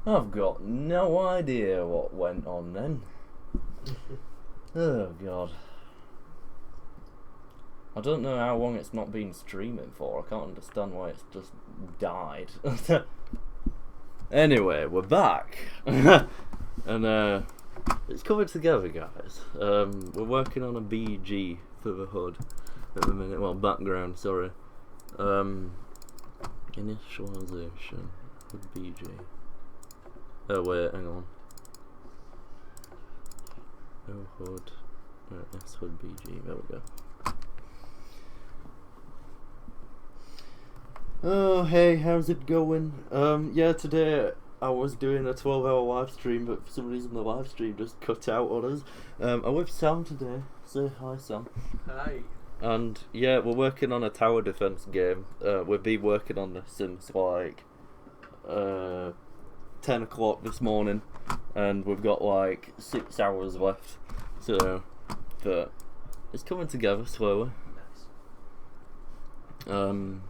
I've got no idea what went on then. Oh god. I don't know how long it's not been streaming for. I can't understand why it's just died. Anyway, we're back. And it's coming together, guys. We're working on a BG for the HUD at the minute. Well, background, sorry. Initialization. HUD BG. Oh wait, hang on. Oh HUD. Yes, HUD BG. There we go. Oh hey, how's it going? Yeah, today I was doing a 12-hour live stream, but for some reason the live stream just cut out on us. I'm with Sam today. Say hi, Sam. Hi. And yeah, we're working on a tower defense game. We've been working on this since like 10 o'clock this morning, and we've got like 6 hours left. So, but it's coming together slowly. Nice.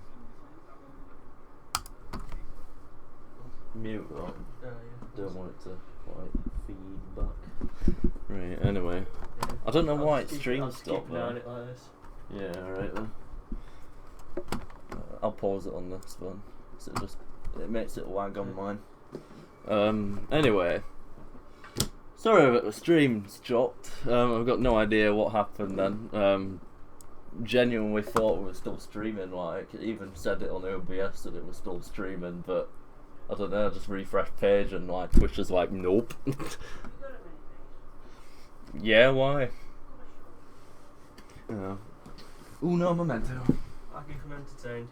Mute that. Yeah. Don't want it to like feedback. Right. Anyway, Yeah. I don't know why it I'll streams keep stop an eye on though. it like this. Yeah. Alright then. I'll pause it on this one, so it makes it lag on mine. Anyway, sorry about the stream stopped. I've got no idea what happened then. Genuinely thought we were still streaming. Like, it even said it on OBS that it was still streaming, but I don't know. I just refreshed page and like Twitch is like, nope. Yeah, why? Yeah. Uno momento. I can come entertained.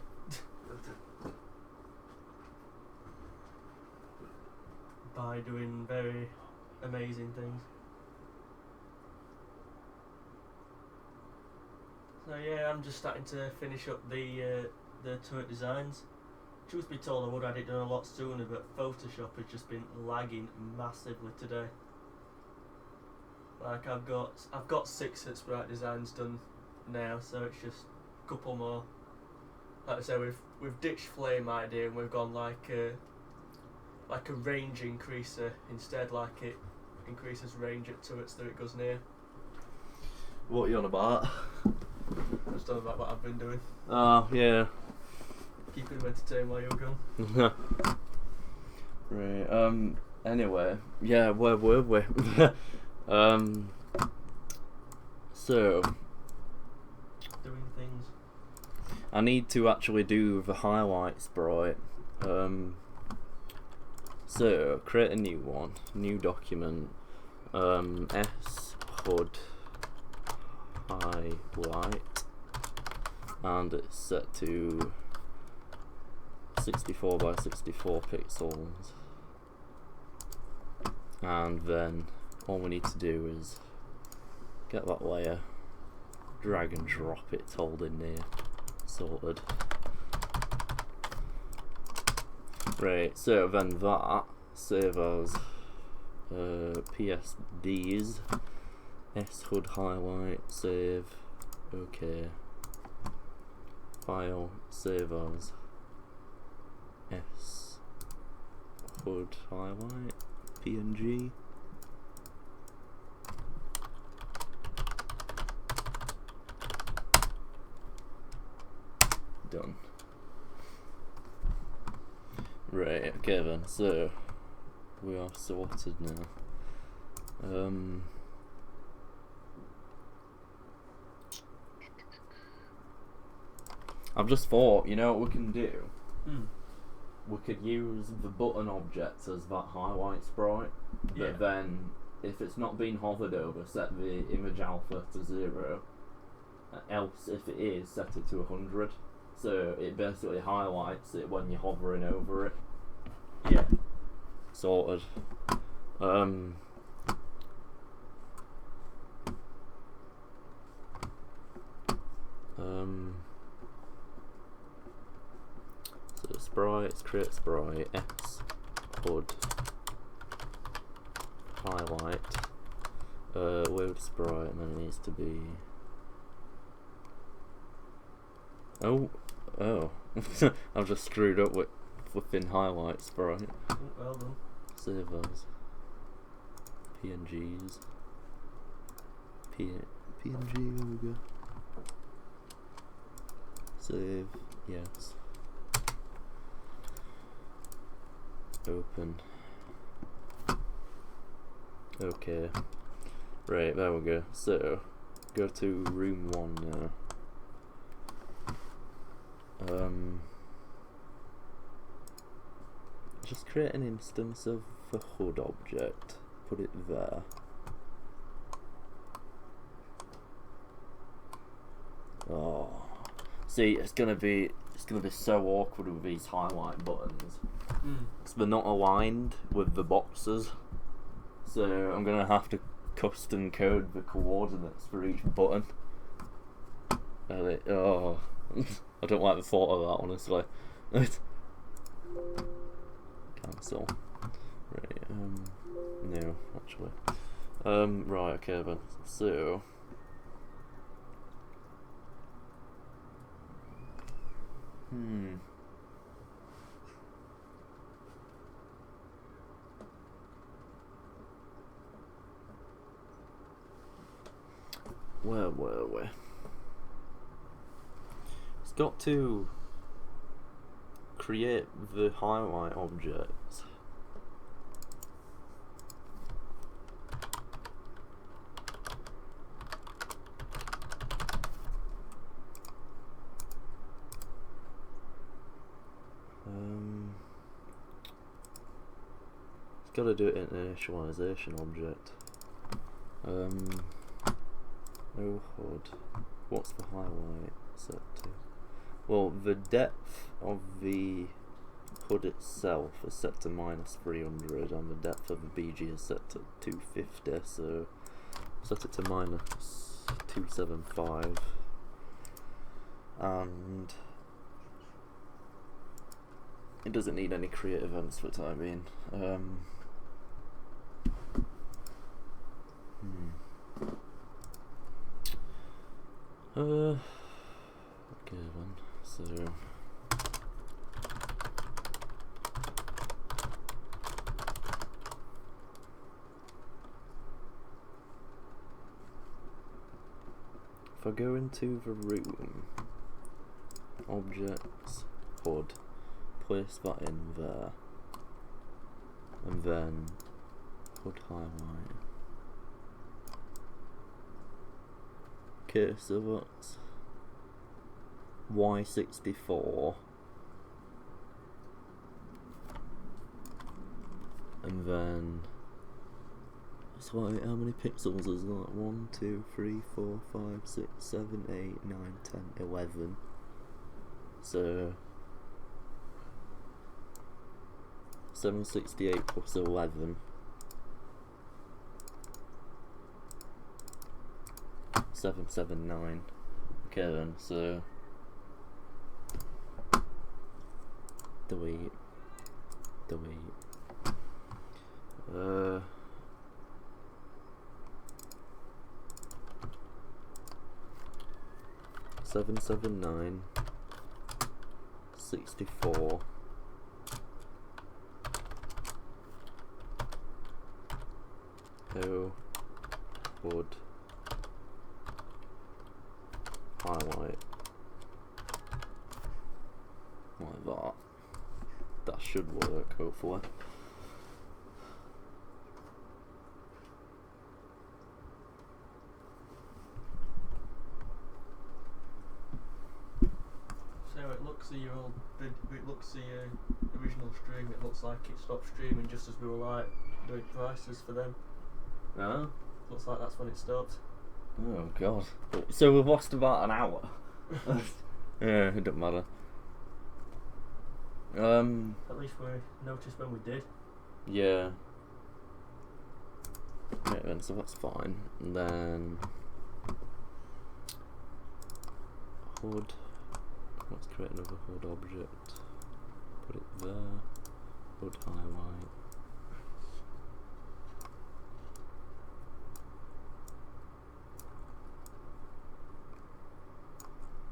By doing very amazing things. So yeah, I'm just starting to finish up the turret designs. Truth be told, I would have had it done a lot sooner, but Photoshop has just been lagging massively today. Like I've got 6 at sprite designs done now, so it's just a couple more. Like I say, we've ditched flame idea and we've gone like a range increaser instead. Like it increases range at turrets that it goes near. What are you on about? Just talking about what I've been doing. Oh, yeah. Keeping them entertained while you're gone. Right, anyway, yeah, where were we? So, Doing things. I need to actually do the highlight sprite. So, create a new one, new document, S HUD highlight, and it's set to 64 by 64 pixels, and then all we need to do is get that layer, drag and drop it, hold in there, sorted. Right, so then that save as PSDs, SHUD highlight, save, okay, file, save as SHUD highlight, PNG. Done. Right, okay then, so we are sorted now. I've just thought, you know what we can do? We could use the button object as that highlight sprite, but Yeah. then if it's not being hovered over, set the image alpha to 0, else if it is, set it to 100. So it basically highlights it when you're hovering over it. Yeah. Sorted. So sprites, create sprite, S HUD highlight, load sprite, and then it needs to be. Oh, I've just screwed up with flipping highlight sprite. Well done. save as PNGs. PNG, there we go. Save, yes. Open. Okay. Right, there we go. So, go to room 1 now. Just create an instance of the HUD object. Put it there. Oh, see, it's gonna be so awkward with these highlight buttons. Because they're not aligned with the boxes. So I'm gonna have to custom code the coordinates for each button. Oh, I don't like the thought of that, honestly. Cancel. Right. No, actually. Right. Okay then. So. Where were we? It's got to create the highlight objects. It's got to do it in an initialization object. No HUD. What's the highlight set to? Well, the depth of the HUD itself is set to -300, and the depth of the BG is set to 250. So set it to -275, and it doesn't need any create events for the time being. Okay then, so if I go into the room, objects, HUD, place that in there, and then HUD highlight. Okay, so that's Y64, and then it's like, how many pixels is that? 1, 2, 3, 4, 5, 6, 7, 8, 9, 10, 11. So 768 plus 11. 779. Okay then, so delete. 779 64 HUD highlight like that. That should work, hopefully. So it looks at your old it looks at your original stream, it looks like it stopped streaming just as we were like doing prices for them. No? Looks like that's when it stopped. Oh god. So we've lost about an hour. Yeah, it doesn't matter. At least we noticed when we did. Yeah. Right then, so that's fine. And then HUD. Let's create another HUD object. Put it there. HUD highlight.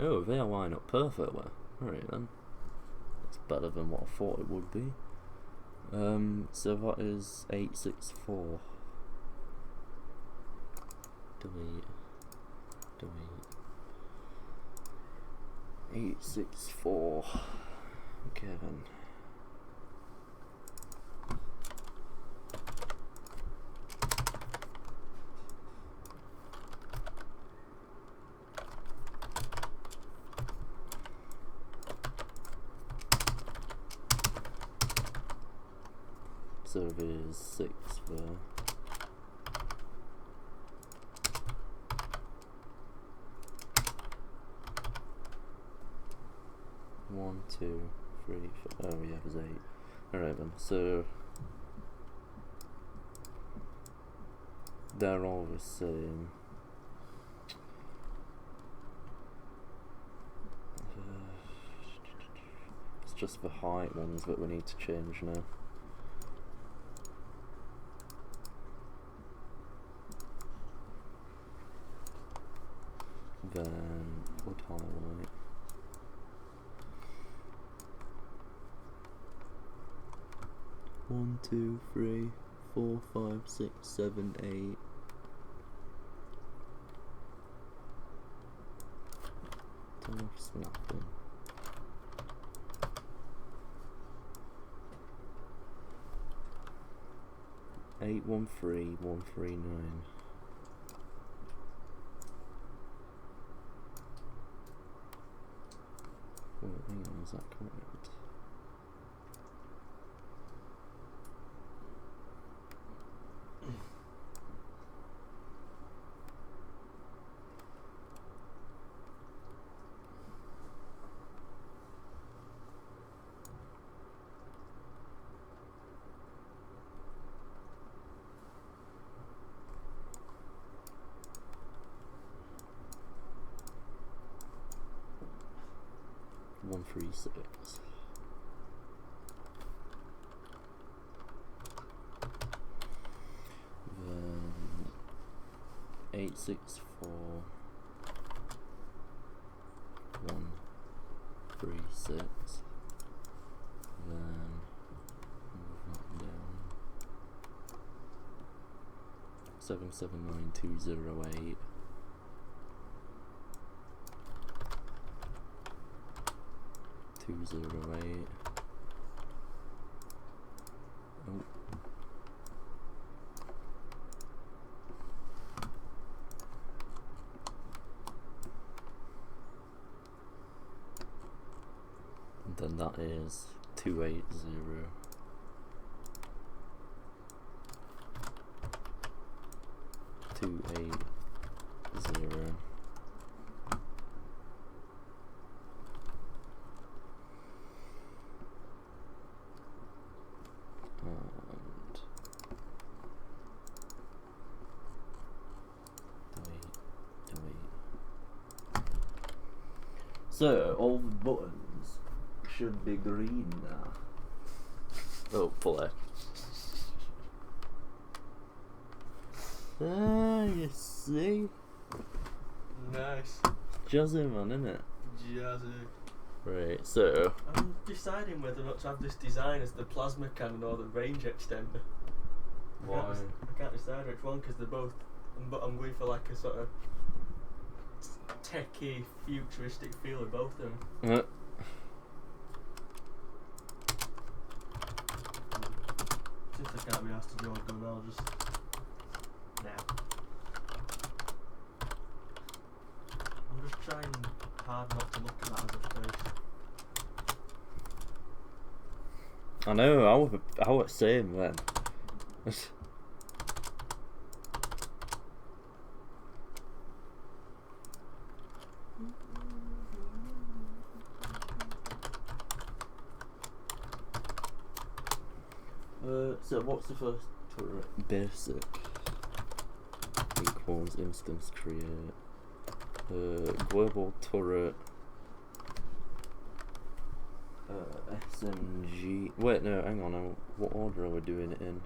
Oh, they line up perfectly. Alright then. That's better than what I thought it would be. So that is 864. Delete. 864. Okay then. So there's 6 there. One, two, three, four. Oh yeah, there's 8. Alright then, so they're all the same. It's just the height ones that we need to change now. Then would highlight. One, two, three, 4, 5, 6, 7, 8. Turn off snapping. 813 139. Wait, hang on, is that correct? One, 3, 6. Then 8, 6, 4. 1, 3, 6. Then move that down. 7, 7, 9, 2, 0, 8. 208. Oh. And then that is 280. 280. So, all the buttons should be green now. Hopefully. Ah, you see? Nice. Jazzy man, innit? Jazzy. Right, so... I'm deciding whether or not to have this design as the plasma cannon or the range extender. Why? I can't decide which one because they're both... But I'm going for like a sort of techie, futuristic feel of both of them. Since I can't be asked to draw a gun, I'll just... now. I'm just trying hard not to look at that as a face. I know, I was same then. So what's the first turret? Basic equals instance create. Global turret. SMG. Wait, no, hang on. What order are we doing it in?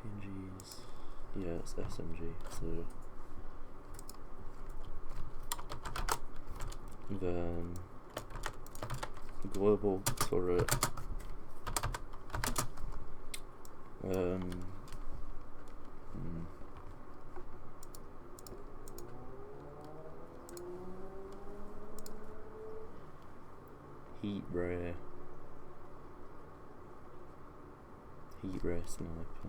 PNGs. Yeah, it's SMG. So then global turret, heat ray sniper.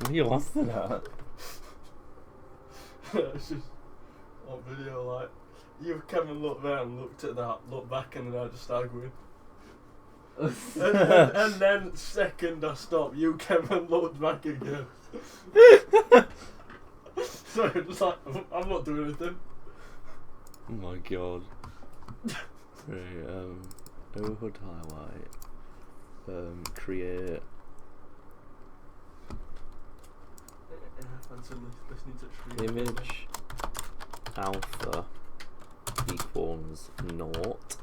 What are you laughing at? It's just on video, like, you came and looked there and looked at that, looked back, and then I just argued. and then second I stopped, you came and looked back again. So it's like, I'm not doing anything. Oh my god. Right, overhood highlight. Create. Image alpha equals naught.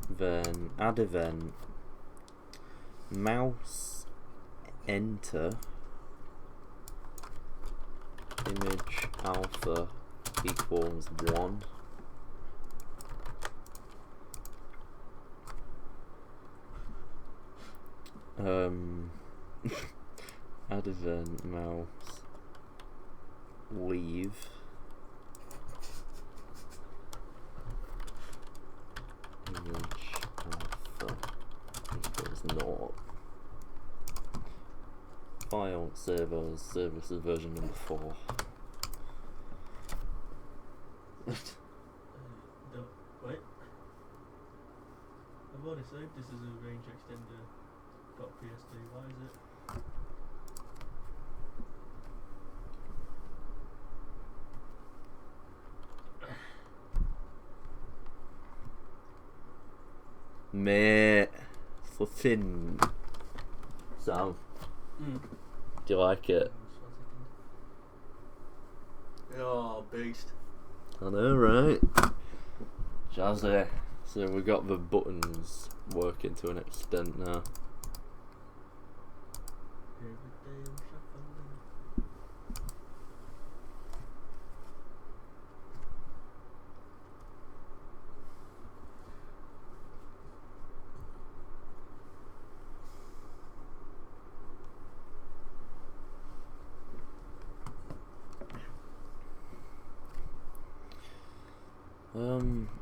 Then add event. Mouse enter. Image alpha equals 1. Add event mouse leave image alpha equals 0. File save as services version number 4. Wait. I've already saved this as a range extender .psd. Why is it? Mate, flipping Sam. Do you like it? Oh, beast. I know, right? Jazzy. So we got the buttons working to an extent now.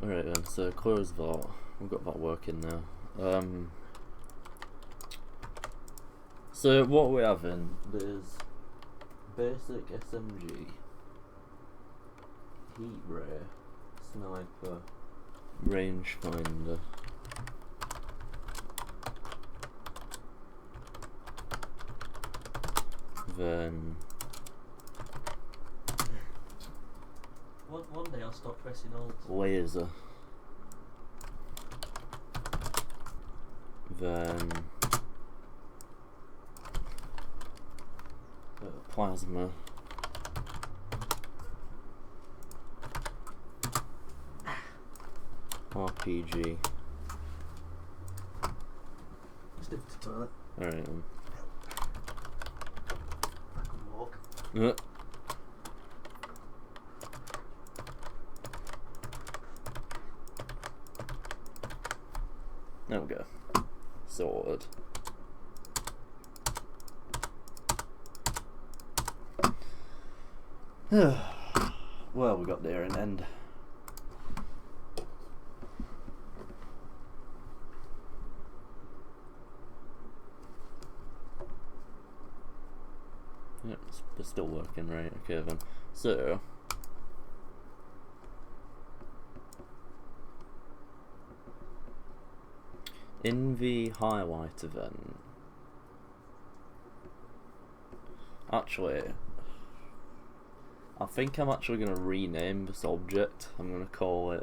Alright then, so close that. We've got that working now. So what we're having is basic SMG, heat ray, sniper, rangefinder, then one day I'll stop pressing alt. laser, then plasma, RPG. Step to the toilet. Alright. I can walk. There we go. Sorted. Well, we got there in the end. Yep, it's still working, right? Okay then. So in the highlight event, actually, I think I'm actually going to rename this object. I'm going to call it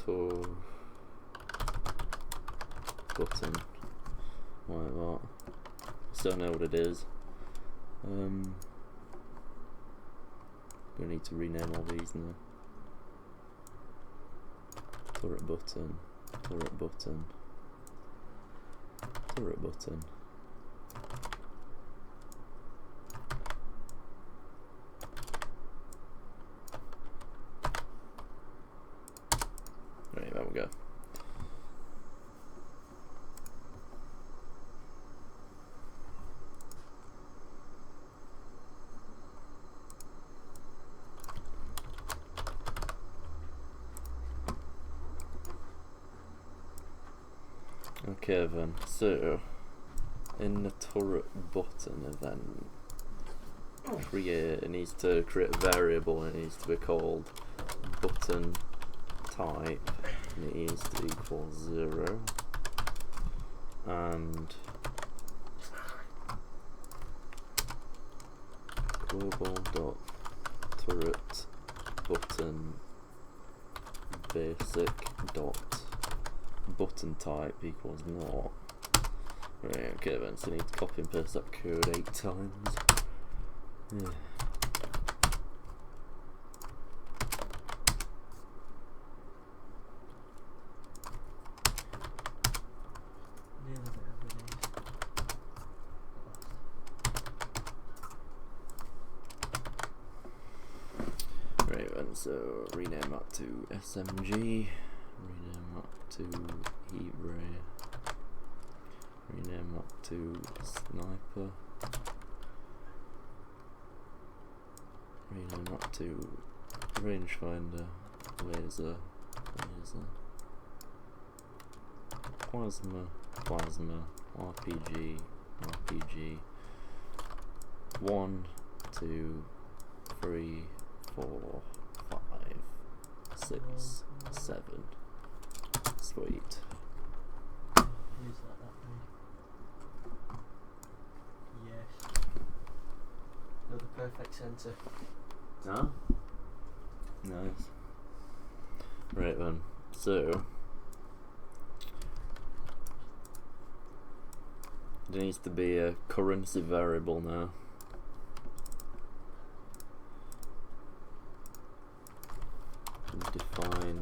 to button, like that, so I know what it is. Gonna need to rename all these now. Turret button, turret button, turret button. Right, there we go. Okay then, so in the turret button event, it needs to create a variable and it needs to be called button type and it needs to equal 0 and global dot turret button basic dot button type equals 0. Right, okay then, so I need to copy and paste that code 8 times. Yeah. Right then, so rename that to SMG. Rename that to heat ray. Rename that to sniper. Rename that to rangefinder, laser, plasma, plasma, RPG, RPG. 1, 2, 3, 4, 5, 6, 7. Sweet. Use that way. Yes. Another perfect centre. Huh? Nice. Right then, so there needs to be a currency variable now. Define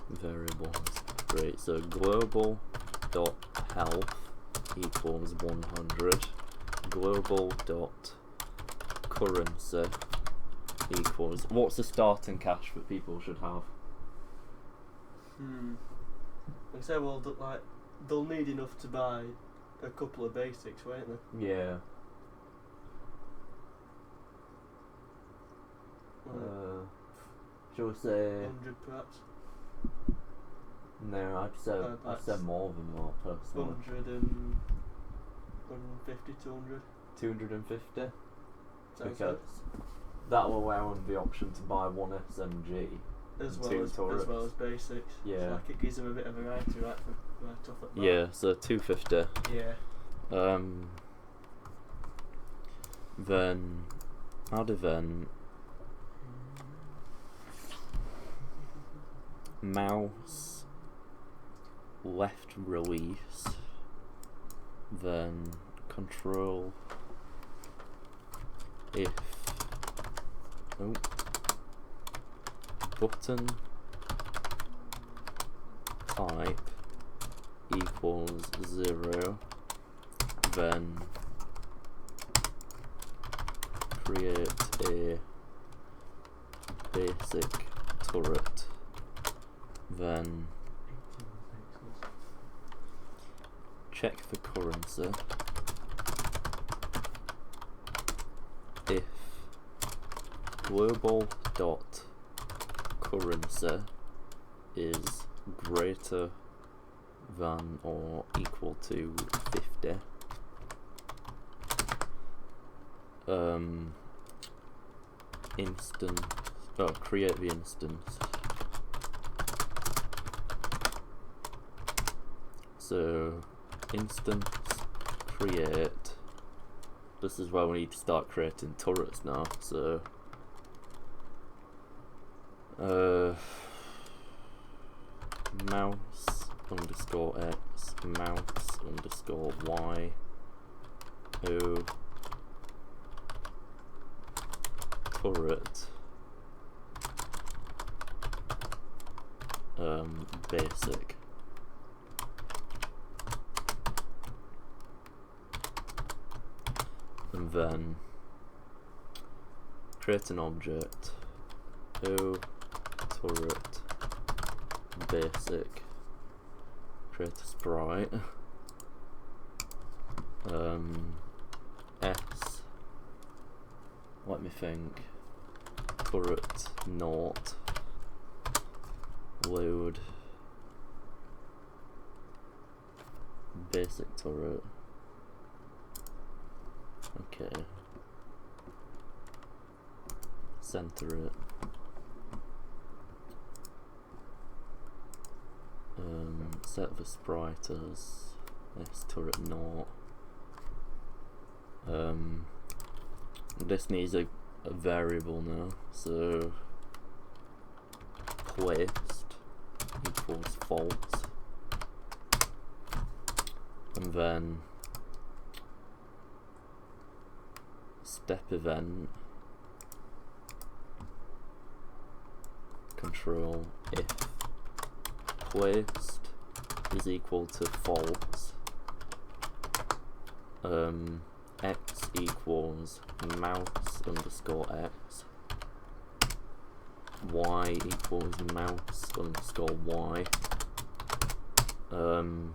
variables. Great, so global dot health equals 100. Global dot currency equals, what's the starting cash that people should have? Like I say, well, like they'll need enough to buy a couple of basics, won't they? Yeah. Shall we say 100 perhaps? no, I'd say more than that personally. 100 and 150, 200. 250? Sounds Because good. that will allow them the option to buy one SMG As and well two as turrets. basics. Yeah. So like it gives them a bit of variety, right off at that. Yeah, so 250. Yeah. Then add event mouse left release, then control if button type equals 0, then create a basic turret, then check the currency if global dot currency is greater than or equal to 50. Create the instance. So instance create. This is where we need to start creating turrets now. So mouse underscore x, mouse underscore y, o, turret, basic. And then create an object, o, turret, basic, create a sprite, s, let me think, turret, naught, load, basic turret, okay, center it, set the sprite as s turret naught. This needs a variable now, so placed equals false, and then step event control if placed is equal to false, x equals mouse underscore x, y equals mouse underscore y, and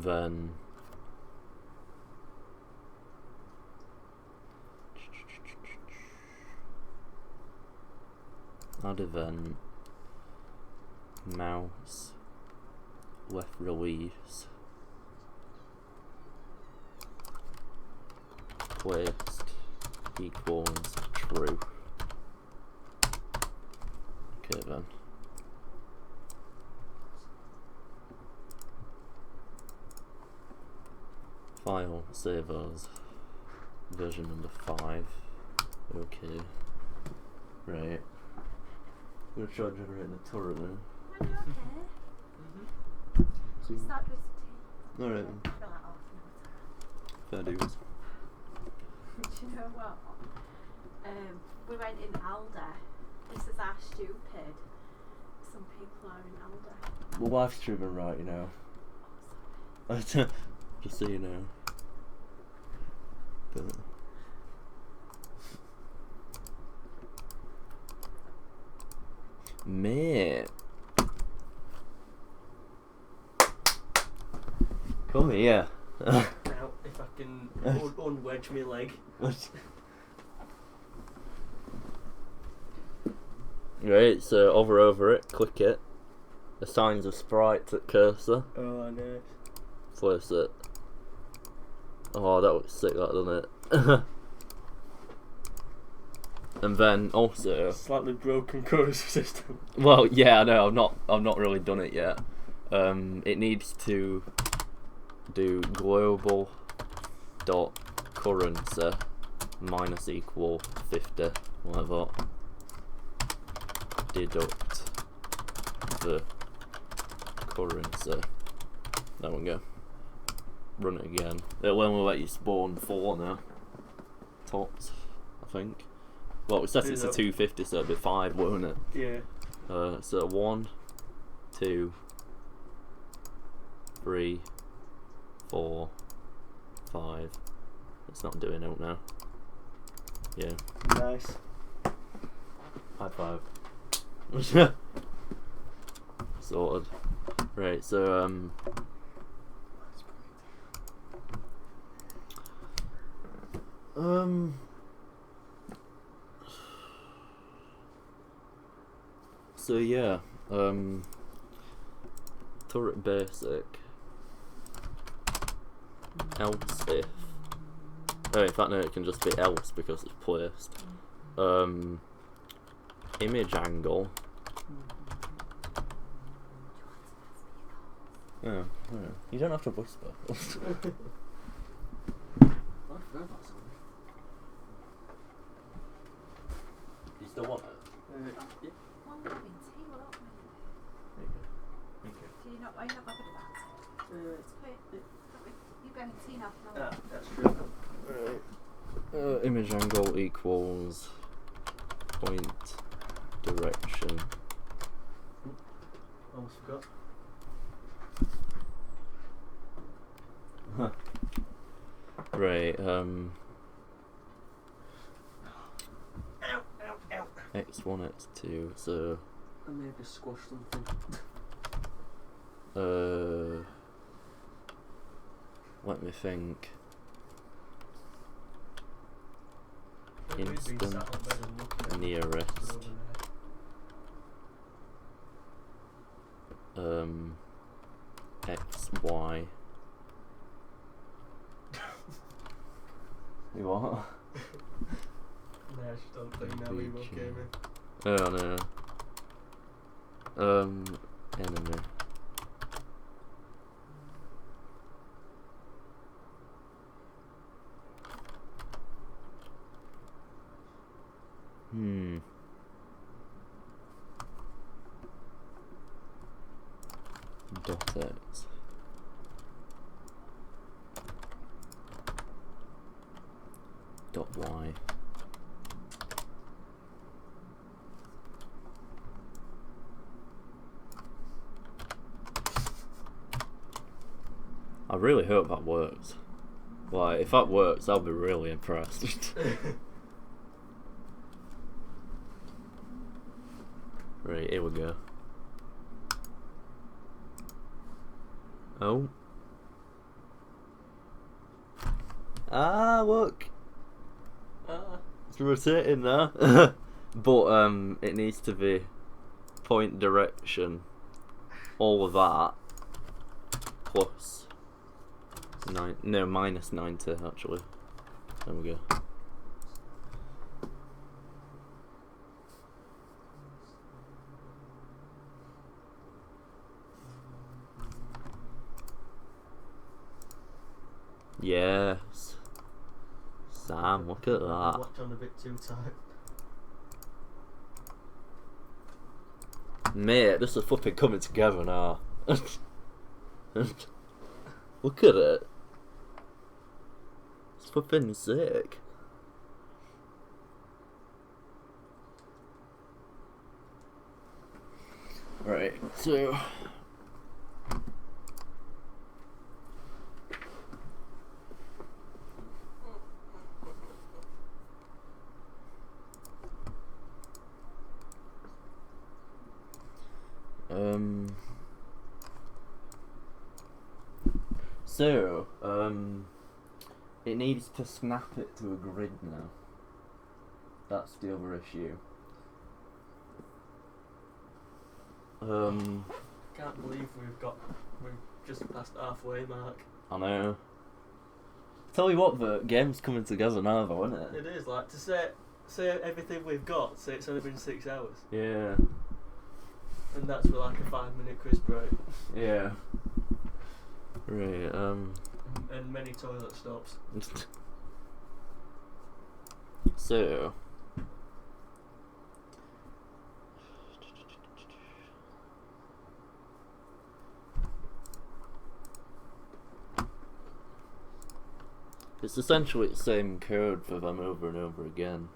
then add event mouse left release placed equals true. Okay then. File, save as, version number 5. Okay. Right. I'm gonna try generating a turret then. Are you okay? Mm-hmm. Start with tea. Alright then. I feel like half an hour. Fair dues. Do you know what? We went in Alder. This is our stupid. Some people are in Alder. My wife's streaming right, you know. Oh, sorry. Just so you know. But mate, come here. Now, if I can unwedge my leg. Right, so hover over it, click it, assigns a sprite to cursor, Oh, nice. place it. Oh, that looks sick, that, doesn't it? And then also, Slightly broken code system. well, yeah, I know, I've not really done it yet. It needs to do global dot currency minus equal 50, like that. Deduct the currency. There we go. Run it again. It'll only let you spawn 4 now. Tops, I think. Well, it sets it to 250, so it'll be 5, won't it? Yeah. So 1, 2, 3, 4, 5. It's not doing it now. Yeah. Nice. High five. Sorted. Right, so so yeah, turret basic, else if, oh, in fact no, it can just be else because it's placed, image angle, oh, you don't have to whisper. I forgot about something. You still want it? Yeah. Well, we're having tea, we're not It's quite. You better seen off now. Ah, that's true. Image angle equals point direction. Almost forgot. Right, Ow, ow, ow. x1, x2, so I may have just squashed something. let me think. Maybe we've been Instant sat on bed and looking at nearest. X, Y. You what? No, I just don't think now emo came in. Oh no. Enemy. Dot X. Dot Y. I really hope that works. Like, if that works, I'll be really impressed. Right, here we go. Oh. Ah, look. It's rotating there. But it needs to be point direction. All of that plus minus 90 actually. There we go. Yes. Sam, look at that. Watch on a bit too tight. Mate, this is flipping coming together now. Look at it. It's flipping sick. Right, so it needs to snap it to a grid now. That's the other issue. Can't believe we've just passed halfway mark. I know. Tell you what, the game's coming together now though, isn't it? It is, like, to say everything we've got, say it's only been 6 hours. Yeah. And that's with like a 5-minute quiz break. Yeah. Right, And many toilet stops. So it's essentially the same code for them over and over again.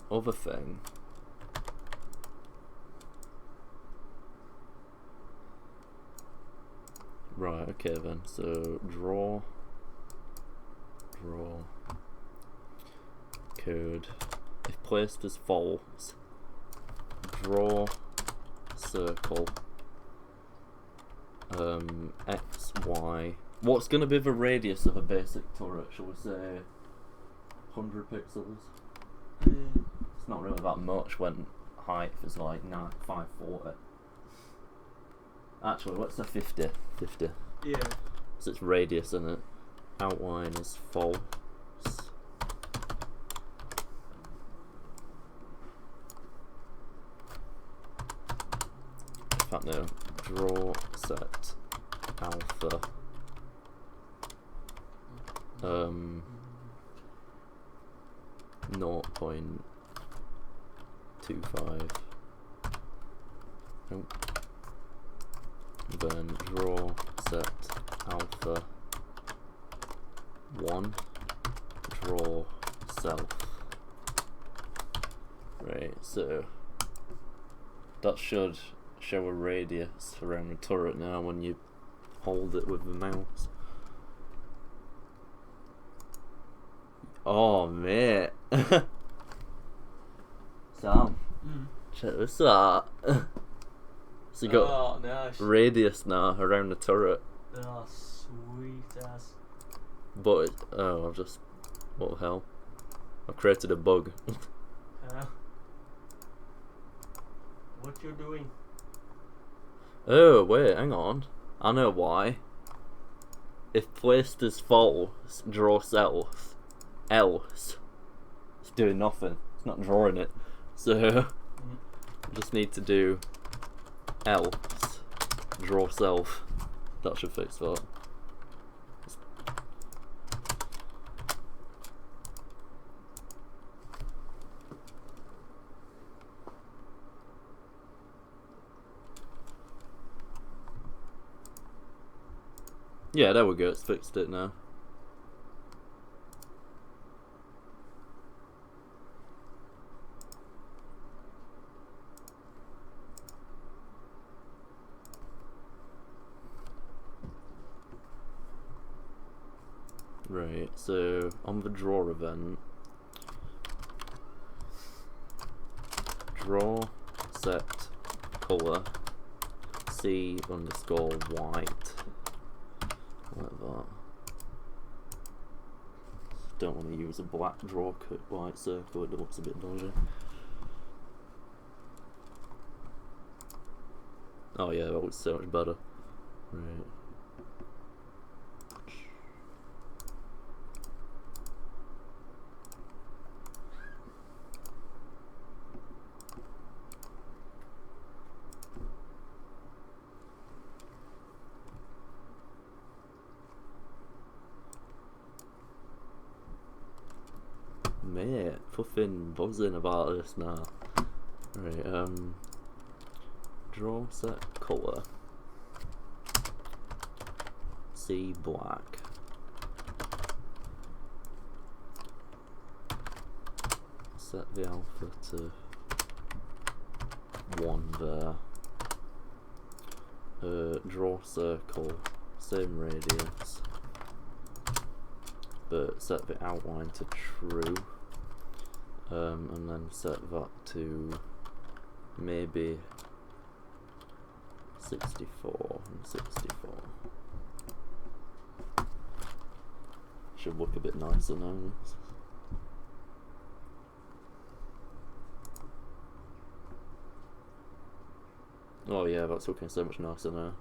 Other thing. Right, okay then. So draw code. If placed as false, draw circle X, Y. What's gonna be the radius of a basic turret? Shall we say 100 pixels? It's not really that much when height is like 540. Actually, what's the 50? 50. Yeah. So it's radius, isn't it? Outline is false. In fact, no. Draw set alpha. 0.25. Nope. Then draw set alpha 1, draw self. Right, so that should show a radius around the turret now when you hold it with the mouse. Oh mate. Sam, check this out. So you got nice. radius now around the turret. Oh, sweet ass. But I've just, what the hell? I've created a bug. What you doing? Oh wait, hang on. I know why. If placed as false, draw self. Else, it's doing nothing. It's not drawing it. So I just need to do else, draw self. That should fix that. Yeah, there we go. It's fixed it now. Right, so on the draw event, draw set color C underscore white, like that. Don't want to use a black draw cut white circle, it looks a bit dodgy. Oh yeah, that looks so much better. Right. Mate, fucking buzzing about this now. Right, draw set color C black. Set the alpha to 1 there. Draw circle, same radius, but set the outline to true. And then set that to maybe 64 and 64. Should look a bit nicer now. Oh yeah, that's looking so much nicer now.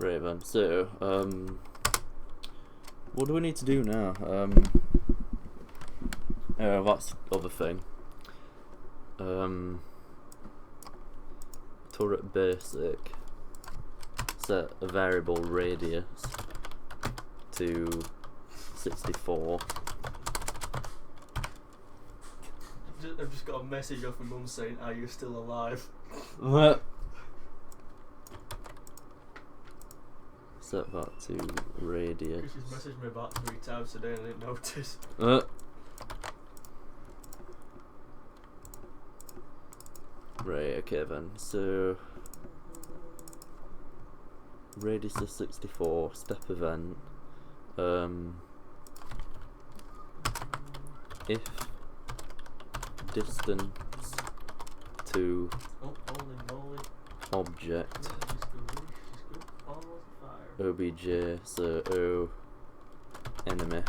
Right then, so, what do we need to do now? That's the other thing. Turret basic, set a variable radius to 64. I've just got a message off my mum saying, "Are you still alive?" Set that to radius. She's messaged me about 3 times today and I didn't notice. Right, okay then, so radius is 64, step event, if distance to object obj, so O enemy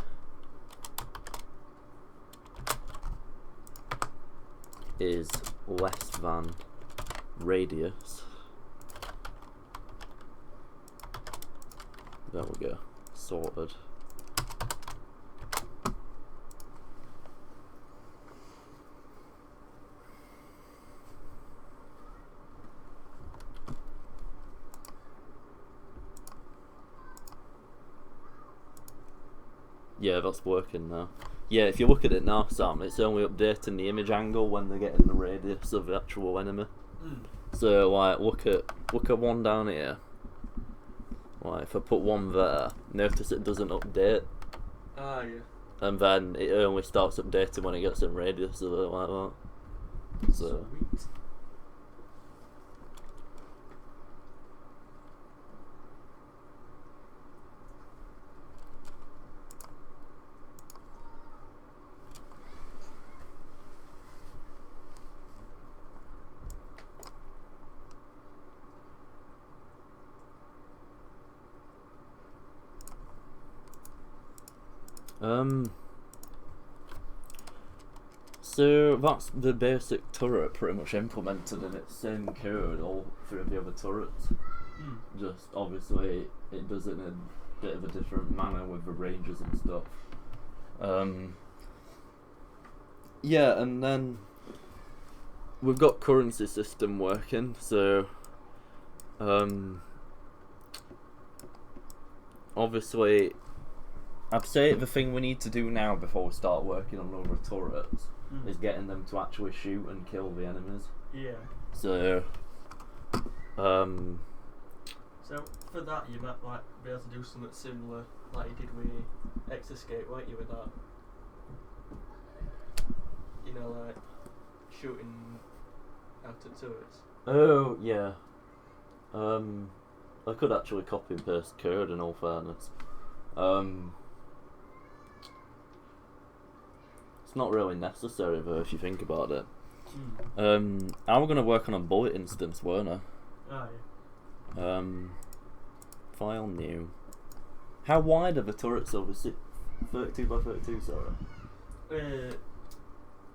is less than radius. There we go, sorted. Yeah, that's working now. Yeah, if you look at it now, Sam, it's only updating the image angle when they're getting the radius of the actual enemy. So, like, look at one down here. Like, if I put one there, notice it doesn't update. Ah, yeah. And then it only starts updating when it gets in radius of it, like that. So. Sweet. So that's the basic turret pretty much implemented in its same code all three of the other turrets. Just obviously it does it in a bit of a different manner with the ranges and stuff. Yeah, and then we've got currency system working, so obviously I'd say the thing we need to do now before we start working on other turrets is getting them to actually shoot and kill the enemies. Yeah. So So for that, you might like be able to do something similar, like you did with X-Escape, weren't you? With that, you know, like shooting out at turrets. oh yeah, I could actually copy and paste code in all fairness. It's not really necessary though if you think about it. I was gonna work on a bullet instance, weren't I? Ah, yeah. File new. How wide are the turrets over 32 by 32, sorry?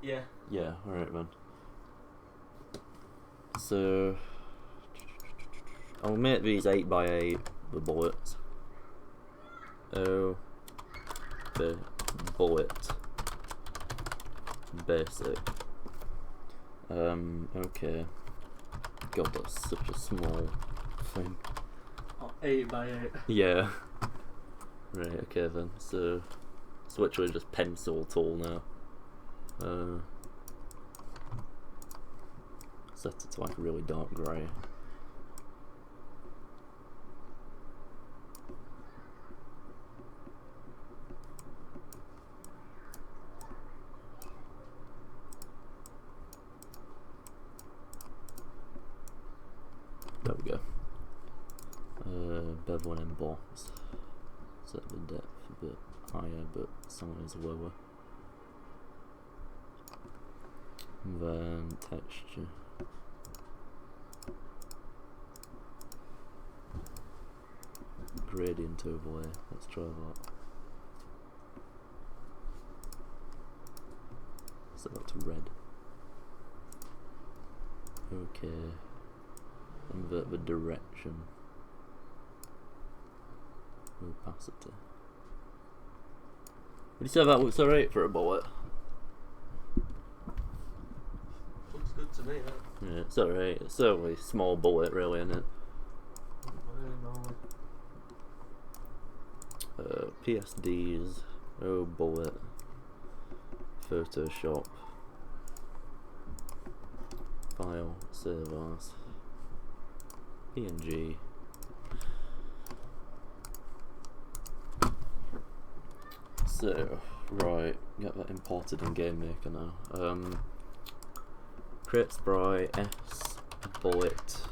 Yeah. Yeah, alright then. So I'll make these 8 by 8 the bullets. Oh, the bullet basic. Okay. God, that's such a small thing. Oh, 8 by 8. Yeah. Right, okay then. So it's literally just pencil tool now. Set it to like a really dark grey. There we go. Bevel and emboss. Set the depth a bit higher, but size lower. And then texture. Gradient overlay. Let's try that. Set that to red. Okay. Invert the direction. Opacity. Would you say that looks alright for a bullet? Looks good to me, that. Yeah, it's alright. It's only a small bullet, really, isn't it? PSDs. Oh, bullet. Photoshop. File. Save as. PNG. So, right, get that imported in GameMaker now. Create sprite, S, bullet,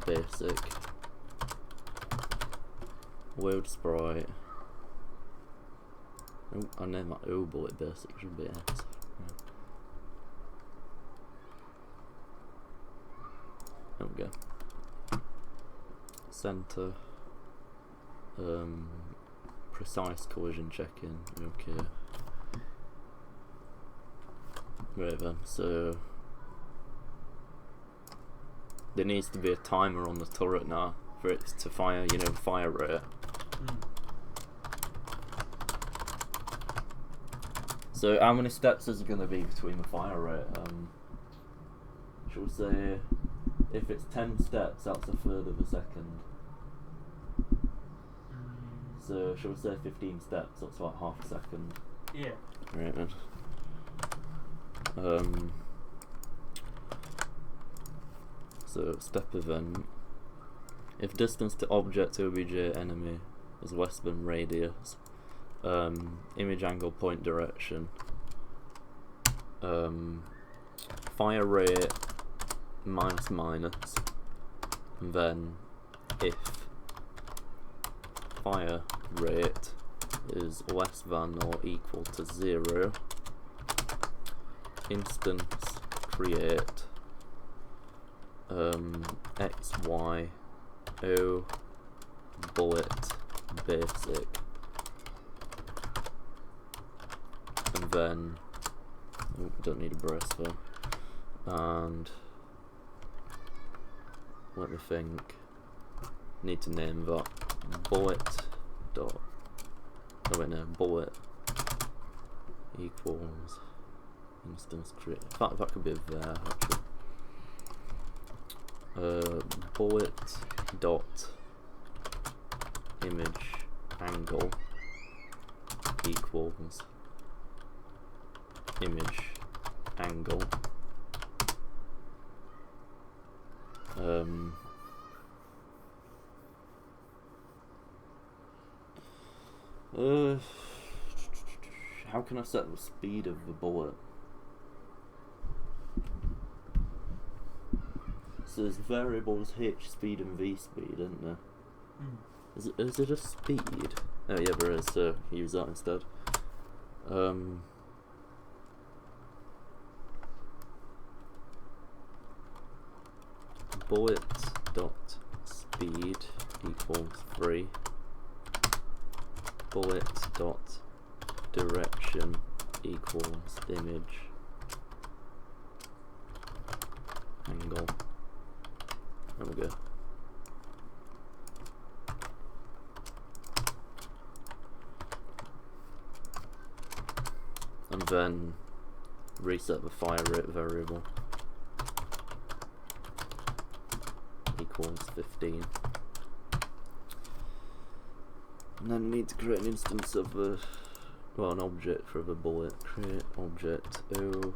basic, load sprite. Oh, I named that O bullet basic, should be S. Yeah. There we go. Center. Precise collision checking. Okay. Right then, so there needs to be a timer on the turret now for it to fire, you know, fire rate. So how many steps is it going to be between the fire rate? Shall we say if it's 10 steps, that's a third of a second. So shall we say 15 steps? That's about half a second. Yeah. Right then. So step event. If distance to object OBJ enemy is less than radius, image angle point direction, fire rate minus, and then if fire rate is less than or equal to 0, instance create X, Y, O, bullet, basic, and then don't need a brace though, and let me think, need to name that bullet dot, oh wait no, bullet equals instance create, in fact that could be there actually, bullet dot image angle equals image angle how can I set the speed of the bullet? So there's variables H speed and V speed, isn't there? Is it a speed? Oh yeah, there is, so use that instead. Bullet dot speed equals 3. Bullet dot direction equals image angle. There we go. And then reset the fire rate variable equals 15. And then we need to create an instance of the, well, an object for the bullet. Create object O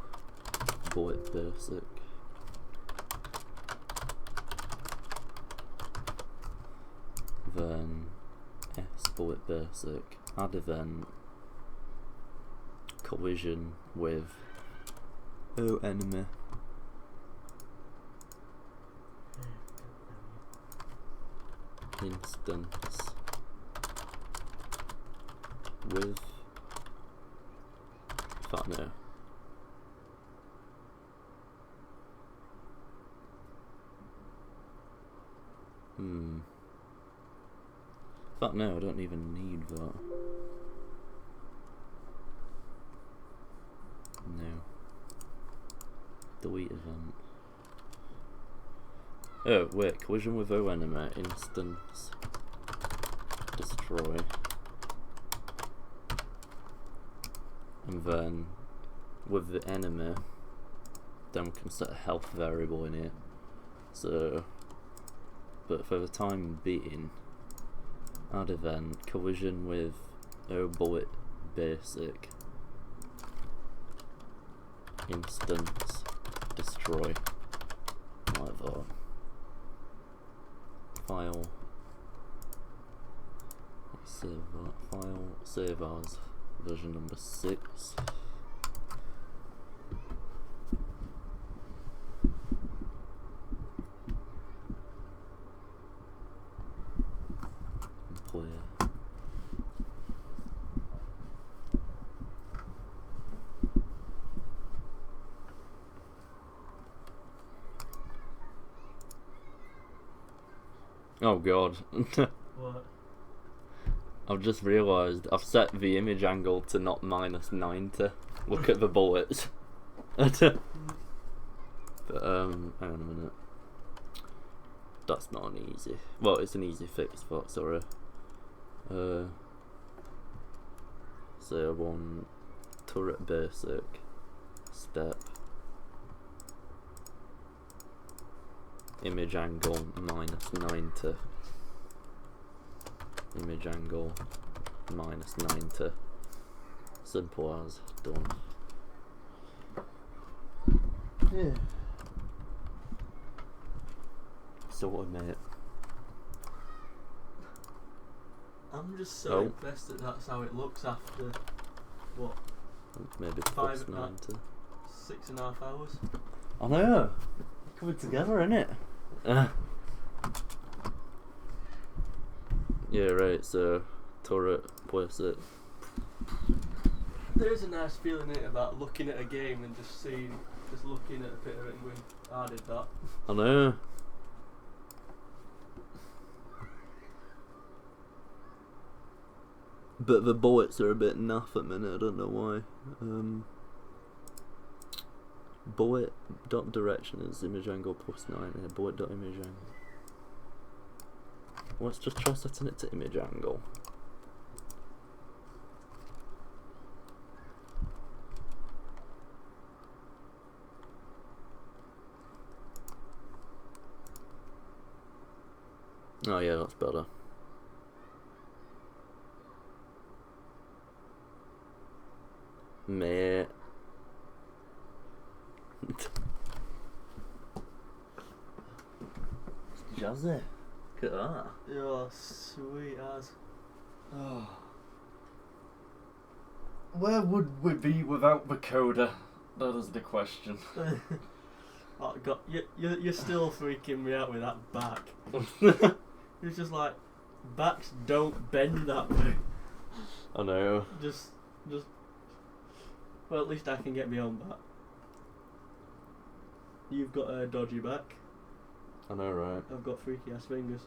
bullet basic. Then S bullet basic. Add event collision with O enemy. Instance with fuck no. Fuck no, I don't even need that. No. Delete event. Oh wait, collision with O enemy, instance destroy. And then with the enemy, then we can set a health variable in here. So, but for the time being, add event collision with O bullet basic instance destroy, like that. File, let's save that. File, save as version number 6. And play. Oh god. What? I've just realised I've set the image angle to not minus 90. Look at the bullets. But hang on a minute. That's not an easy. Well, it's an easy fix, but sorry. So I want turret basic step image angle minus 90. image angle minus 90. Simple as done. Yeah. Sorted, mate. I'm just so impressed that that's how it looks after, what, Maybe five, plus 90. 6.5 hours? I know. Coming together, innit? Yeah, right, so turret, place it. There is a nice feeling in it about looking at a game and just looking at a bit of it and going, I did that. I know. But the bullets are a bit naff at the minute, I don't know why. Bullet dot direction is image angle plus 90. Bullet dot image angle. Let's just try setting it to image angle. Oh yeah, that's better. Mate. Jazzy. Look at that. Oh, sweet as. Oh. Where would we be without the coder? That is the question. Oh God, you're still freaking me out with that back. It's just like, backs don't bend that way. I know. Just. Well, at least I can get my own back. You've got a dodgy back. I know, right? I've got freaky ass fingers.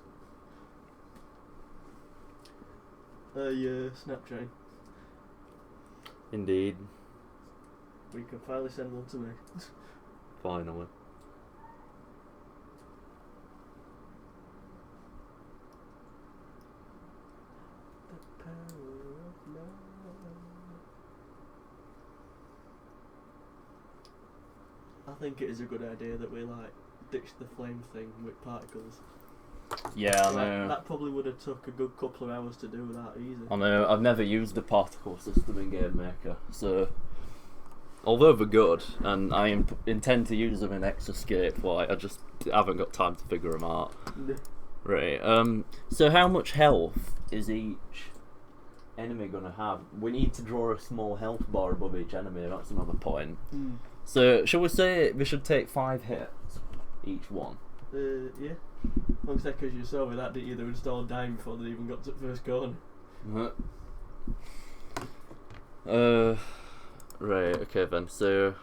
Snap chain. Indeed. We can finally send one to me. Finally. The power of love. I think it is a good idea that we ditch the flame thing with particles. Yeah, I know. That probably would have took a good couple of hours to do that easy. I know. I've never used the particle system in Game Maker, so although they're good, and I intend to use them in Escape, I just haven't got time to figure them out. Right. So how much health is each enemy gonna have? We need to draw a small health bar above each enemy. That's another point. So shall we say we should take 5 hits each one? Yeah. Long as because you saw with that, didn't you? They were just all dying before they even got to the first corner. Right. Okay then. So.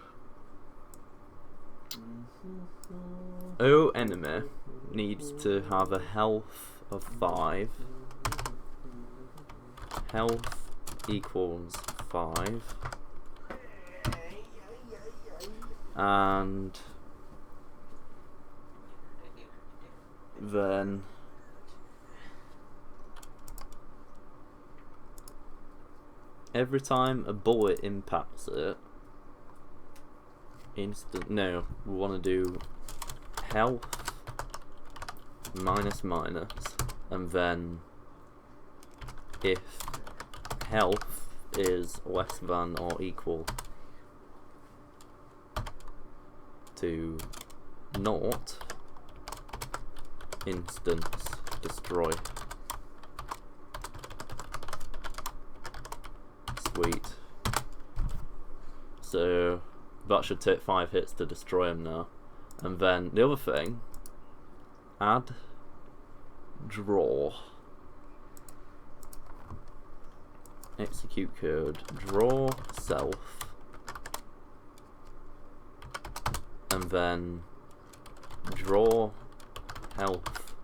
Enemy needs to have a health of 5. Health equals 5. And then every time a bullet impacts it, we want to do health minus, and then if health is less than or equal to 0, instance destroy. Sweet. So that should take 5 hits to destroy him now. And then the other thing, add draw. Execute code, draw self, and then draw health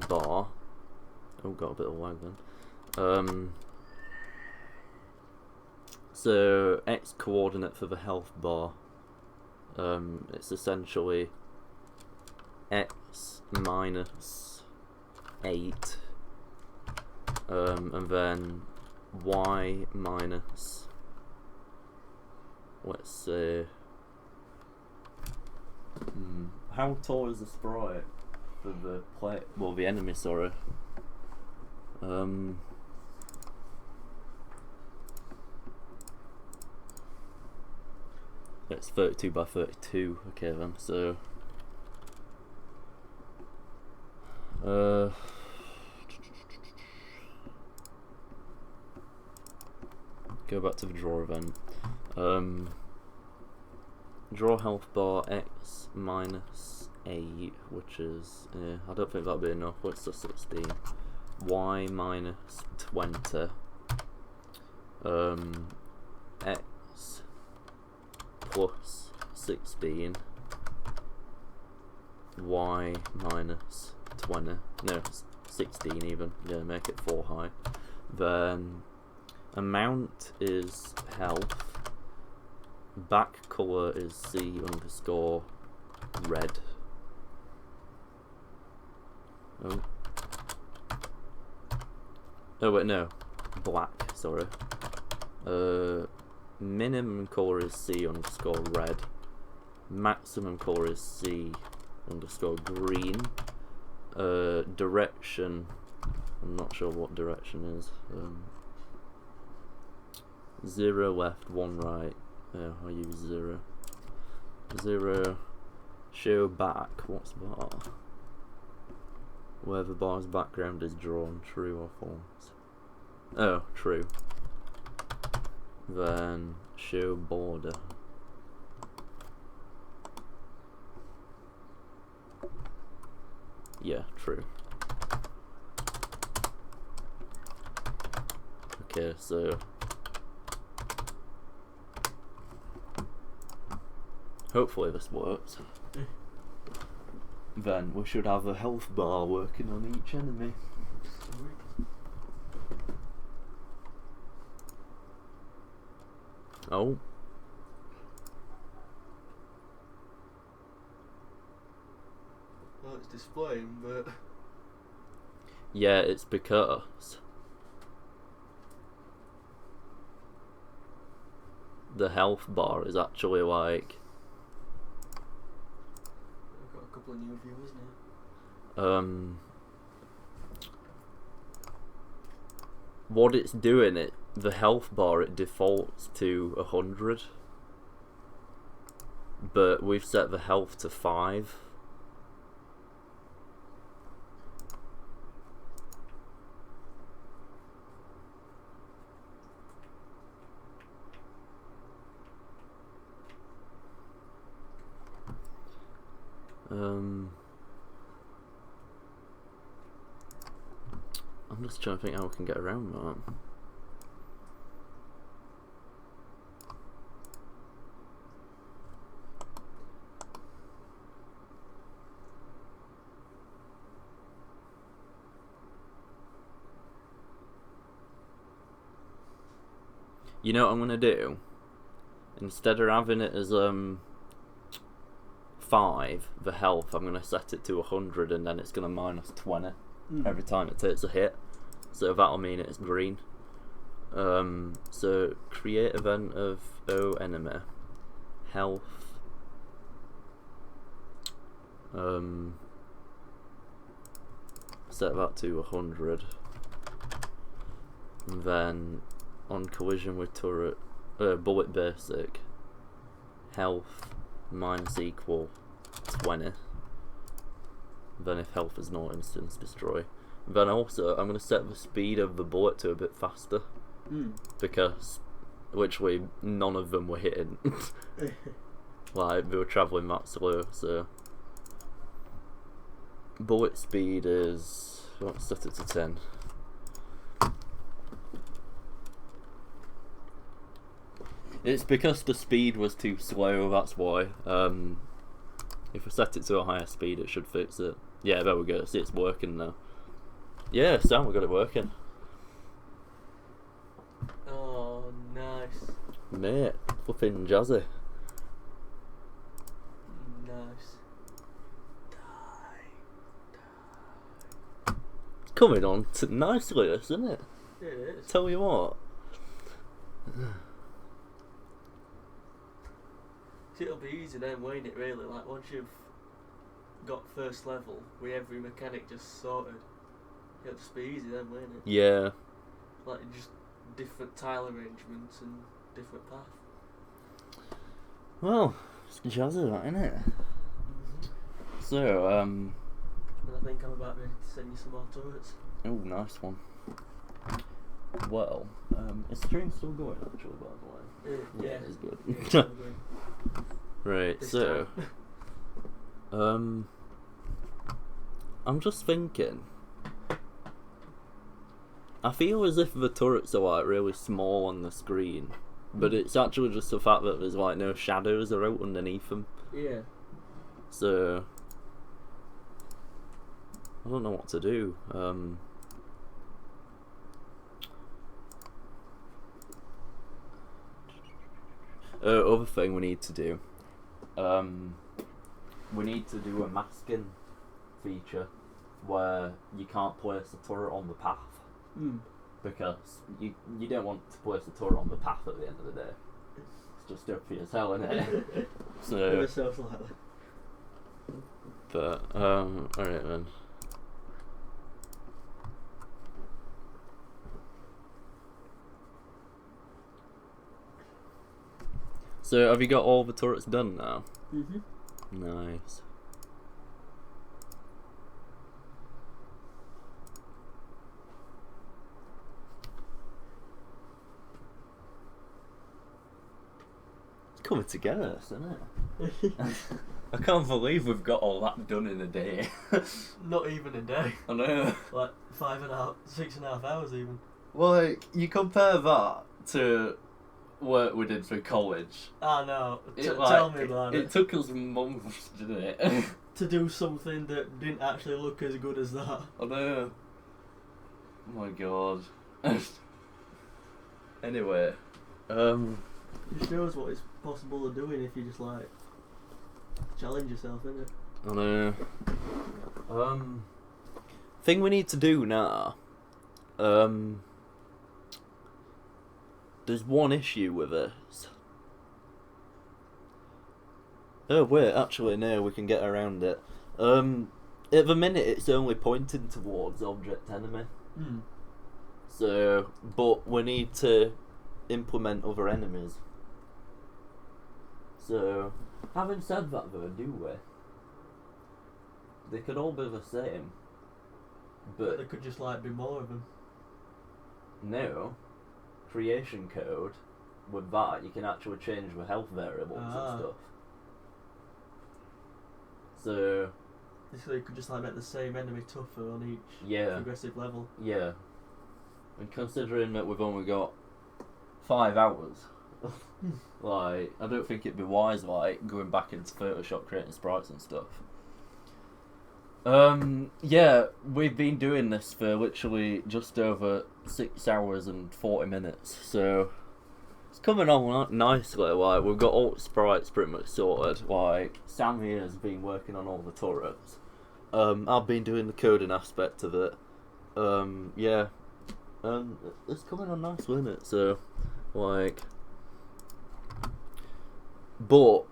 bar. Oh, got a bit of lag then. So X coordinate for the health bar. It's essentially X minus 8, and then Y minus, let's say, how tall is the sprite for the play? Well, the enemy, sorry. It's 32 by 32. Okay then, so go back to the draw event. Draw health bar X minus 8, which is, I don't think that'll be enough. What's the 16? Y minus 20. X plus 16. Y minus 20. No, 16 even. Yeah, make it 4 high. Then amount is health. Back colour is C underscore red. Oh wait, no. Black, sorry. Minimum colour is C underscore red. Maximum colour is C underscore green. Direction, I'm not sure what direction is. 0 left, 1 right. Yeah, I'll use 0. 0. Show back. What's bar? Where the bar's background is drawn, true or false. Oh, true. Then show border. Yeah, true. Okay, so hopefully this works. Then we should have a health bar working on each enemy. Oh. Well, it's displaying, but Yeah, it's because the health bar is actually like I've got a couple of new viewers now. What it's doing, the health bar, it defaults to 100, but we've set the health to 5. I'm just trying to think how we can get around that. You know what I'm gonna do? Instead of having it as 5, the health, I'm gonna set it to 100, and then it's gonna minus 20 every time it takes a hit. So that'll mean it's green. So create event of O enemy health. Set that to 100. And then on collision with turret, bullet basic, health minus equal 20. Then if health is not, instance destroy. Then also I'm going to set the speed of the bullet to a bit faster, because literally none of them were hitting. Like, they were travelling that slow, so bullet speed is, let's set it to 10. It's because the speed was too slow, that's why. If we set it to a higher speed, it should fix it. Yeah, there we go. See, it's working now. Yeah, Sam, we got it working. Oh, nice. Mate, flipping jazzy. Nice. It's coming on nicely, isn't it? It is. Tell you what. It'll be easy then, won't it, really? Like, once you've got first level with every mechanic just sorted. It'll just be easy then, won't it? Yeah. Like just different tile arrangements and different path. Well, it's jazzy, that, isn't it? So, And I think I'm about ready to send you some more turrets. oh, nice one. Well, is the stream still going, actually, by the way? Yeah. It's good. Yeah, it's all good. Right, This so, time. I'm just thinking. I feel as if the turrets are like really small on the screen, but it's actually just the fact that there's like no shadows are out underneath them. Yeah. So I don't know what to do. Other thing we need to do. We need to do a masking feature where you can't place a turret on the path. Because you don't want to place a turret on the path at the end of the day. It's just dopey as hell, isn't it? So, Ever so slightly. but alright then. So have you got all the turrets done now? Nice. Coming together, isn't it? I can't believe we've got all that done in a day. Not even a day. I know. Like 6.5 hours even. Like, you compare that to work we did for college. Ah no, Like, tell me about it. It took us months, didn't it? To do something that didn't actually look as good as that. I know. Oh my god. Anyway, It shows what is possible of doing if you just like challenge yourself, innit? I know. Thing we need to do now. There's one issue with this. Oh wait, actually no, we can get around it. At the minute it's only pointing towards object enemy. So, but we need to implement other enemies. So, having said that though, do we? They could all be the same. But there could just like be more of them. No. Creation code, with that you can actually change the health variables and stuff. So Basically, you could just like make the same enemy tougher on each yeah, progressive level. yeah. And considering that we've only got 5 hours, like I don't think it'd be wise like going back into Photoshop creating sprites and stuff. Yeah, we've been doing this for literally just over 6 hours and 40 minutes, so it's coming on nicely. Like we've got all the sprites pretty much sorted. Like Sam here has been working on all the turrets. I've been doing the coding aspect of it. Yeah, it's coming on nicely, isn't it? So, like, but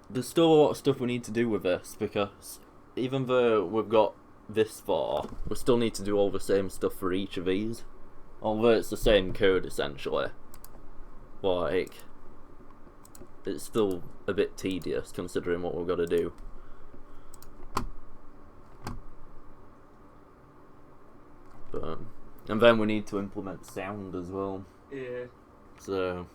there's still a lot of stuff we need to do with this because even though we've got this far, we still need to do all the same stuff for each of these. Although it's the same code essentially. Like, it's still a bit tedious considering what we've got to do. But, and then we need to implement sound as well. Yeah. So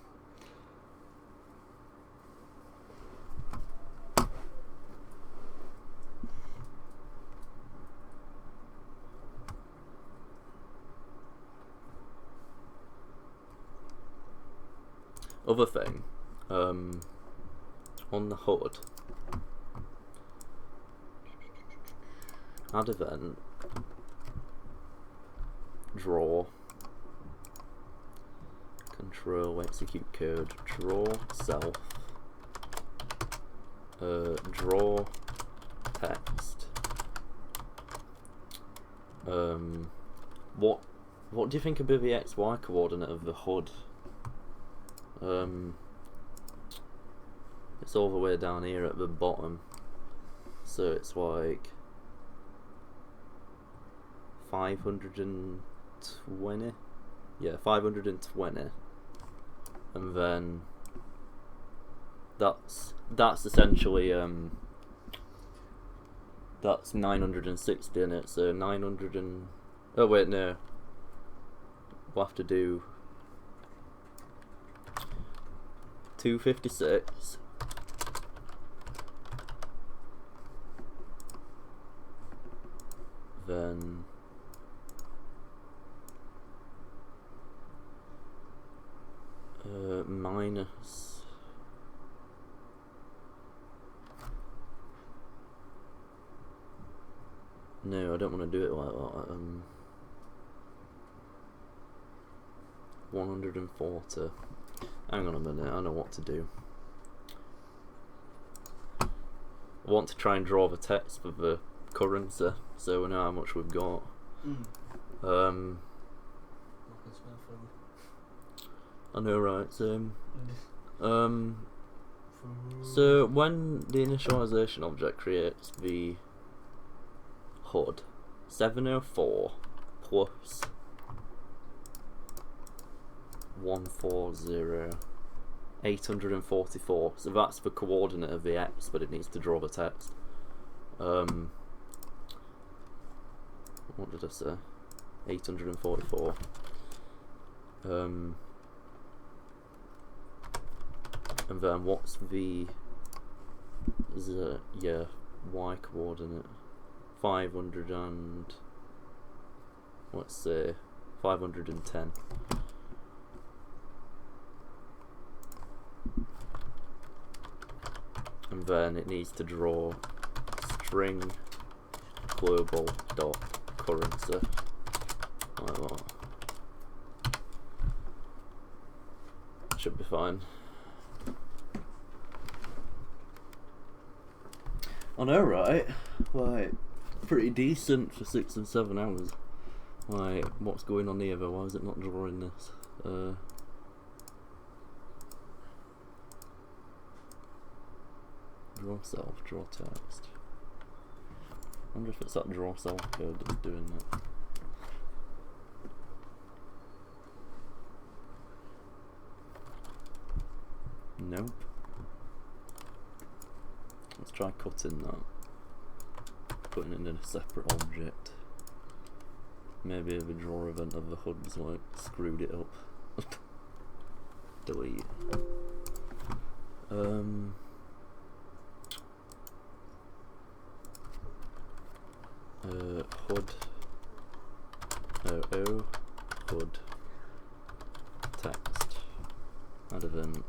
other thing, on the HUD, add event, draw, control, execute code, draw self, draw text. What do you think would be the XY coordinate of the HUD? It's all the way down here at the bottom, so it's like 520. Yeah, 520. And then that's essentially that's 960 in it, so 900 and... Oh wait, no. We'll have to do 256. Then minus no, I don't want to do it like that. 140. Hang on a minute, I know what to do. I want to try and draw the text for the currency, so we know how much we've got. I know, right? So when the initialization object creates the HUD, 704 plus 140, 844. So that's the coordinate of the X, but it needs to draw the text. What did I say? 844. And then what's the Y coordinate? 500 and let's say 510. And then it needs to draw string global dot currency like that. Should be fine. I know, right? Like, pretty decent for 6 and 7 hours. Like, what's going on here though? Why is it not drawing this? Draw self, draw text. I wonder if it's that draw self code that's doing that. Nope. Let's try cutting that. Putting it in a separate object. Maybe the draw event of the HUD's like screwed it up. Delete. HUD HUD text add event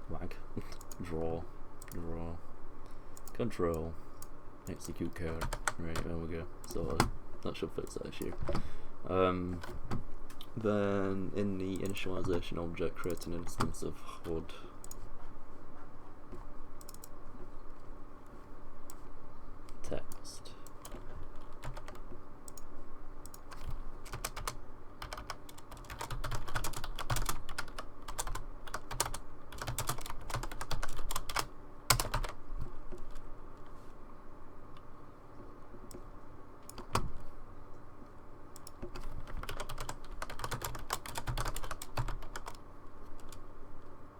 wag draw control execute code. Right, there we go. So that should fix that issue. Then in the initialization object, create an instance of HUD text.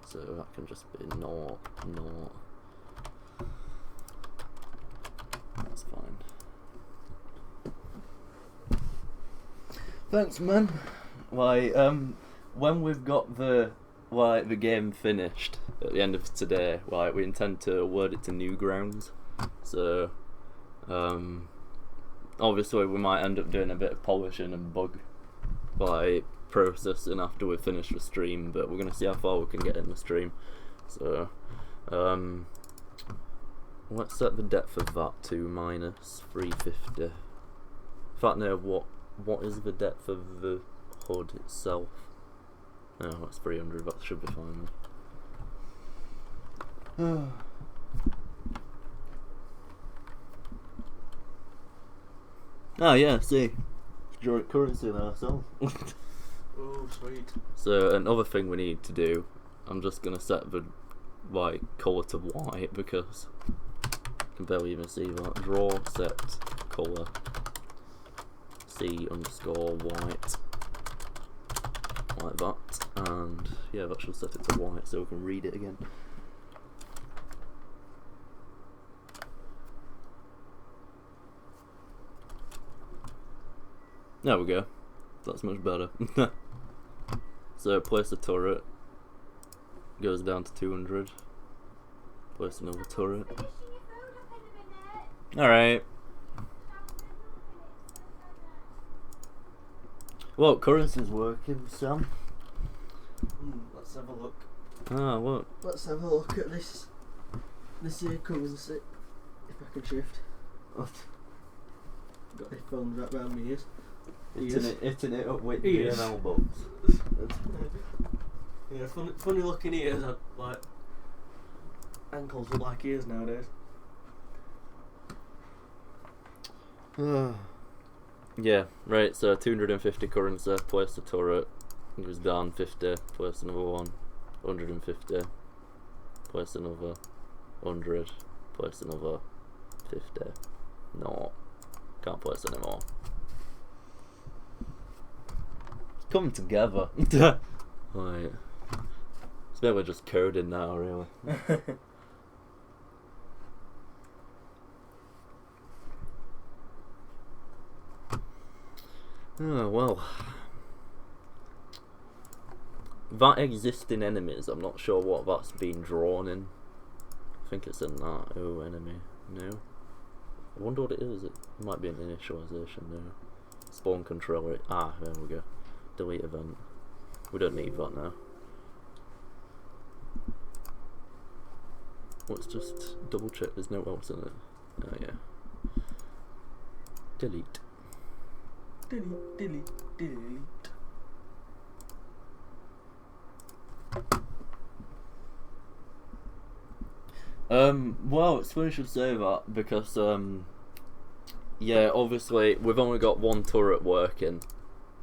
So that can just be not. That's fine. Thanks, man. Like, when we've got the game finished at the end of today, like, we intend to award it to Newgrounds. So, obviously we might end up doing a bit of polishing and bug, like, processing after we finish the stream, but we're gonna see how far we can get in the stream. So, let's set the depth of that to minus 350. In fact, no, what is the depth of the HUD itself? No, that's 300, that should be fine. Oh yeah, see, draw currency in ourselves. Oh, sweet. So another thing we need to do, I'm just gonna set the colour to white because can barely even see that. Draw set colour C_white. Like that. And yeah, that should set it to white so we can read it again. There we go. That's much better. So place a turret. Goes down to 200. Place another turret. Alright. Well, currency's working, Sam. Let's have a look. Ah, what? Let's have a look at this. This here currency. If I can shift. What? Got my phone right round my ears. Hitting it up with Ears. your elbows. Yeah, funny looking ears. Like ankles look like ears nowadays. Yeah, right, so 250 currency, place the turret, goes down 50, place another one, 150, place another 100, place another 50. No, can't place anymore. It's coming together. Right. It's maybe just coding now, really. Oh, well. That existing enemies, I'm not sure what that's been drawn in. I think it's in that. Oh, enemy. No. I wonder what it is. It might be an initialization, no. Spawn controller. Ah, there we go. Delete event. We don't need that now. Let's just double check there's no else in it. Oh, yeah. Delete. Delete. Well, it's funny you should say that because, yeah, obviously we've only got one turret working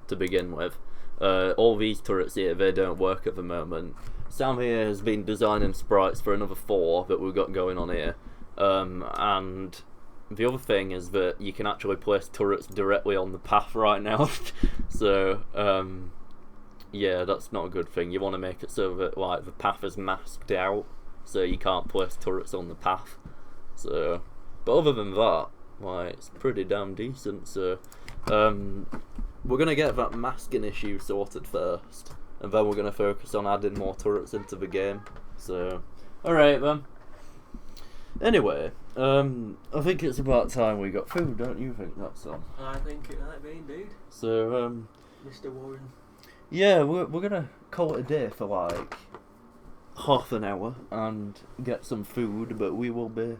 to begin with. All these turrets here, they don't work at the moment. Sam here has been designing sprites for another 4 that we've got going on here. And the other thing is that you can actually place turrets directly on the path right now. So, yeah, that's not a good thing. You want to make it so that like the path is masked out, so you can't place turrets on the path. So, but other than that, like, it's pretty damn decent. So, we're gonna get that masking issue sorted first, and then we're gonna focus on adding more turrets into the game. So, alright then. Anyway, I think it's about time we got food, don't you think that's on? I think it might be indeed. So, Mr. Warren. yeah, we're gonna call it a day for like half an hour and get some food, but we will be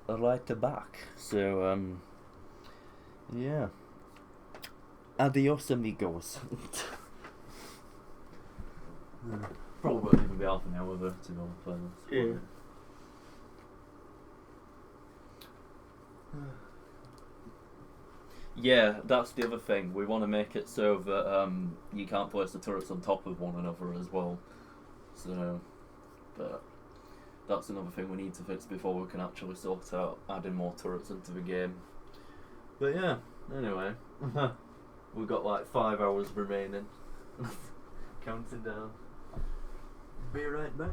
right back. So, yeah. Adios, amigos. Probably won't even be half an hour though to go play this. Yeah. Yeah, that's the other thing. We want to make it so that you can't place the turrets on top of one another as well. So, but that's another thing we need to fix before we can actually sort out adding more turrets into the game. But yeah, anyway, we've got like 5 hours remaining. Counting down. Be right back.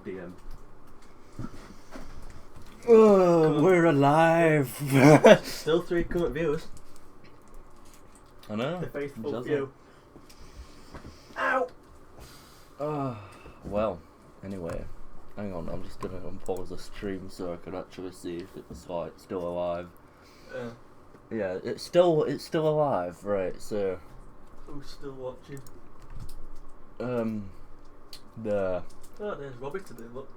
PM. Oh, we're alive! Still 3 current viewers. I know. The faithful Does few. Ow! Well, anyway, hang on, I'm just gonna unpause the stream so I can actually see if it was like still alive. Yeah, it's still alive, right? So, Who's still watching? there. Oh, there's Robbie today, look.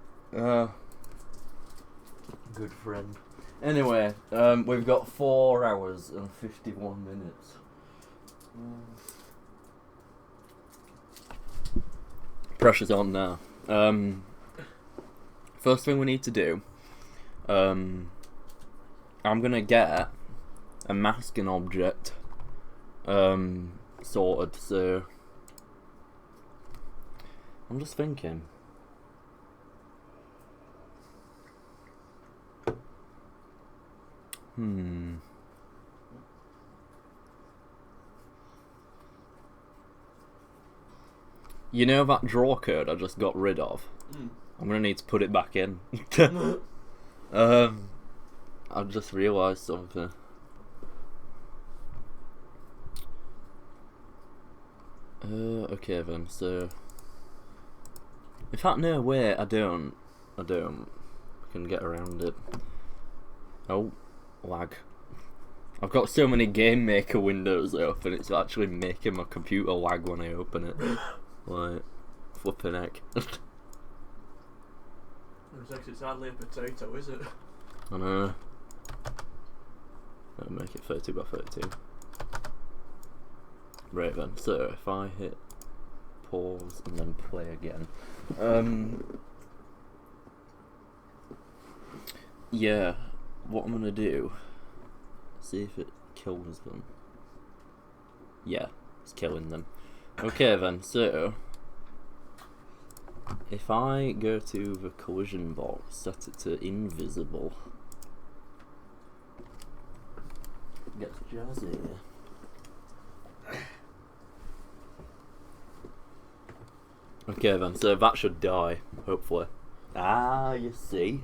Good friend. Anyway, we've got 4 hours and 51 minutes. Pressure's on now. First thing we need to do, I'm gonna get a masking object sorted, so I'm just thinking. You know that draw code I just got rid of? I'm gonna need to put it back in. I've just realised something. Okay then, so... In fact, no, wait, I don't. I can get around it. Oh, lag. I've got so many Game Maker windows open, it's actually making my computer lag when I open it. Like, flipping heck. It's hardly a potato, is it? I know. I'll make it 32 by 32. Right then, so if I hit pause and then play again. Yeah, what I'm gonna do, see if it kills them. Yeah, it's killing them. Okay then, so if I go to the collision box, set it to invisible, gets jazzy. Okay then, so that should die, hopefully. Ah, you see.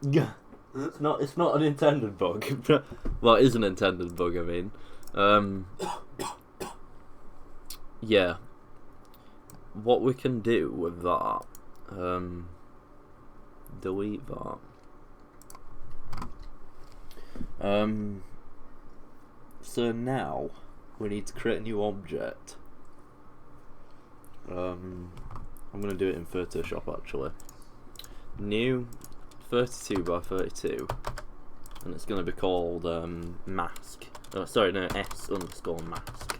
It's not an intended bug. Well, it is an intended bug, I mean. Yeah. What we can do with that, delete that. So now we need to create a new object. I'm gonna do it in Photoshop actually. New 32 by 32, and it's gonna be called mask. Oh, sorry, no, S_mask.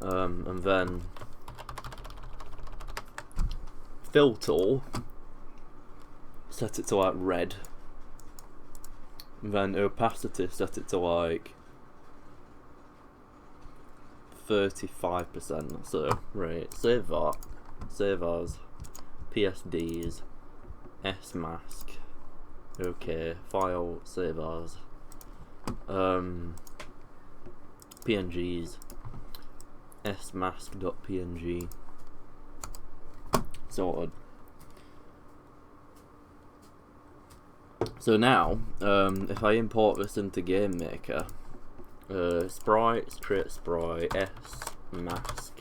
And then fill tool, set it to like red, and then opacity, set it to like 35%. So right, save that, save as PSDs, S_mask. Okay, file, save as PNGs, smask.png. Sorted. So now, if I import this into Game Maker, sprites, create sprite, S_mask,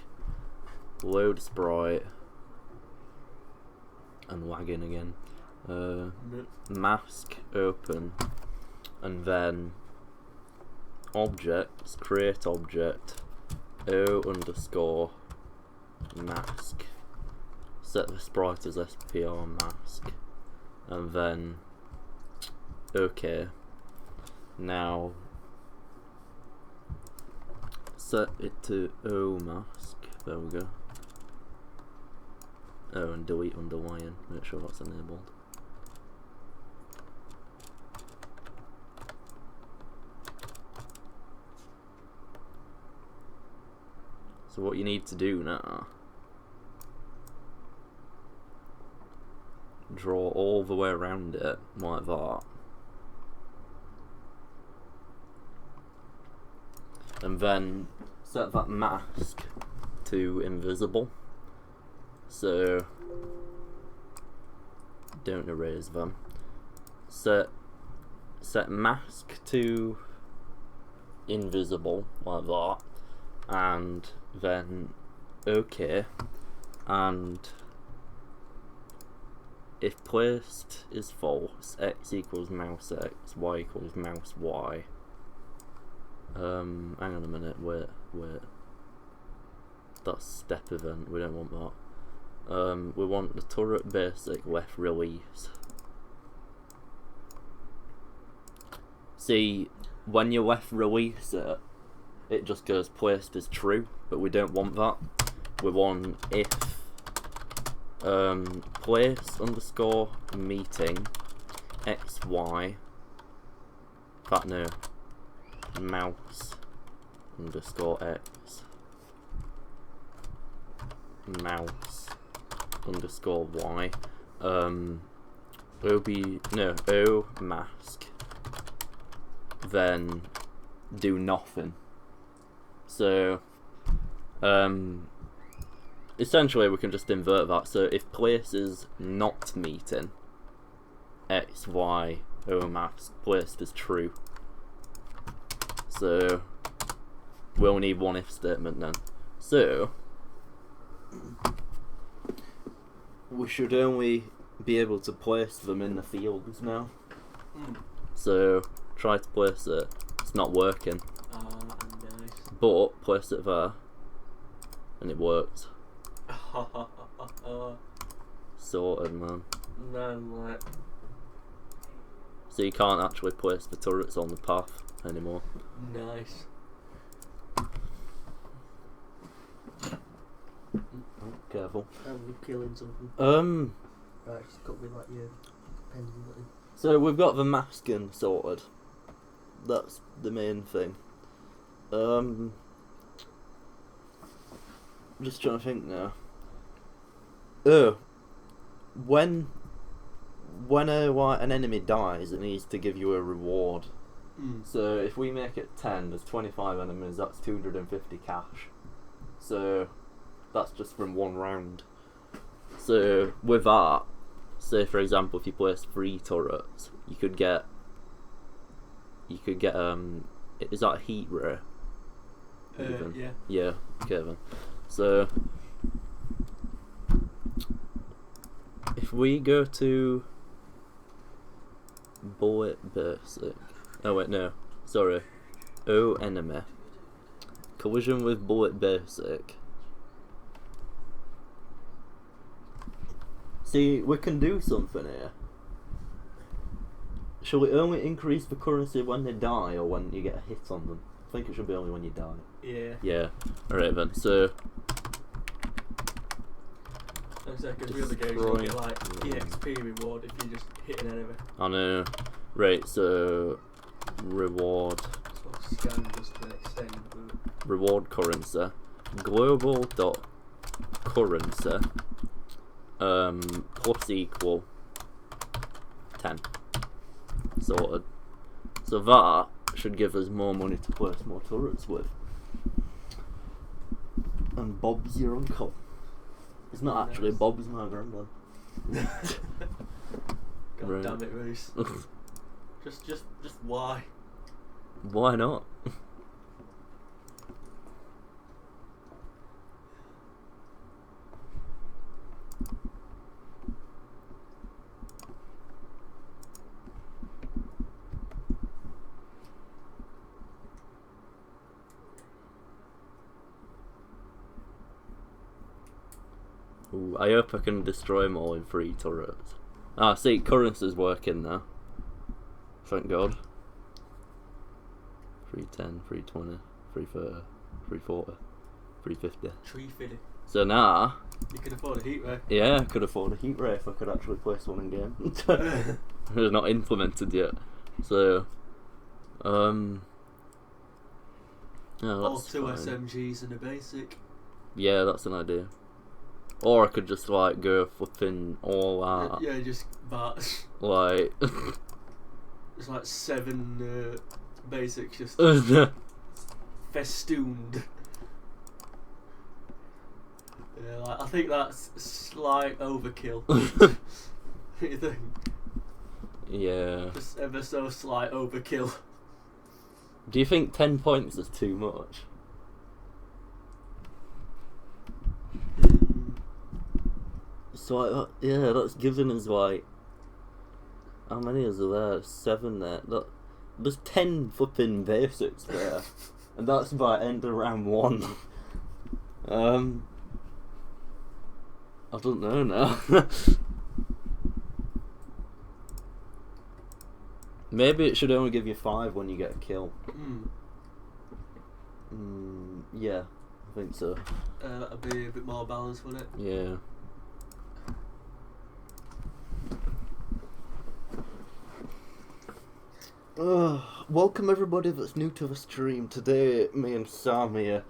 load sprite, and lagging again. Mask open, and then objects, create object, O_mask, set the sprite as SPR mask, and then OK. Now set it to O_mask, there we go. Oh, and delete underlying, make sure that's enabled. So what you need to do now, draw all the way around it like that, and then set that mask to invisible. So don't erase them. Set mask to invisible like that, and then OK, and if placed is false, x equals mouse x, y equals mouse y. Hang on a minute, wait. That's step event, we don't want that. We want the turret basic left release. See, when you left release it, it just goes placed as true, but we don't want that. We want if place underscore meeting xy, mouse underscore x, mouse underscore y, o mask, then do nothing. So essentially we can just invert that. So if place is not meeting x, y, o mask, placed as true. So we'll need one if statement then. So we should only be able to place them in the fields now. So try to place it. It's not working. Nice. But place it there, and it works. Sorted, man. No, So you can't actually place the turrets on the path anymore. nice. Oh, careful. I'm killing something. Right, it's got to be like your pending button. So we've got the masking sorted. That's the main thing. Just trying to think now. When an enemy dies, it needs to give you a reward. So if we make it 10, there's 25 enemies, that's 250 cash. So that's just from one round. So with that, say for example if you place 3 turrets, you could get is that a heat ray? Yeah. Yeah, okay then. So if we go to bullet basic, oh wait, no, sorry, enemy, collision with bullet basic. See, we can do something here. Shall we only increase the currency when they die or when you get a hit on them? I think it should be only when you die. Yeah. Yeah. Alright then, so Looks like a real game, you get like EXP reward if you just hit an enemy. I know. Right, so reward. So scan just to extend. Reward currency. Global dot currency plus equal 10. Sorted. So that should give us more money to place more turrets with. And Bob's your uncle. It's not actually Bob's my granddad. God Right. damn it, Reese. just why? Why not? Ooh, I hope I can destroy them all in 3 turrets. Ah, see, currency's working now. Thank God. 310, 320, 330, 340, 350. Tree fitting. So now, You can afford a heat ray. yeah, I could afford a heat ray if I could actually place one in game. It's not implemented yet. So, yeah, All that's 2 fine. SMGs and a basic. Yeah, that's an idea. Or I could just like go flipping all that. Yeah, just that. Like, It's like 7 basics just festooned. Yeah, like, I think that's slight overkill. You think? Yeah. Just ever so slight overkill. Do you think 10 points is too much? So yeah, that's given us like, how many is there? 7 there. There's 10 flipping basics there, and that's by end of round 1. I don't know now. Maybe it should only give you 5 when you get a kill. Yeah, I think so. That'd be a bit more balanced, wouldn't it? Yeah. Welcome everybody that's new to the stream. Today, me and Sam here,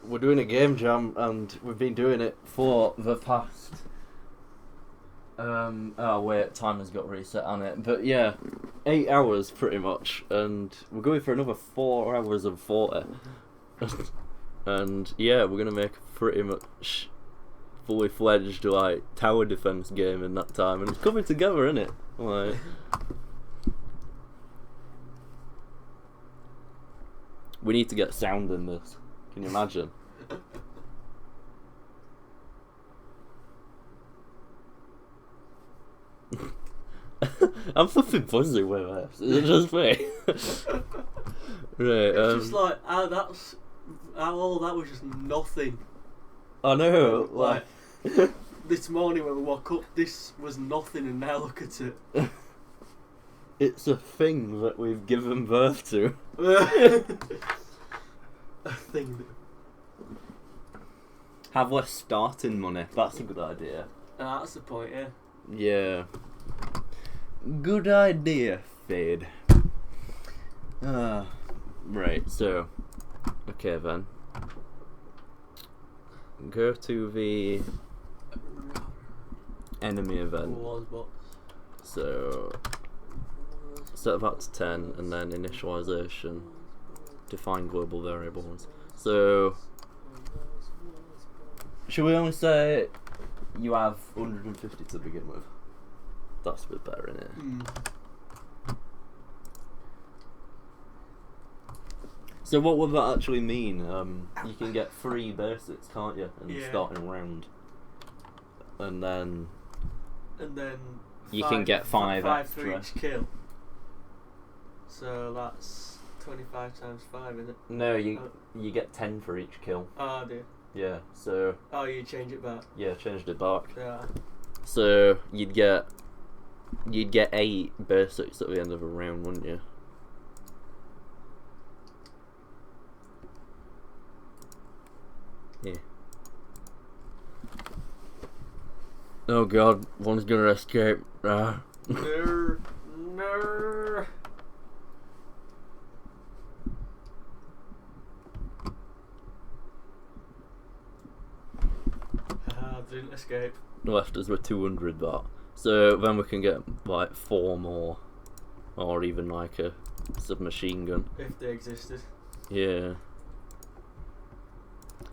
we're doing a game jam, and we've been doing it for the past... oh wait, timer's got reset on it. But yeah, 8 hours pretty much, and we're going for another 4 hours and 40. And yeah, we're gonna make a pretty much fully fledged like tower defense game in that time, and it's coming together, isn't it? Like, we need to get sound in this. Can you imagine? I'm flipping buzzing with this. Is it just me? Right. It's just like, all that was just nothing. I know. Like, this morning when we woke up, this was nothing, and now look at it. It's a thing that we've given birth to. A thing that... Have less starting money. That's a good idea. That's the point, yeah. Yeah. Good idea, Fade. Right, so... Okay then. Go to the... enemy event. So... set that to 10, and then initialization. Define global variables. So... should we only say you have 150 to begin with? That's a bit better, isn't it? So what would that actually mean? You can get 3 basics, can't you, in the starting round? And then you can get 5 extra. for each kill. So that's 25 times 5, isn't it? No, you get 10 for each kill. Oh, dear. Yeah, so... Oh, you change it back? Yeah, changed it back. Yeah. So you'd get 8 basics at the end of a round, wouldn't you? Yeah. Oh god, one's gonna escape. No. Didn't escape. Left us with 200 that. So then we can get like 4 more, or even like a submachine gun. If they existed. Yeah.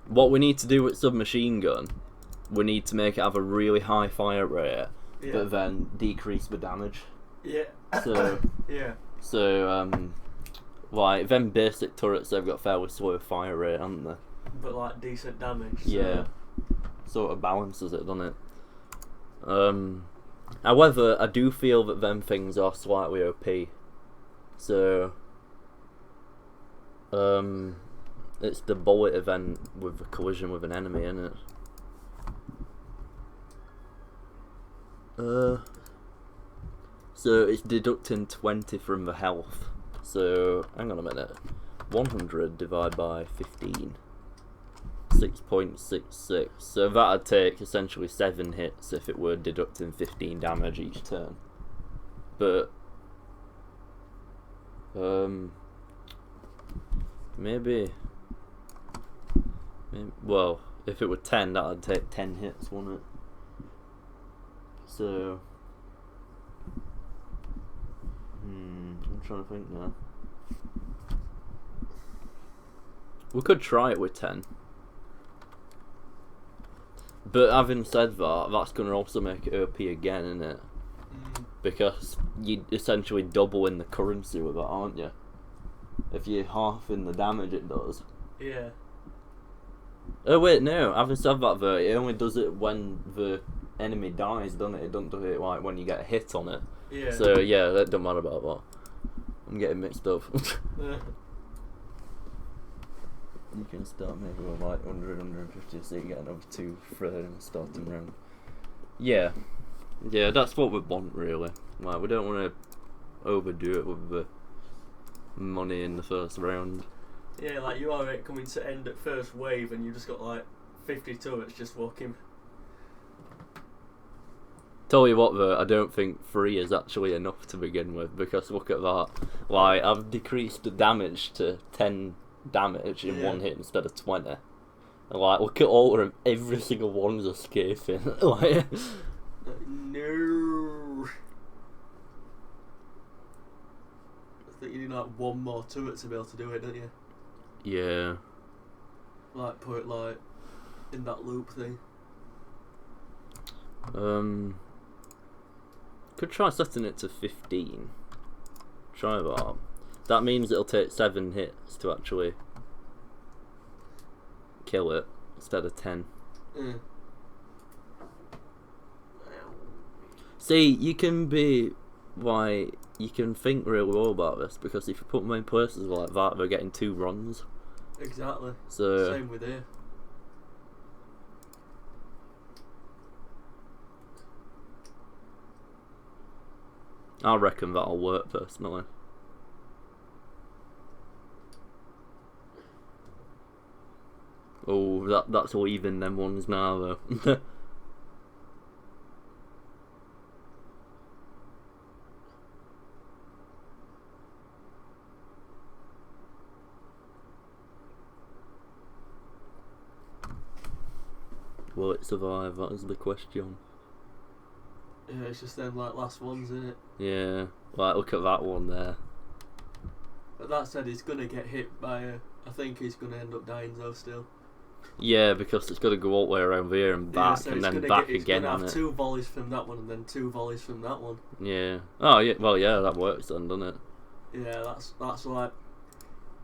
What we need to do with submachine gun, we need to make it have a really high fire rate, but then decrease the damage. Yeah. So yeah. So like them basic turrets, they've got fairly slow fire rate, haven't they? But like decent damage. So. Yeah. Sort of balances it, doesn't it? However, I do feel that them things are slightly OP. So, it's the bullet event with the collision with an enemy, isn't it? So it's deducting 20 from the health. So, hang on a minute. 100 divided by 15. 6.66, so that'd take essentially 7 hits if it were deducting 15 damage each turn. But maybe well, if it were 10, that'd take 10 hits, wouldn't it? So I'm trying to think now. We could try it with 10. But having said that, that's going to also make it OP again, isn't it? because you essentially doubling the currency with it, aren't you? If you're halving the damage it does. Yeah. Oh wait, no, having said that though, it only does it when the enemy dies, doesn't it? It doesn't do it like when you get a hit on it. Yeah. So yeah, that don't matter about that. I'm getting mixed up. You can start maybe with like 100, 150, so you get another 2 for the starting round. Yeah. Yeah, that's what we want really. Like, we don't want to overdo it with the money in the first round. Yeah, like you are coming to end at first wave and you just got like 50 turrets just walking. Tell you what though, I don't think 3 is actually enough to begin with, because look at that. Like, I've decreased the damage to 10 damage in one hit instead of 20. And like, look at all of them, every single one's escaping. Like, no. I think you need like one more turret to be able to do it, don't you? yeah. Like put it like in that loop thing. Could try setting it to 15. Try that. That means it'll take 7 hits to actually kill it instead of 10. See, you can be like, you can think really well about this, because if you put them in places like that, they're getting 2 runs. Exactly. So same with here. I reckon that'll work personally. Oh, that's leaving them ones now though. Will it survive? That is the question. Yeah, it's just them like last ones, isn't it? Yeah, like look at that one there. But that said, he's gonna get hit by a. I think he's gonna end up dying though still. Yeah, because it's got to go all the way around here and back, so and then gonna back he's again gonna on have it. 2 volleys from that one and then 2 volleys from that one. Yeah. Oh yeah. Well, yeah, that works then, doesn't it? Yeah, that's like.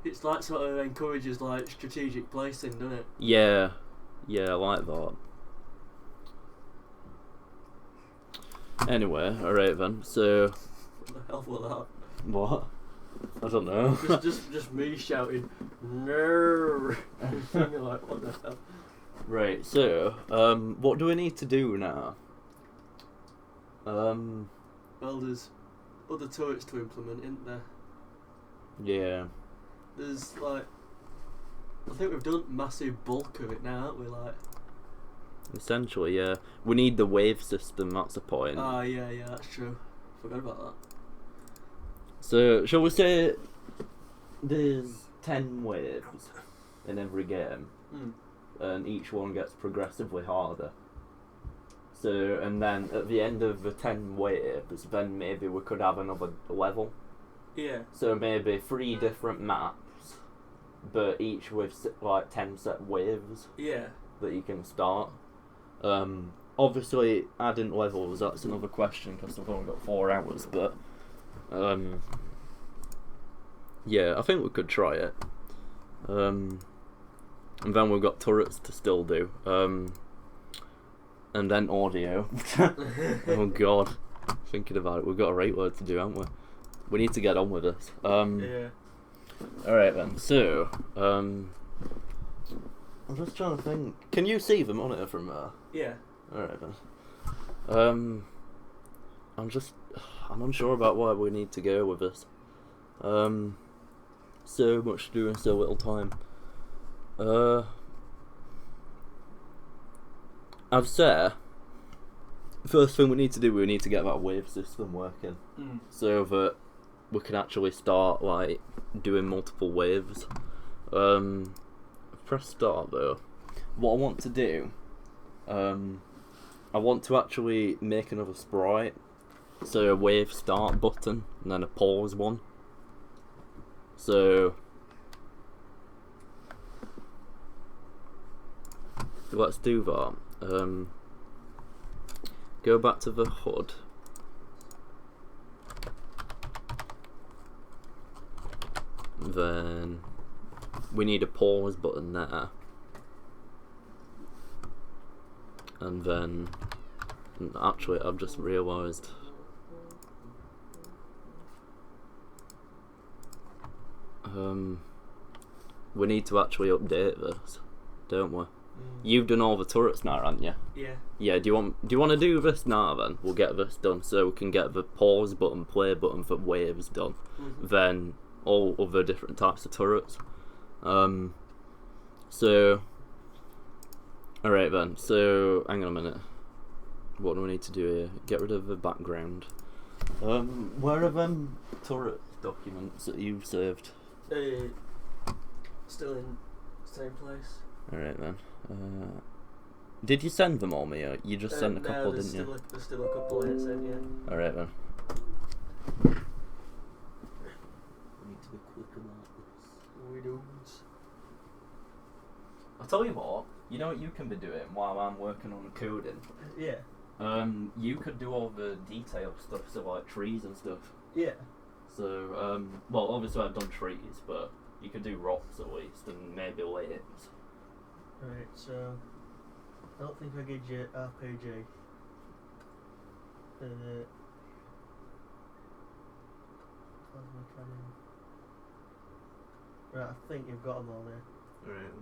It's like sort of encourages like strategic placing, doesn't it? Yeah. Yeah, I like that. Anyway, alright then. So. What the hell was that? What? I don't know. just me shouting no. You're like, what the hell? Right. So, what do we need to do now? Well, there's other turrets to implement, isn't there? Yeah. There's like, I think we've done massive bulk of it now, haven't we? Like. Essentially, yeah. We need the wave system. That's the point. Yeah, that's true. Forgot about that. So, shall we say there's 10 waves in every game, and each one gets progressively harder. So, and then at the end of the 10 waves, then maybe we could have another level. Yeah. So maybe 3 different maps, but each with like 10 set waves. Yeah. That you can start. Obviously, adding levels, that's another question, because I've only got 4 hours, but yeah, I think we could try it. And then we've got turrets to still do. And then audio. Oh god, thinking about it, we've got a right load to do, haven't we? We need to get on with this. Yeah. Alright then, so I'm just trying to think. Can you see the monitor from there? Yeah. Alright then. I'm unsure about where we need to go with this. So much to do in so little time. I'd say first thing we need to do, we need to get that wave system working, so that we can actually start like doing multiple waves. Press start though. What I want to do, I want to actually make another sprite, so a wave start button and then a pause one. So let's do that. Go back to the HUD Then we need a pause button there. And then, actually, I've just realised. We need to actually update this, don't we? You've done all the turrets now, haven't you? Yeah. Yeah. Do you want to do this now? Then we'll get this done, so we can get the pause button, play button for waves done. Then all other different types of turrets. So. All right then. So hang on a minute. What do we need to do here? Get rid of the background. Where are them turret documents that you've saved? Still in same place. Alright then. Did you send them all me? Or you just sent a couple, didn't you? There's still a couple here sent, yeah. Alright then. We need to be quick about this. We don't. I'll tell you what. You know what you can be doing while I'm working on coding? Yeah. You could do all the detail stuff, so like trees and stuff. Yeah. So, well, obviously I've done trees, but you could do rocks at least, and maybe lakes. Right, so I don't think I get you RPG. Plasma cannon. Right, I think you've got them all there. Right.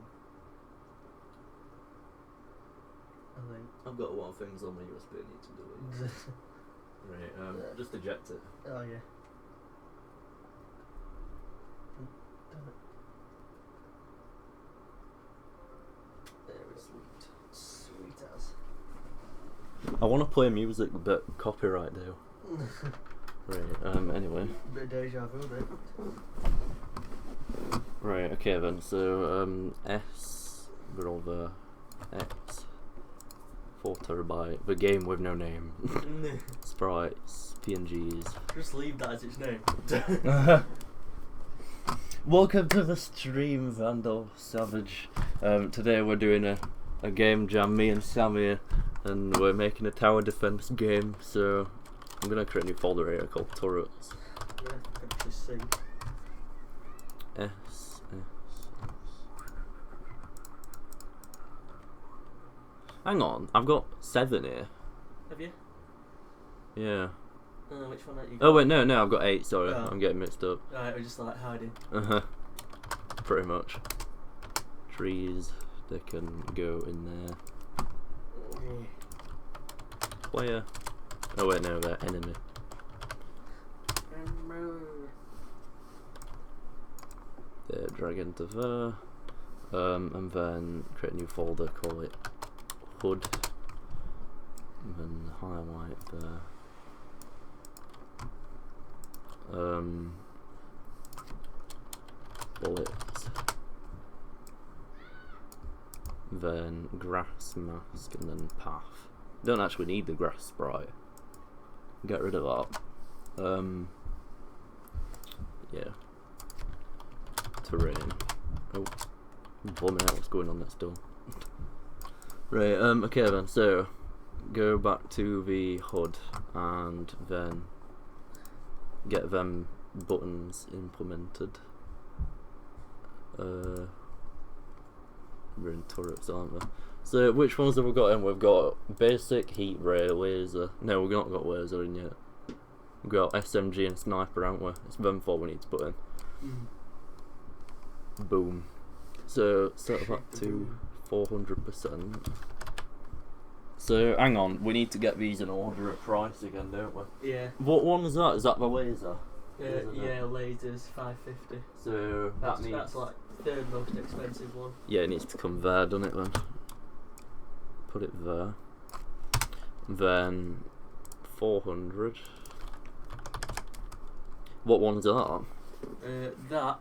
I think. I've got a lot of things on my USB I need to delete. Right, just eject it. Oh yeah. Damn it. There we sweet. Sweet as. I want to play music, but copyright deal. Right, anyway. Bit of deja vu there. Right, okay then, so, S, brother, X, 4 terabyte, the game with no name, sprites, PNGs. Just leave that as its name. Welcome to the stream, Vandal Savage. Today we're doing a game jam, me and Sammy, and we're making a tower defense game, so I'm gonna create a new folder here called turrets. Yeah, actually see. S. Hang on, I've got 7 here. Have you? Yeah. Which one have you got? Oh wait, no, I've got 8, sorry, Oh. I'm getting mixed up. Right, we're just like hiding. Pretty much. Trees, they can go in there. Player. Oh wait, no, they're enemy. Yeah, drag into there. And then create a new folder, call it HUD. And then highlight there. Bullets. Then grass mask and then path. Don't actually need the grass sprite. Get rid of that. Yeah. Terrain. Oh, bumming out what's going on next door. Right, okay then, so go back to the HUD and then get them buttons implemented. We're in turrets, aren't we? So which ones have we got in? We've got basic, heat ray, laser. No, we've not got laser in yet. We've got SMG and sniper, haven't we? It's them 4 we need to put in. Boom. So set that to 400%. So hang on, we need to get these in order of price again, don't we? Yeah. What one is that? Is that the laser? Yeah, lasers 550. So That's that means that's like third most expensive one. yeah, it needs to come there, doesn't it then? Put it there. Then 400. What one's that? That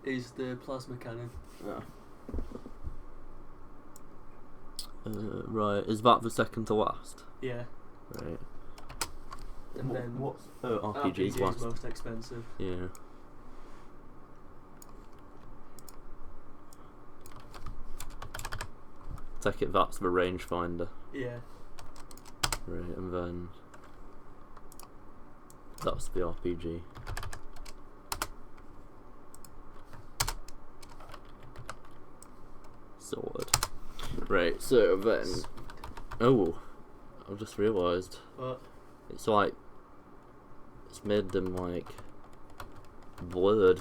is the plasma cannon. Yeah. Right, is that the second to last? Yeah. Right. And then what's RPG's is last? most expensive. Yeah. Take it that's the rangefinder. Yeah. Right, and then that's the RPG. Sorted. Right, so then... Oh, I've just realised. What? It's like... It's made them like... blurred.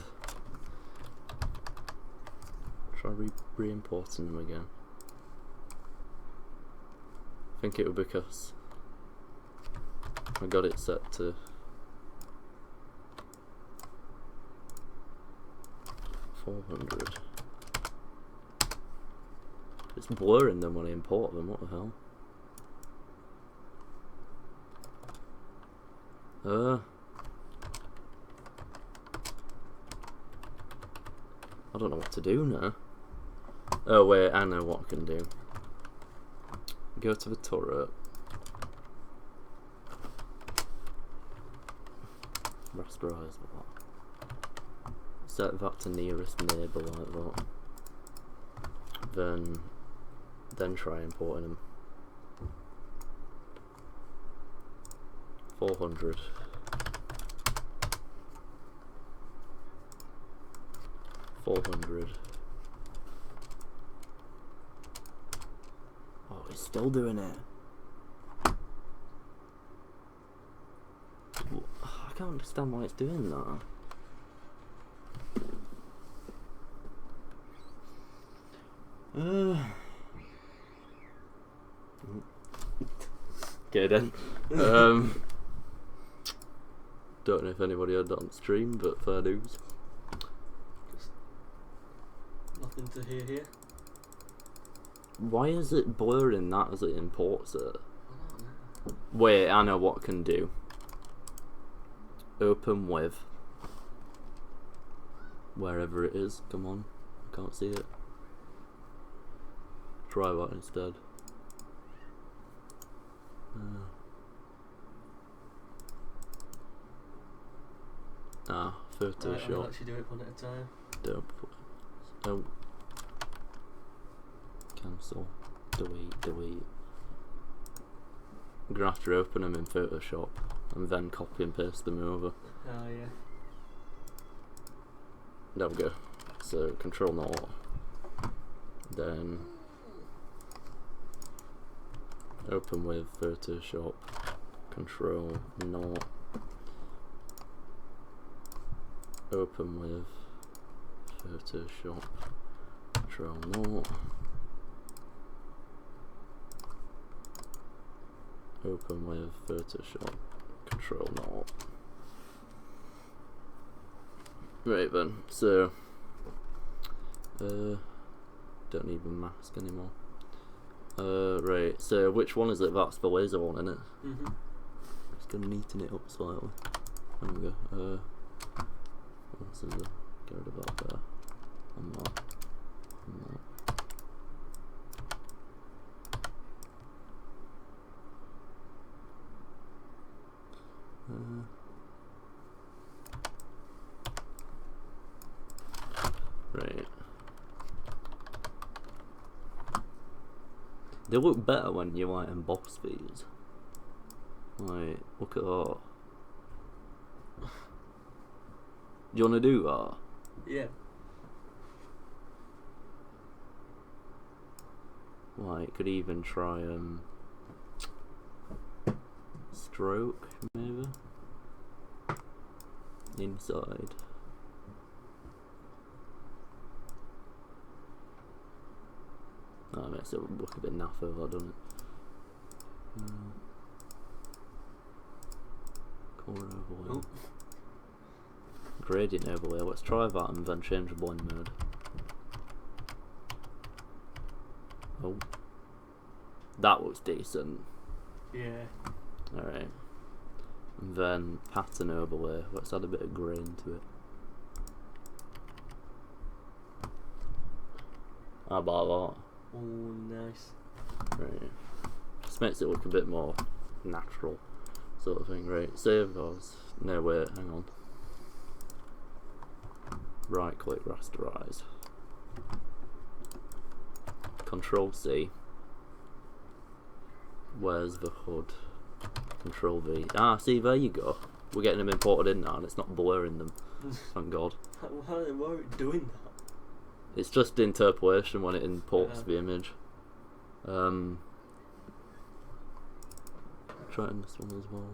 Try re-importing them again. I think it was because I got it set to 400. It's blurring them when I import them, what the hell? I don't know what to do now. Oh wait, I know what I can do. Go to the turret. Rasterize that. Set that to nearest neighbour like that. Then try importing them. 400. Oh, he's still doing it. I can't understand why it's doing that. Okay then. Don't know if anybody heard that on stream, but fair dues. Just nothing to hear here. Why is it blurring that as it imports it? I don't know. Wait, I know what I can do. Open with wherever it is. Come on, I can't see it. Try that instead. Photoshop. Right, I'll actually do it one at a time. Don't put. Oh. Cancel. Delete. I'm gonna have to open them in Photoshop and then copy and paste them over. Oh yeah. There we go. So Control Alt. Then open with Photoshop. Control Alt. Open with Photoshop. Control Alt. Open with Photoshop. Control Alt. Right then, so don't need the mask anymore. Right, so which one is it? That's the laser one, isn't it? Mhm. Just gonna neaten it up slightly. There we go. What's in the get rid of that there. And that. And that. Right. They look better when you like emboss these. Like, look at that. Do you wanna do that? Yeah. Like, could even try stroke maybe? Inside. Oh, it makes it look a bit naff over, doesn't it? Color overlay. Oh. Gradient overlay. Let's try that and then change the blend mode. Oh. That looks decent. Yeah. Alright. And then pattern overlay. Let's add a bit of grain to it. How about that? Oh, nice. Right. Just makes it look a bit more natural, sort of thing. Right. Save those. No, wait, hang on. Right click, rasterize. Control C. Where's the HUD? Control V. Ah, see, there you go. We're getting them imported in now and it's not blurring them. Thank God. Why are we doing that? It's just interpolation when it imports the image. Trying this one as well.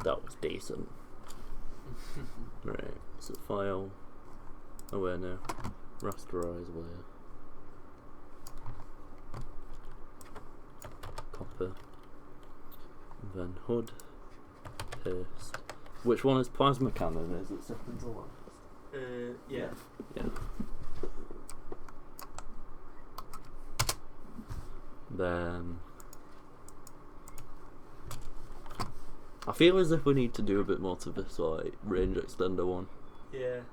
That was decent. Right, so file. Oh, where now? Rasterize where? Copy. Then hood. Paste. Which one is plasma cannon? Is it second to last? Yeah. Yeah. Then I feel as if we need to do a bit more to this like range extender one. Yeah.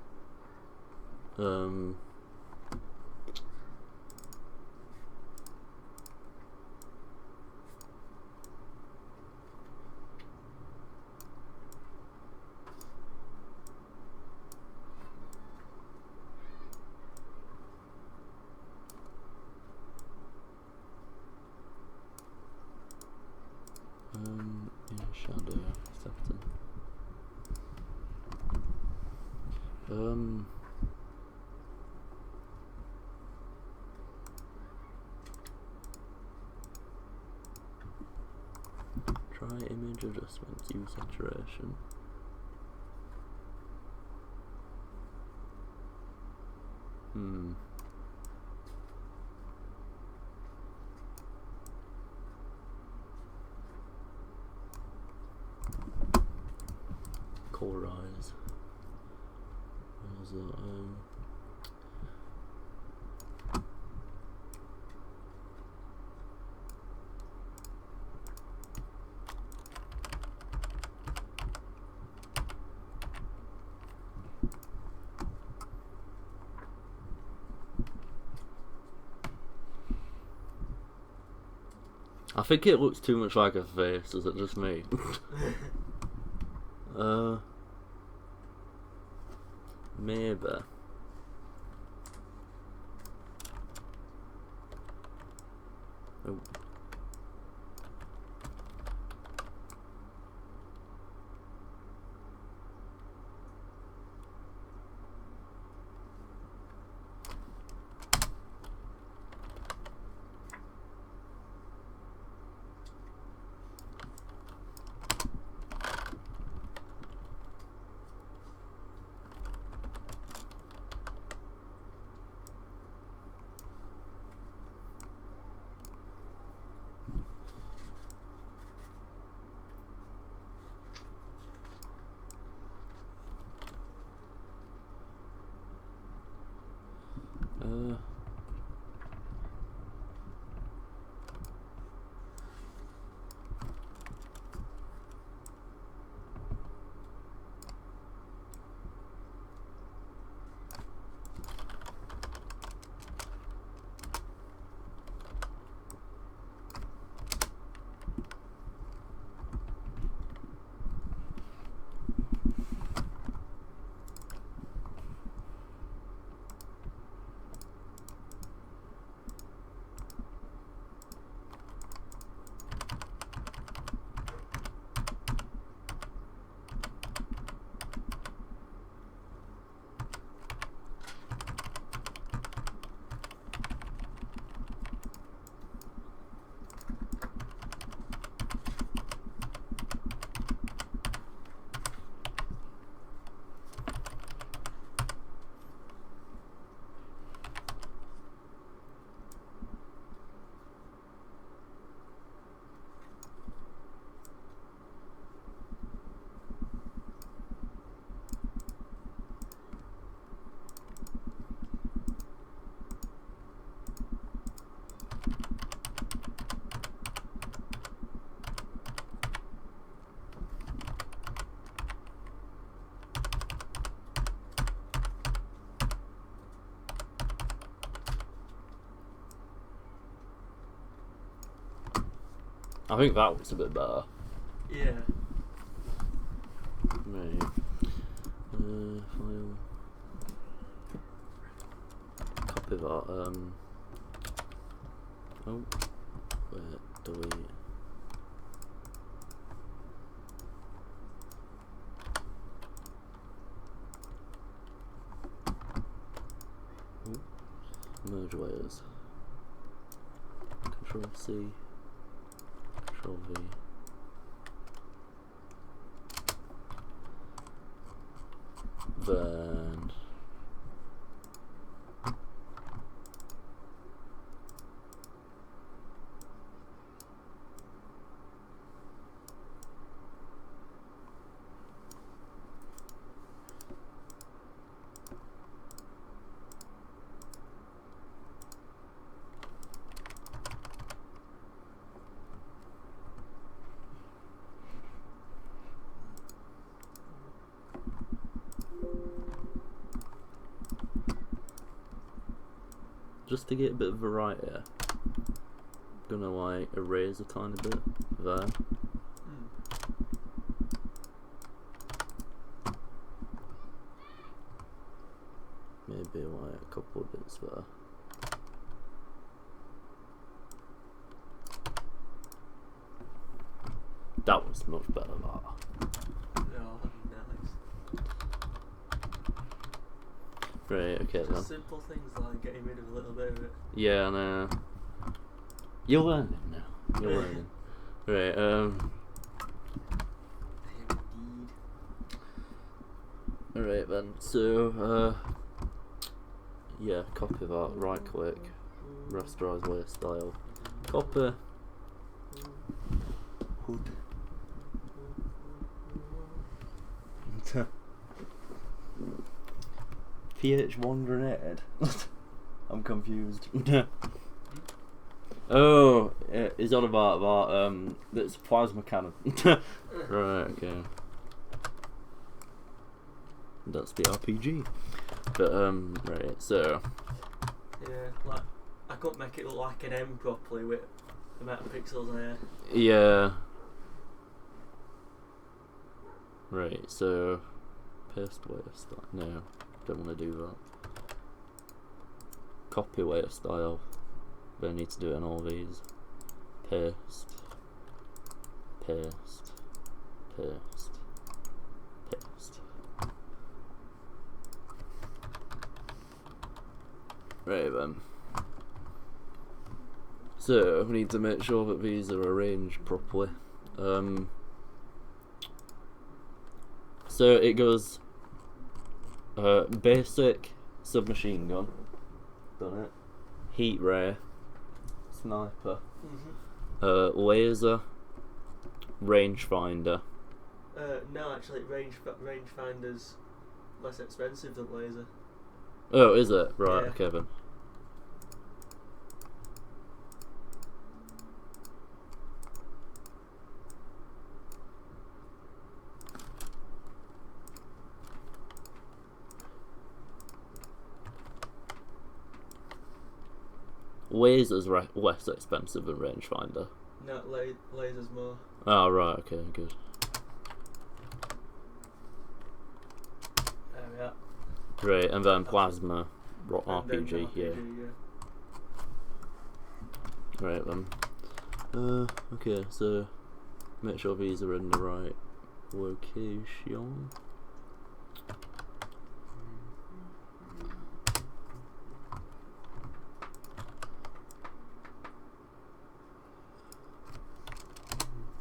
Yeah, shadow setting. Try image adjustments, use saturation. Colorize. Where's that? I think it looks too much like a face. Is it just me? Maybe. Oh. I think that looks a bit better. Yeah. Right. File. Copy that. Oh. Wait. Delete. Ooh. Merge layers. Control C. Control V. Then just to get a bit of variety, I'm gonna like erase a tiny bit there. Maybe like a couple of bits there. That was much better. That. Oh, nice. Right, okay then. Just simple things like getting rid of a little bit of it. Yeah, I know. You're learning now. You're learning. Right, Indeed. Alright then, so, yeah, copy that, right click, rasterize layer style, copy, hood. PH Warrenaterz. I'm confused. Oh, is that about that? That's plasma cannon. Right, okay. That's the RPG. But right, so Yeah, like I couldn't make it look like an M properly with the amount of pixels I had. yeah. Right, so paste layer style. No, don't want to do that. Copy layer style. But I need to do it on all these. Paste. Paste. Paste. Paste. Right then. So we need to make sure that these are arranged properly. So it goes basic submachine gun, done it. Heat ray, sniper, laser, rangefinder. No, actually, rangefinder's less expensive than laser. Oh, is it? Right, Yeah. okay then. Laser's less expensive than rangefinder. No, laser's more. Oh, right, okay, good. There we are. Right, and then plasma, And then RPG, yeah. Right then. Okay, so make sure these are in the right location.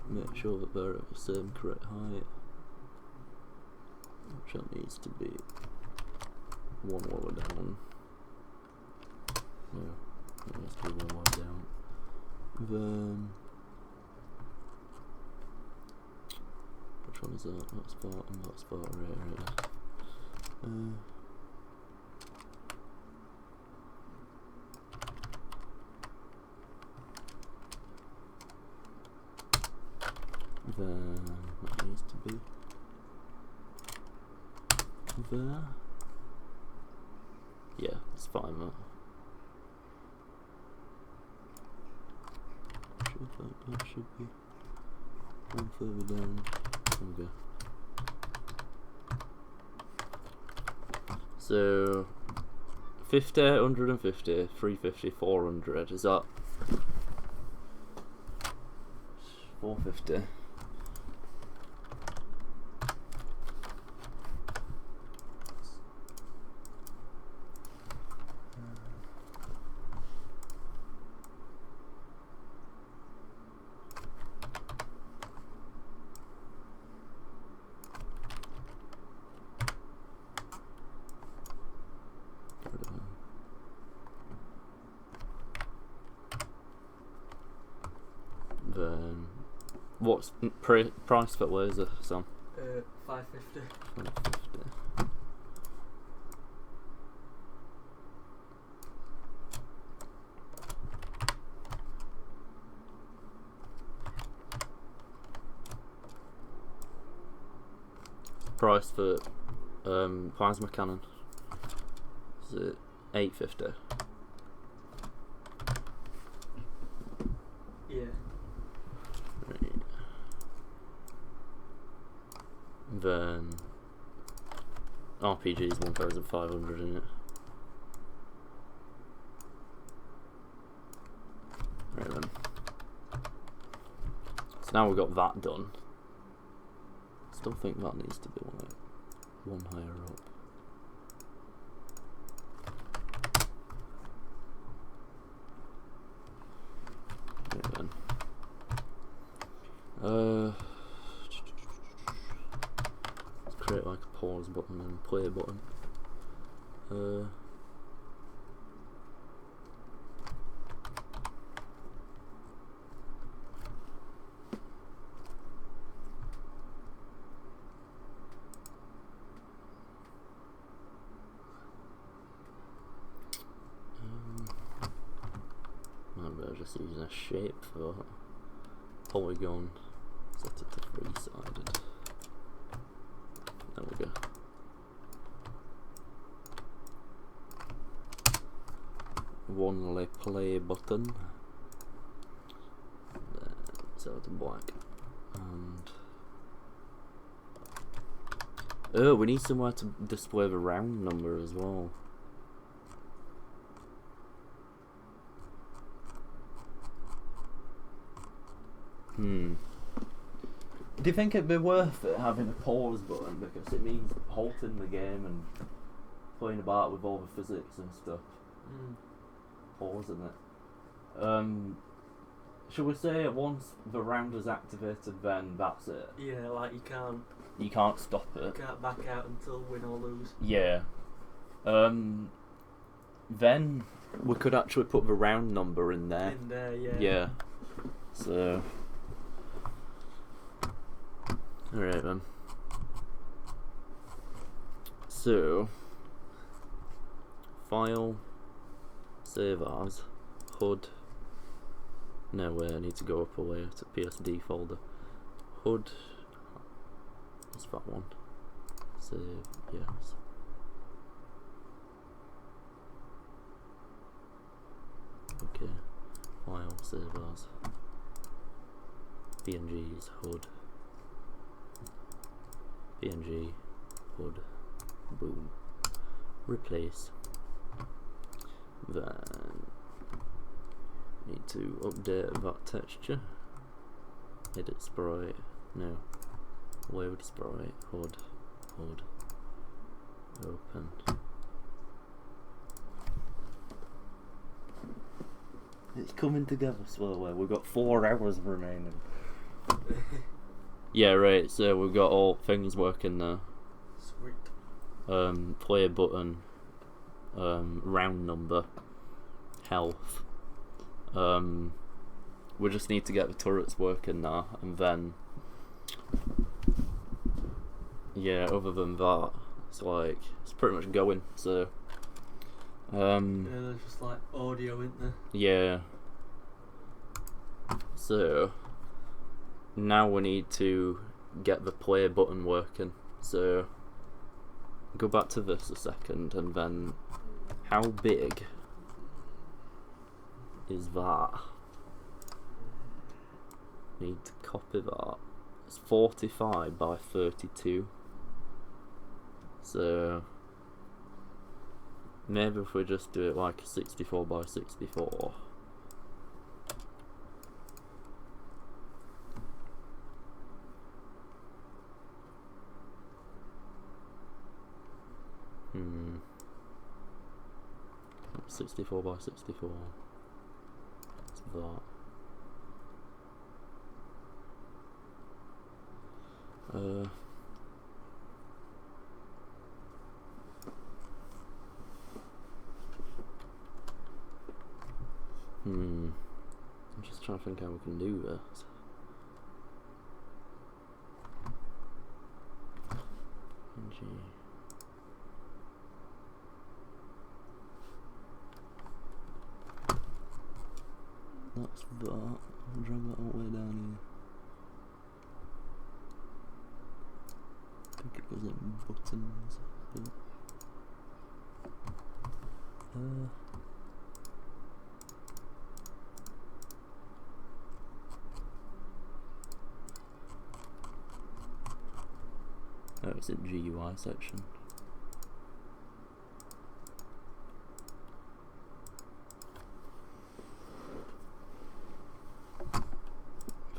Make sure that they're at the same correct height, which that needs to be one lower down. No, it needs to be one lower down. Then which one is that? That spot and that spot, right. Then that needs to be there. Yeah, it's fine that. That should be one further down. Okay. So 50, 150, 350, 400. Is that 450? Then what's price for laser, Sam? 550. 550. Price for plasma cannon. Is it 850? Yeah. Right. Then RPG is 1,500 in it. Right then. So now we've got that done. Still think that needs to be like one higher up. Right then. Let's create like a pause button and play button. Maybe I'm just using a shape for polygon. Set it to 3-sided. There we go. One play button. Then set it to black. And oh, we need somewhere to display the round number as well. Do you think it'd be worth it having a pause button, because it means halting the game and playing about with all the physics and stuff? Pausing it. Should we say once the round is activated, then that's it? Yeah, like you can't stop it. You can't back out until win or lose. Yeah. Then we could actually put the round number in there. In there, yeah. Yeah. So. Alright then. So. File. Save as. HUD. No way, I need to go up a layer to PSD folder. HUD. What's that one? Save. Yes. Okay. File. Save as. PNGs. HUD. PNG. HUD. Boom. Replace. Then need to update that texture. Edit sprite. No. Load sprite. HUD. HUD. Open. It's coming together slowly. We've got 4 hours remaining. Yeah, right. So we've got all things working now. Sweet. Play button. Round number. Health. We just need to get the turrets working now, and then yeah, other than that, it's pretty much going. So yeah, there's just like audio, isn't there? yeah. So now we need to get the play button working. So go back to this a second, and then how big is that? need to copy that. It's 45 by 32. So maybe if we just do it like 64 by 64. Hmm. 64 by 64. What's that? I'm just trying to think how we can do this. PNG. That's that. I'll drag that all the way down here. I think it goes in buttons. Oh, it's in GUI section.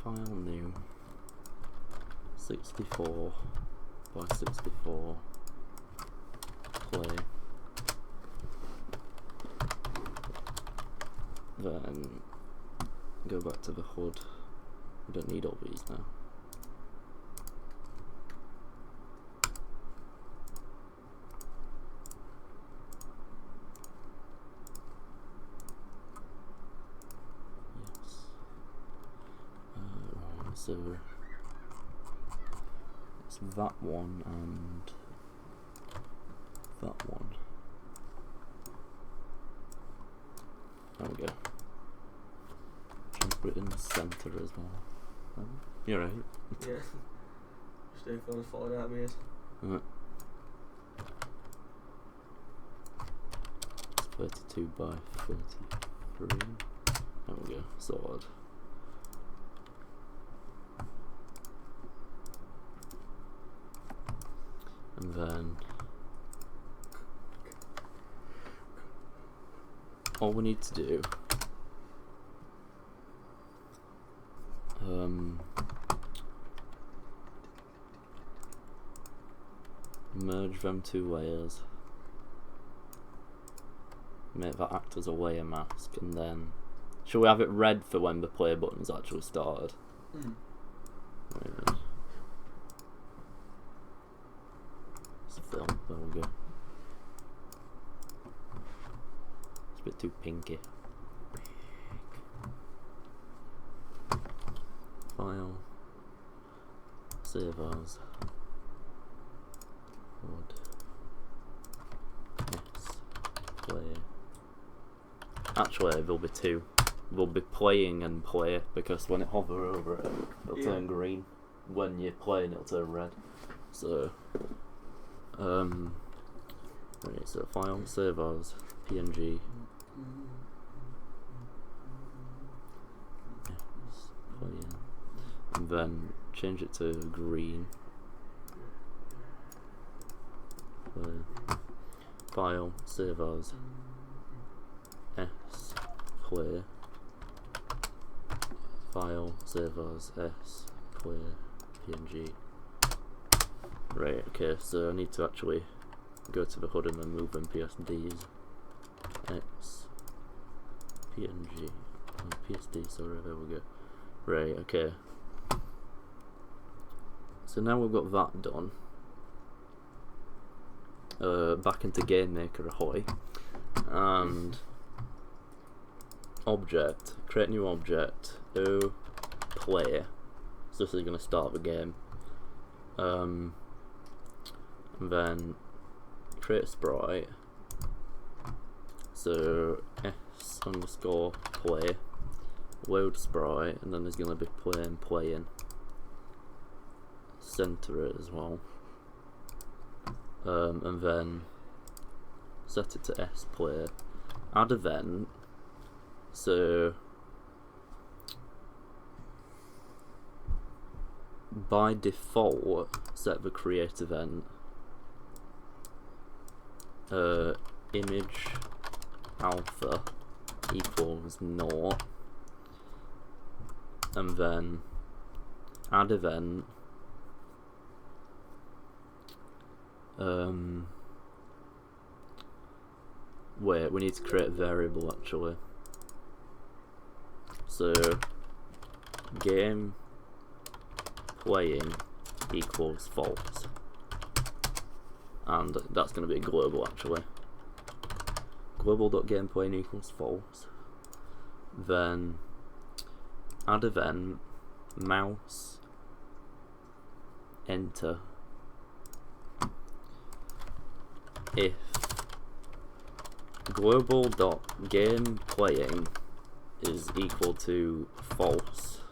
File new. 64 by 64. Play. Then go back to the HUD. We don't need all these now. So it's that one and that one. There we go. Try and put it in the centre as well. You're right. Yeah. Just do phones falling out of me. It's 32 by 33. There we go. Sorted. And then all we need to do merge them two layers, make that act as a layer mask, and then shall we have it red for when the play button's actually started? Right. Film, there we go. It's a bit too pinky. File. Save as. Wood. Yes. Play. Actually, there'll be two. We'll be playing and play, because when it hovers over it, it'll turn green. When you're playing, it'll turn red. So. Right, so file, save as, PNG. Yes, play in. And then change it to green. Play. File, save as, S, play. File, save as, S, play, PNG. Right, okay, so I need to actually go to the HUD and then move them PSDs. X, PNG, PSD, sorry, there we go. Right, okay. So now we've got that done. Back into Game Maker, ahoy. And object, create new object, play. So this is going to start the game. And then create a sprite, so s underscore play, load sprite, and then there's going to be playing, center it as well, and then set it to s play, add event, so by default set the create event image alpha equals 0, and then add event wait, we need to create a variable actually. So game playing equals false, and that's going to be global actually. Global.gameplaying equals false. Then add event mouse enter if global.gameplaying is equal to false.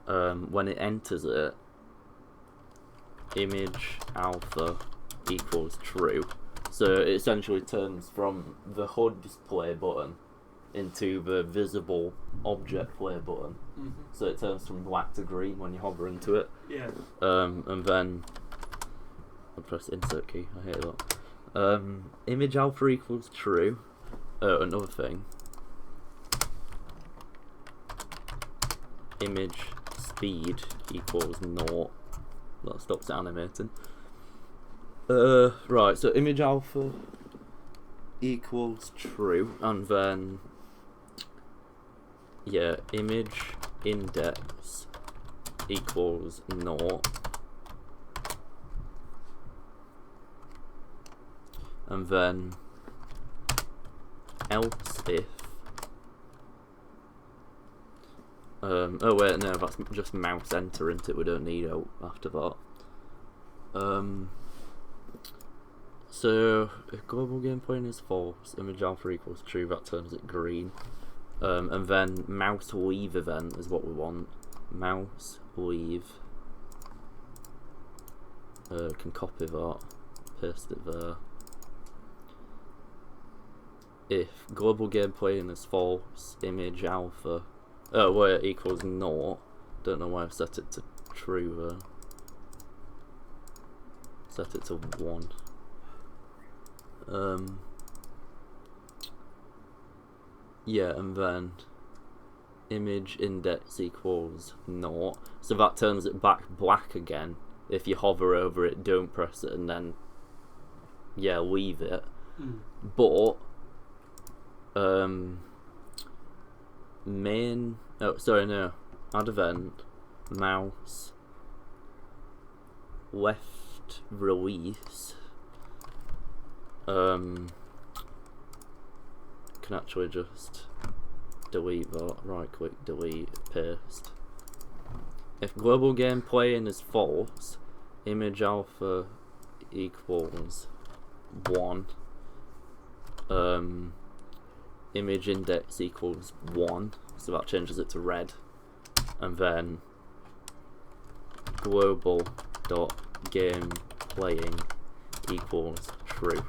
When it enters it, image alpha equals true. So it essentially turns from the HUD display button into the visible object play button. Mm-hmm. So it turns from black to green when you hover into it. Yeah. And then I'll press insert key. I hate that. Image alpha equals true. Another thing. Image speed equals 0. That stops animating. Right, so image alpha equals true, and then yeah, image index equals 0, and then else if oh wait, no, that's just mouse enter, isn't it? We don't need out after that. So if global game playing is false, image alpha equals true, that turns it green. And then mouse leave event is what we want. Mouse leave. Can copy that, paste it there. If global game playing is false, image alpha equals 0. Don't know why I've set it to true there. Set it to 1. Yeah, and then image index equals 0. So that turns it back black again. If you hover over it, don't press it, and then yeah, leave it. But add event mouse left release can actually just delete that, right click, delete, paste. If global game playing is false, image alpha equals 1, image index equals 1, so that changes it to red, and then global dot game playing equals true.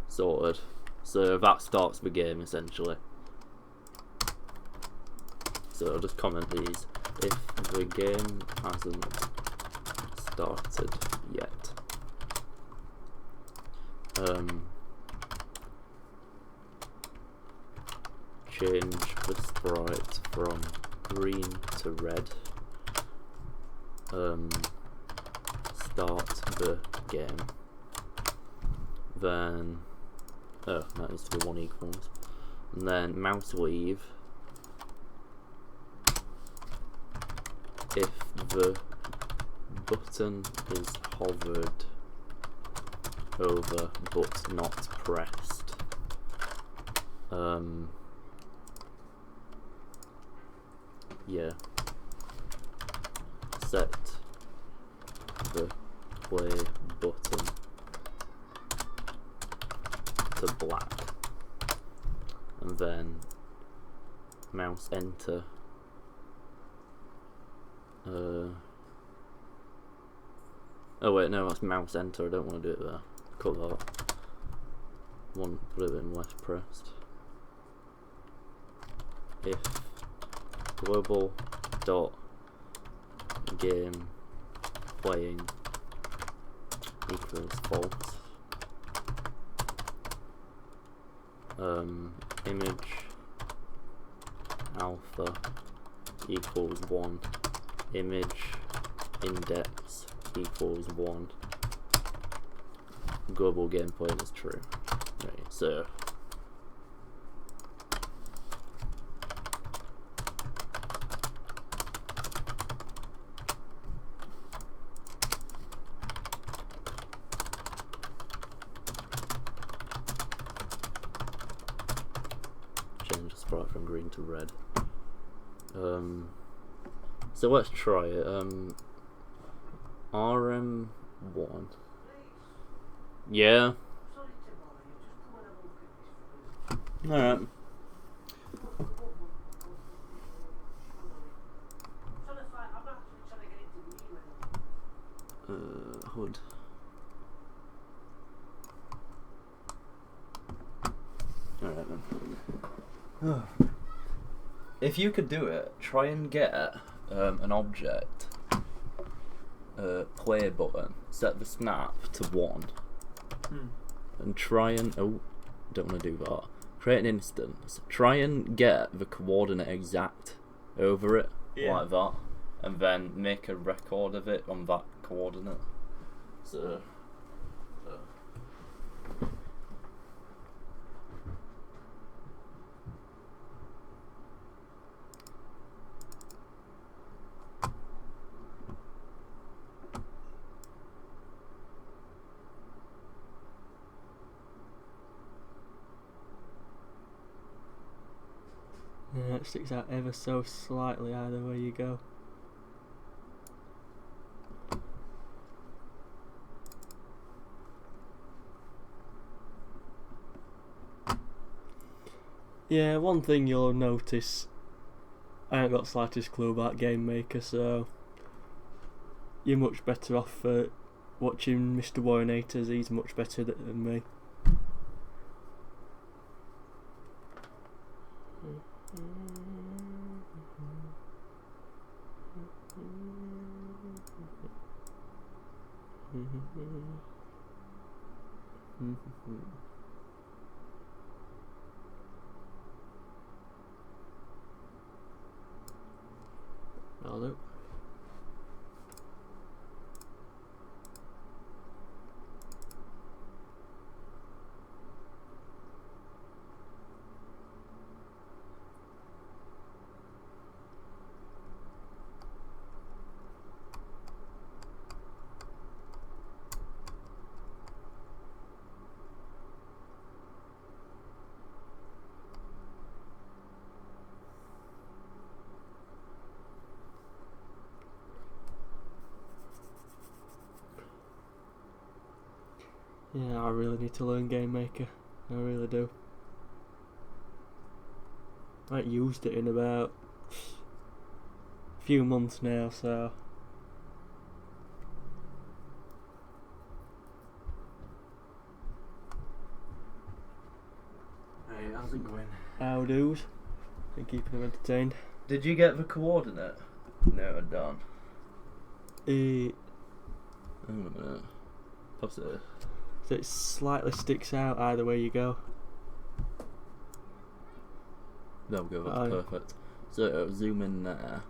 Sorted. So that starts the game essentially. So I'll just comment these. If the game hasn't started yet. Change the sprite from green to red. Start the game. Then that needs to be 1 equals. And then mouse leave. If the button is hovered over but not pressed, yeah, set the play button to black, and then mouse enter. Oh wait, no, that's mouse enter. I don't want to do it there. Cut that. Put it in left pressed. If global dot game playing equals false. Image alpha equals 1. Image index equals 1. Global gameplay is true. Right, so change the sprite from green to red. So let's try it. RM1. Yeah. Alright. Hood. Alright then. If you could do it, try and get an object, play button, set the snap to 1, and try and, oh, don't want to do that, create an instance, try and get the coordinate exact over it, like that, and then make a record of it on that coordinate. So yeah, it sticks out ever so slightly either way you go. Yeah, one thing you'll notice, I haven't got the slightest clue about Game Maker, so you're much better off watching Mr. Warrenaterz. He's much better than me. Hello. Yeah, I really need to learn Game Maker. I really do. I haven't used it in about a few months now, so. Hey, how's it going? How do's? Been keeping them entertained. Did you get the coordinate noted down? Hang Hang on a minute. Pause it. So it slightly sticks out either way you go. There we go, that's perfect. So zoom in there.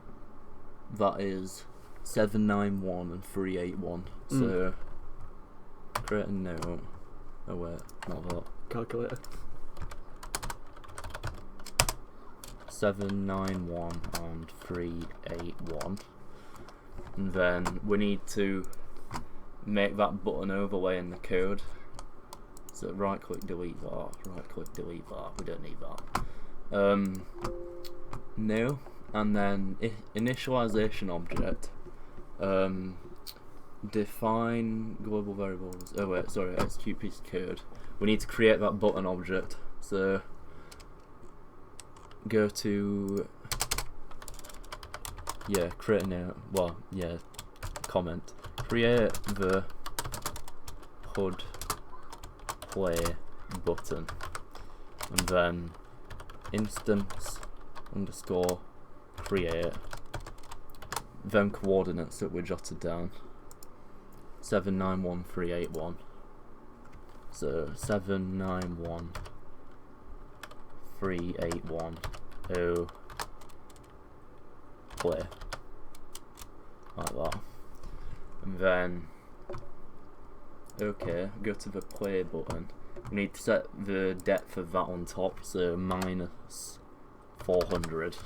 That is 791 and 381. So create a note. Oh wait, not that. Calculator. 791 and 381. And then we need to make that button overlay in the code. So right click delete that, right click delete that, we don't need that. No, and then initialization object, define global variables, oh wait, sorry, execute piece of code. We need to create that button object, so go to, create a note, comment. Create the HUD play button, and then instance underscore create them coordinates that we jotted down. 791381. So 791381. Oh, play like that, and then okay, go to the play button. We need to set the depth of that on top, so minus 400,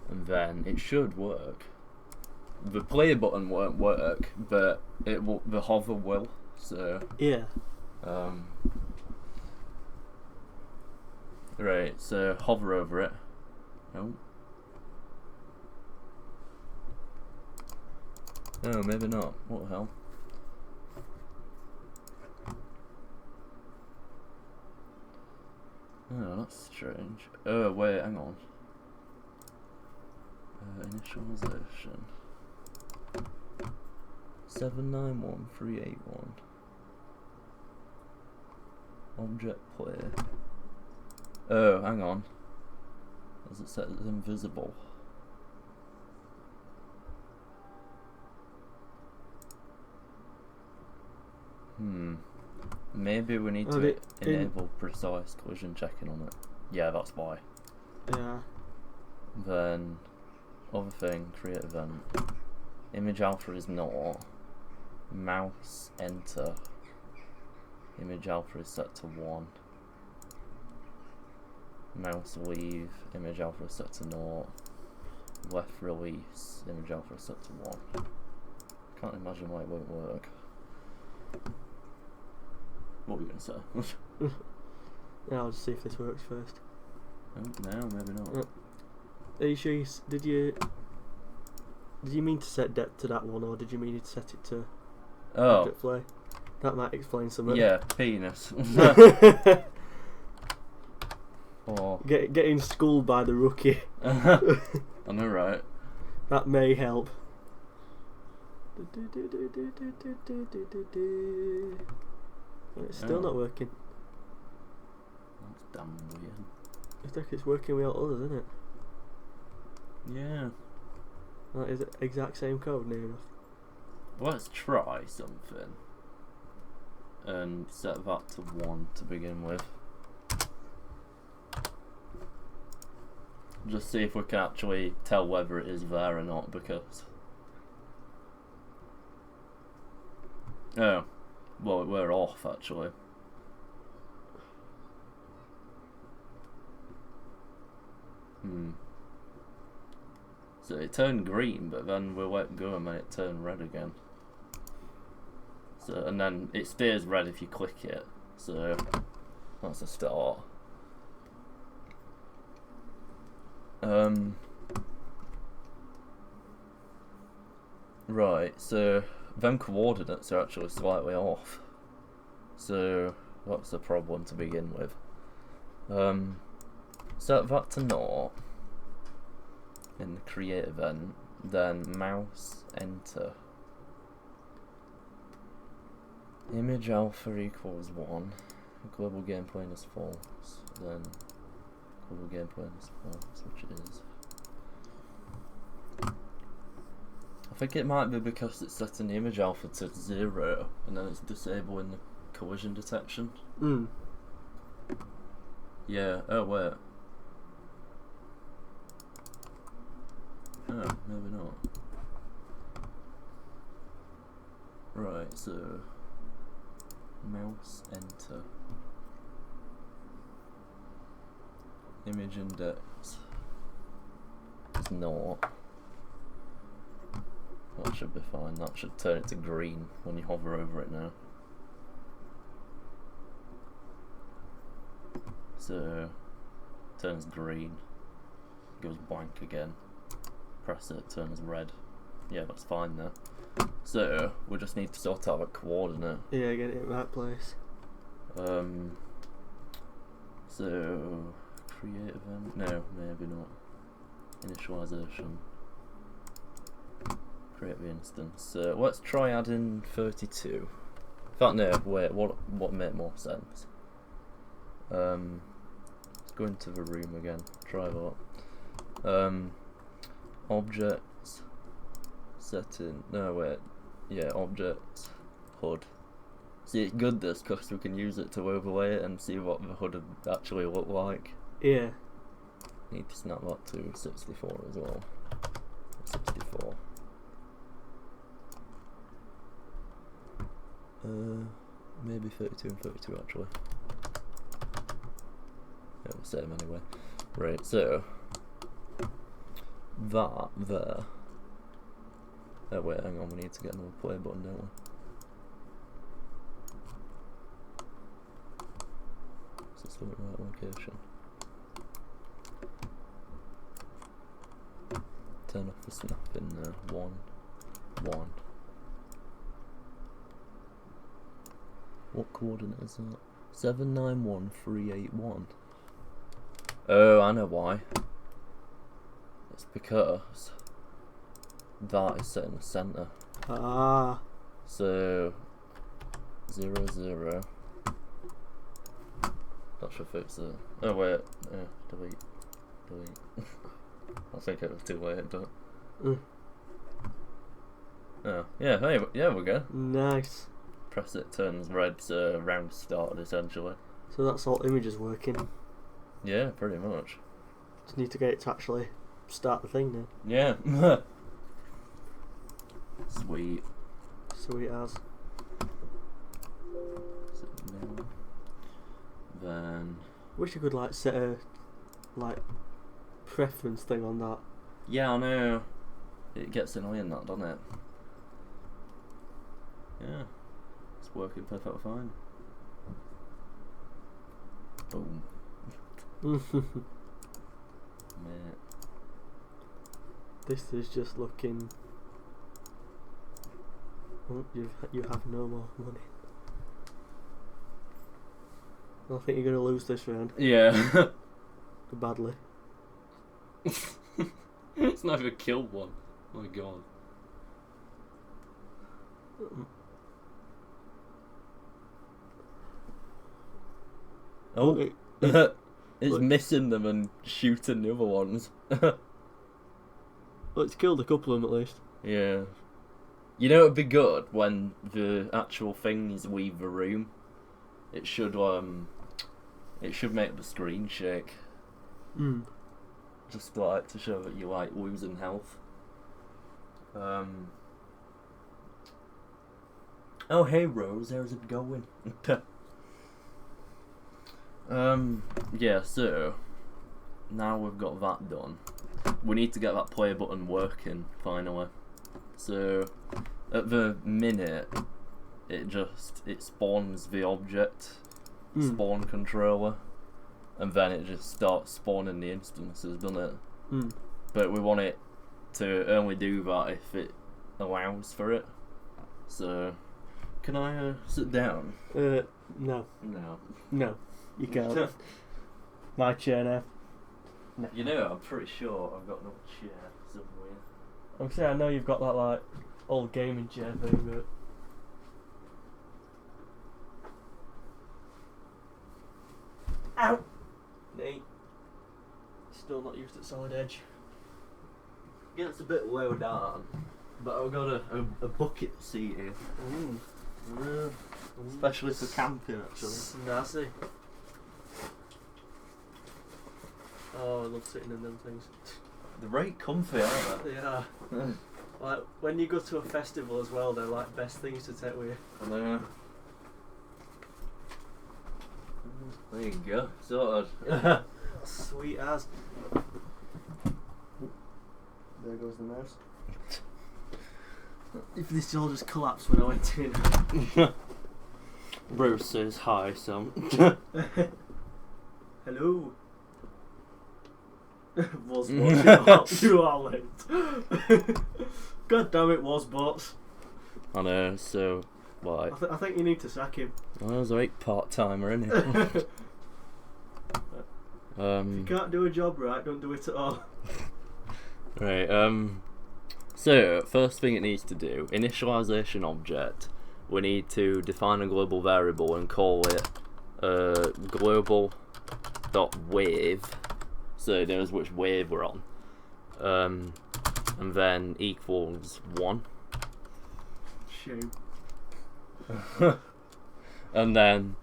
and then it should work. The play button won't work, but it will. The hover will. So yeah. Right. So hover over it. Oh. No, maybe not. What the hell? Oh, that's strange. Oh, wait, hang on. Initialization. 791381. Object play. Oh, hang on. Does it set as invisible? Maybe we need to enable precise collision checking on it. Yeah, that's why. Yeah. Then, other thing, create event. Image alpha is not. Mouse enter. Image alpha is set to 1. Mouse leave. Image alpha is set to 0. Left release. Image alpha is set to 1. Can't imagine why it won't work. What were you going to say? Yeah, I'll just see if this works first. Oh, no, maybe not. Are you sure did you mean to set depth to that one, or did you mean to set it to object play? That might explain something. Yeah, penis. Or Getting schooled by the rookie. I know, right? That may help. It's still not working. That's damn weird. I think it's working with all others, isn't it? Yeah. That is the exact same code, near enough. Let's try something. And set that to 1 to begin with. Just see if we can actually tell whether it is there or not, because... Oh. Well, we're off, actually. So it turned green, but then we let go and then it turned red again. So, and then it stays red if you click it. So that's a start. Right, so them coordinates are actually slightly off. So that's a problem to begin with. Set that to 0 in the create event, then mouse enter. Image alpha equals 1. Global game plane is false. Then global game plane is false, which it is. I think it might be because it's setting the image alpha to 0 and then it's disabling the collision detection. Yeah, oh wait. Oh, maybe not. Right, so mouse enter. Image index is not. That should be fine. That should turn it to green when you hover over it now. So turns green, goes blank again. Press it, turns red. Yeah, that's fine there. So we just need to sort out a coordinate. Yeah, get it in the right place. So create event. No, maybe not. Initialization. Create the instance. So let's try adding 32. In fact, no. Wait. What made more sense? Let's go into the room again. Try that. Objects. setting. No wait. Yeah, objects. HUD. See, it's good this because we can use it to overlay it and see what the HUD would actually look like. Yeah. Need to snap that to 64 as well. 64. Maybe 32 and 32 actually. Yeah, we'll set them anyway. Right, so that there. Oh wait, hang on, we need to get another play button, don't we? Is this the right location? Turn off the snapping there. 1, 1. What coordinate is that? 791381. Oh, I know why. It's because that is set in the centre. Ah. So 0, 0. That should fix it. Oh wait, delete. I think it was too late, but. Oh yeah, hey, yeah, we go. Nice. Press it, turns red, so round started essentially. So that's all images working. Yeah, pretty much. Just need to get it to actually start the thing now. Yeah. Sweet. Sweet as. Then. Wish you could like set a preference thing on that. Yeah, I know. It gets annoying that, doesn't it? Yeah. It's working perfectly fine. Boom. Mate. This is just looking. Oh, you have no more money. I think you're gonna lose this round. Yeah. Badly. It's not even killed one. Oh my god. Oh, it's missing them and shooting the other ones. Well, it's killed a couple of them at least. Yeah. You know, it'd be good when the actual things leave the room. It should make the screen shake. Just like to show that you're like losing health. Oh hey Rose, how's it going? Yeah, so now we've got that done. We need to get that play button working finally. So at the minute it spawns the object spawn controller, and then it just starts spawning the instances, doesn't it? But we want it to only do that if it allows for it. So can I sit down? No. No. No. You can't. My chair now. No. You know, I'm pretty sure I've got another chair somewhere. I'm saying I know you've got that like old gaming chair thing, but ow! Nate. Still not used to solid edge. Yeah, it's a bit low down, but I've got a bucket seat here. Especially for camping, actually. Snazzy. Oh, I love sitting in them things. They're very comfy, aren't they? Yeah. Like when you go to a festival as well, they're like best things to take with you. I know. There you go, sorted. Sweet as. There goes the mouse. If this all just collapsed when I went in. Bruce says hi, Sam. Hello. Was you are late. God damn it, was bots. I know, so why? I think you need to sack him. I was like part-timer, innit? If you can't do a job right, don't do it at all. Right, so first thing it needs to do, initialization object. We need to define a global variable and call it global.wave, so it knows which wave we're on. and then equals 1. Shame. And then,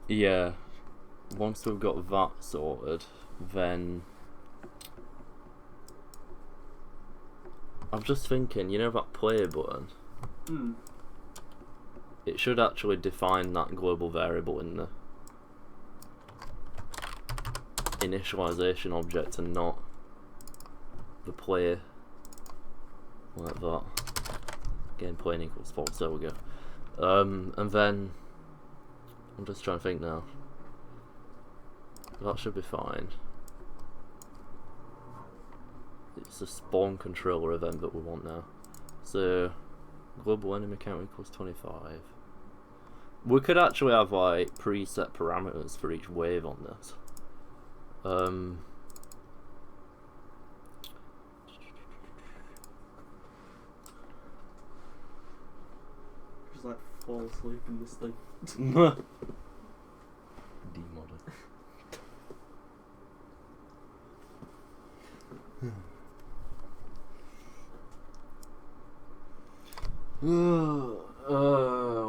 yeah, once we've got that sorted, then I'm just thinking, you know that play button? It should actually define that global variable in the initialization object and not the play like that. Game playing equals false, there we go. And then I'm just trying to think now. That should be fine. It's a spawn controller event that we want now. So global enemy count equals 25. We could actually have like preset parameters for each wave on this. Just like fall asleep in this thing. Demodder.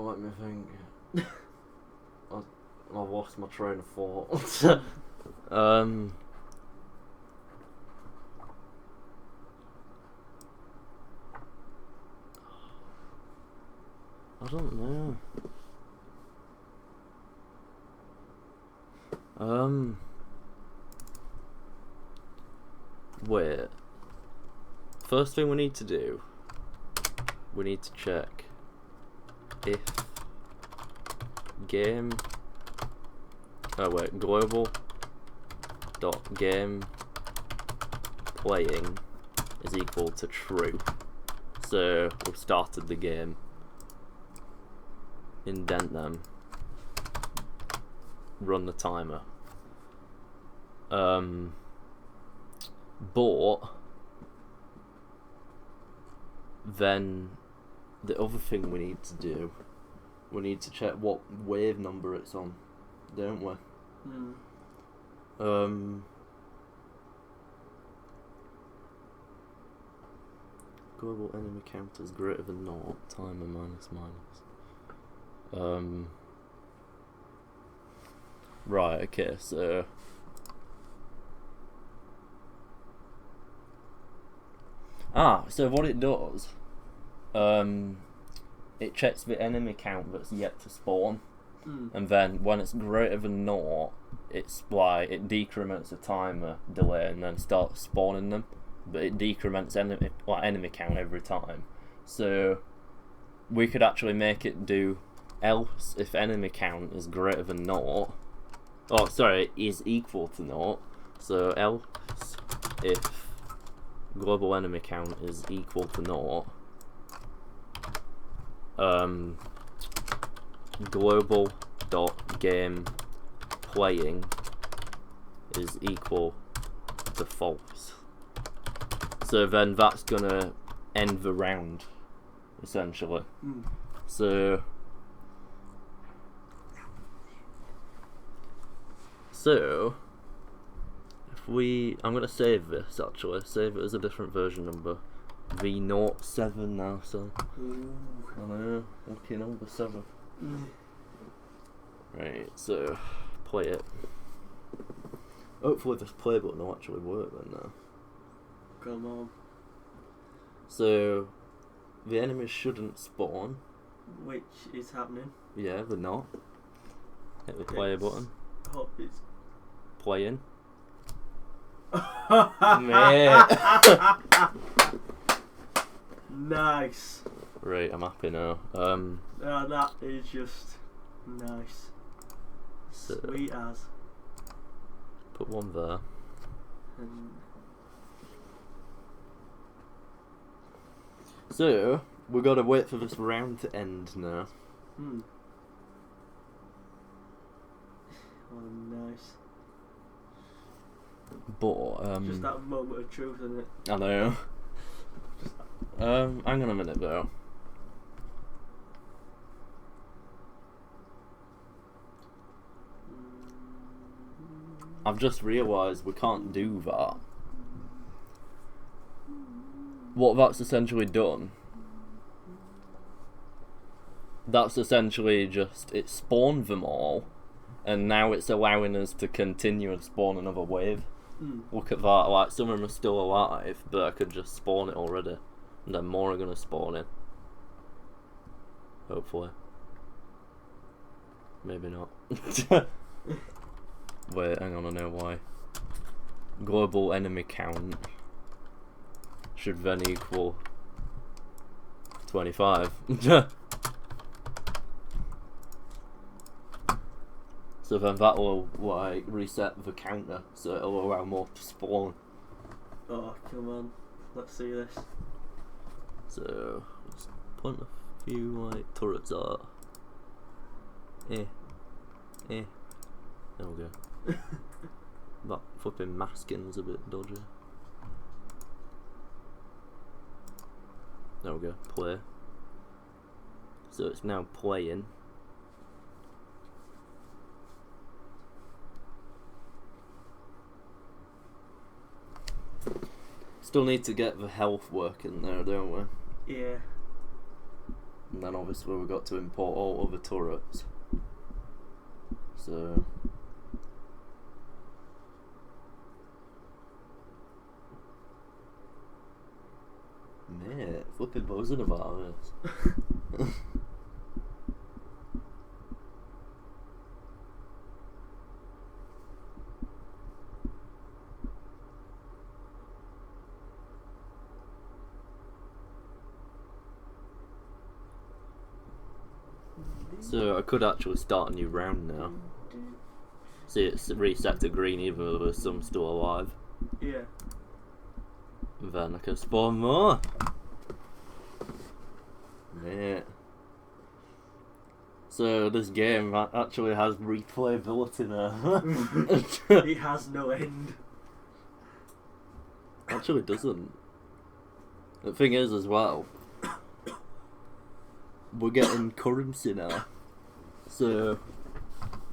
Let me think. I've lost my train of thought. I don't know. Wait. First thing we need to do, we need to check if global dot game playing is equal to true. So we've started the game. Indent them. Run the timer. But then the other thing we need to do, we need to check what wave number it's on, don't we? Global enemy count is greater than 0, timer minus. Right, okay, so so what it does, it checks the enemy count that's yet to spawn, and then when it's greater than 0, it's like it decrements the timer delay and then starts spawning them, but it decrements enemy count every time. So we could actually make it do else if enemy count is greater than 0. Oh, sorry, is equal to 0. So else if global enemy count is equal to 0, global dot game playing is equal to false. So then that's gonna end the round, essentially. So if I'm gonna save this actually, save it as a different version number. V07 now, so I know, lucky number 7. Right, so play it. Hopefully this play button will actually work then now. Come on. So the enemies shouldn't spawn. Which is happening. Yeah, they're not. Hit the play button. Oh, it's playing. Mate. Nice. Right, I'm happy now. That is just nice. So Sweet as. put one there. So we've got to wait for this round to end now. Oh, nice. But just that moment of truth, isn't it? I know. Hang on a minute though. I've just realised we can't do that. what that's essentially done, that's essentially just, it spawned them all, and now it's allowing us to continue and spawn another wave. Look at that, like, some of them are still alive, but I could just spawn it already, and then more are gonna spawn in. Hopefully. Maybe not. Wait, hang on, I know why. Global enemy count should then equal 25. So then that will, like, reset the counter, so it'll allow more to spawn. Oh, come on. Let's see this. So, let's plant a few, like, turrets out. There we go. That flipping masking's a bit dodgy. There we go, play. So it's now playing. Still need to get the health working there, don't we? Yeah. And then obviously we've got to import all other turrets. So... Mate, flipping buzzing about this. So I could actually start a new round now. See, it's reset to green even though there's some still alive. Yeah. Then I can spawn more. Mate. So this game actually has replayability now. It has no end. Actually it doesn't. The thing is as well, we're getting currency now. So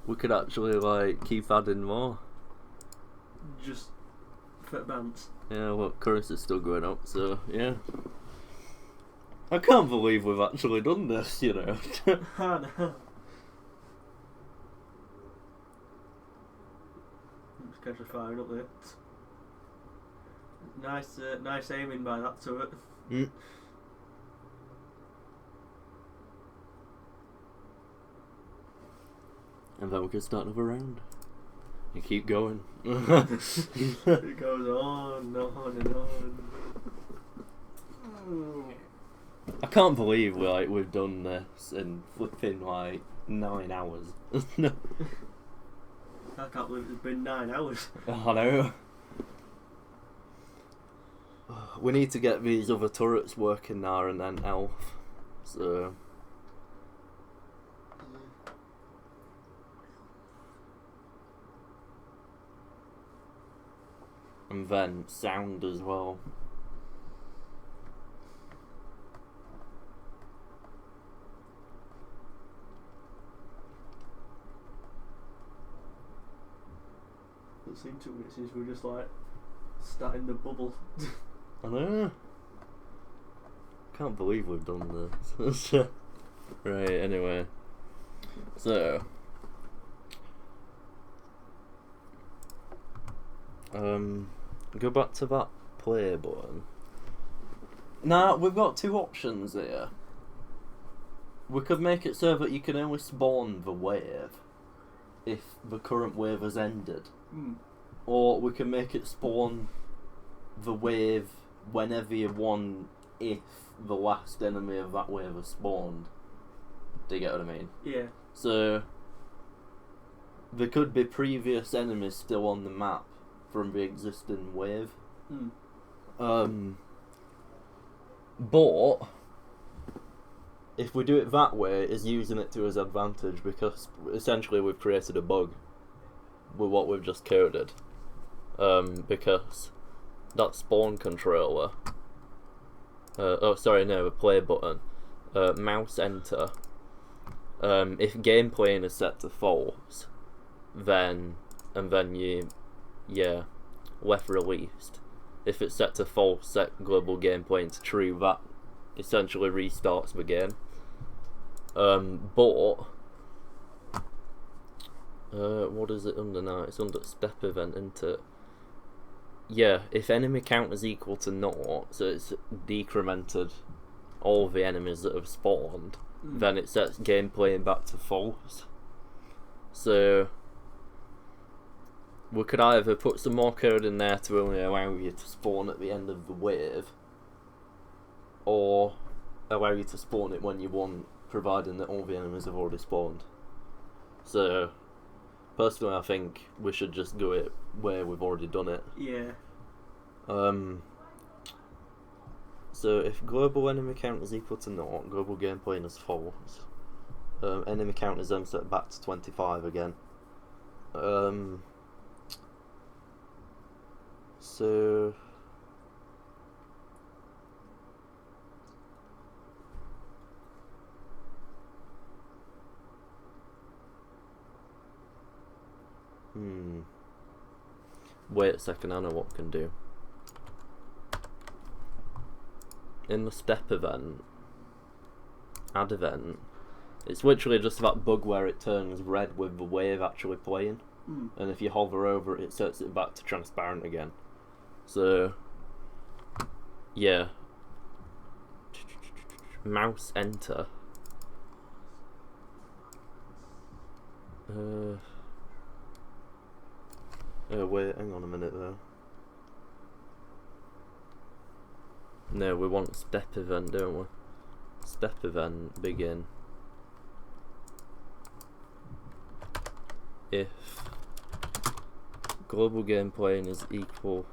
we could actually like keep adding more. Just for bounce. Yeah, well, currency's still going up, so yeah. I can't believe we've actually done this, you know. I know. Just catch a firing up there. Nice aiming by that turret. Mm. And then we can start another round. And keep going. It goes on and on. I can't believe we've done this in flipping like 9 hours. I can't believe it's been 9 hours. I know. We need to get these other turrets working now and then elf. So and then sound as well. It seemed 2 minutes since we were just like starting the bubble. I know. Can't believe we've done this. Right, anyway. So go back to that play button. Now we've got two options here. We could make it so that you can only spawn the wave if the current wave has ended. Or we can make it spawn the wave whenever you want if the last enemy of that wave has spawned. Do you get what I mean? Yeah. So there could be previous enemies still on the map from the existing wave. But if we do it that way, it's using it to his advantage because essentially we've created a bug with what we've just coded. Because that spawn controller, the play button, mouse enter, if game playing is set to false, then you left released, if it's set to false, set global game point to true, that essentially restarts the game. But what is it under now? It's under step event, isn't it? Yeah, if enemy count is equal to 0, so it's decremented all the enemies that have spawned, then it sets gameplay back to false. So we could either put some more code in there to only allow you to spawn at the end of the wave, or allow you to spawn it when you want, providing that all the enemies have already spawned. So personally, I think we should just go it where we've already done it. Yeah. So if global enemy count is equal to 0, global game point is false. Enemy count is then set back to 25 again. So wait a second, I know what we can do. In the step event, add event, it's literally just that bug where it turns red with the wave actually playing, and if you hover over it, it sets it back to transparent again. So yeah, mouse enter. Oh wait, hang on a minute though. No, we want step event, don't we? Step event, begin. If global game playing is equal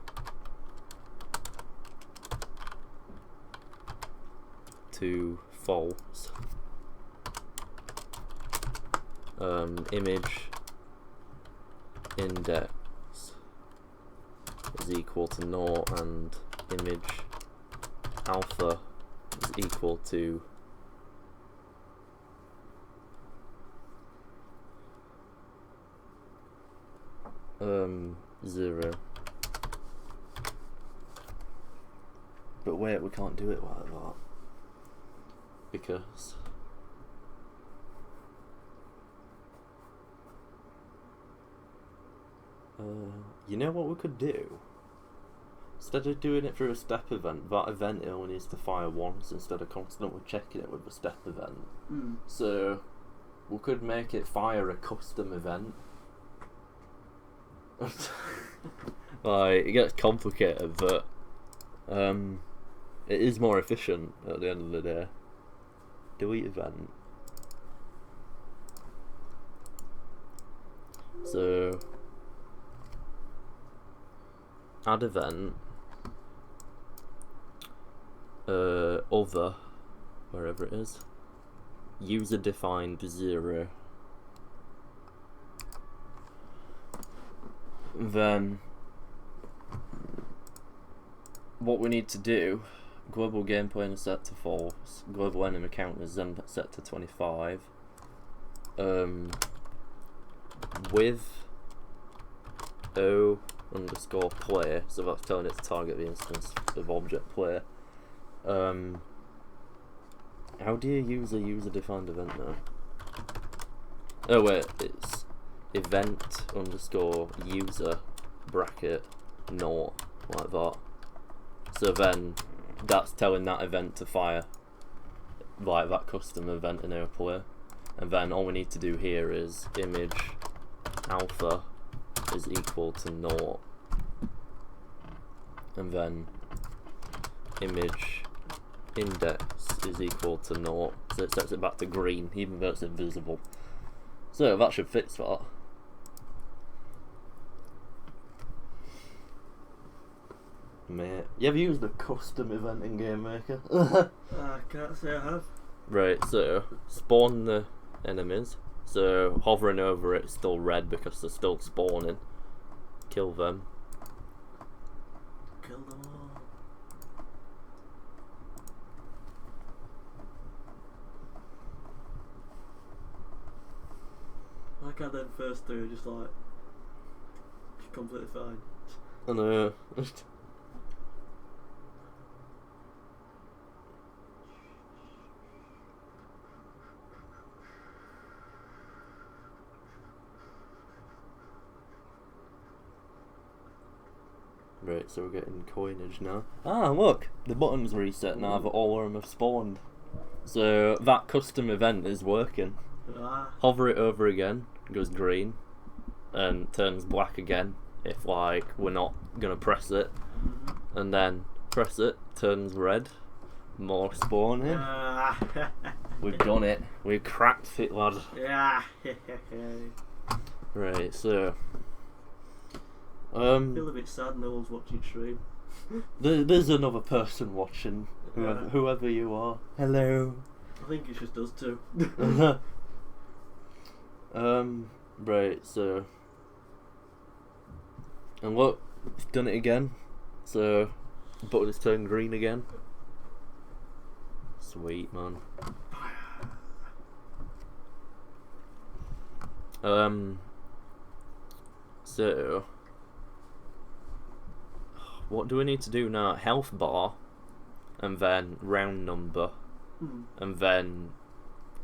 to false, image index is equal to 0 and image alpha is equal to zero. But wait, we can't do it like that because you know what we could do? Instead of doing it through a step event, that event only needs to fire once instead of constantly checking it with the step event. So we could make it fire a custom event. Like, it gets complicated, but it is more efficient at the end of the day. Delete event. So add event, other, wherever it is, user defined 0. Then what we need to do, global game point is set to false, global enemy count is then set to 25, with O_play, so that's telling it to target the instance of object play. How do you use a user defined event now? Oh wait, it's event_user bracket 0, like that. So then that's telling that event to fire, like that custom event in our play. And then all we need to do here is image alpha is equal to 0, and then image index is equal to 0, so it sets it back to green even though it's invisible. So that should fix that. Mate, you ever used a custom event in Game Maker? I can't say I have. Right, so spawn the enemies. So hovering over it's still red because they're still spawning. Kill them. Kill them all. Like I did first two, just completely fine. I know. Right, so we're getting coinage now. Ah, look! The button's reset now that all of them have spawned. So that custom event is working. Hover it over again, it goes green, and turns black again if like we're not gonna press it. And then press it, turns red, more spawning. We've done it. We've cracked it, lad. Right, so I feel a bit sad no one's watching stream. there's another person watching, whoever you are. Hello. I think it's just us two. Right, so and look, it's done it again. So the button has turned green again. Sweet, man. So what do we need to do now? Health bar, and then round number, and then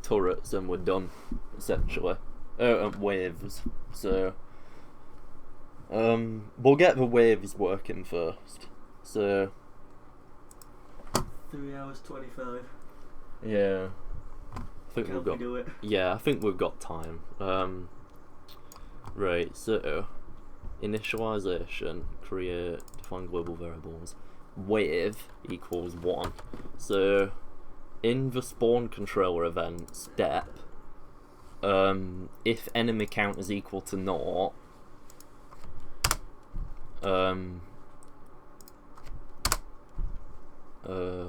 turrets, and we're done, essentially. Waves. So we'll get the waves working first. So 3 hours 25. yeah, I think Can we've we got. do it? Yeah, I think we've got time. Right. So initialization, create, define global variables. Wave equals 1. So in the spawn controller event step, if enemy count is equal to 0,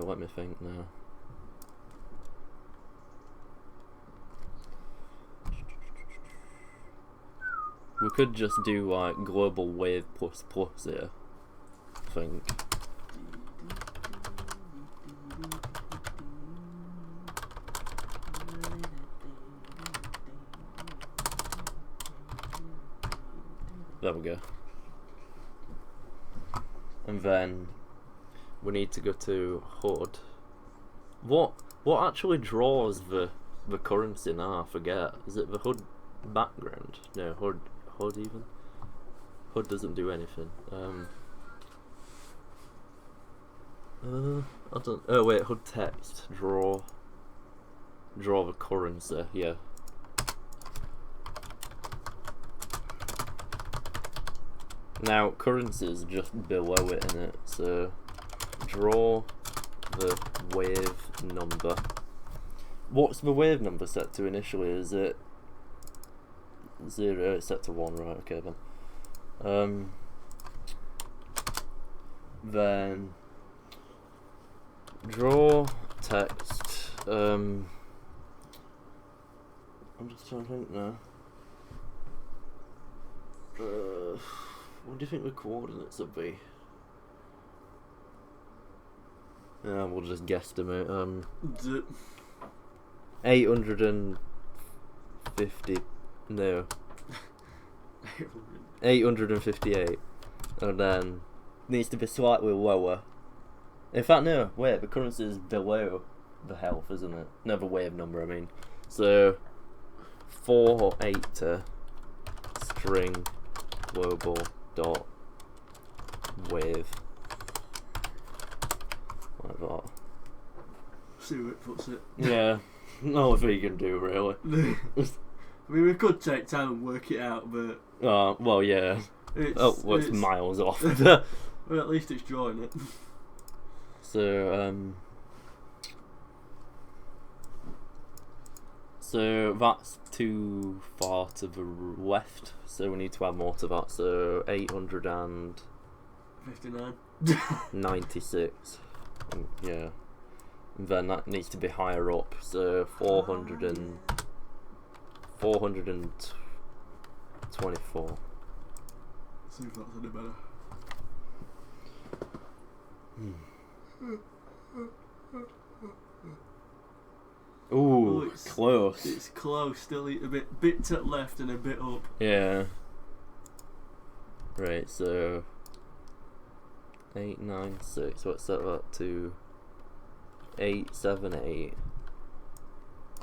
let me think now. We could just do like global wave plus here, I think. There we go. And then we need to go to HUD. What actually draws the currency now? I forget. Is it the HUD background? No, HUD even. HUD doesn't do anything. I don't. Oh wait, HUD text. Draw the currency. Yeah. Now currency is just below it, in it. So draw the wave number. What's the wave number set to initially? Is it 0? It's set to 1, right? Okay then. Then draw text. I'm just trying to think now. What do you think the coordinates would be? Yeah, we'll just guesstimate. 850. No. 858. And then needs to be slightly lower. In fact, no. Wait, the currency is below the health, isn't it? No, the wave number. I mean. So 480 string global dot wave, like that. See where it puts it. Yeah, not what you can do really. I mean, we could take time and work it out, but well, yeah. It's miles off. Well, at least it's drawing it. So that's too far to the left, so we need to add more to that. So 59. 96. Yeah. And then that needs to be higher up, so 424. See if that's any better. Ooh, it's close. It's close, still a bit to the left and a bit up. Yeah. Right, so 896. Let's set that to 878,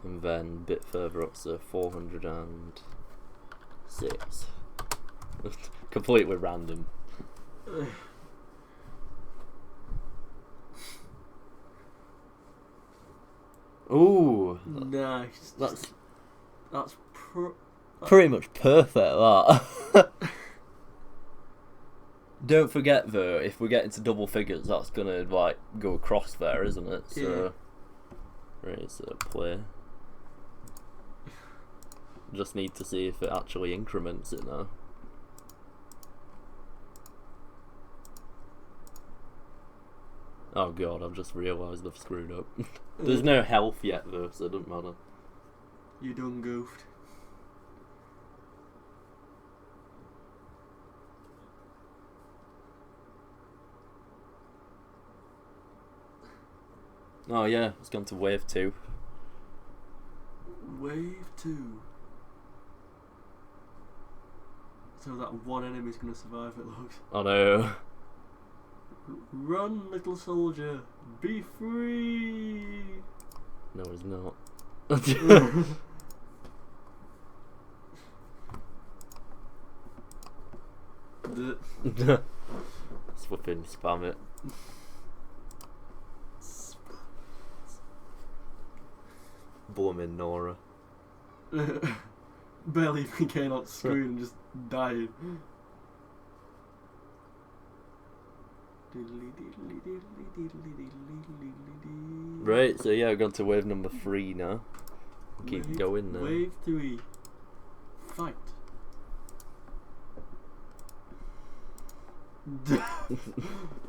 and then a bit further up, so 406. Completely random. Christ. That's pretty much perfect, that. Don't forget though, if we get into double figures, that's gonna like go across there, isn't it? So, right, so play. Just need to see if it actually increments it now. Oh god, I've just realised I've screwed up. There's no health yet though, so it doesn't matter. You done goofed. Oh yeah, it's gone to wave 2. Wave 2. So that one enemy's gonna survive, it looks. I know. Run, little soldier, be free. No, he's not. Let's flipping spam it. Blooming Nora. Barely even came on screen and just died. Right, so yeah, we've gone to wave number 3 now. Keep going now. Wave 3. Fight.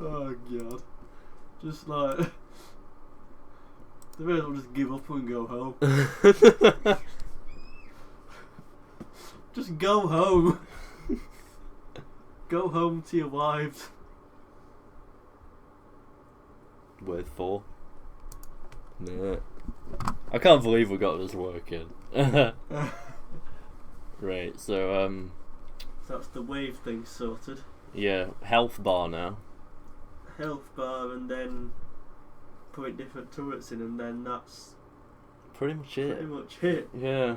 Oh god. Just like... They may as well just give up and go home. Just go home. Go home to your wives. Wave 4. No. I can't believe we got this working. Right, so So that's the wave thing sorted. yeah, health bar now. Health bar and then put different turrets in and then that's Pretty much it. pretty much it. Yeah.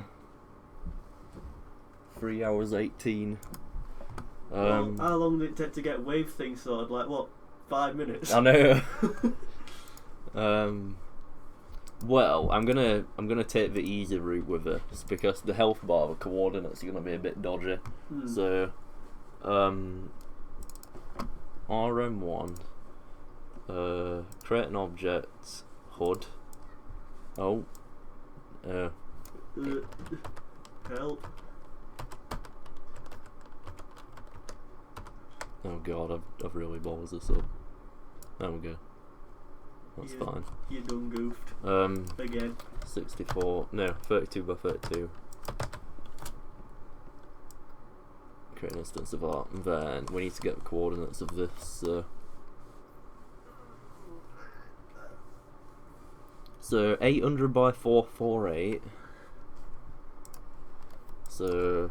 3 hours 18. Well, how long did it take to get wave thing sorted? Like what? 5 minutes? I know. Well, I'm gonna take the easy route with it, just because the health bar, the coordinates are gonna be a bit dodgy. So, RM1, create an object, HUD. Oh, Help. oh god, I've really balls this up. There we go. That's fine. You done goofed. Again. 64, no, 32 by 32. Create an instance of that, and then we need to get the coordinates of this, so 800 by 448. So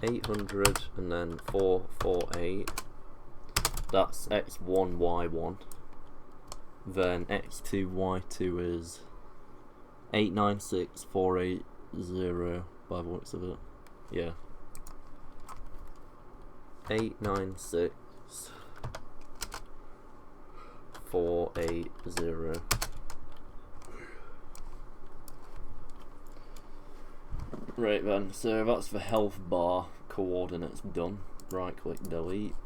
800 and then 448. That's x1, y1. Then x2, y2 is 896480 by the looks of it. Yeah. 896480. Right then, so that's the health bar coordinates done. Right click delete.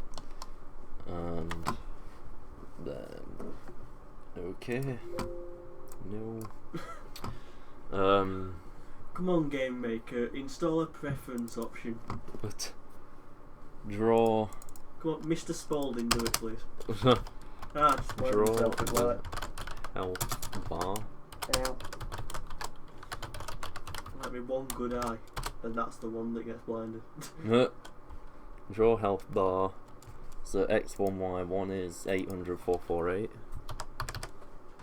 And then okay. No. Come on, Game Maker, install a preference option. But draw. Come on, Mr. Spalding, do it, please. Draw health bar. Might be one good eye, and that's the one that gets blinded. Draw health bar. So x1, y1 is 800, 448.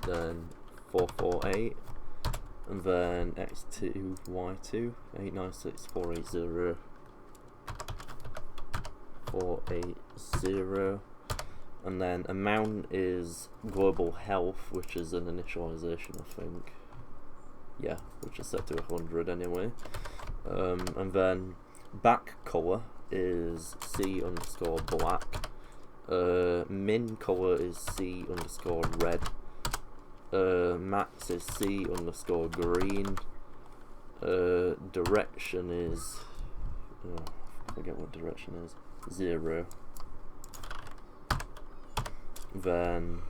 Then 448. And then x2, y2, 896480. 480. And then amount is global health, which is an initialization, I think. Yeah, which is set to 100 anyway. And then back color is C underscore black. Min color is C underscore red. Max is C underscore green. Direction is... Oh, I forget what direction is. 0. Then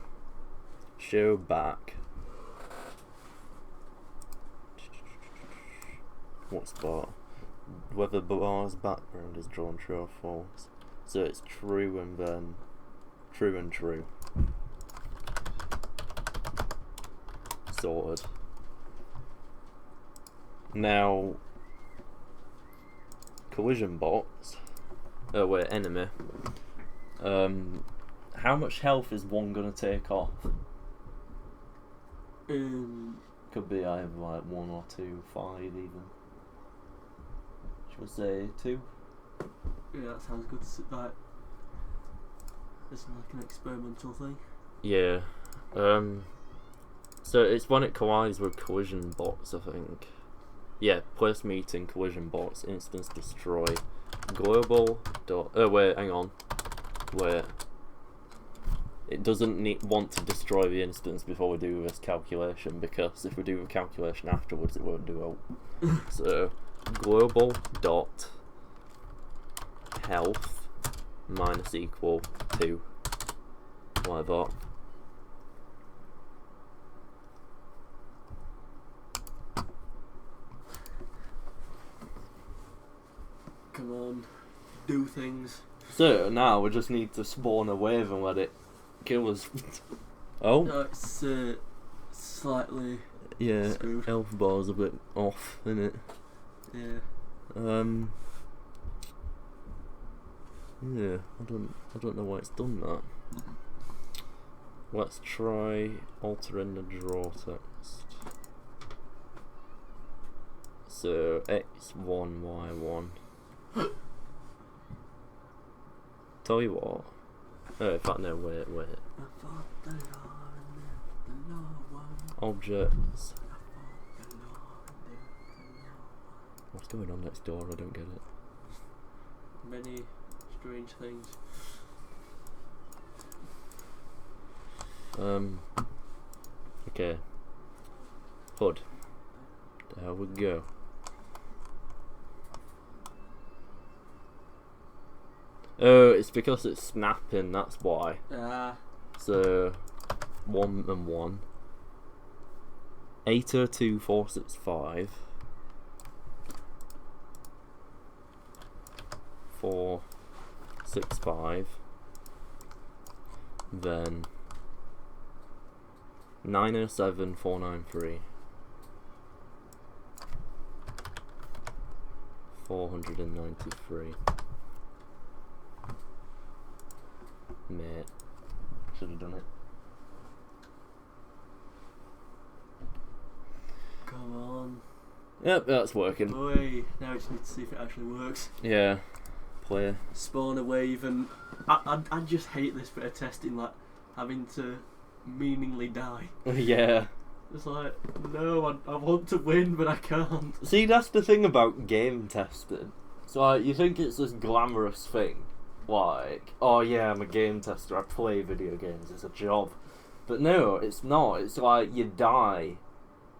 show back. What's bar? Whether bar's background is drawn true or false. So it's true and then true and true. Sorted. Now, collision box. Oh wait, enemy. How much health is one gonna take off? Could be either like 1 or 2, 5 even. Should we say 2? Yeah, that sounds good. Like, it's like an experimental thing. Yeah. So it's when it collides with collision bots, I think. Yeah, place meeting, collision bots, instance destroy, global dot. Oh wait, hang on. Wait. It doesn't want to destroy the instance before we do this calculation, because if we do the calculation afterwards, it won't do it. So global dot health minus equal 2. Like that. Come on, do things. So now we just need to spawn a wave and let it kill us. Oh? No, it's slightly Yeah, screwed. elf bar's a bit off, isn't it? Yeah. Yeah, I don't know why it's done that. Let's try altering the draw text. So x1 y1. Tell you what. Oh, in fact, no, wait. Objects. What's going on next door? I don't get it. Many strange things. Okay. HUD. There we go. Oh, it's because it's snapping, that's why. So, 1 and 1. 802465. 465. Then 907493. 493. Mate, should have done it. Come on. Yep, that's working. Boy, now I just need to see if it actually works. Yeah, play. Spawn a wave, and I just hate this bit of testing, like having to meaningly die. Yeah. It's like, no, I want to win, but I can't. See, that's the thing about game testing. So like, you think it's this glamorous thing. Like, oh yeah, I'm a game tester, I play video games, it's a job. But no, it's not. It's like you die.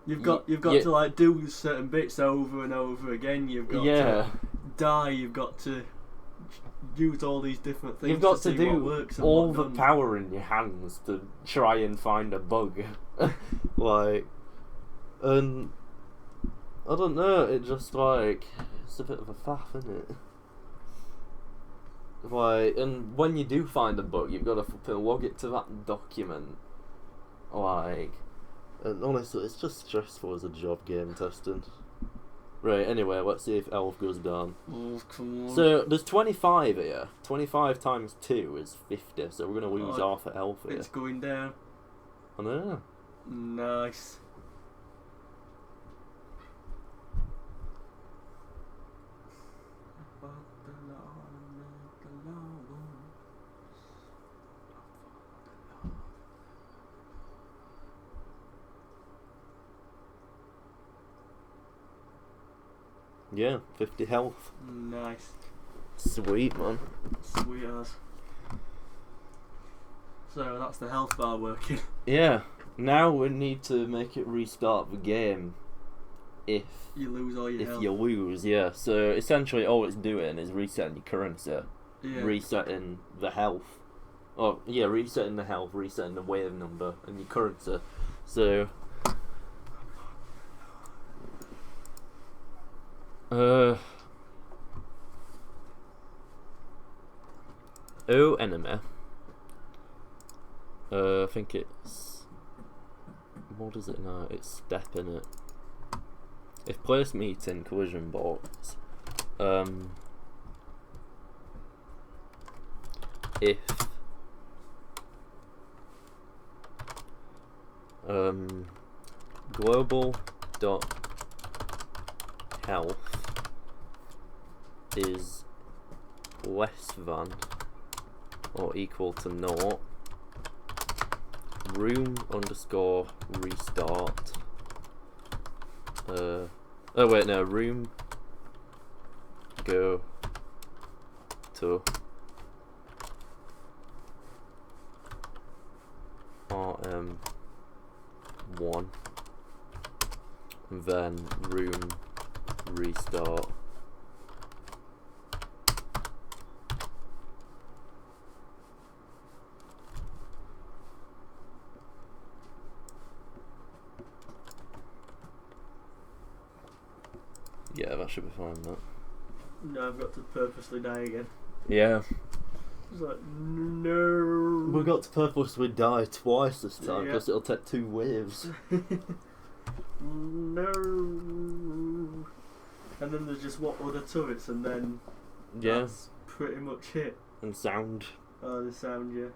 You've got to like do certain bits over and over again. You've got to die. You've got to use all these different things. You've got to see do what works and all what the doesn't. power in your hands to try and find a bug. Like, and I don't know. It just like it's a bit of a faff, isn't it? Like, and when you do find a bug, you've got to flipping log it to that document. Like, and honestly, it's just stressful as a job game testing. Right, anyway, let's see if elf goes down. Oh, come on. So, there's 25 here. 25 times 2 is 50, so we're going to lose half at elf here. It's going down. I know. Nice. Yeah, 50 health. Nice. Sweet, man. Sweet as. So that's the health bar working. Yeah, now we need to make it restart the game. if You lose all your health. you lose, yeah. So essentially, all it's doing is resetting your currency, Yeah. resetting the health. Oh yeah, resetting the health, resetting the wave number, and your currency. So. Enemy. I think it's. What is it now? It's step in it. If place meeting collision box. If. Global dot health is less than or equal to 0, room underscore restart. Oh wait, no, room go to RM1, and then room restart. Yeah, that should be fine, that. No, I've got to purposely die again. Yeah. It's like, no. We got to purposely die twice this time, Yeah. because it'll take 2 waves. No. And then there's just what other turrets, and then Yeah. that's pretty much it. And sound. Oh, the sound, yeah.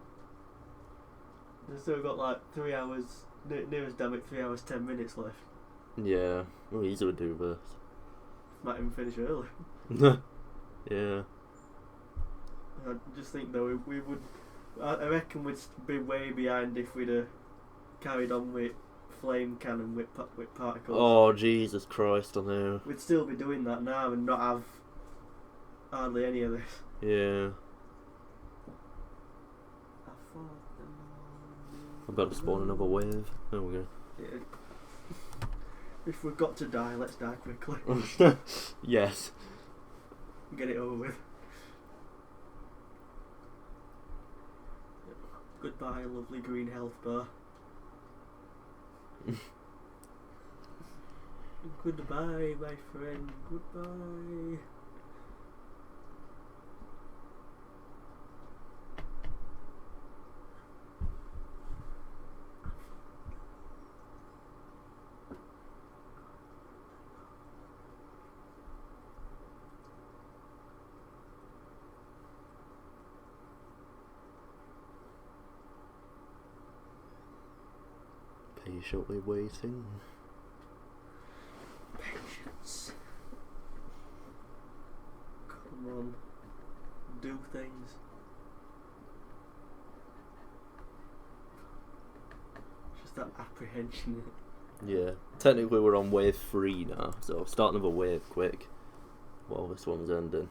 We've still got like 3 hours, nearest damn it, 3 hours 10 minutes left. Yeah. We'll easily do this. Might even finish early. Yeah. I just think though we would, I reckon we'd be way behind if we'd carried on with flame cannon with particles. Oh, Jesus Christ, I know. We'd still be doing that now and not have hardly any of this. Yeah. I'm about to spawn another wave. There we go. Yeah. If we've got to die, let's die quickly. Yes. Get it over with. Goodbye, lovely green health bar. Goodbye, my friend. Goodbye. Patiently waiting. Patience. Come on. Do things. Just that apprehension. Yeah. Technically we're on wave 3 now, so start another wave quick while this one's ending.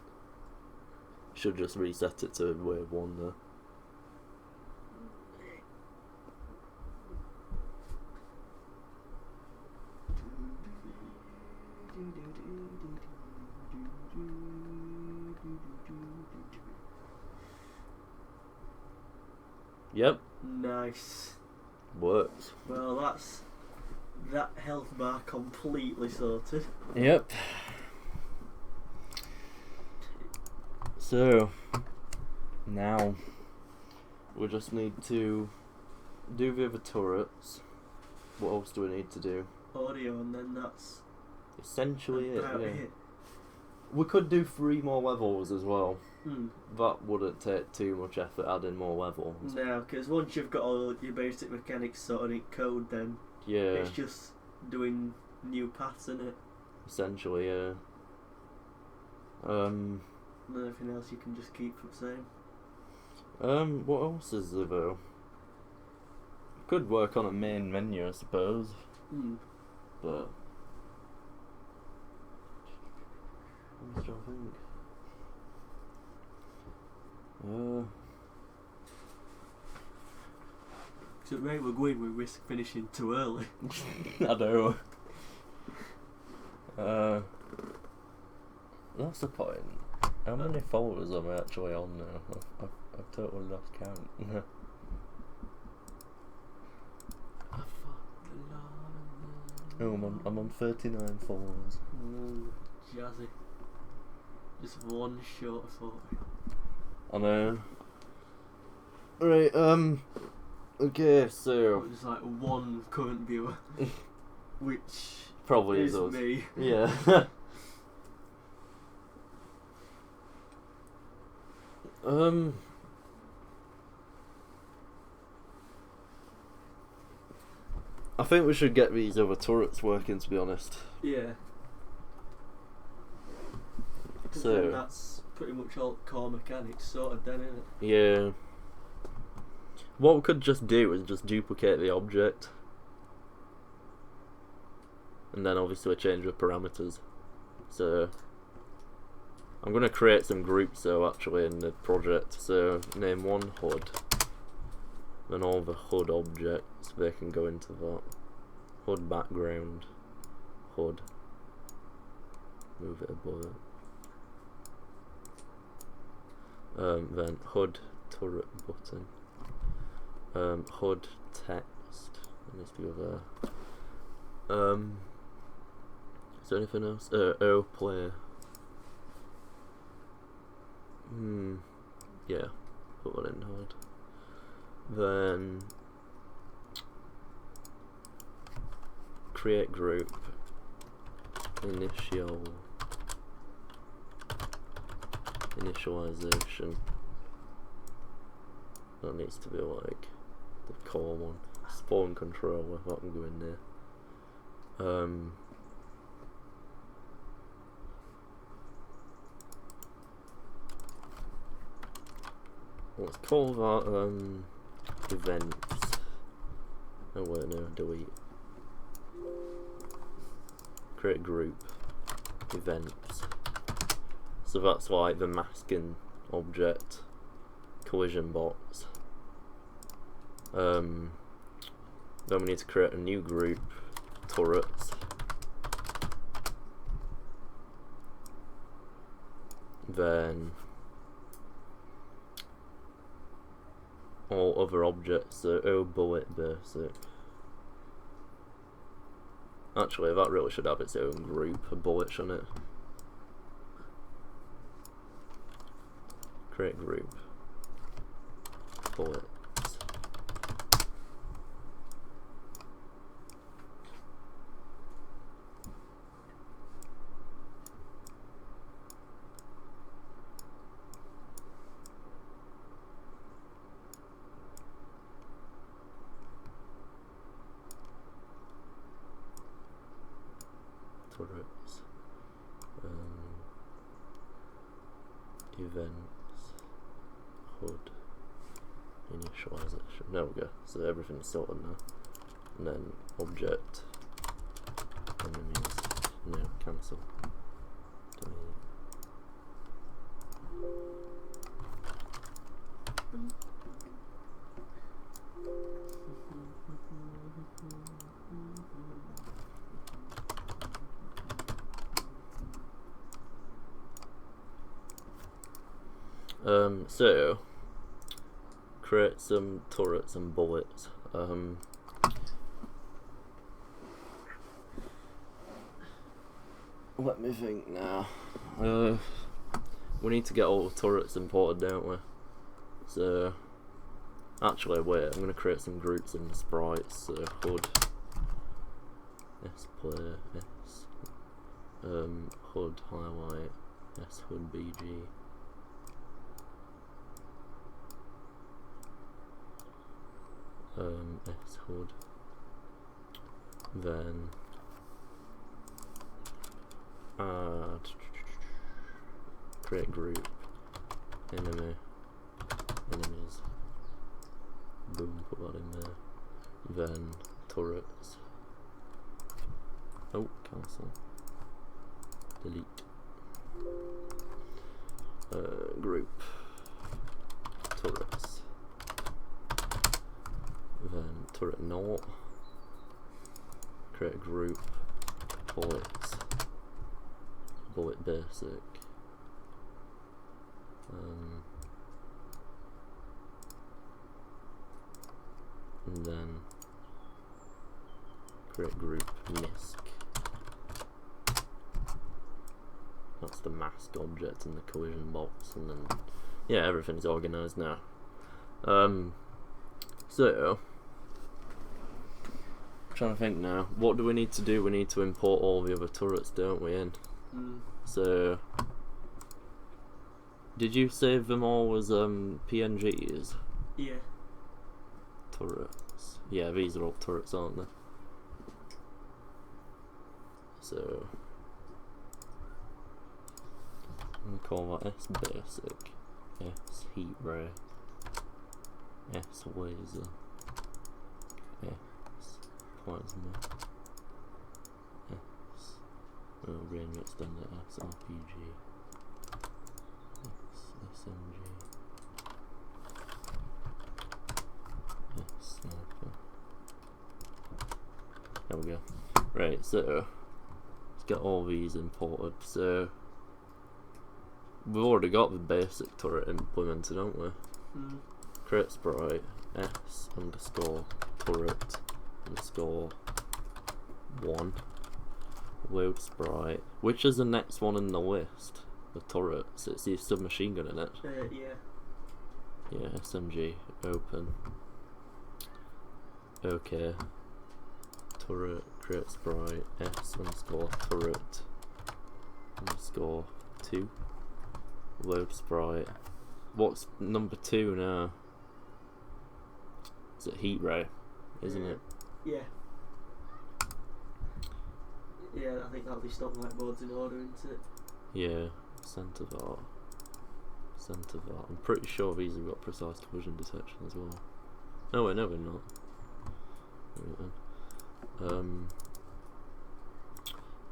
Should just reset it to wave 1 though. Yep. Nice. Works. Well, that's that health bar completely sorted. Yep. So now we just need to do the other turrets. What else do we need to do? Audio, and then that's Essentially it, about yeah. it. We could do 3 more levels as well. Hmm. That wouldn't take too much effort adding more levels. No, because once you've got all your basic mechanics sorted in code, then Yeah, it's just doing new paths, isn't it? essentially, yeah. And everything else you can just keep the same. What else is there though? Could work on a main menu, I suppose, Hmm. but I'm just trying to think. So, mate, we're going, we risk finishing too early. I know. That's the point. How many followers am I actually on now? I've totally lost count. Oh, I'm on 39 followers. Ooh, jazzy. Just one short of 40. I know. Right, okay, so... There's like one current viewer, which probably is us. me. Yeah. I think we should get these other turrets working, to be honest. Yeah. So Then that's pretty much all core mechanics sorted then, isn't it? yeah. What we could just do is just duplicate the object. And then obviously change the parameters. So I'm going to create some groups though actually in the project. So name one HUD. Then all the HUD objects, they can go into that. HUD background. HUD. Move it above it. Then HUD turret button. HUD text. It needs to go there. Is there anything else? O player. Yeah, put that in HUD. Then create group. Initialization. That needs to be like the core one. Spawn controller, that can go in there. Let's call that events. Oh wait, no, delete. Create group. Events. So that's like the masking object. Collision bots. Then we need to create a new group. Turrets. Then all other objects, so bullet basic. Actually, that really should have its own group of bullets on it. Create group. Bullets. Turrets. Events. HUD. Initialization. There we go. So everything's sorted now. And then object. Enemies. No, cancel. Delete. So create some turrets and bullets. Let me think now. We need to get all the turrets imported, don't we? So actually wait, I'm gonna create some groups in the sprites. So HUD S player S HUD highlight S HUD BG. S HUD. Then add create group enemies. Boom, put that in there. Then turrets. Oh, cancel. Delete. Group turrets. Then turret naught. Create a group. Bullets. bullet basic. And then create group misc. That's the mask object in the collision box, and then yeah, everything's organised now. So trying to think now. What do we need to do? We need to import all the other turrets, don't we? In so, did you save them all as PNGs? Yeah. Turrets. Yeah, these are all turrets, aren't they? So I'm gonna call that S basic, S heat ray, S laser, S plasma, S range extender, S RPG, S SMG, S sniper. There we go. Right, so let's get all these imported. So we've already got the basic turret implemented, haven't we? Create sprite S underscore turret underscore 1 load sprite. Which is the next one in the list? The turrets. It's the submachine gun in it. Yeah. Yeah, SMG open. Okay. Turret create sprite S underscore turret underscore 2 load sprite. What's number 2 now? Is it heat ray? Isn't it? Yeah. Yeah, I think that'll be stock whiteboards in order, isn't it? Yeah, centre that. Centre that. I'm pretty sure these have got precise collision detection as well. No, wait, no, we're not.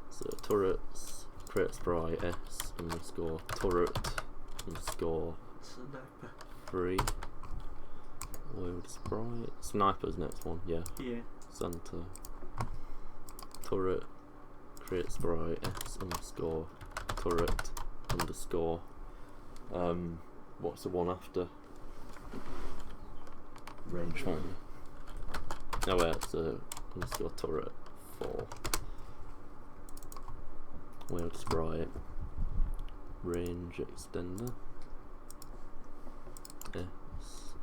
So turrets, create sprite S underscore turret underscore Sniper. 3 load sprite. Sniper's next one, yeah. Yeah. Center turret create sprite S underscore turret underscore what's the one after? Rangefinder. Oh wait, so underscore turret 4 load sprite range extender S.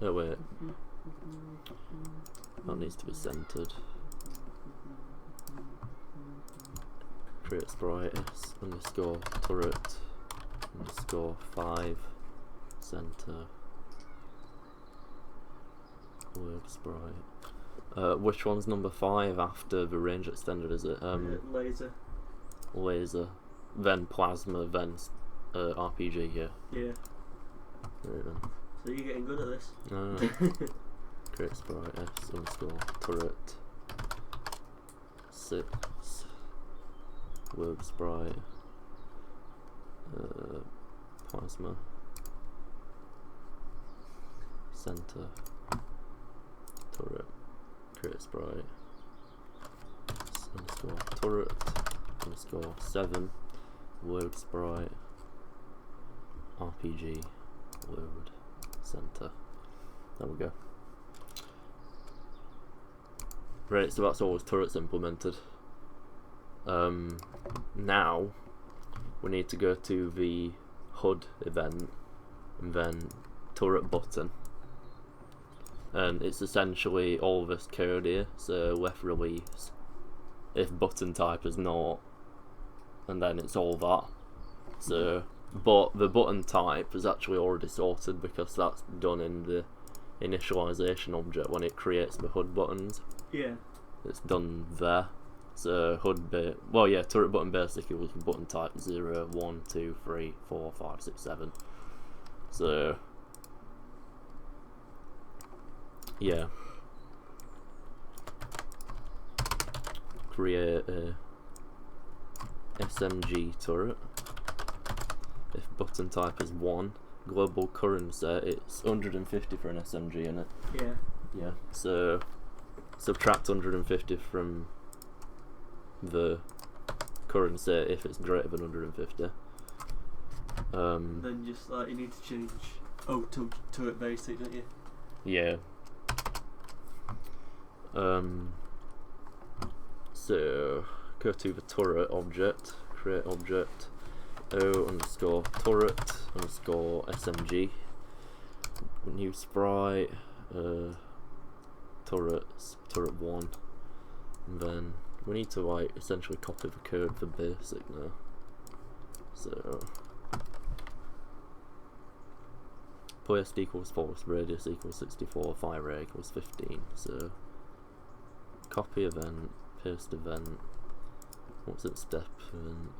Oh wait, that needs to be centered. Create sprite S underscore turret underscore 5 center word sprite. Which one's number 5 after the range extender? Is it Laser. laser, then plasma, then RPG? Yeah. Yeah. Right then. So you're getting good at this. Create sprite S underscore turret 6 word sprite plasma center turret create sprite S underscore turret underscore 7 word sprite RPG load center. There we go. Right, so that's all his turrets implemented. Now we need to go to the HUD event and then turret button, and it's essentially all this code here. So left release if button type is not, and then it's all that. So but the button type is actually already sorted because that's done in the initialization object when it creates the HUD buttons. Yeah. It's done there. So turret button basic equals button type 0, 1, 2, 3, 4, 5, 6, 7. So yeah. Create a SMG turret. If button type is 1, global currency, it's 150 for an SMG in it. Yeah. Yeah. So subtract 150 from the currency if it's greater than 150. Then just like you need to change to it basic, don't you? Yeah. So go to the turret object, create object, o_turret _SMG, new sprite, turret 1, and then we need to like essentially copy the code for basic now. So placed equals false, radius equals 64, fire rate equals 15. So copy event, paste event, what's its step event,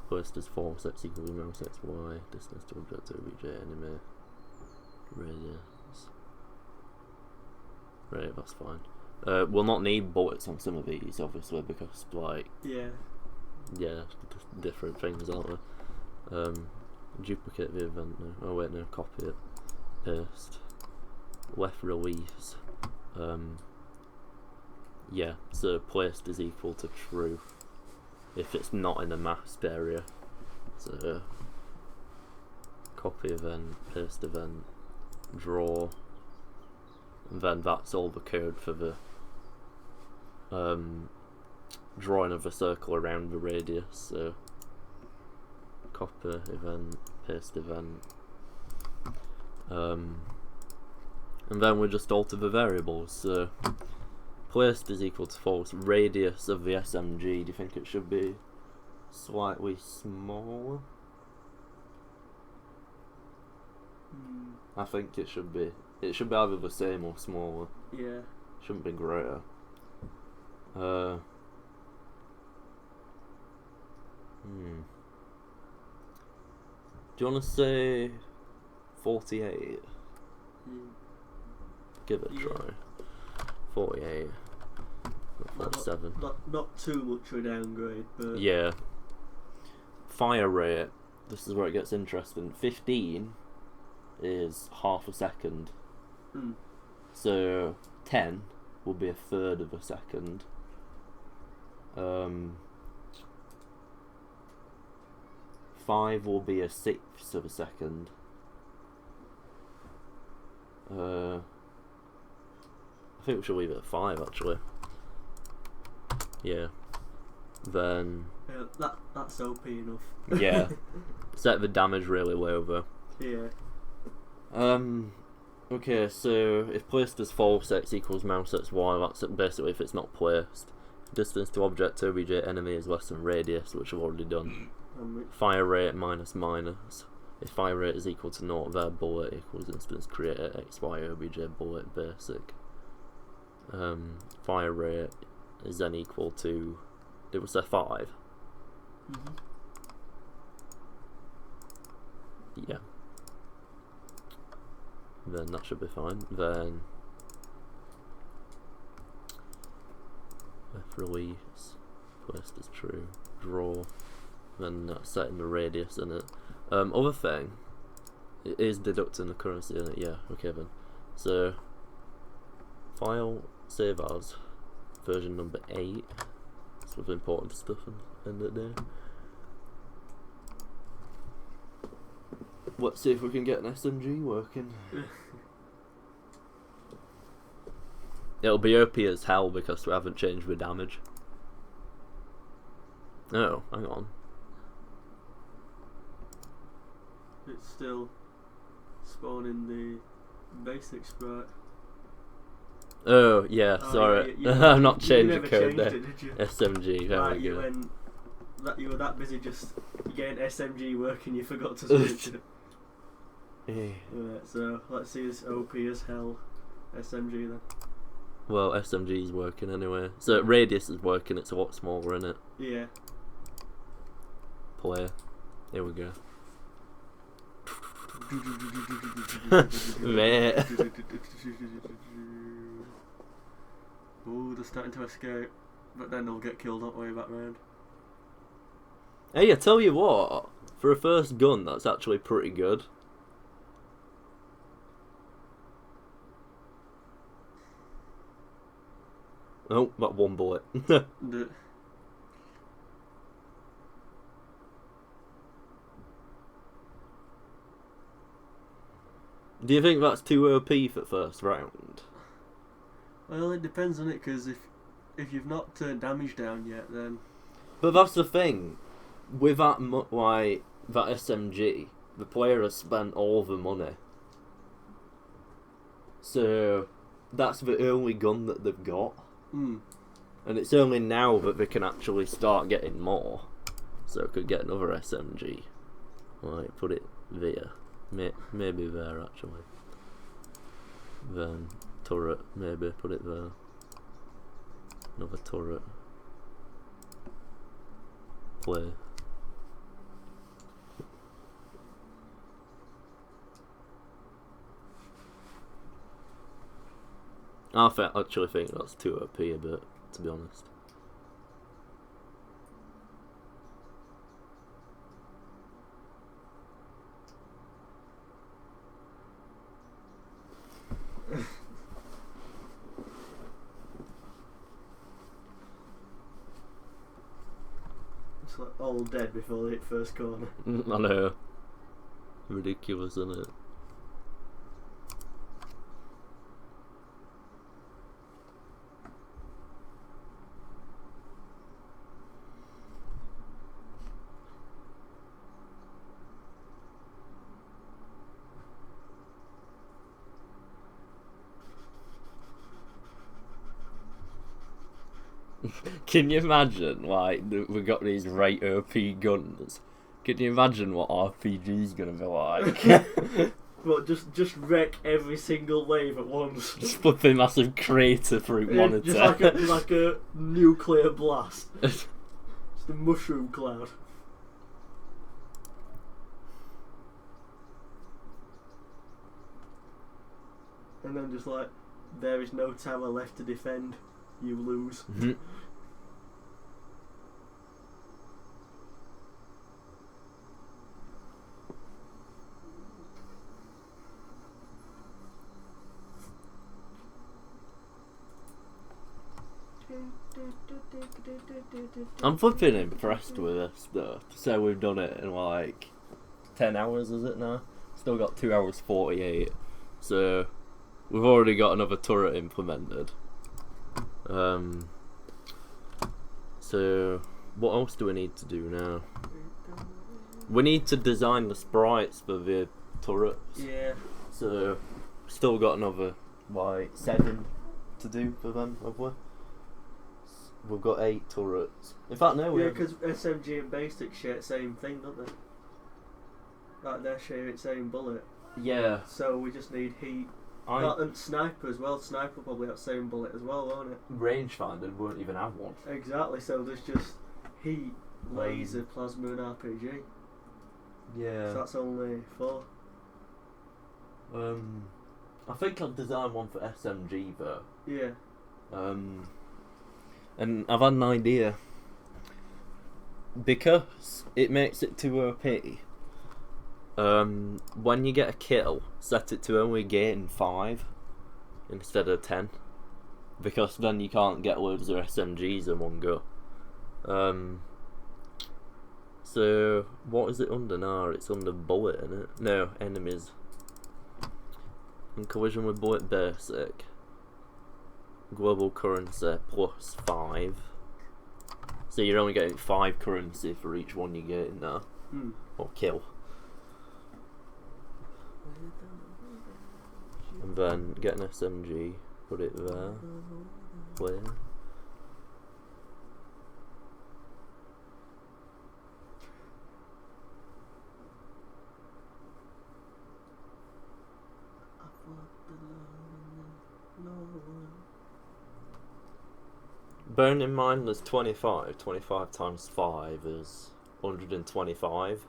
placed as false, x equals mouse x, y, distance to object obj, enemy, radius. Right, that's fine. We'll not need bullets on some of these, obviously, because like Yeah. different things, aren't there? Duplicate the event now. Oh wait, no, copy it, paste, left release. Yeah, so placed is equal to true if it's not in a masked area. So copy event, paste event, draw, and then that's all the code for the drawing of a circle around the radius. So copy event, paste event, and then we just alter the variables. So placed is equal to false, radius of the SMG, do you think it should be slightly smaller? I think it should be either the same or smaller. Yeah. Shouldn't be greater. Do you want to say 48? Give it a try. 48. Not 47. Not too much of a downgrade, but yeah. Fire rate. This is where it gets interesting. 15 is half a second. So 10 will be a third of a second. 5 will be a sixth of a second. I think we should leave it at 5 actually. Yeah. Then that's OP enough. yeah. Set the damage really low though. Yeah. Okay, so if placed as false, x equals mouse x, y, that's basically if it's not placed. Distance to object obj enemy is less than radius, which I've already done. Fire rate minus. If fire rate is equal to 0, their bullet equals instance creator x, y, obj, bullet basic. Fire rate is then equal to, it was a 5. Yeah. Then that should be fine. Then left release, placed as true, draw, then setting the radius in it. Other thing, it is deducting the currency in it. Yeah, okay then. So file, save as, version number 8. It's with important stuff in it there. Let's see if we can get an SMG working. It'll be OP as hell because we haven't changed the damage. Oh, hang on. It's still spawning the basic sprite. Oh, yeah, sorry. I've not changed the code there. It, did you? SMG, there Right, we go. You were that busy just getting SMG working, you forgot to switch it. Right, so let's see this OP as hell SMG then. Well, SMG is working anyway. So radius is working, it's a lot smaller, isn't it? Yeah. Play. Here we go. Mate. Ooh, they're starting to escape. But then they'll get killed on the way back round. Hey, I tell you what, for a first gun, that's actually pretty good. Oh, that one bullet. Do you think that's too OP for first round? Well, it depends on it, because if you've not turned damage down yet, then... But that's the thing. With that, that SMG, the player has spent all the money. So, that's the only gun that they've got. Mm. And it's only now that they can actually start getting more. So, I could get another SMG. Like, put it there. Maybe there, actually. Then, turret, maybe, put it there. Another turret. Play. I actually think that's too OP a bit, to be honest. It's like all dead before they hit first corner. I know. Ridiculous, isn't it? Can you imagine, like, we got these right OP guns? Can you imagine what RPG's gonna be like? Well, just wreck every single wave at once. Just flipping massive crater through monitor. Just like a nuclear blast. It's the mushroom cloud. And then just like, there is no tower left to defend. You lose. Mm-hmm. I'm flipping impressed with this though. To say we've done it in like 10 hours, is it now? Still got 2 hours 48. So we've already got another turret implemented. So what else do we need to do now? We need to design the sprites for the turrets. Yeah. So still got another like 7 to do for them, have we? We've got 8 turrets. In fact, no, we because SMG and basic share the same thing, don't they? Like they're sharing the same bullet. Yeah. So we just need heat. And sniper as well. Sniper probably have the same bullet as well, won't it? Rangefinder won't even have one. Exactly. So there's just heat, laser, plasma, and RPG. Yeah. So that's only 4. I think I'll design one for SMG though. Yeah. And I've had an idea. Because it makes it too OP. When you get a kill, set it to only gain 5 instead of 10. Because then you can't get loads of SMGs in one go. So, what is it under now? It's under bullet, isn't it? No, enemies. In collision with bullet basic. Global currency plus 5. So you're only getting 5 currency for each one you get in there. Or kill. And then get an SMG, put it there. Where? Bearing in mind there's 25. 25 times 5 is 125.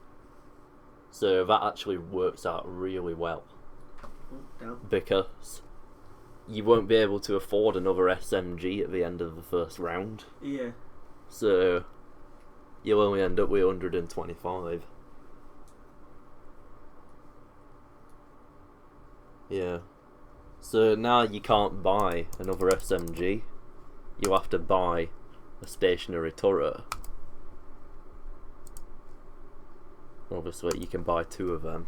So that actually works out really well. Because you won't be able to afford another SMG at the end of the first round. Yeah. So you'll only end up with 125. Yeah. So now you can't buy another SMG. You'll have to buy a stationary turret. Obviously you can buy 2 of them.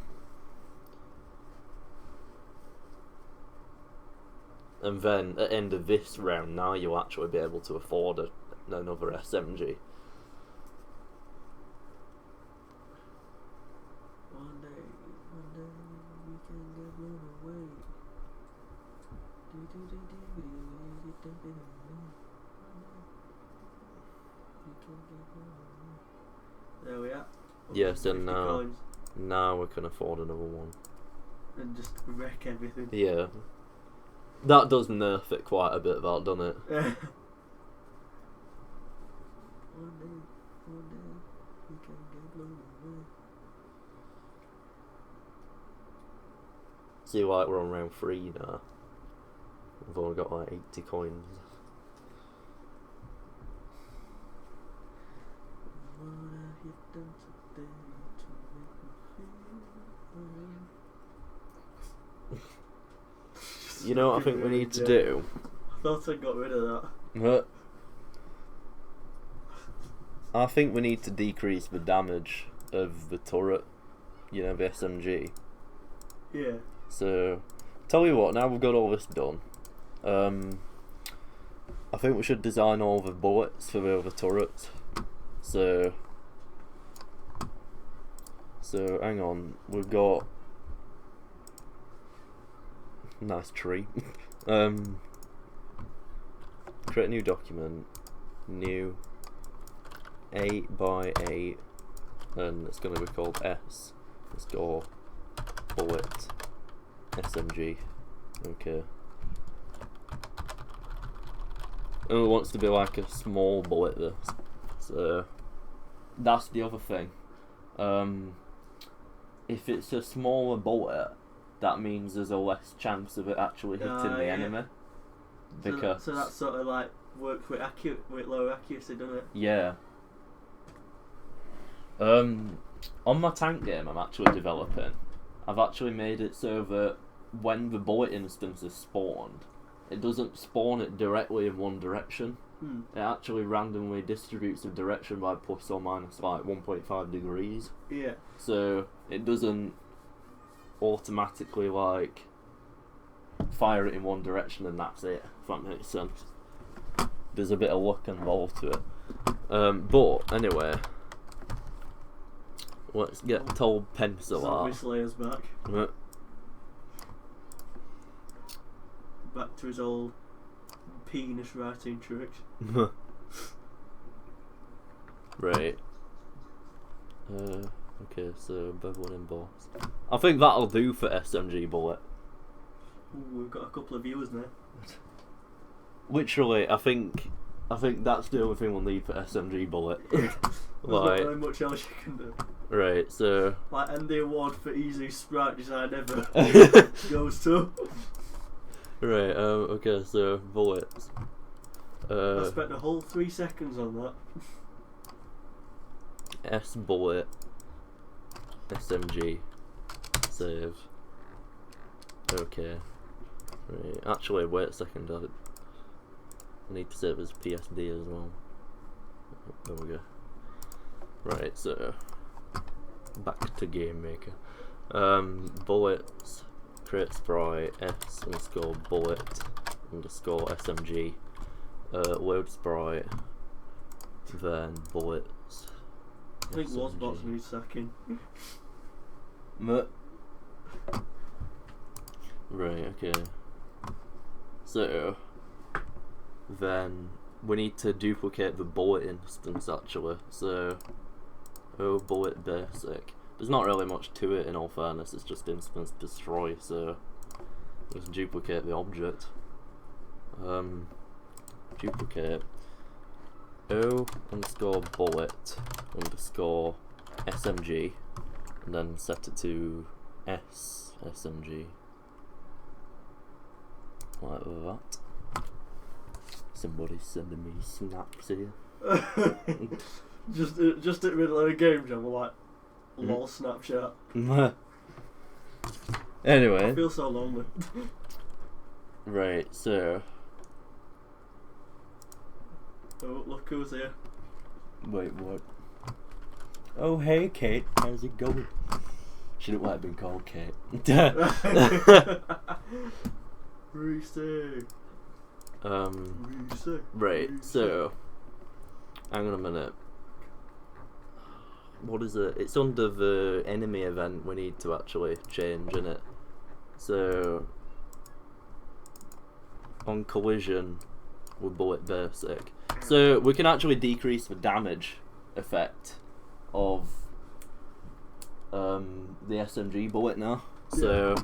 And then at the end of this round, now you'll actually be able to afford another SMG. One day we can get blown away. There we are. Yes, and 50 coins. now we can afford another one. And just wreck everything. Yeah. That does nerf it quite a bit, that, doesn't it? One day we can get blown away. See, like, we're on round 3 now. We've only got like 80 coins. What have you done today to make me feel alright? You know what I think we need to do? I thought I got rid of that. What? I think we need to decrease the damage of the turret, you know, the SMG. Yeah. So, tell you what, now we've got all this done, I think we should design all the bullets for the other turrets. So hang on, we've got nice tree. Create a new document, new 8x8, and it's going to be called S. Let's go bullet SMG. Okay. And it wants to be like a small bullet, this. So that's the other thing. If it's a smaller bullet, that means there's a less chance of it actually hitting the enemy. Because so that sort of like works with low accuracy, doesn't it? Yeah. On my tank game I'm actually developing, I've actually made it so that when the bullet instance is spawned, it doesn't spawn it directly in one direction. It actually randomly distributes the direction by plus or minus like 1.5 degrees. Yeah. So it doesn't automatically like fire it in one direction and that's it, if that makes sense. There's a bit of luck involved to it. But anyway, let's get told pencil art. Zombie Slayer's back. Back to his old penis writing tricks. Right. Okay, so bevel and emboss. I think that'll do for SMG bullet. Ooh, we've got a couple of viewers now. Literally, I think that's the only thing we'll need for SMG bullet. There's not Like, very much else you can do. right, so Like, and the award for easiest sprite design ever goes to. right, okay, so bullets. I spent a whole 3 seconds on that. S bullet SMG save. Okay. Right. Actually, wait a second. I need to save as PSD as well. There we go. Right. So back to Game Maker. Bullets. Create sprite S underscore bullet underscore SMG. Load sprite. Then bullets. I think SMG. Wasbots needs sacking. Right, okay. So then we need to duplicate the bullet instance actually. So bullet basic. There's not really much to it in all fairness, it's just instance destroy, so let's duplicate the object. Duplicate O underscore bullet underscore SMG and then set it to S SMG. Like that. Somebody's sending me snaps here. just at middle of a game jam, we're like, lol Snapchat. Anyway. I feel so lonely. Right, so. Oh, look who's here. Wait, what? Oh, hey, Kate. How's it going? Shouldn't have been called Kate. Reset. Right, so hang on a minute. What is it? It's under the enemy event we need to actually change, innit? So on collision with bullet basic. So we can actually decrease the damage effect of the SMG bullet now. So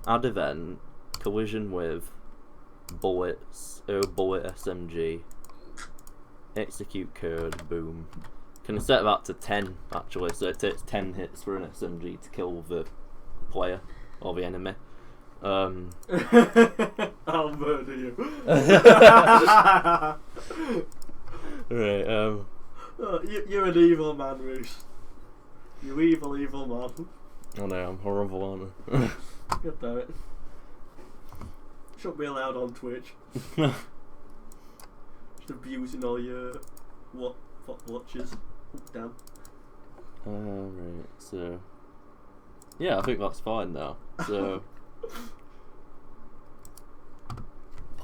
add event, collision with bullets, bullet SMG, execute code, boom. Can set that to 10 actually, so it takes 10 hits for an SMG to kill the player or the enemy. I'll murder you. Right, Oh, you're an evil man, Reese. You evil, evil man. I know, I'm horrible, aren't I? God damn it. Shouldn't be allowed on Twitch. Just abusing all your watches. Oh, damn. Right, so yeah, I think that's fine now. So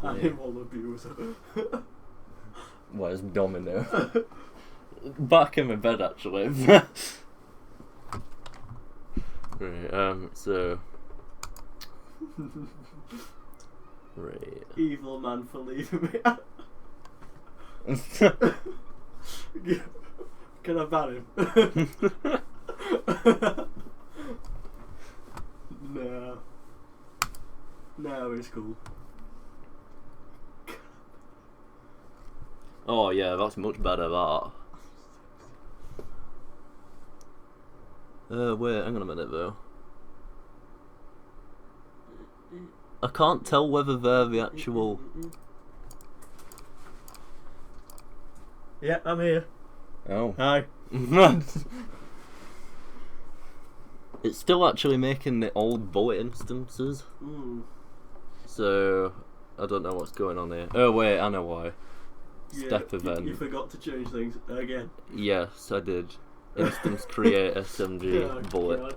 animal abuser. where's Domino? Back in my bed actually. Right, so right. Evil man for leaving me. Can I ban him? No. No, it's cool. Oh yeah, that's much better, that. Wait, hang on a minute though. I can't tell whether they're the actual... Yeah, I'm here. Oh. Hi. It's still actually making the old bullet instances. So, I don't know what's going on here. Oh wait, I know why. Step event. You forgot to change things again. Yes, I did. Instance create SMG Oh, bullet. God.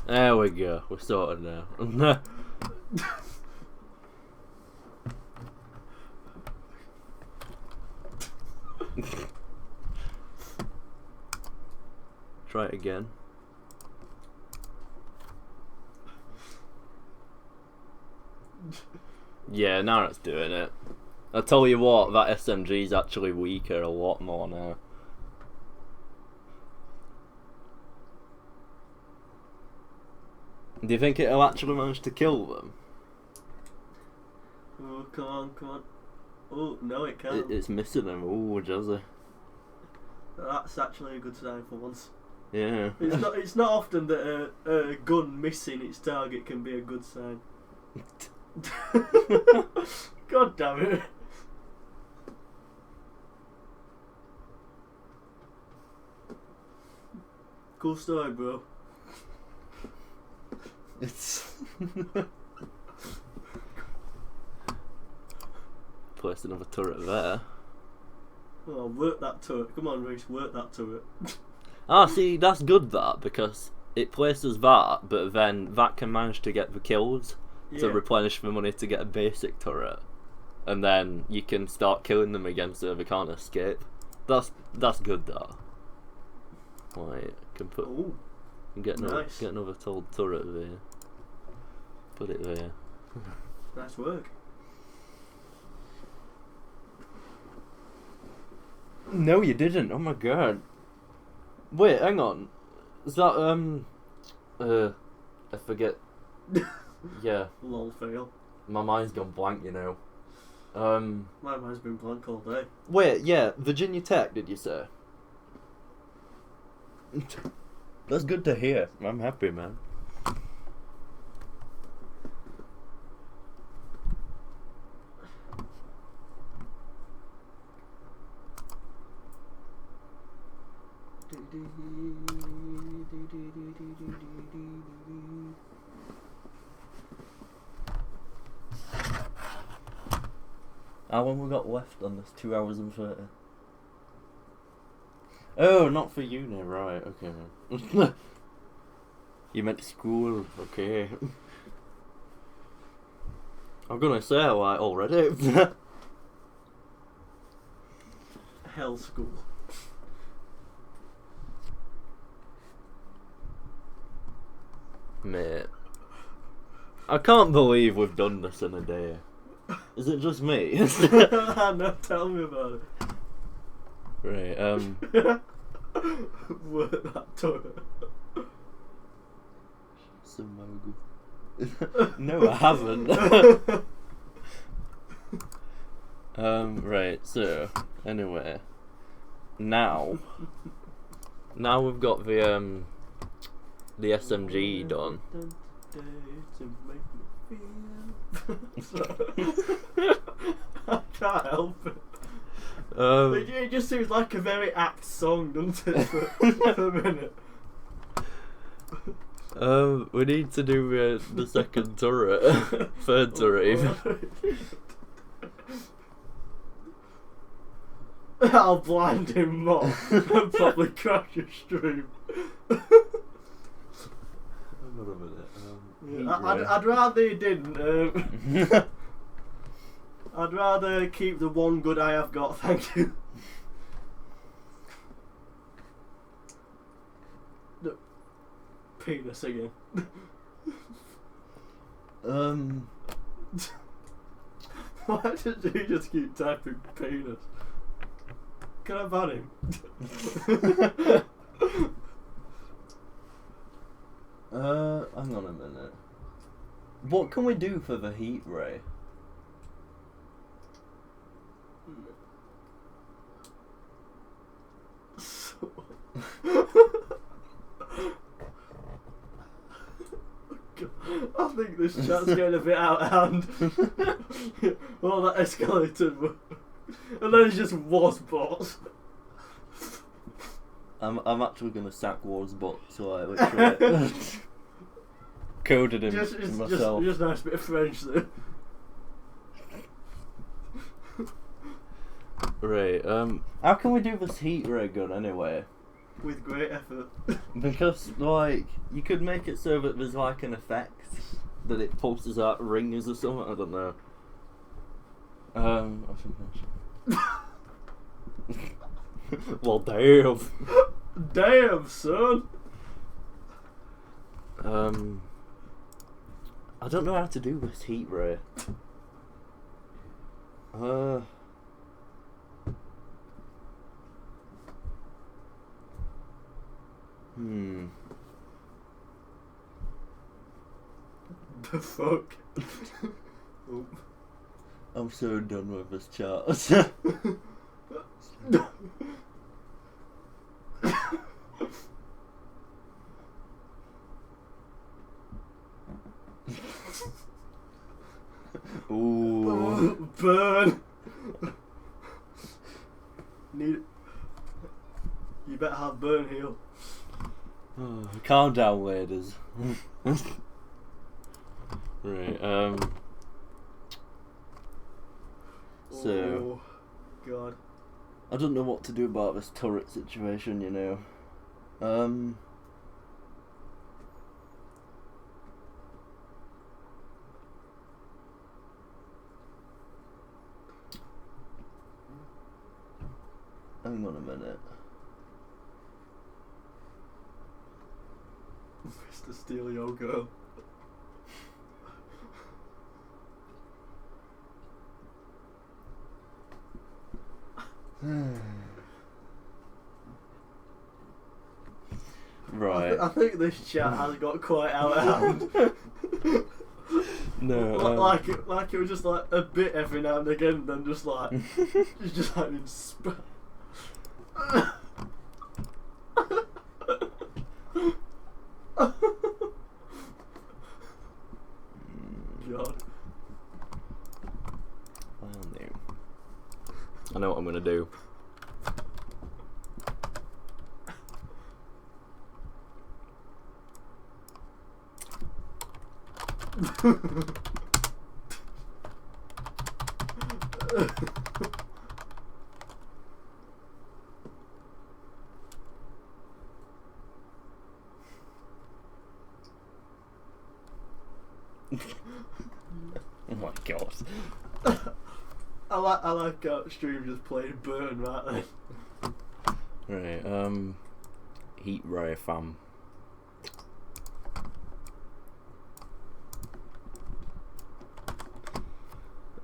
There we go. We're sorted now. Try it again. Yeah, now it's doing it. I tell you what, that SMG is actually weaker a lot more now. Do you think it'll actually manage to kill them? Oh, come on, come on. Oh, no, it can't. It's missing them. Ooh, jazzy. That's actually a good sign for once. Yeah. It's not often that a gun missing its target can be a good sign. God damn it. Cool story, bro. It's placed another turret there. Oh, work that turret. Come on, Reese, work that turret. Ah, see, that's good that, because it places that, but then that can manage to get the kills to replenish the money to get a basic turret, and then you can start killing them again so they can't escape. That's good that. Like, can put. Ooh, Get nice. Get another turret there. Put it there. Nice work. No, you didn't. Oh my god. Wait, hang on. Is that I forget. Yeah. Lol, fail. My mind's gone blank, you know. My mind's been blank all day. Wait, yeah, Virginia Tech, did you say? That's good to hear. I'm happy, man. How long we got left on this? 2 hours and 30. Oh, not for uni, right? Okay. You meant school, okay. I'm gonna say like already. Hell school. Mate, I can't believe we've done this in a day. Is it just me? No, tell me about it. Right, Word that took. Samonoid. No, I haven't. Right, so, anyway. Now we've got the SMG done. I can't help it. It just seems like a very apt song, doesn't it? For a minute. We need to do the second turret. Third turret even. I'll blind him more and probably crash your stream. Hang on a minute. I'd rather you didn't. I'd rather keep the one good eye I've got, thank you. No. Penis again. Why did you just keep typing penis? Can I ban him? Hang on a minute. What can we do for the heat ray? I think this chat's getting a bit out of hand. Well, that escalated, and then it just was bots. I'm actually gonna sack Wars bot, so I literally coded him myself. Just a nice bit of French there. Right. How can we do this heat ray gun anyway? With great effort. Because like you could make it so that there's like an effect that it pulses out rings or something. I don't know. I think that's... Well, damn. Damn, son. I don't know how to do this heat ray. The fuck? Oh. I'm so done with this chat. Ooh. Burn. You better have burn heal. Calm down, ladies. Right, so, oh, God. I don't know what to do about this turret situation, you know. Hang on a minute. Mr. Steal Your Girl. Right. I think this chat has got quite out of hand. No. Like it was just like a bit every now and again, then just like it's just like in God. Well, no. I know what I'm gonna do. Oh my God. I like how stream just playing Burn right then. Right, Heat Ray Fam.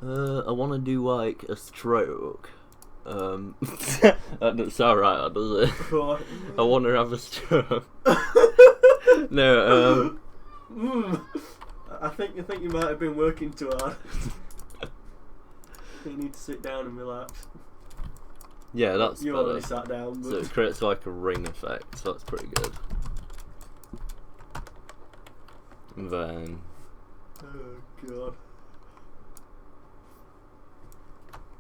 I want to do like a stroke. That doesn't sound right, does it? What? I want to have a stroke. No, I think you might have been working too hard. You need to sit down and relax. yeah, that's You better. already sat down. So But it creates like a ring effect, so that's pretty good. And then, oh god.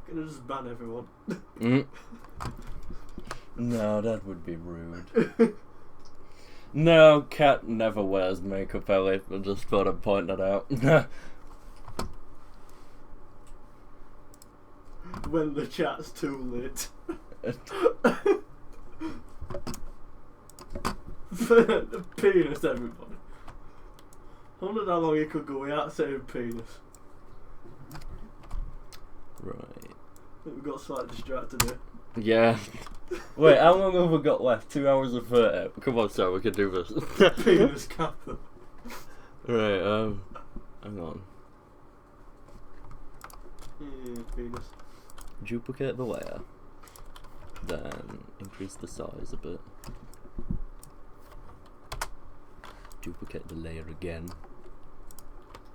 Gonna just ban everyone. no, that would be rude. No, Cat never wears makeup, Ellie. I just thought I'd point that out. When the chat's too lit. The penis, everybody. I wondered how long you could go without saying penis. Right. I think we got slightly distracted here. Yeah. Wait, how long have we got left? 2 hours and 30. Come on, Sam, we can do this. Penis kappa. Right, hang on. Yeah, penis. Duplicate the layer. Then increase the size a bit. Duplicate the layer again.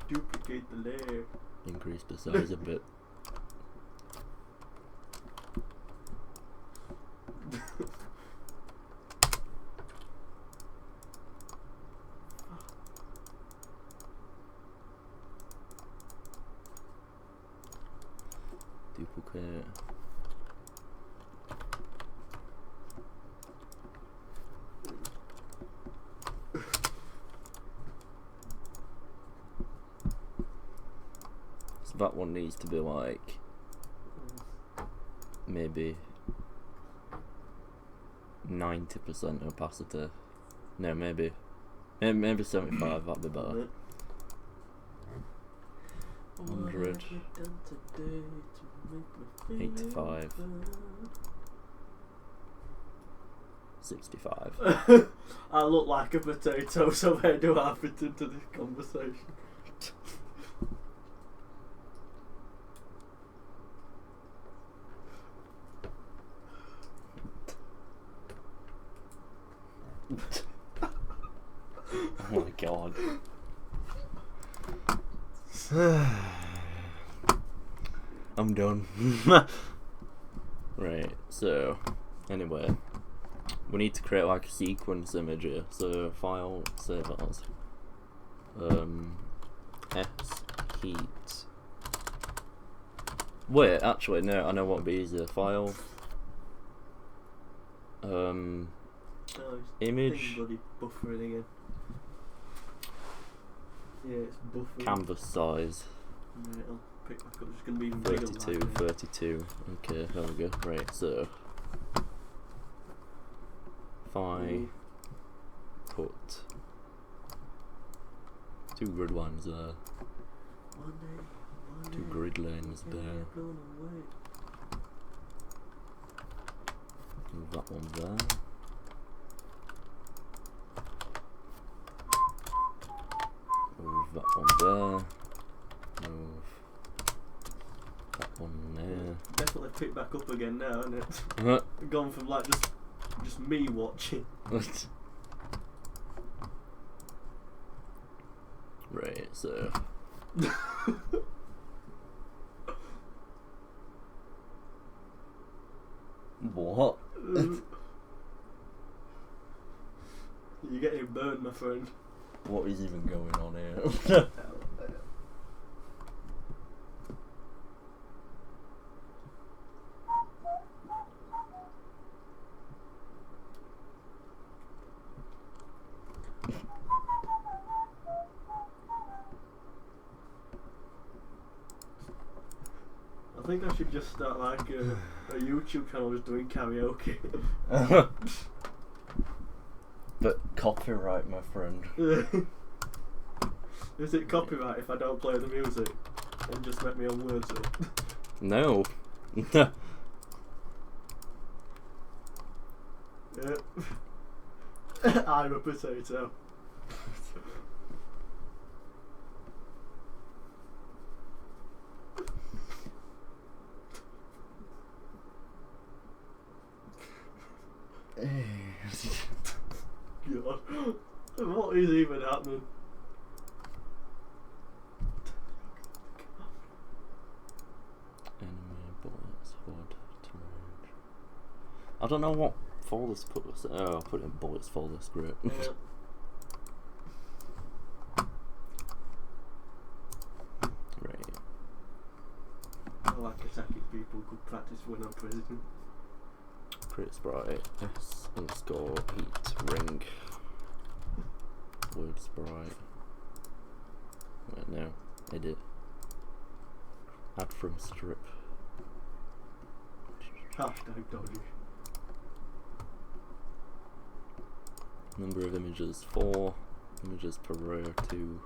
Duplicate the layer. Increase the size a bit. Duplicate. So that one needs to be like maybe 90% opacity. No, maybe 75. That'd be better. 100. 85. 65. I look like a potato, so where do I fit into this conversation? Oh my god. I'm done. Right, so anyway, we need to create like a sequence image here. So file, save as S heat. Wait, actually no, I know what would be easier. File image Bloody buffering again. Yeah, it's buffering. canvas size Right, I'll pick back up. It's going to be even bigger. 32. Okay, there we go. Right, so if I put 2 grid lines there, 2 grid lines there, move that one there, move that one there, move that one there. Definitely pick back up again now, isn't it? Uh-huh. Gone from like just me watching. Right, so what? You're getting burned, my friend. What is even going on here? I think I should just start like a YouTube channel just doing karaoke. But copyright, my friend. Is it copyright if I don't play the music? and just make my own words up? No. I'm a potato. God, what is even happening? Enemy bullets, HUD, terrain. I don't know what folders to put this. Oh, I'll put it in bullets folders. Great. Yeah. Right. I like attacking people. Good practice when I'm president. Create sprite. S_heat ring. Word sprite. Wait, no. Edit. Add from strip. Hashtag dodgy. Number of images 4. Images per row 2.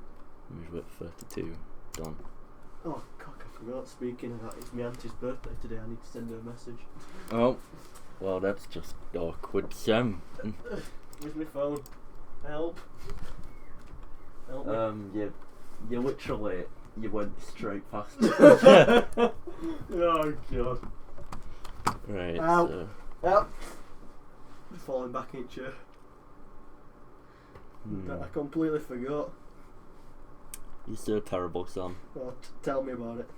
Image width 32. Done. Oh, cock, I forgot. Speaking of that, it's my auntie's birthday today. I need to send her a message. Oh. Well, that's just awkward, Sam. Where's my phone? Help. Help me. You literally, you went straight past it. Oh, God. Right, Ow. so... Help. Falling back in chair. Hmm. I completely forgot. You're so terrible, Sam. Oh, tell me about it.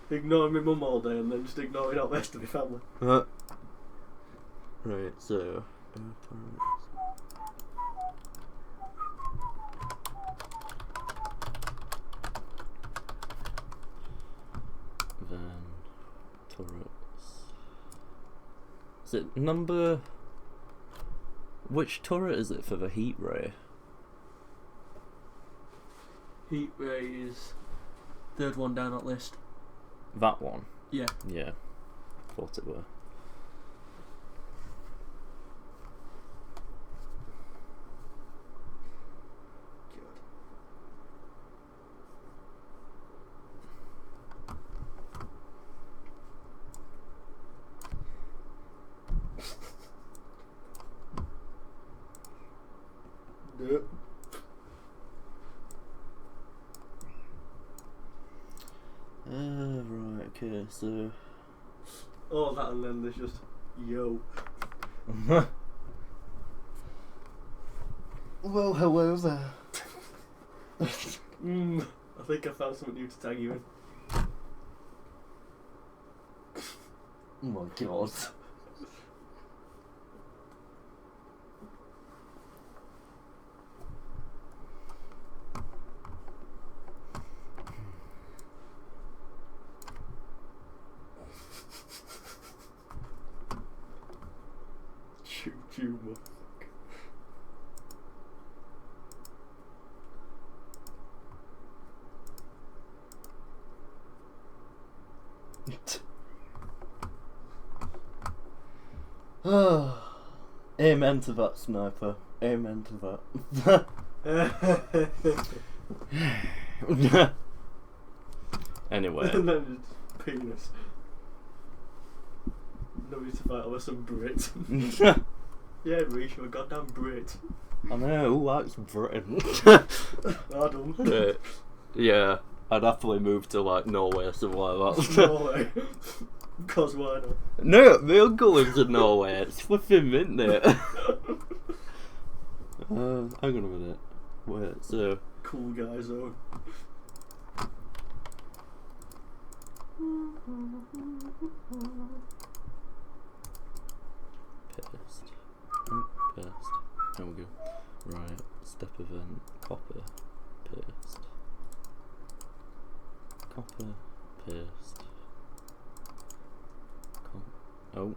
Ignoring my mum all day and then just ignoring all the rest of my family. Right, so... Then... turrets... Is it number... Which turret is it for the heat ray? Heat ray is third one down that list. That one? Yeah. Yeah. Thought it were. Yep. Right, okay, so... Oh, that and then there's just yo. Well, hello there. I think I found something new to tag you in. Oh my god. Choo-choo, motherfucker. Amen to that, sniper. Amen to that. Anyway. And then just penis. Nobody to fight over some Brit. Yeah, Reach, you're a goddamn Brit. I know, who likes Britain? I don't. Yeah, I'd happily move to like Norway or something like that. Norway. Cause why not? No, my uncle lives in Norway. It's flipping mint there. Hang on a minute. Wait, so... Cool guy zone. Paste. Paste. There we go. Right, step event, copy, paste. Copy, paste. Oh.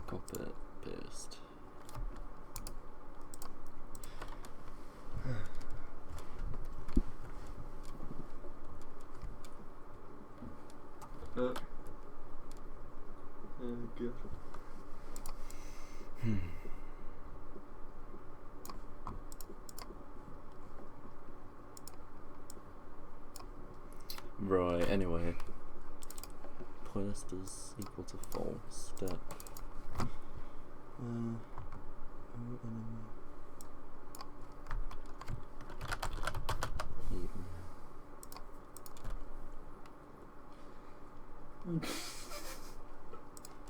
Copy, paste. Oh, good. Right, anyway. Playlist is equal to false. Step.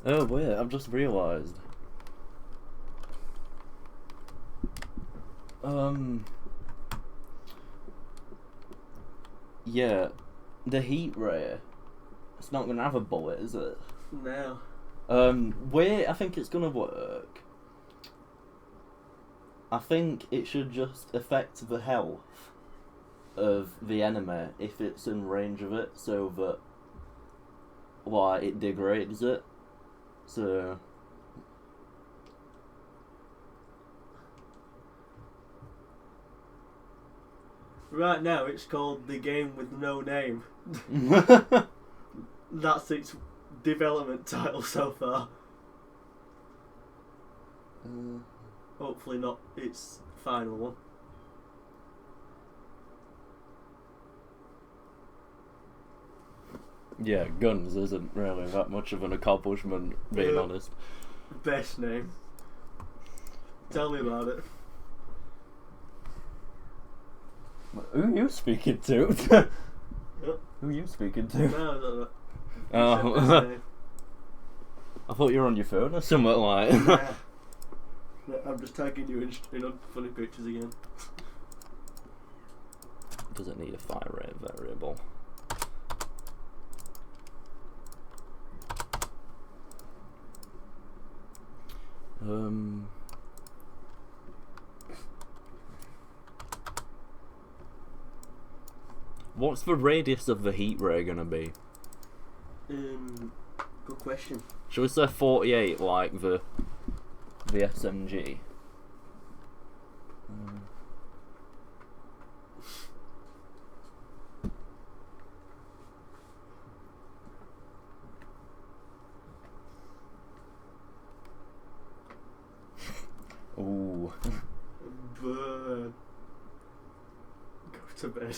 Oh wait, I've just realised. Yeah, the heat ray. It's not gonna have a bullet, is it? No. Wait, I think it's gonna work. I think it should just affect the health of the enemy if it's in range of it, so that it degrades it. So Right now, it's called The Game with No Name. That's its development title so far. Hopefully not its final one. yeah, guns isn't really that much of an accomplishment, being honest. Best name. Tell me about it. Who are you speaking to? Yep. Who are you speaking to? No, I don't know. Oh, Best name. I thought you were on your phone or something like. Yeah. No, I'm just tagging you in funny pictures again. Does it need a fire rate variable? What's the radius of the heat ray gonna be? Good question. Shall we say 48 like the SMG? Ooh. Burn. Go to bed.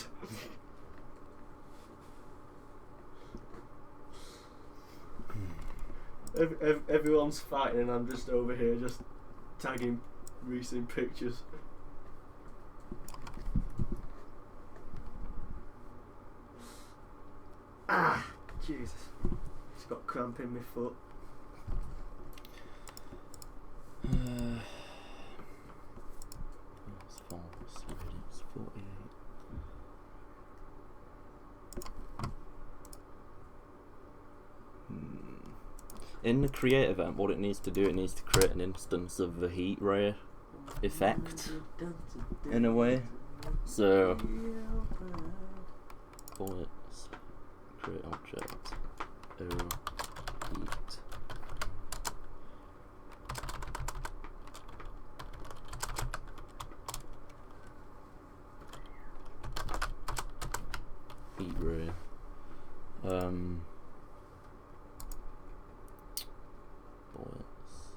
Everyone's fighting and I'm just over here just tagging recent pictures. Ah, Jesus. Just got cramp in my foot. It's false. It's 48. In the create event, what it needs to do, it needs to create an instance of the heat ray effect, in a way. So, bullets, create object, heat. Heat ray. Bullets.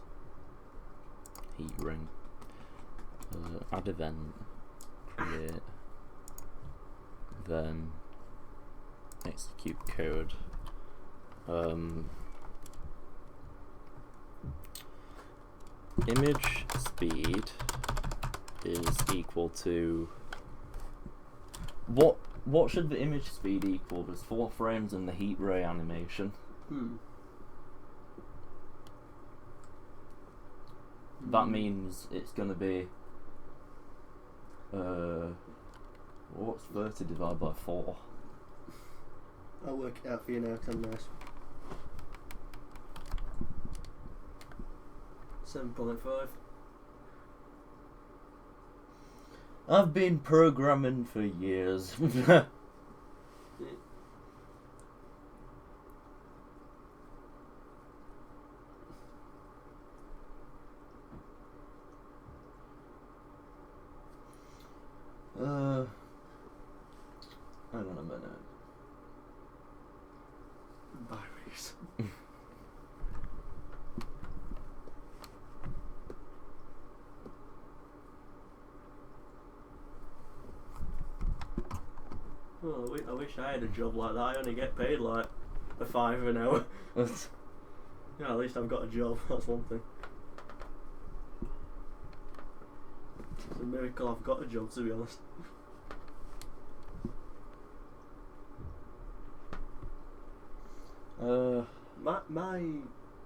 Heat ring. Add event. Create. Then execute code. Image speed is equal to what should the image speed equal? There's 4 frames in the heat ray animation. That means it's gonna be what's 30 divided by 4? I'll work it out for you now, 'cause I'm nice. 7.5. I've been programming for years. Hang on a minute. Batteries. Oh, I wish I had a job like that. I only get paid like a £5 an hour. Yeah, at least I've got a job. That's one thing. It's a miracle I've got a job, to be honest. My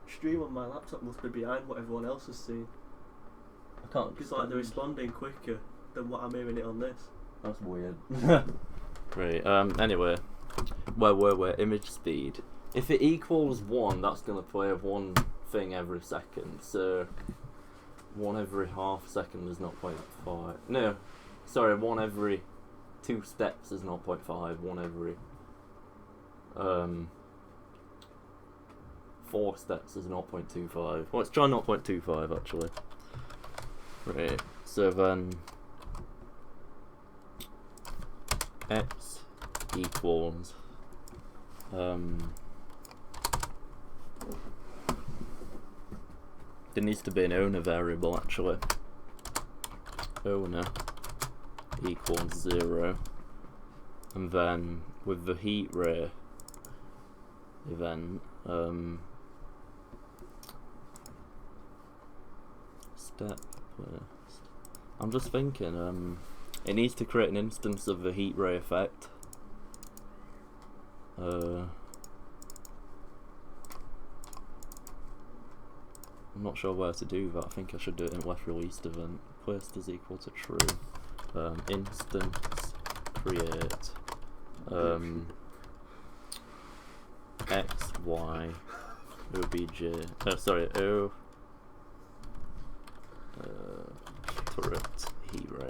stream on my laptop must be behind what everyone else has seen. I can't. Because like they're responding quicker than what I'm hearing it on this. That's weird. Right. Anyway, where were we? Image speed. If it equals 1, that's gonna play one thing every second. So 1 every half second is 0.5. No, sorry, 1 every 2 steps is 0.5. 1 every 4 steps is 0.25. Well, let's try 0.25 actually. Right. So then x equals there needs to be an owner variable actually. Owner equals 0, and then with the heat ray event, step first. I'm just thinking, it needs to create an instance of the heat ray effect. I'm not sure where to do that. I think I should do it in left released event. Placed is equal to true. Instance create x, y, obj. Sorry, o turret heat ray.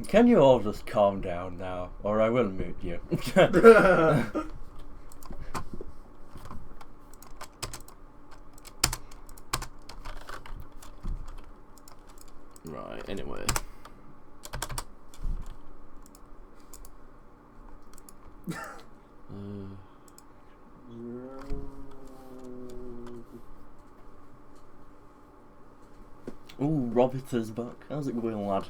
Can you all just calm down now, or I will mute you. Right, anyway. Ooh, Warrenaterz back. How's it going, lad?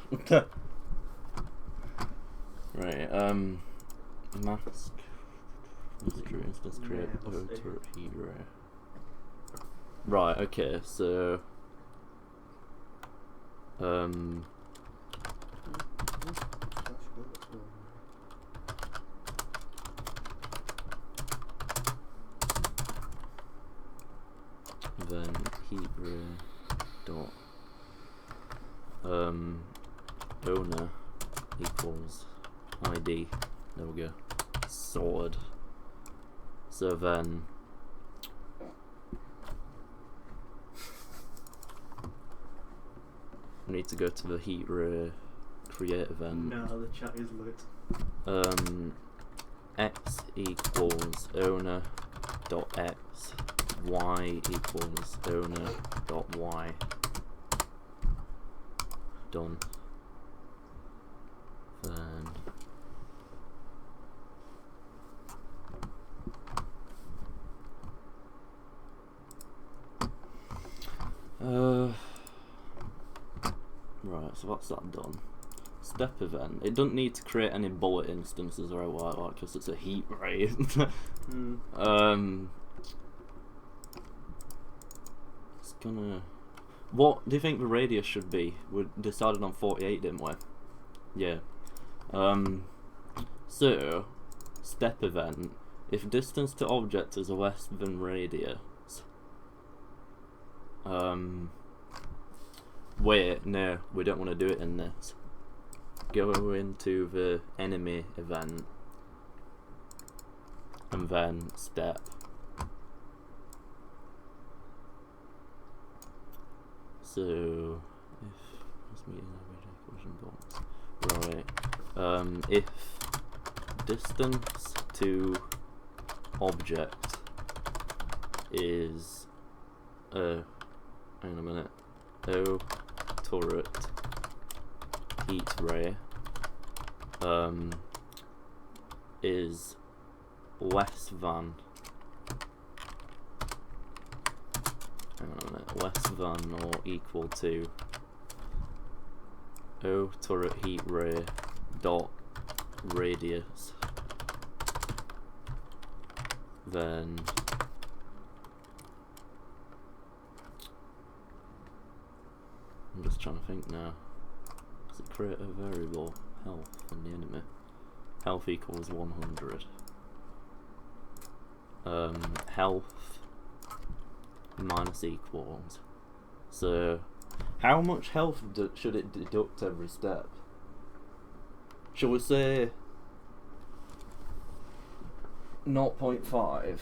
Right, mask. Instance create turret heat ray. Right, okay, so then heat ray dot owner equals ID. There we go. Sorted. So then we need to go to the heat ray create event. No, the chat is lit. X equals owner dot x, y equals owner dot y. Done. Then right, so that's that done. Step event. It doesn't need to create any bullet instances or anything like that because it's a heat ray. It's gonna. What do you think the radius should be? We decided on 48, didn't we? Yeah. So step event. If distance to object is less than radius. Wait, no, we don't want to do it in this. Go into the enemy event and then step. So if right, if distance to object is hang on a minute, O turret heat ray is less than. Hang on a minute. Less than or equal to O turret heat ray dot radius, then I'm just trying to think now. Does it create a variable health on the enemy? Health equals 100. Health minus equals. So, how much health should it deduct every step? Shall we say 0.5?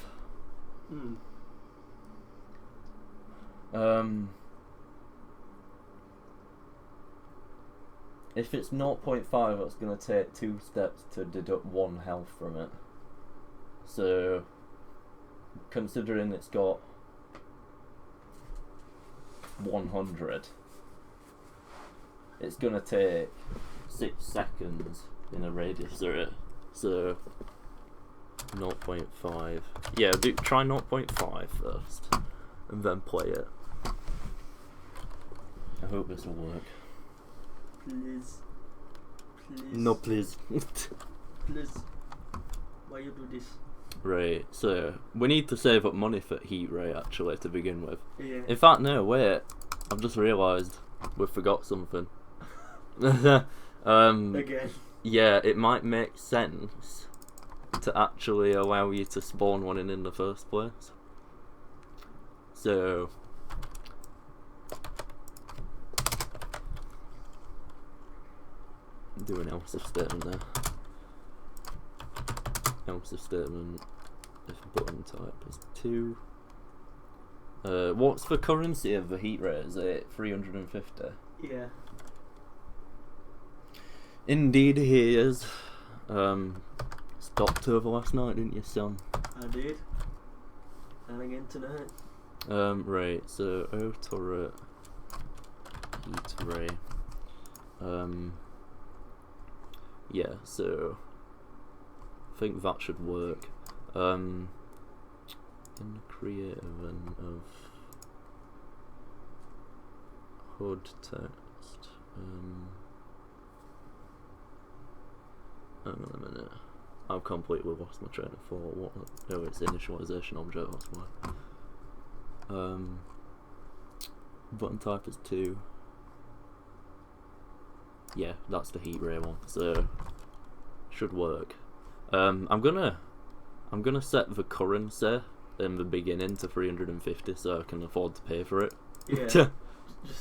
If it's 0.5, it's going to take 2 steps to deduct 1 health from it. So, considering it's got 100, it's going to take 6 seconds in a radius of it. So, 0.5. Yeah, try 0.5 first, and then play it. I hope this will work. Please. No, please. Please. Why you do this? Right, so we need to save up money for heat ray actually to begin with. Yeah. In fact, no, wait. I've just realised we forgot something. Again. Yeah, it might make sense to actually allow you to spawn one in the first place. So, do an else if statement there. Else if statement if button type is 2. What's the currency of the heat ray? Is it 350? Yeah. Indeed he is. Stopped over last night, didn't you, son? I did. And again tonight. Right, so O turret heat ray. Yeah, so I think that should work. In the create event of HUD text. Hang on a minute. I've completely lost my train of thought. What? No, it's initialization object. That's why. Button type is 2. Yeah, that's the heat ray one. So should work. I'm gonna set the currency in the beginning to 350 so I can afford to pay for it. Yeah. Just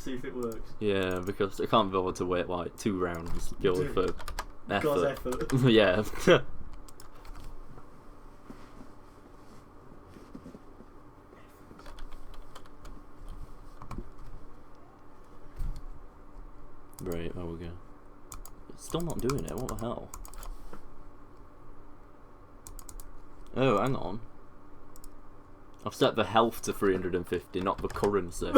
see if it works. Yeah, because I can't be able to wait like 2 rounds purely for Because effort. effort. Yeah. Right, there we go. It's still not doing it, what the hell? Oh, hang on. I've set the health to 350, not the currency.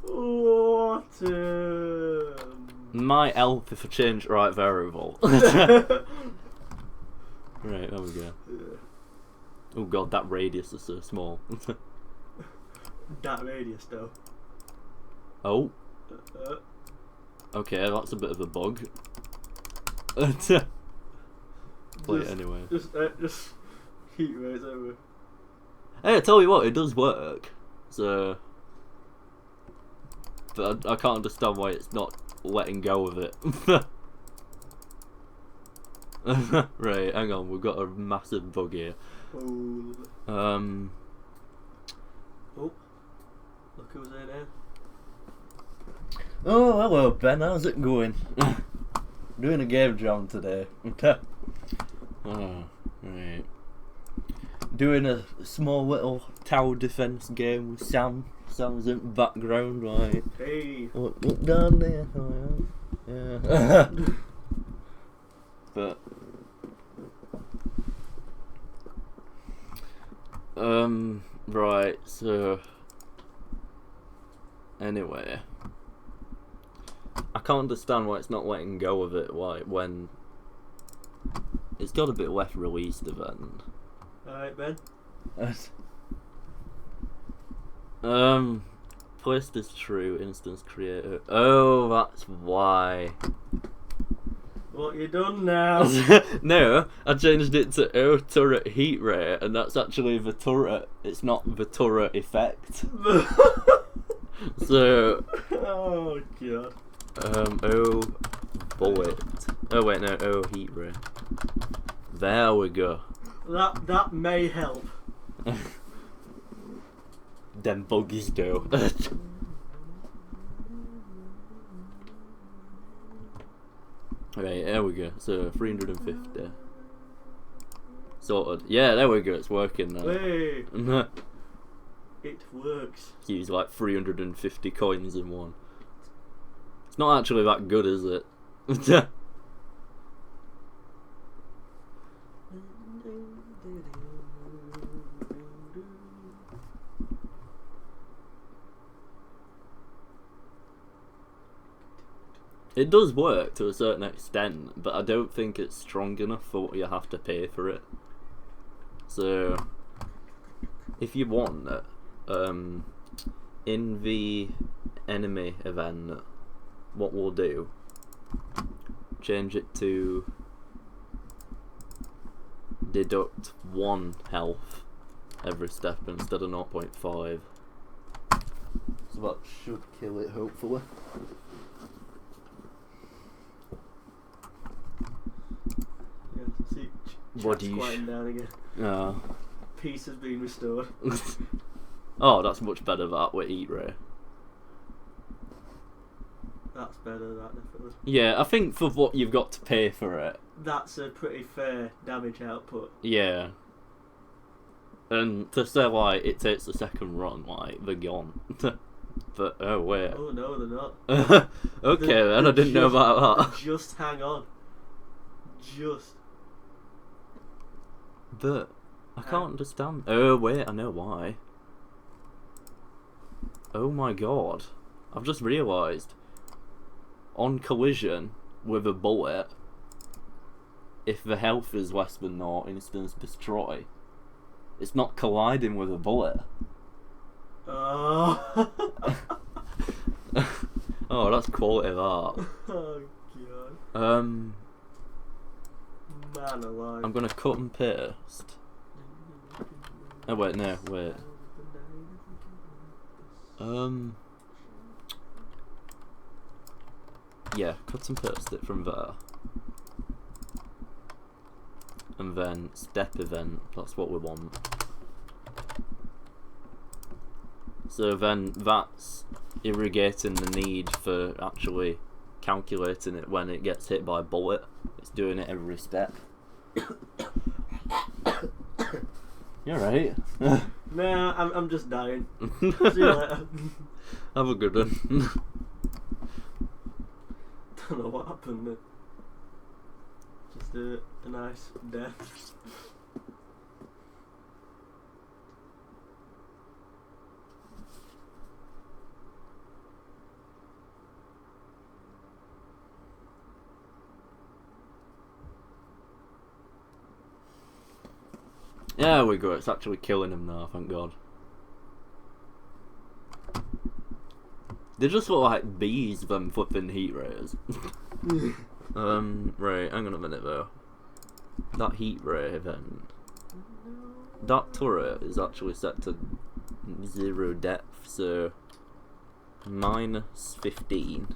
What? My health if I change the right variable. Right, there we go. Oh god, that radius is so small. That radius though. Oh. Okay, that's a bit of a bug. Play it anyway. Just heat rays over. Hey, I tell you what, it does work. So, but I can't understand why it's not letting go of it. Right, hang on, we've got a massive bug here. Oh. Um. Oh. Look who's in there. Oh, hello Ben, how's it going? Doing a game jam today. Oh, right. Doing a small little tower defense game with Sam. Sam's in the background, right? Hey. Look down there. Oh, yeah. But right, so anyway, I can't understand why it's not letting go of it. Why when It's got a bit left released event. Alright, Ben. Placed as true, instance creator. Oh, that's why. What you done now? No, I changed it to O turret heat ray, and that's actually the turret. It's not the turret effect. So. Oh god. O bullet. Oh wait, no, O heat ray. There we go. That may help. Them buggies do. Right, there we go. So 350. Sorted. Yeah, there we go. It's working now. Hey, it works. Use like 350 coins in one. It's not actually that good, is it? It does work to a certain extent, but I don't think it's strong enough for what you have to pay for it. So, if you want it, in the enemy event, what we'll do, change it to deduct 1 health every step instead of 0.5. So that should kill it, hopefully. See, What do you? quieting down again. Peace has been restored. Oh, that's much better. That with Eat Ray. That's better. That definitely. Yeah, I think for what you've got to pay for it. That's a pretty fair damage output. Yeah. And to say like it takes a second run, like they're gone. But oh wait. Oh no, they're not. Okay, then I didn't know about that. Just hang on. Just. But I can't understand. Oh wait, I know why. Oh my god. I've just realised. On collision with a bullet, if the health is less than 0, instance destroy. It's not colliding with a bullet. Oh. Oh, that's quality that. Oh god. Man alive. I'm gonna cut and paste. Oh wait, no, wait. Yeah, cut and paste it from there. And then step event, that's what we want. So then that's irrigating the need for actually calculating it when it gets hit by a bullet. It's doing it every step. You're right. Nah, I'm just dying. See you later. Have a good one. Don't know what happened there. Just a nice death. Yeah, there we go. It's actually killing him now, thank God. They just look like bees, them flipping heat rays. Right, hang on a minute though. That heat ray event. That turret is actually set to 0 depth, so minus 15.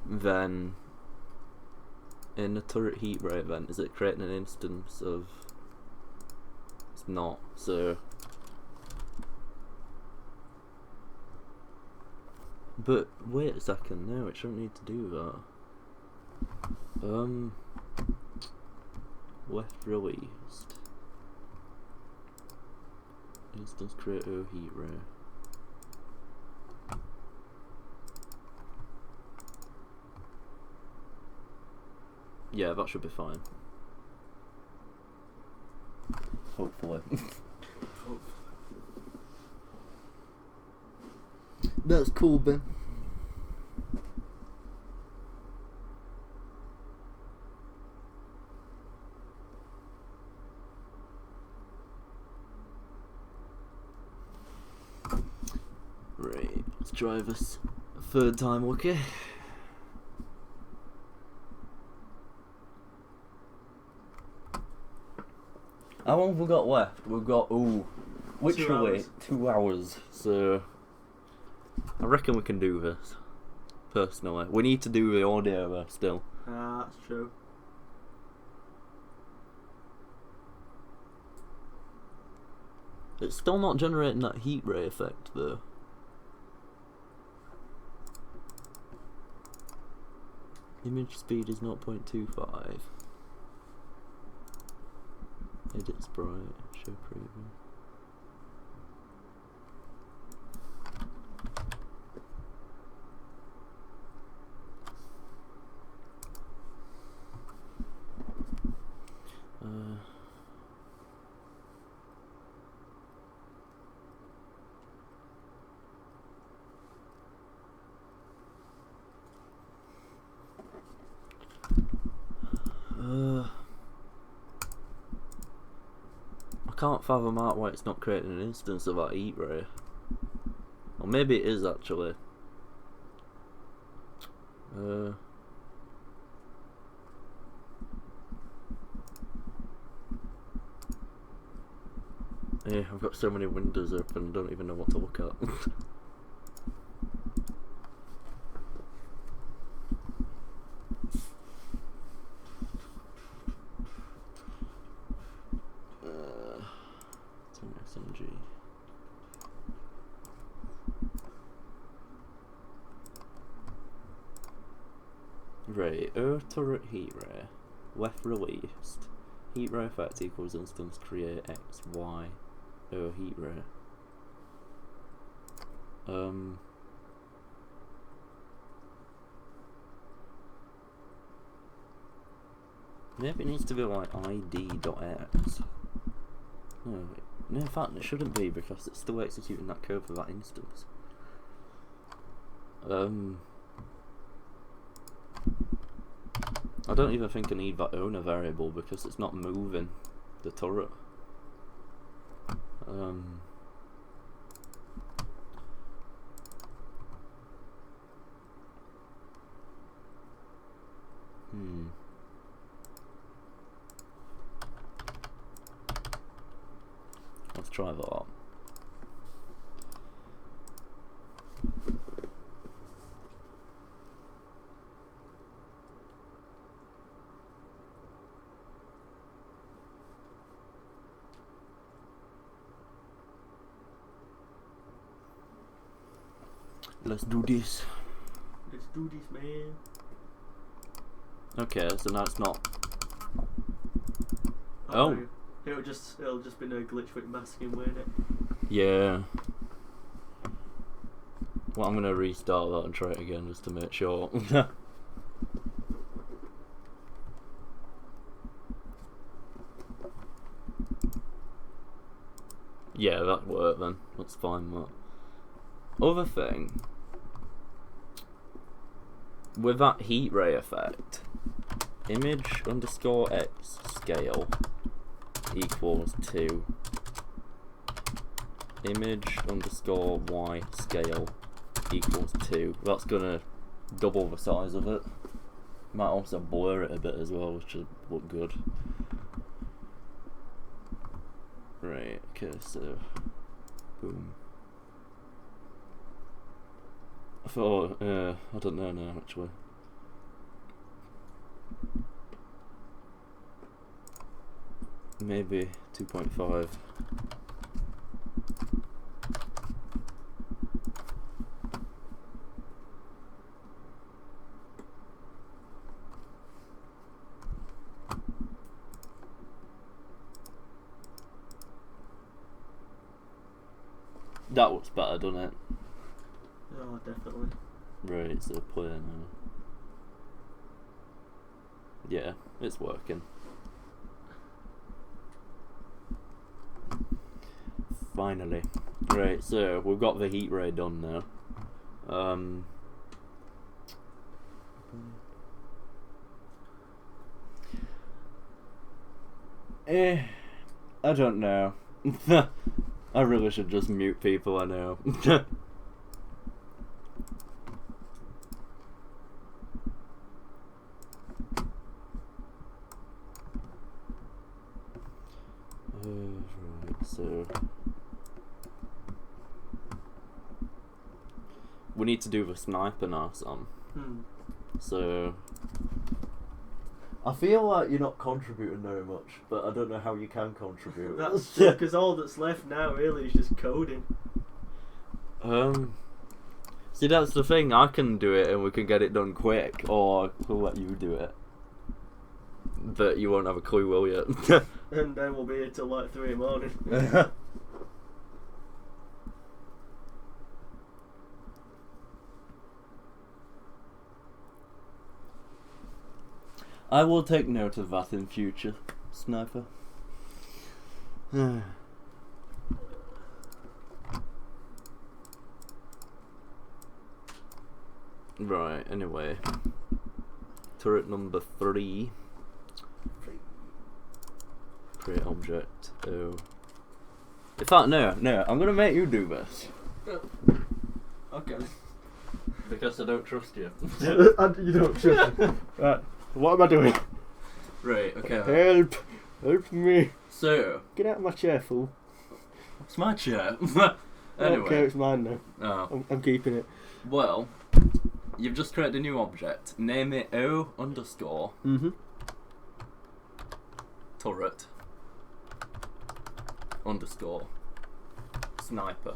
Then in the turret heat ray event, is it creating an instance of? It's not, so. But wait a second, no, it shouldn't need to do that. Left released. Instance create O heat ray. Yeah, that should be fine. Hopefully. That's cool, Ben. Let's try this third time, okay? How long have we got left? We've got, literally 2 hours, so I reckon we can do this, personally. We need to do the audio though, still. That's true. It's still not generating that heat ray effect though. Image speed is 0.25. Edit sprite, show preview. I can't fathom out why it's not creating an instance of that heat ray. Or maybe it is actually. Yeah, I've got so many windows open, I don't even know what to look at. Ray, turret heat ray, left released, heat ray effect equals instance create x, y, heat ray. Maybe it needs to be like id.x. No, in fact it shouldn't be because it's still executing that code for that instance. I don't even think I need that owner variable because it's not moving the turret. Let's try that. Let's do this. Let's do this, man. Okay, so now it's not. Oh. It'll just be no glitch with masking, won't it? Yeah. Well, I'm gonna restart that and try it again just to make sure. Yeah, that worked then. That's fine, that. Other thing, with that heat ray effect, image underscore x scale equals 2 image underscore y scale equals 2. That's gonna double the size of it. Might also blur it a bit as well, which should look good. Right, okay, so boom. I thought, I don't know now actually. Maybe 2.5. That looks better, doesn't it? Oh, definitely. Right, so play now. Yeah, it's working. Finally. Right, so we've got the heat ray done now. I don't know. I really should just mute people, I know. Right, so we need to do the sniper now, Sam. So I feel like you're not contributing very much, but I don't know how you can contribute. That's because all that's left now really is just coding. See, that's the thing. I can do it, and we can get it done quick, or we'll let you do it. But you won't have a clue, will you? And then we'll be here till like 3 in the morning. I will take note of that in future, Sniper. Right, anyway. Turret number 3. Create object. Oh. In fact, no, I'm gonna make you do this. Okay. Because I don't trust you. You don't trust me. Right, what am I doing? Right, okay. Help me. So, Get out of my chair, fool. it's my chair. Anyway. Okay, Anyway. it's mine now. Oh. I'm keeping it. Well, you've just created a new object. Name it O underscore turret underscore sniper.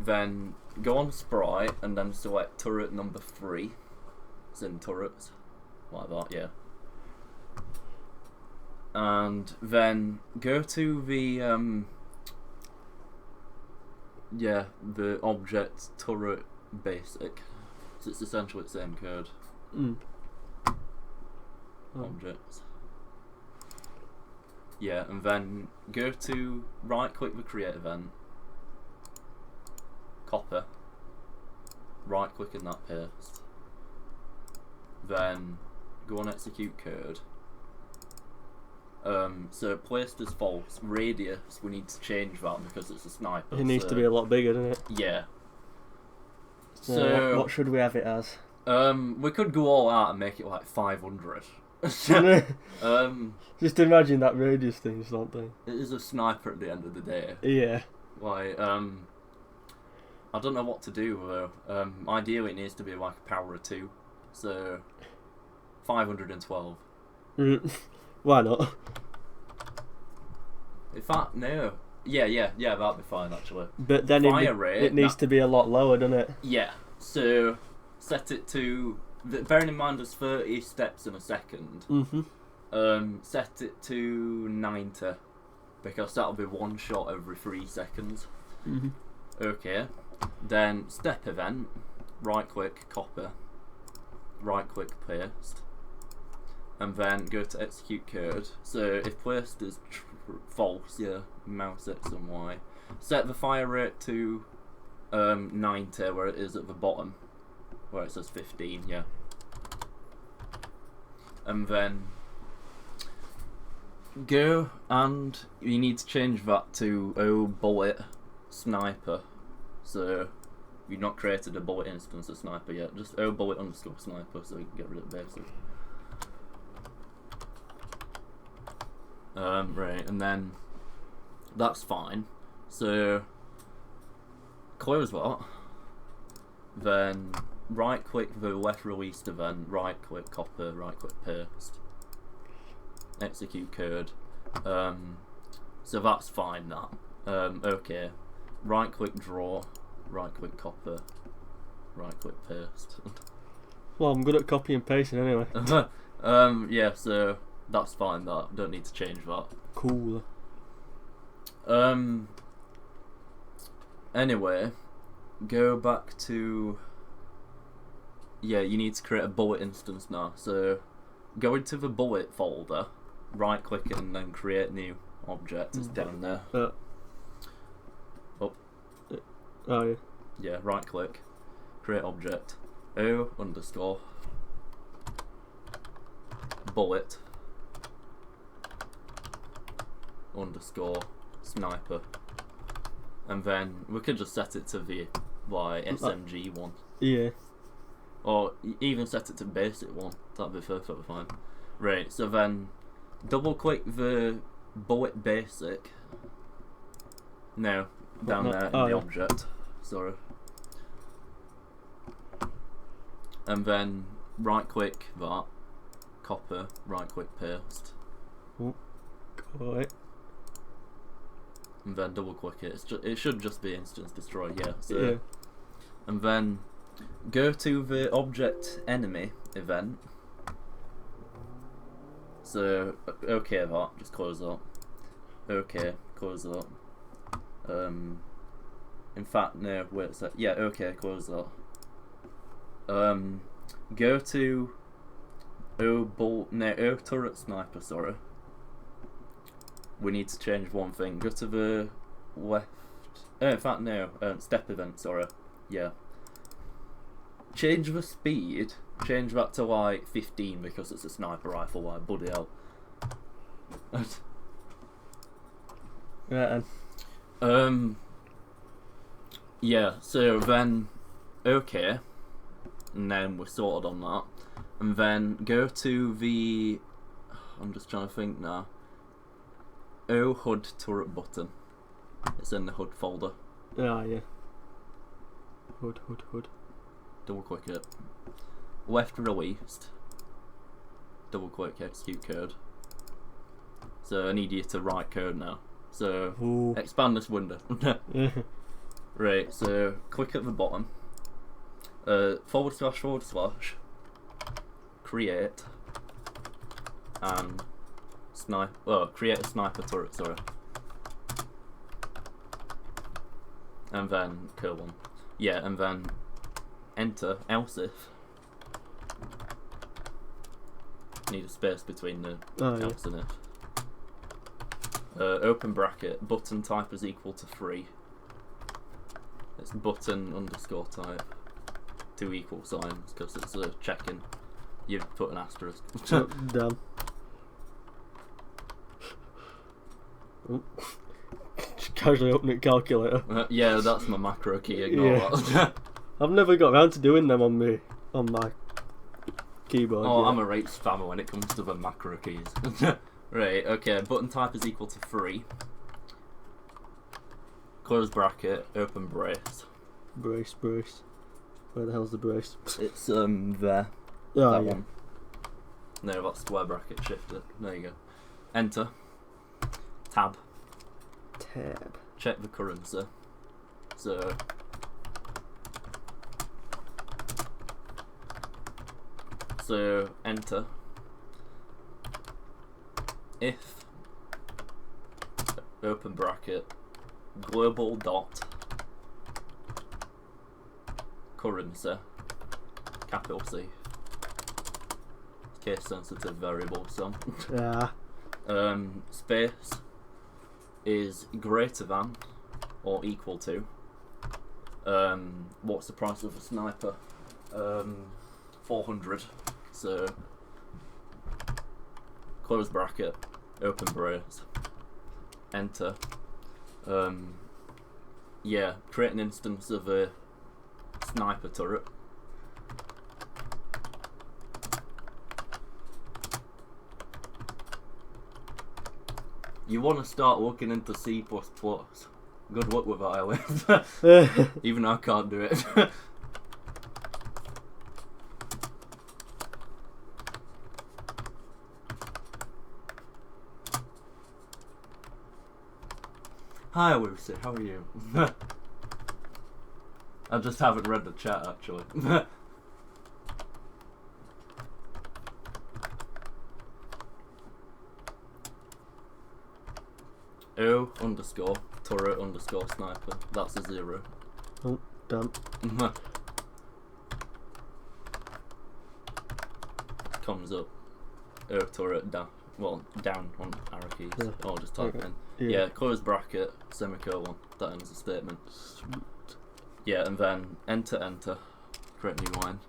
Then go on sprite and then select turret number 3. It's in turrets. Like that, yeah. And then go to the the object turret basic. So it's essentially the same code. Objects. Yeah, and then go to right click the create event. Copy. Right click in that paste. Then go on execute code. So placed as false. Radius, we need to change that because it's a sniper. It needs to be a lot bigger, doesn't it? Yeah. So what should we have it as? We could go all out and make it like 500. Just imagine that radius thing, just not thing. It is a sniper at the end of the day. Yeah. Like, I don't know what to do though. Ideally it needs to be like a power of 2. So 512. Why not? In fact, no. Yeah, that'd be fine actually. But then it needs to be a lot lower, doesn't it? Yeah. So set it to. Bearing in mind there's 30 steps in a second. Set it to 90 because that'll be one shot every 3 seconds. Okay. Then step event. Right click copy. Right click paste. And then go to execute code. So if placed is false, mouse X and Y. Set the fire rate to 90 where it is at the bottom, where it says 15, yeah. And then go and you need to change that to O bullet sniper. So you've not created a bullet instance of sniper yet, just O bullet underscore sniper so you can get rid of the basic. Right, and then that's fine. So close that. Then right click the left released event, right click copy, right click paste. Execute code. So that's fine that. Okay. Right click draw, right click copy, right click paste. Well, I'm good at copy and pasting anyway. Yeah, so that's fine that. Don't need to change that. Cool. Anyway, go back to. Yeah, you need to create a bullet instance now. So go into the bullet folder, right click it, and then create new object. It's down there. Oh yeah. Yeah, right click, create object, O underscore bullet underscore sniper, and then we could just set it to the SMG one. Yeah. Or even set it to basic one. That'd be perfectly fine. Right. So then double click the bullet basic. No, down there in the object. Sorry. And then right click that, copy, right click paste. Oh, got it. And then double click it. It should just be instance destroy, yeah. So, Yeah. and then go to the object enemy event. So okay that, just close that. Okay, close that. In fact no, wait a sec. Yeah, okay, close that. Go to O turret sniper, sorry. We need to change one thing. Go to the left. In fact, no. Step event, sorry. Yeah. Change the speed. Change that to like 15 because it's a sniper rifle. Like, bloody hell. Right then. Yeah, so then. Okay. And then we're sorted on that. And then go to the. I'm just trying to think now. HUD turret button. It's in the HUD folder. Ah, yeah. HUD. Double click it. Left released. Double click execute code. So I need you to write code now. So Ooh. expand this window. Right, so click at the bottom. // create and create a sniper turret, sorry. And then colon. Yeah, and then enter, else if. Need a space between the else and if. Open bracket, button type is equal to 3. It's button underscore type. 2 equal signs, because it's a check-in. You've put an asterisk. Damn. Just casually opening calculator. Yeah, that's my macro key, ignore that. I've never got around to doing them on my keyboard. Oh, yet. I'm a rate spammer when it comes to the macro keys. Right, okay, button type is equal to 3. Close bracket, open brace. Brace. Where the hell's the brace? It's there. Oh, That yeah. one. No, that's square bracket, shift it. There you go. Enter. Tab. Tab. Check the currency. So enter. If open bracket global dot currency capital C case sensitive variable sum. Yeah. Space is greater than or equal to what's the price of a sniper? 400. So close bracket, open brace, enter. Yeah, create an instance of a sniper turret. You want to start looking into C++. Good luck with that, Ellie. Even I can't do it. Hi Lucy, how are you? I just haven't read the chat actually. O underscore turret underscore sniper. That's a 0. Oh, damn. Comes up. O turret down. Well, down on arrow keys. Yeah. Or just type Okay. in. Yeah. Yeah, close bracket, semicolon. That ends the statement. Sweet. Yeah, and then enter. Create new line.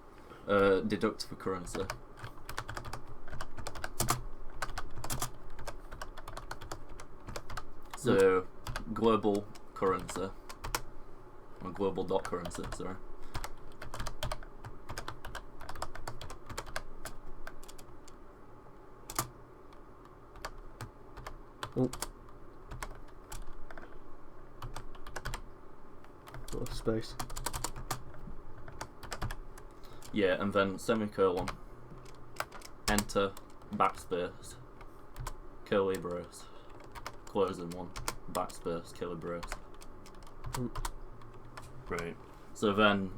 Deduct for currency. So, global currency. Or global dot currency, sorry. Oh. What a space. Yeah, and then semicolon, enter, backspace, curly brace, closing one, backspace, curly brace. Right. So then,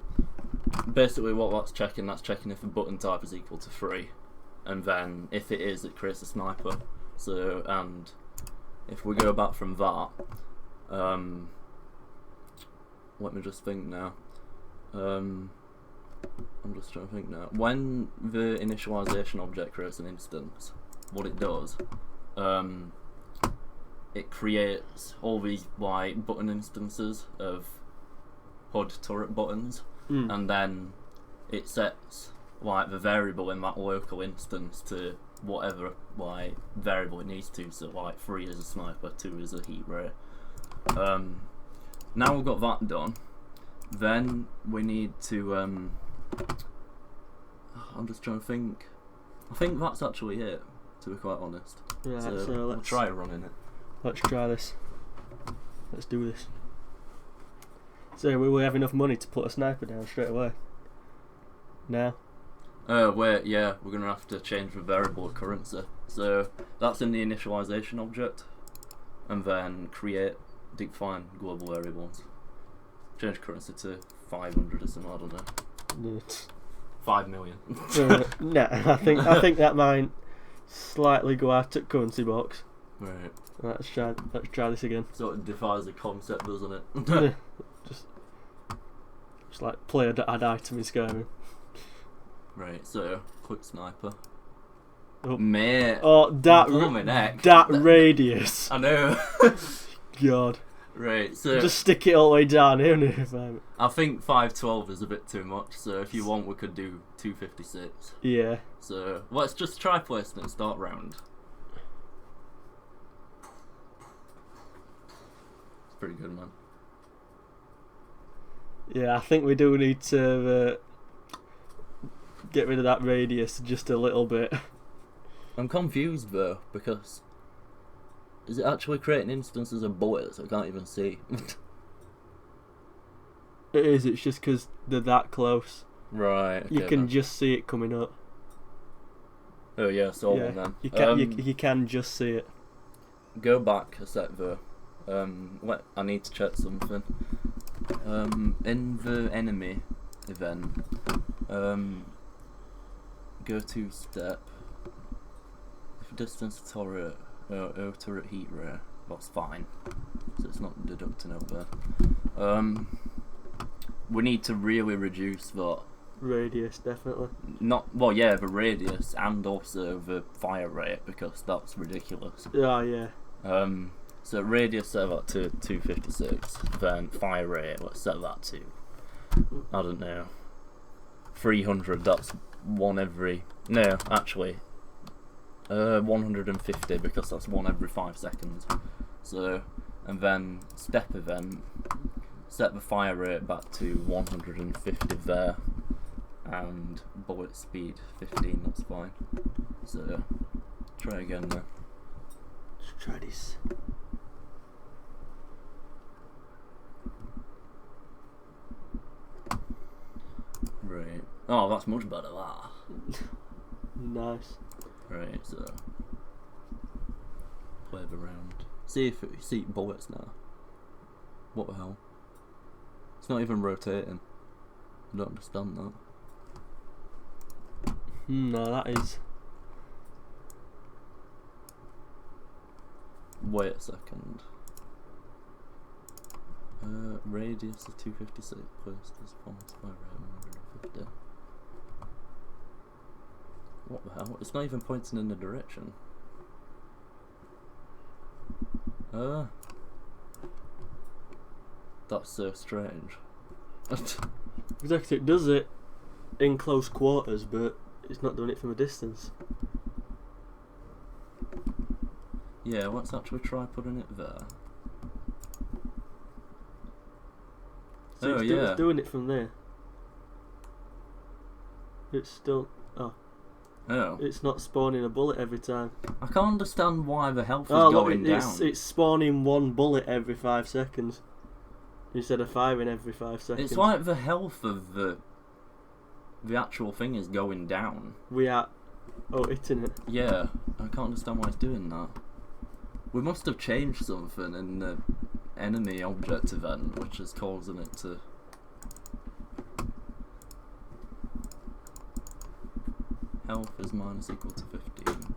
basically what that's checking if a button type is equal to 3. And then, if it is, it creates a sniper. So, and if we go back from that, let me just think now. I'm just trying to think now. When the initialization object creates an instance, what it does, it creates all these like button instances of HUD turret buttons, and then it sets like the variable in that local instance to whatever like variable it needs to. So like 3 is a sniper, 2 is a heat ray. Now we've got that done, then we need to I'm just trying to think. I think that's actually it, to be quite honest. Right, so so we'll try running it. Let's try this. Let's do this. So will we have enough money to put a sniper down straight away? Now? Wait, yeah, we're going to have to change the variable currency. So that's in the initialization object, and then create, define global variables. Change currency to 500 or something, I don't know. 5 million. Nah, I think that might slightly go out of currency box. Right. Let's try this again. So it defies the concept, doesn't it? just like play add item in Skyrim. Right, so quick sniper. Oh. Mate. Oh, that radius. I know. God. Right, so just stick it all the way down here. I think 512 is a bit too much, so if you want we could do 256. Yeah. So let's just try placing it and start round. It's pretty good, man. Yeah, I think we do need to get rid of that radius just a little bit. I'm confused though, because is it actually creating instances of bullets I can't even see? It is, it's just because they're that close. Right, okay, you can just see it coming up. Oh yeah, so yeah, then. You can just see it. Go back a sec though. I need to check something. In the enemy event, go to step. If distance turret, turret heat ray, that's fine. So it's not deducting out there. We need to really reduce that. Radius, definitely. The radius and also the fire rate, because that's ridiculous. Oh yeah. So radius set that to 256, then fire rate, let's set that to, I don't know, 300, that's one every, no, actually, 150, because that's one every 5 seconds. So, and then step event, set the fire rate back to 150 there, and bullet speed 15, that's fine. So, try again now. Let's try this. Right. Oh, that's much better, that. Nice. Right, so play the round. See if it see bullets now. What the hell? It's not even rotating. I don't understand that. No, that is. Wait a second. Radius of 256 plus this performance by rate 150. What the hell? It's not even pointing in the direction. That's so strange. Exactly, it does it in close quarters, but it's not doing it from a distance. Yeah, let's actually try putting it there. So it's doing it from there. It's still. Oh. Oh. It's not spawning a bullet every time. I can't understand why the health is Oh, look, going down. it's spawning 1 bullet every 5 seconds. Instead of firing every 5 seconds. It's like the health of the actual thing is going down. We are... Oh, hitting it. Yeah, I can't understand why it's doing that. We must have changed something in the enemy object event, which is causing it to... Health is minus equal to 15.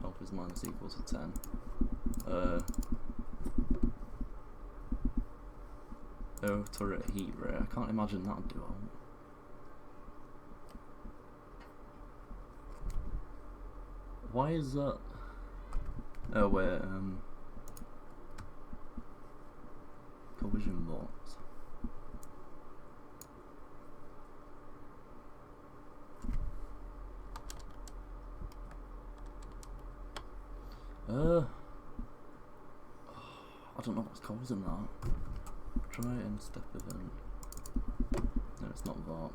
Health is minus equal to 10. Oh, turret heat ray. I can't imagine that'd do all. Why is that? Oh wait, collision box. I don't know what's causing that. Try it in step event. No, it's not that.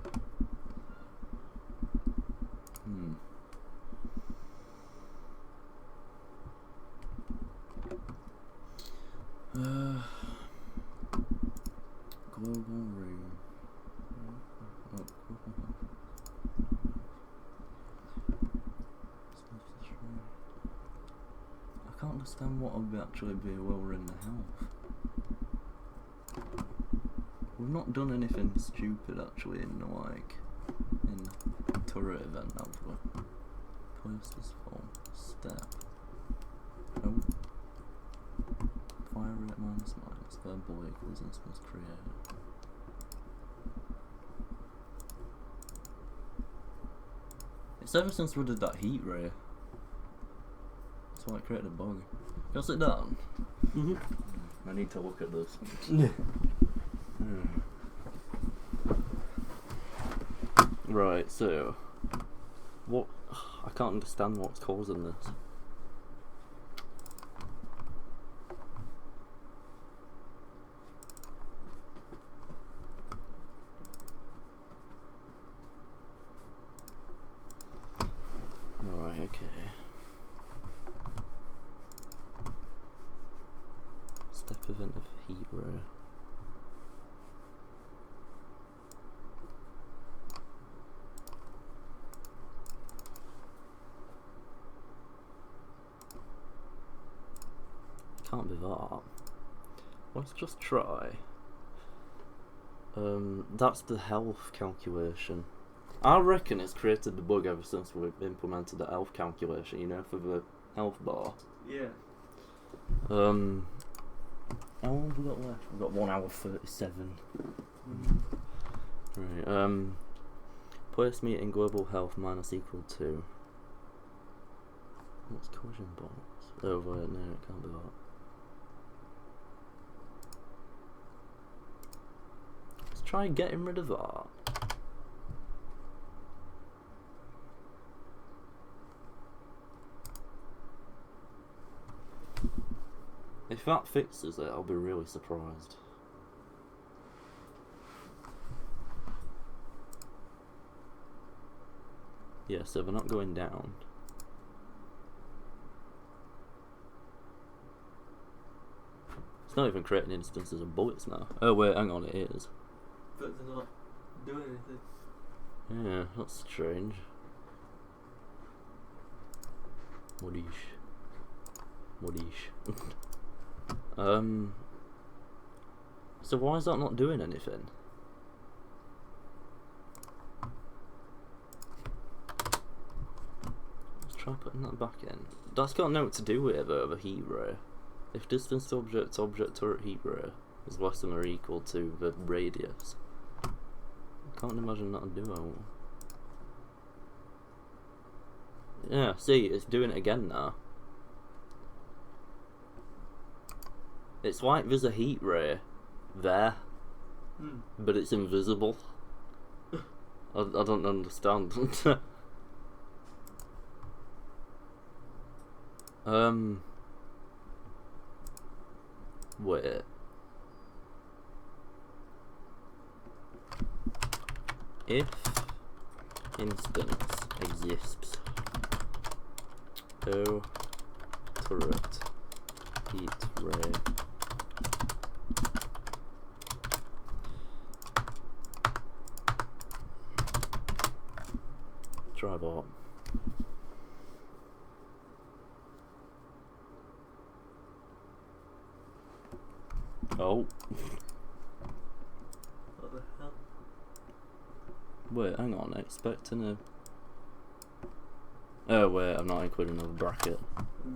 Global room. I can't understand what would actually be lowering the health. We've not done anything stupid actually in turret event, have we? Place this form. Step. Oh. Fire rate minus. Verbal equals instance created. It's ever since we did that heat ray. That's why it created a bug. Go sit down. I need to look at this. Right, so what? I can't understand what's causing this. Right, okay. Step event of heat ray. Can't be that. Let's just try. That's the health calculation. I reckon it's created the bug ever since we've implemented the health calculation, you know, for the health bar. Yeah. How long have we got left? We've got 1 hour 37. Right, place meeting global health minus equal to. What's collision box? Oh wait, no, it can't be that. Let's try getting rid of that. If that fixes it, I'll be really surprised. Yeah, so they're not going down. It's not even creating instances of bullets now. Oh wait, hang on, it is. But they're not doing anything. Yeah, that's strange. Whatish. So why is that not doing anything? Let's try putting that back in. That's got nothing to do with it though, the heat ray. If distance to object turret heat ray is less than or equal to the radius, I can't imagine that'll do it. Yeah, see, it's doing it again now. It's like there's a heat ray there, but it's invisible. I don't understand. Wait. If instance exists O turret heat ray. Try that. Oh. What the hell? Wait, hang on, expecting a... Oh wait, I'm not including another bracket.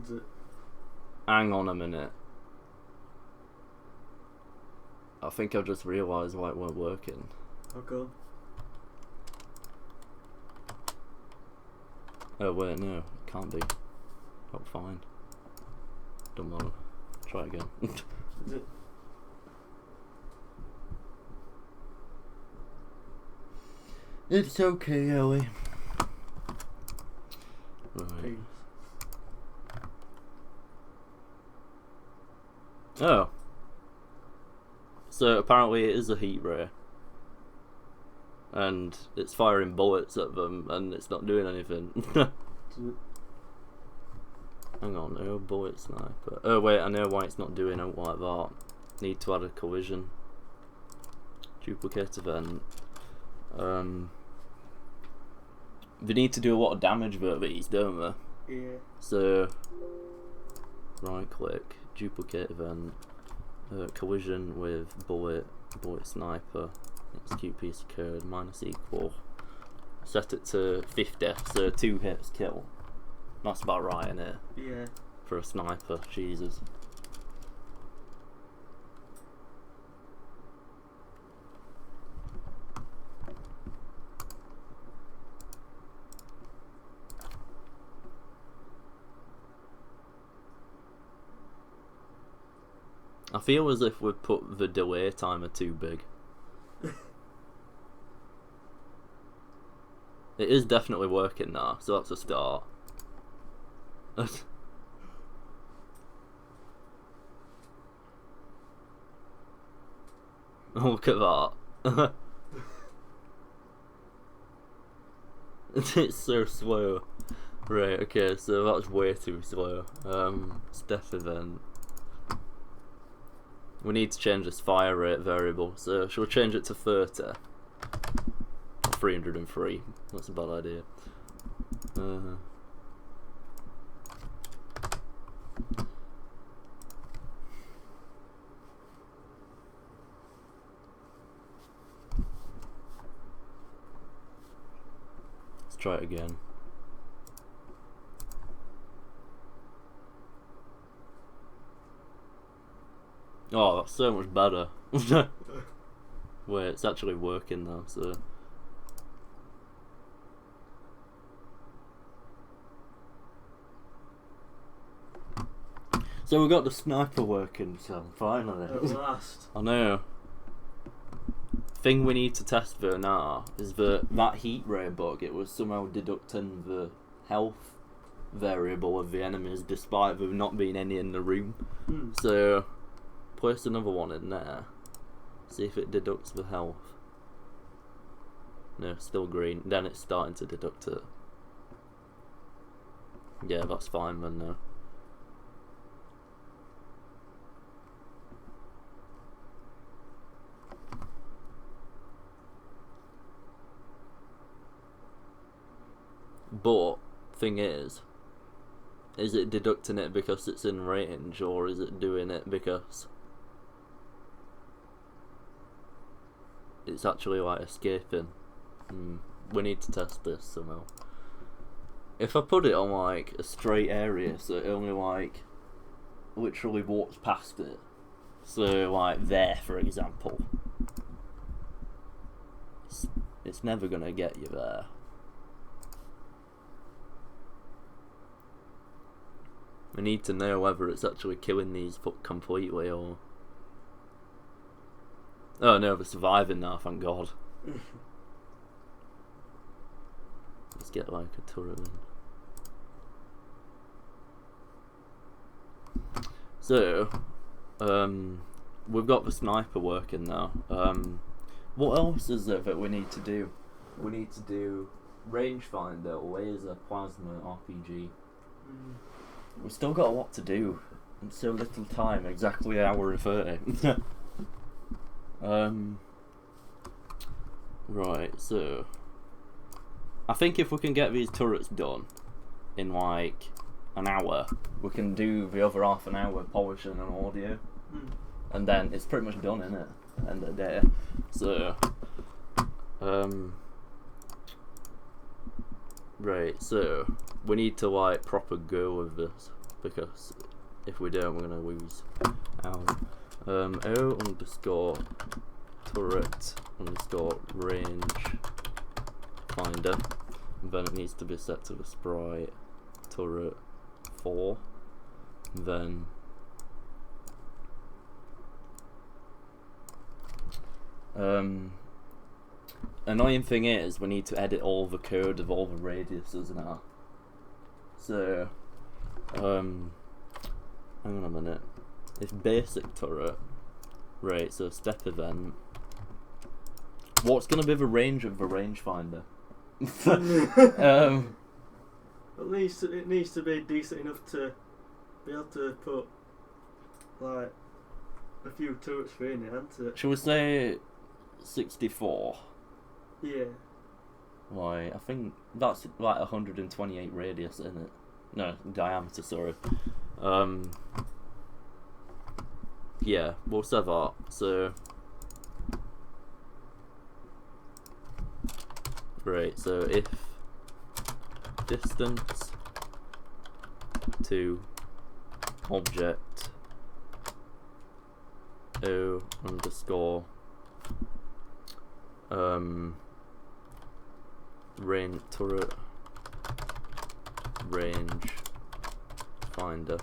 Is it? Hang on a minute. I think I've just realised why it weren't working. How come? Oh wait, no, it can't be. Oh, fine. Don't want to try again. Is it? It's okay, Ellie. Right. Peace. Oh. So apparently it is a heat ray. And it's firing bullets at them and it's not doing anything. Hang on, no bullet sniper. Oh wait, I know why it's not doing it like that. Need to add a collision. Duplicate event. They need to do a lot of damage with these, don't they? Yeah. So, right click, duplicate event, collision with bullet sniper, execute piece of code, minus equal. Set it to 50, so 2 hits kill. That's about right, innit? Yeah. For a sniper, Jesus. I feel as if we've put the delay timer too big. It is definitely working now, so that's a start. Look at that. It's so slow. Right, okay, so that's way too slow. Step event. We need to change this fire rate variable, so shall we change it to 30? 303. That's a bad idea. Let's try it again. Oh, that's so much better. Wait, it's actually working now, so... So we got the sniper working, so finally. At last. I know. Thing we need to test though now is that heat ray bug, it was somehow deducting the health variable of the enemies despite there not being any in the room. So... place another one in there. See if it deducts the health. No, still green. Then it's starting to deduct it. Yeah, that's fine then now. But, thing is it deducting it because it's in range, or is it doing it because it's actually like escaping? We need to test this somehow. If I put it on like a straight area, so it only like literally walks past it, so like there for example, it's never gonna get you there. We need to know whether it's actually killing these completely or... Oh no, they're surviving now, thank God. Let's get like a turret in. So, we've got the sniper working now. What else is there that we need to do? We need to do rangefinder, laser, plasma, RPG. We've still got a lot to do. And so little time, exactly an hour and 30. Right, so I think if we can get these turrets done in like an hour, we can do the other half an hour polishing and audio. And then it's pretty much done, innit? At the end of the day. So right, so we need to like proper go with this, because if we don't, we're gonna lose. O underscore turret underscore range finder, and then it needs to be set to the sprite turret 4, and then annoying thing is we need to edit all the code of all the radiuses now. So hang on a minute. If basic turret, right, so step event, what's gonna be the range of the rangefinder? At least it needs to be decent enough to be able to put like a few turrets for in it, hasn't it? Shall we say 64? Yeah. Why, I think that's like 128 radius, isn't it? No, diameter, sorry. Yeah, we'll set that. So right, so if distance to object O underscore range turret range finder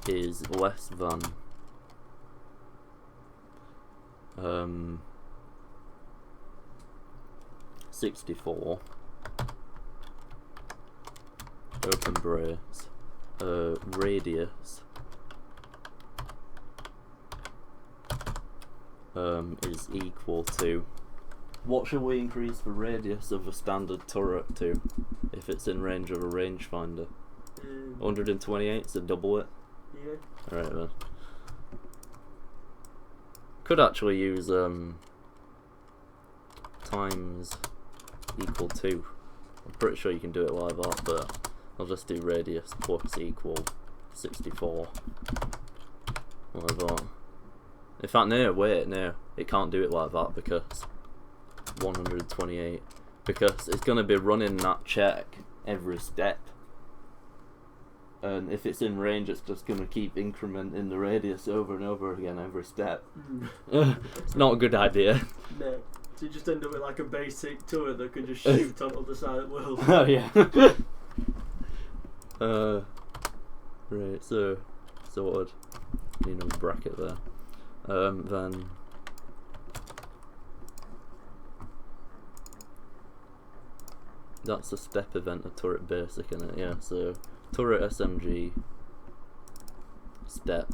is less than 64 open brace radius is equal to, what should we increase the radius of a standard turret to if it's in range of a rangefinder? 128, so double it. Yeah. Alright then. Could actually use times equal to. I'm pretty sure you can do it like that, but I'll just do radius plus equal 64. Like that. In fact, no, wait, no. It can't do it like that because 128. Because it's going to be running that check every step. And if it's in range, it's just going to keep incrementing the radius over and over again every step. It's not a good idea. No. So you just end up with like a basic turret that can just shoot on the other side of the world. Oh yeah. Right, so sorted. Need a bracket there. Then that's a step event of turret basic, isn't it? Yeah, so turret SMG step.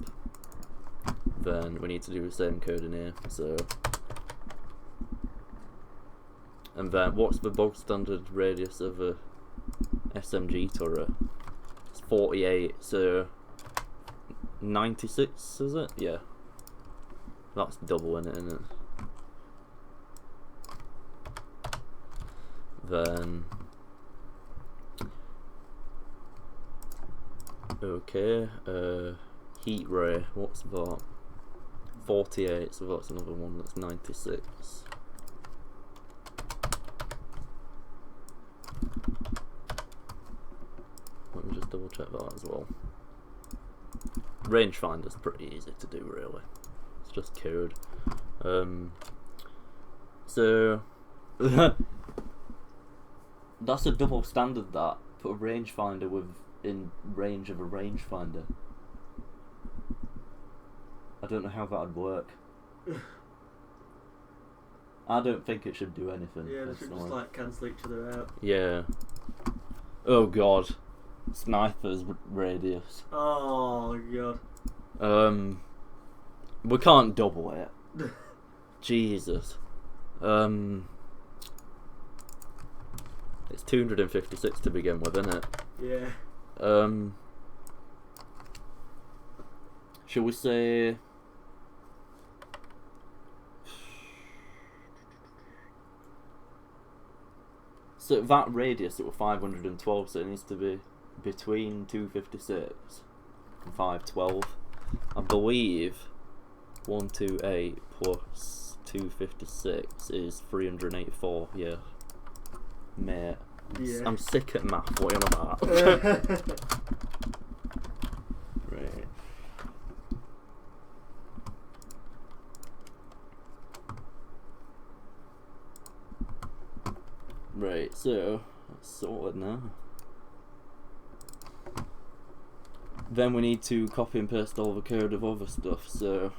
Then we need to do the same code in here, so, and then what's the bog standard radius of a SMG turret? It's 48, so 96, is it? Yeah. That's double in it, isn't it? Then okay, heat ray, what's that? 48, so that's another one that's 96. Let me just double check that as well. Rangefinder's pretty easy to do, really. It's just code. So that's a double standard, that put a rangefinder within range of a rangefinder. I don't know how that'd work. I don't think it should do anything. Yeah, they should just like cancel each other out. Yeah. Oh god. Sniper's radius. Oh god. We can't double it. Jesus. It's 256 to begin with, isn't it? Yeah. Shall we say... So that radius, it was 512, so it needs to be between 256 and 512. I believe 128 plus 256 is 384, yeah. Mate, Yeah. I'm sick at math, what are you on about? Right. Right, so that's sorted now. Then we need to copy and paste all the code of other stuff, so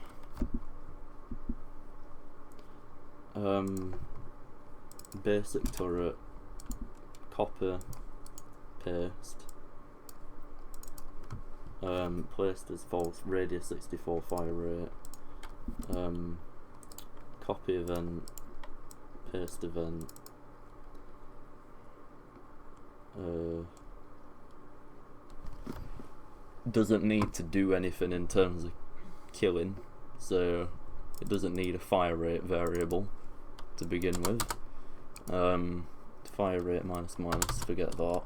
basic turret, copy, paste, placed as false, radius 64, fire rate, copy event, paste event, doesn't need to do anything in terms of killing, so it doesn't need a fire rate variable to begin with. Fire rate minus, forget that.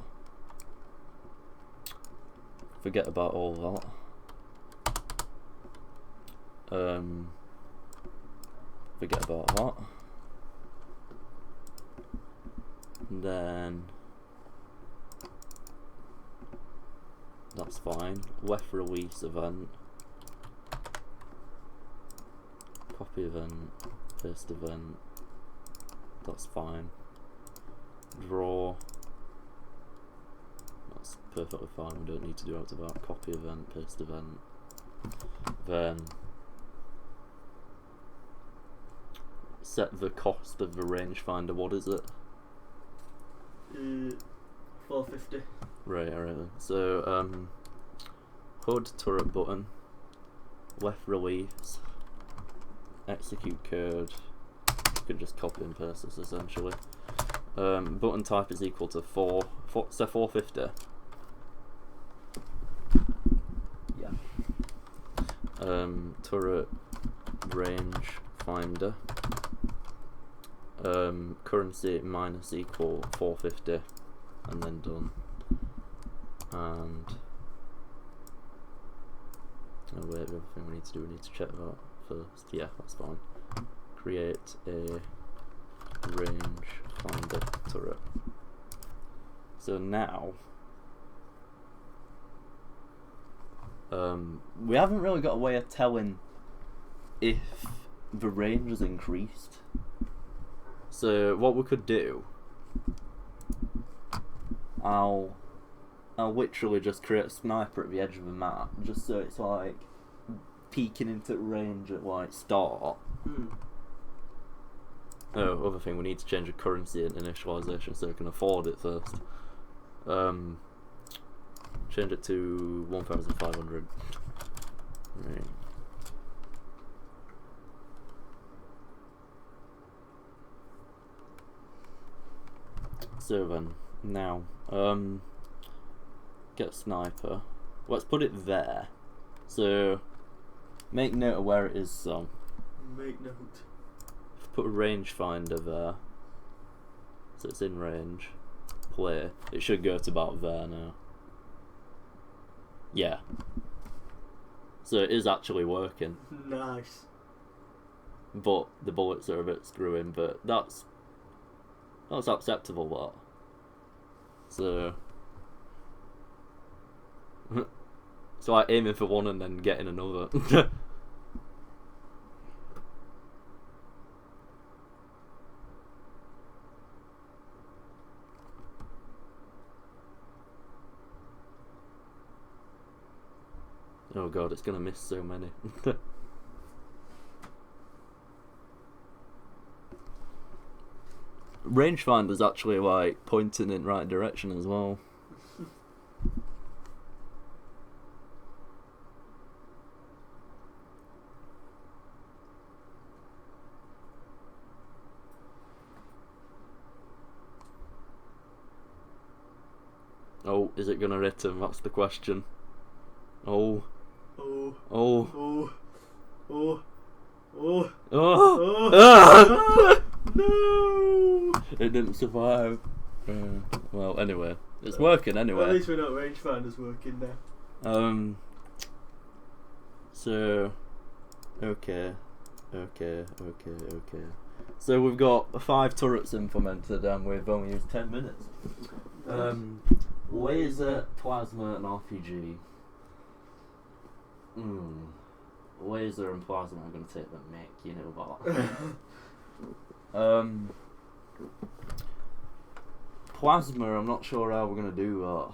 Forget about all that. Forget about that. And then that's fine. Left release event, copy event, paste event, that's fine. Draw, that's perfectly fine, we don't need to do out of that. Copy event, paste event. Then set the cost of the rangefinder, what is it? 450. Right, alright then. So, HUD turret button, left release, execute code. You can just copy and paste this essentially. Button type is equal to 450. Yeah. Turret range finder. Currency minus equal 450, and then done. And oh wait, the other thing we need to do, we need to check that first. Yeah, that's fine. Create a range finder turret. So now we haven't really got a way of telling if the range has increased. So what we could do, I'll literally just create a sniper at the edge of the map, just so it's like peeking into range at like start. Oh, other thing, we need to change the currency in initialization so we can afford it first. Change it to 1,500. Right. So then, now, get sniper. Let's put it there. So, make note of where it is, so. Make note. Put a rangefinder there. So it's in range. Play. It should go to about there now. Yeah. So it is actually working. Nice. But the bullets are a bit screwing, but that's acceptable, that. So so like aiming for one and then getting another. Oh god, it's gonna miss so many. Rangefinder's actually like pointing in the right direction as well. Oh, is it gonna hit him? That's the question. Oh. Oh. Oh. Oh. Oh. Oh. Oh. Oh. No. It didn't survive. Well, anyway, it's working At anyway. least we're not rangefinders working now. So, okay. So we've got 5 turrets implemented and we've only used 10 minutes. Laser, plasma and RPG. Laser and plasma are going to take the mick, you know that. Plasma, I'm not sure how we're going to do that.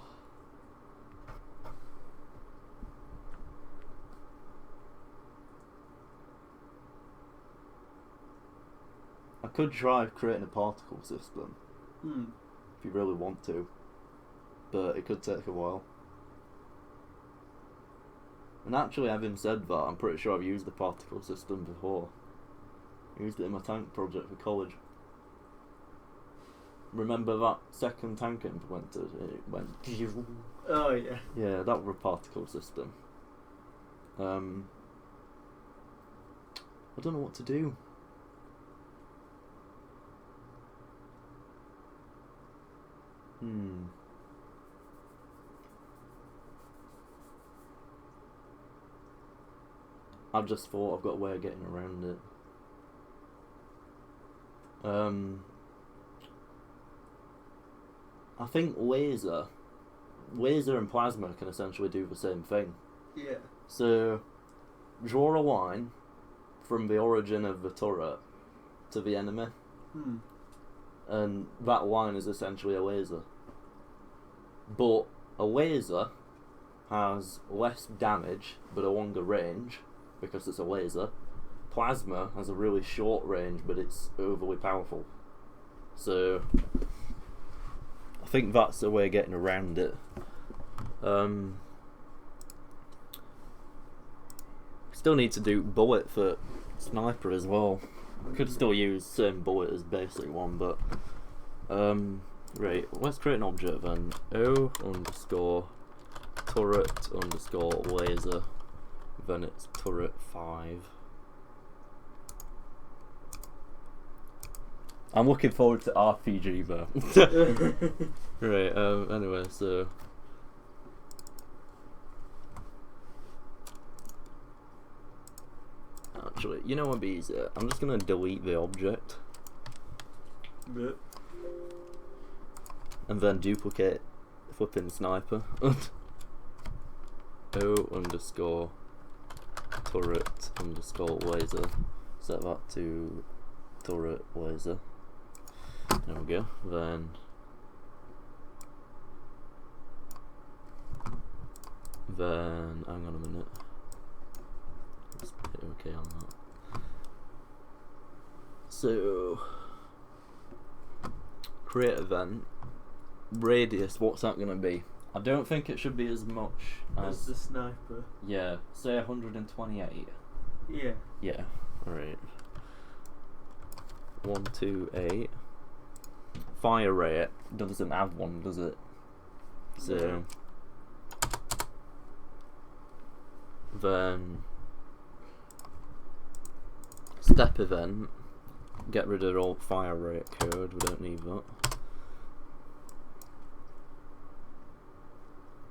I could try creating a particle system if you really want to, but it could take a while. And actually, having said that, I'm pretty sure I've used the particle system before. I used it in my tank project for college. Remember that second tank I implemented? It went. Oh yeah. Yeah, that was a particle system. I don't know what to do. I've just thought I've got a way of getting around it. I think laser and plasma can essentially do the same thing. Yeah. So, draw a line from the origin of the turret to the enemy, and that line is essentially a laser. But a laser has less damage but a longer range because it's a laser. Plasma has a really short range but it's overly powerful. So I think that's the way of getting around it. Still need to do bullet for sniper as well. Could still use same bullet as basic one, but right, let's create an object then. O underscore turret underscore laser, then it's turret 5. I'm looking forward to RPG though. Right, anyway, so actually, you know what would be easier? I'm just gonna delete the object. Yep. And then duplicate flipping sniper. O underscore turret underscore laser. Set that to turret laser. There we go. Then hang on a minute. Let's hit OK on that. So create event. Radius, what's that going to be? I don't think it should be as much as the sniper. Yeah, say 128. Yeah. Yeah, alright. 128. Fire rate doesn't have one, does it? So then step event. Get rid of all fire rate code, we don't need that.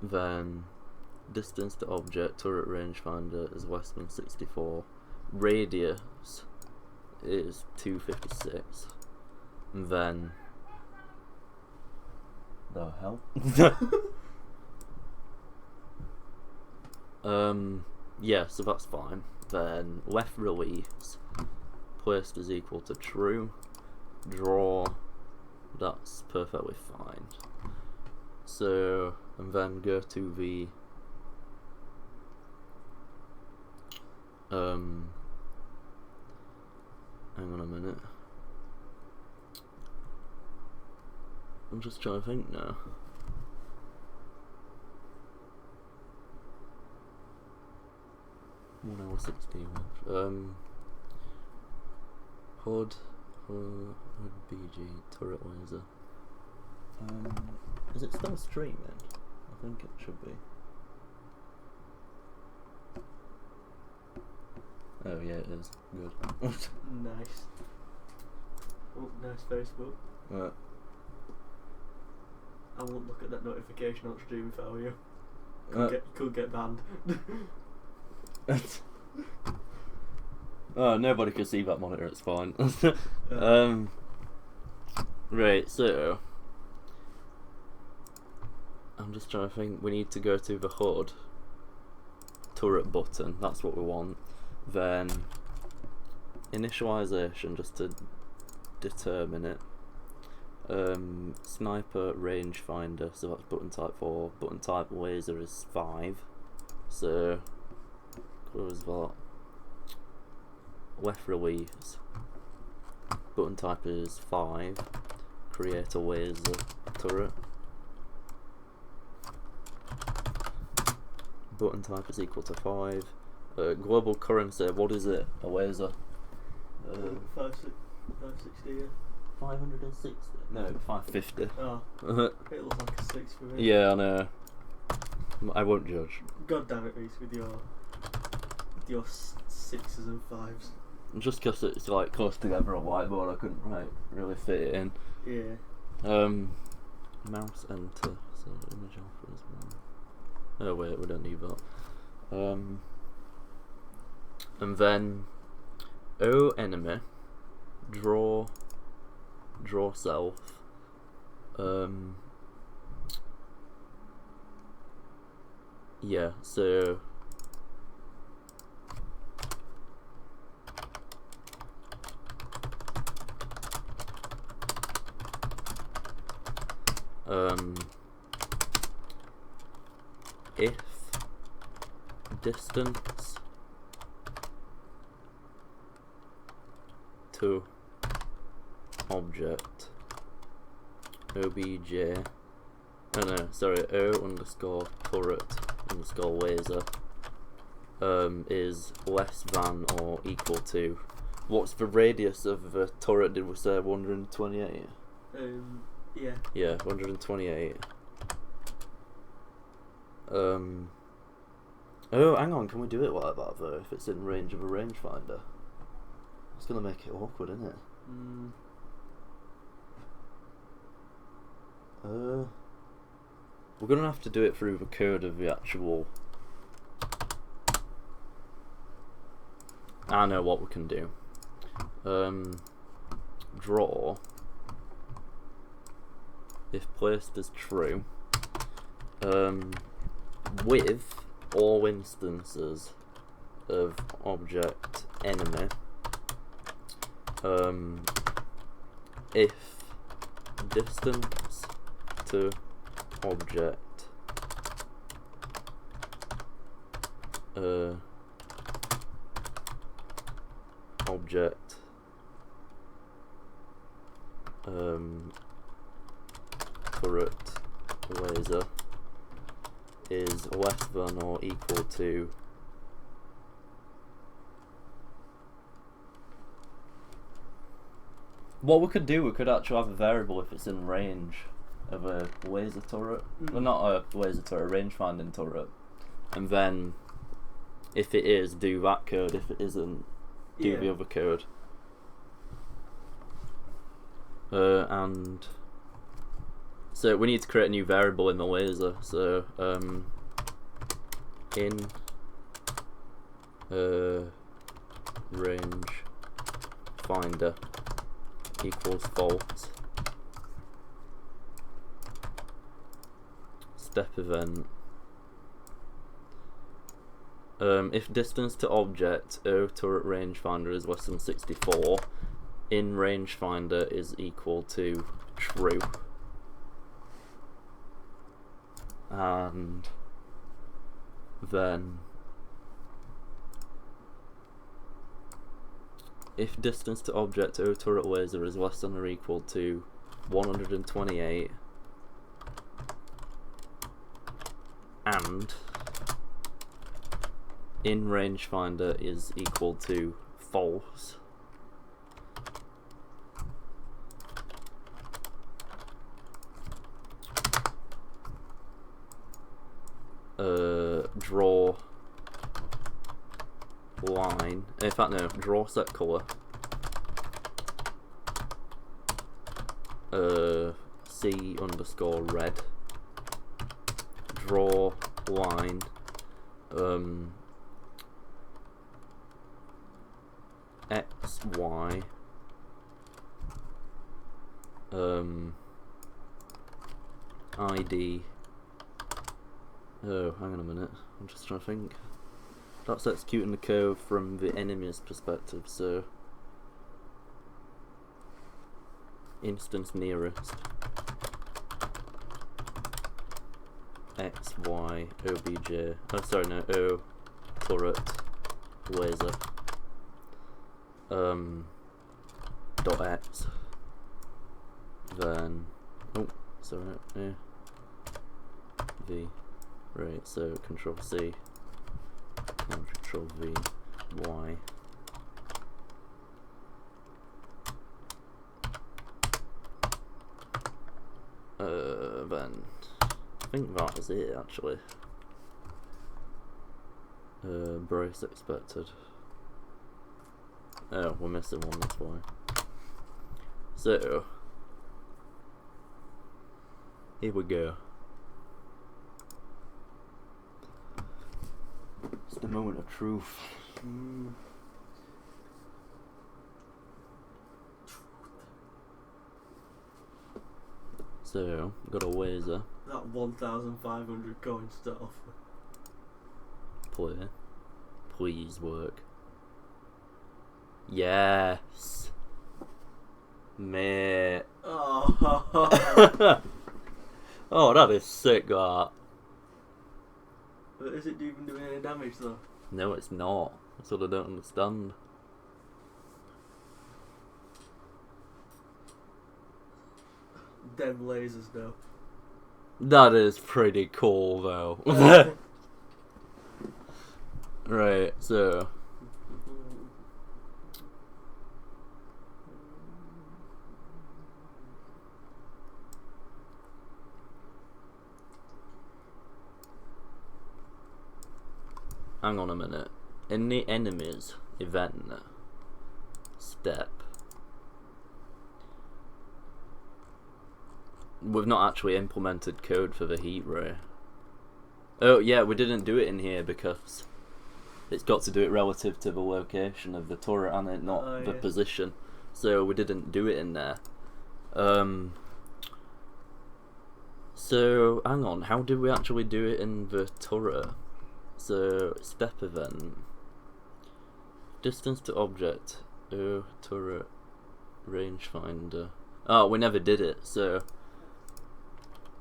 Then distance to object, turret rangefinder is less than 64. Radius is 256. And then the hell? Yeah, so that's fine. Then left release placed is equal to true. Draw, that's perfectly fine. So, and then go to the hang on a minute. I'm just trying to think now. One hour 16 left. HUD BG turret laser. Is it still streaming? think it should be. Oh yeah, it is. Good. Nice. Oh, nice Facebook. Right. I won't look at that notification on stream if I were you. Uh, Could get banned. Oh, nobody can see that monitor, it's fine. Right, so I'm just trying to think. We need to go to the HUD turret button, that's what we want. Then initialization, just to determine it. Sniper rangefinder, so that's button type 4. Button type laser is 5. So close that. Left release. Button type is 5. Create a laser turret. Button type is equal to 5. Global currency, what is it? A laser? 560, yeah. 560? No, 550. Oh, it looks like a 6 for me. Yeah, I know. I won't judge. God damn it, Reese, with your 6s and 5s. Just because it's like close together on whiteboard, I couldn't really fit it in. Yeah. Mouse enter, so image alpha is 1. Oh wait, we don't need that. And then enemy, draw self. Yeah, so if distance to object obj, oh no, sorry, o_turret_laser is less than or equal to. What's the radius of the turret? Did we say 128? Yeah. Yeah, 128. Oh, hang on, can we do it like that though, if it's in range of a rangefinder? It's gonna make it awkward, isn't it? We're gonna have to do it through the code of the actual... I know what we can do. Draw, if placed as true, with all instances of object enemy, if distance to object turret laser is less than or equal to what we could do, we could actually have a variable if it's in range of a laser turret. Well, not a laser turret, a range finding turret. And then if it is, do that code. If it isn't, do the other code. And so we need to create a new variable in the laser. So in range finder equals false. Step event. If distance to object turret rangefinder is less than 64, in rangefinder is equal to true. And then if distance to object turret laser is less than or equal to 128, and in rangefinder is equal to false, draw line. In fact, no, draw set color. C underscore red. Draw line. X, Y. ID. Oh, hang on a minute. I'm just trying to think. That's executing the code from the enemy's perspective, so instance nearest X, Y, OBJ. Oh, sorry, no, O, turret, laser. Dot X. Then, oh, sorry, yeah. V. Right, so Control C, Control V, Y. Then I think that is it actually. Brace expected. Oh, we're missing one, that's why. So here we go. It's the moment of truth. So, got a laser. That 1,500 coin stuff. Play. Please work. Yes. Mate. Oh. Oh, that is sick, that. But is it even doing any damage though? No, it's not. That's what I don't understand. Them lasers though. That is pretty cool, though. Right, so. Hang on a minute. In the enemies event step, we've not actually implemented code for the heat ray. Oh yeah, we didn't do it in here because it's got to do it relative to the location of the turret and it, not the position. So we didn't do it in there. So hang on, how did we actually do it in the turret? So step event, distance to object, oh turret, rangefinder. Oh, we never did it. So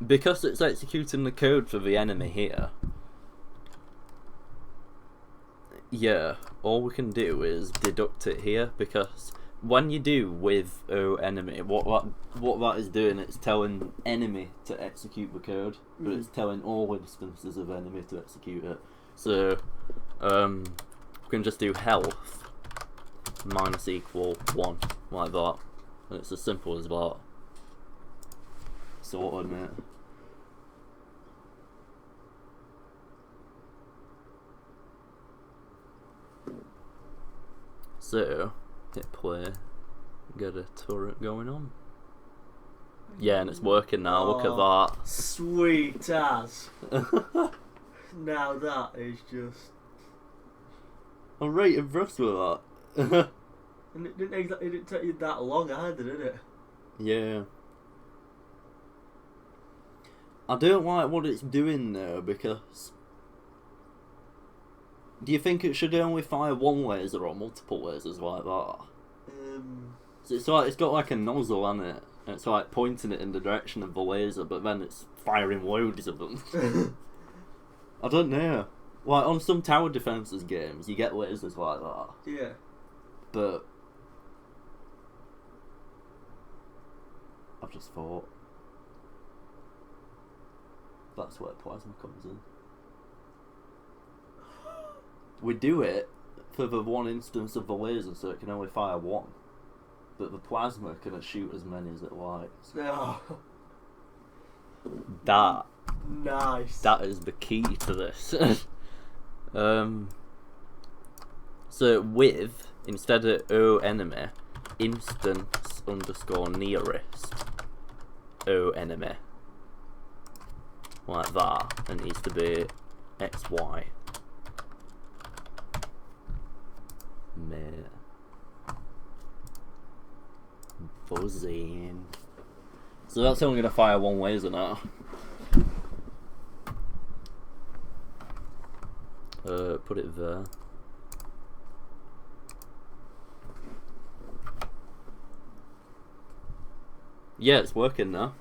because it's executing the code for the enemy here, yeah, all we can do is deduct it here, because when you do with enemy, what that is doing, it's telling enemy to execute the code, but it's telling all instances of enemy to execute it. So we can just do health minus equal 1, like that, and it's as simple as that. Sorted, mate. So hit play, get a turret going on. Yeah, and it's working now. Look at that. Sweet as. Now that is just. I'm right impressed with that. And it didn't take you that long either, did it? Yeah. I don't like what it's doing though, because do you think it should only fire one laser or multiple lasers like that? So it's like, it's got like a nozzle on it, and it's like pointing it in the direction of the laser, but then it's firing loads of them. I don't know. Like on some tower defences games, you get lasers like that. Yeah. But I've just thought that's where plasma comes in. We do it for the one instance of the laser, so it can only fire one, but the plasma can shoot as many as it likes. Oh. That Nice. That is the key to this. So with, instead of O enemy, instance underscore nearest O enemy. Like that. And it needs to be XY. Mate. Buzzing. So that's only going to fire one way, isn't it? Put it there. Yeah, it's working now.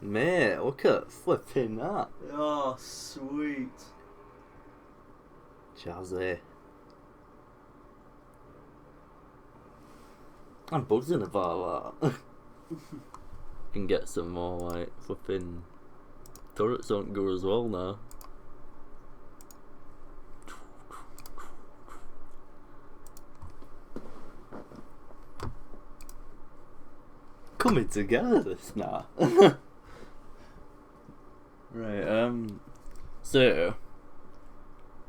Mate, look at flipping that. Oh, sweet. Jazzy. I'm buzzing about that. Can get some more like flipping turrets on go as well now. Coming together this now. Right, so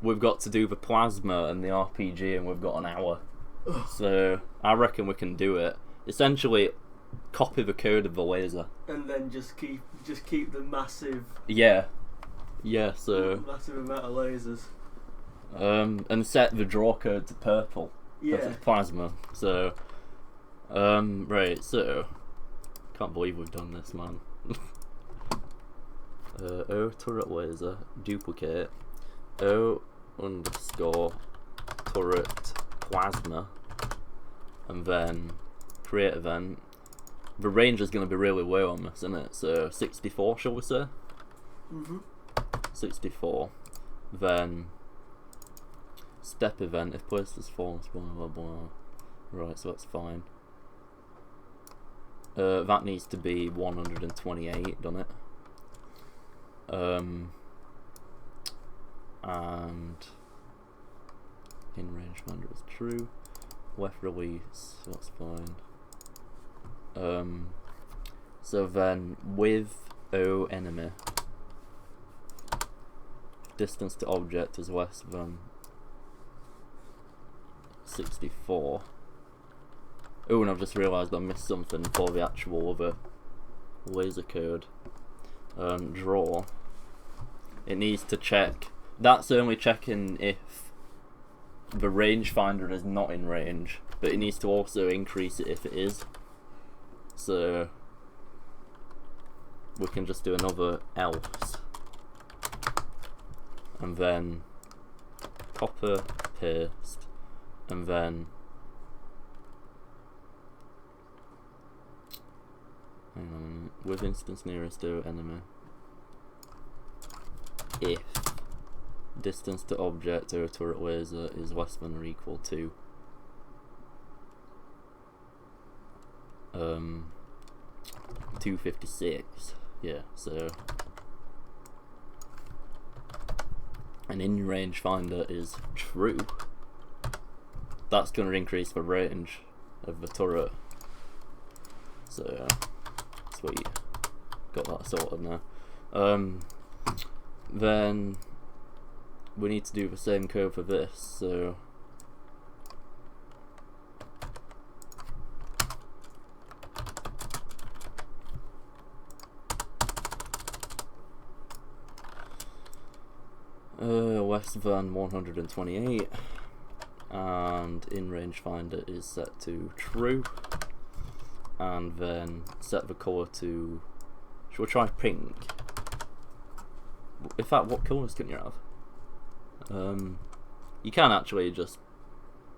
we've got to do the plasma and the RPG and we've got an hour. So I reckon we can do it. Essentially copy the code of the laser. And then just keep the massive Yeah, so massive amount of lasers. and set the draw code to purple. Yeah. Because it's plasma. So right, so can't believe we've done this, man. O turret laser, duplicate, O underscore turret plasma, and then create event. The range is going to be really low on this, isn't it? So 64, shall we say? 64. Then step event, if placed as false, blah blah blah. Right, so that's fine. That needs to be 128, doesn't it? And in range finder is true. Left release, that's fine. So then with O enemy, distance to object is less than 64. Oh, and I've just realised I missed something for the actual other laser code. Draw. It needs to check. That's only checking if the rangefinder is not in range, but it needs to also increase it if it is. So we can just do another else, and then copy, paste, and then hang on, with instance nearest to enemy, if distance to object or turret laser is less than or equal to 256. Yeah, so an in range finder is true. That's going to increase the range of the turret. So sweet, got that sorted now. Then we need to do the same code for this. So less than 128, and in range finder is set to true, and then set the colour to, shall we try pink? In fact, what colours can you have? You can actually just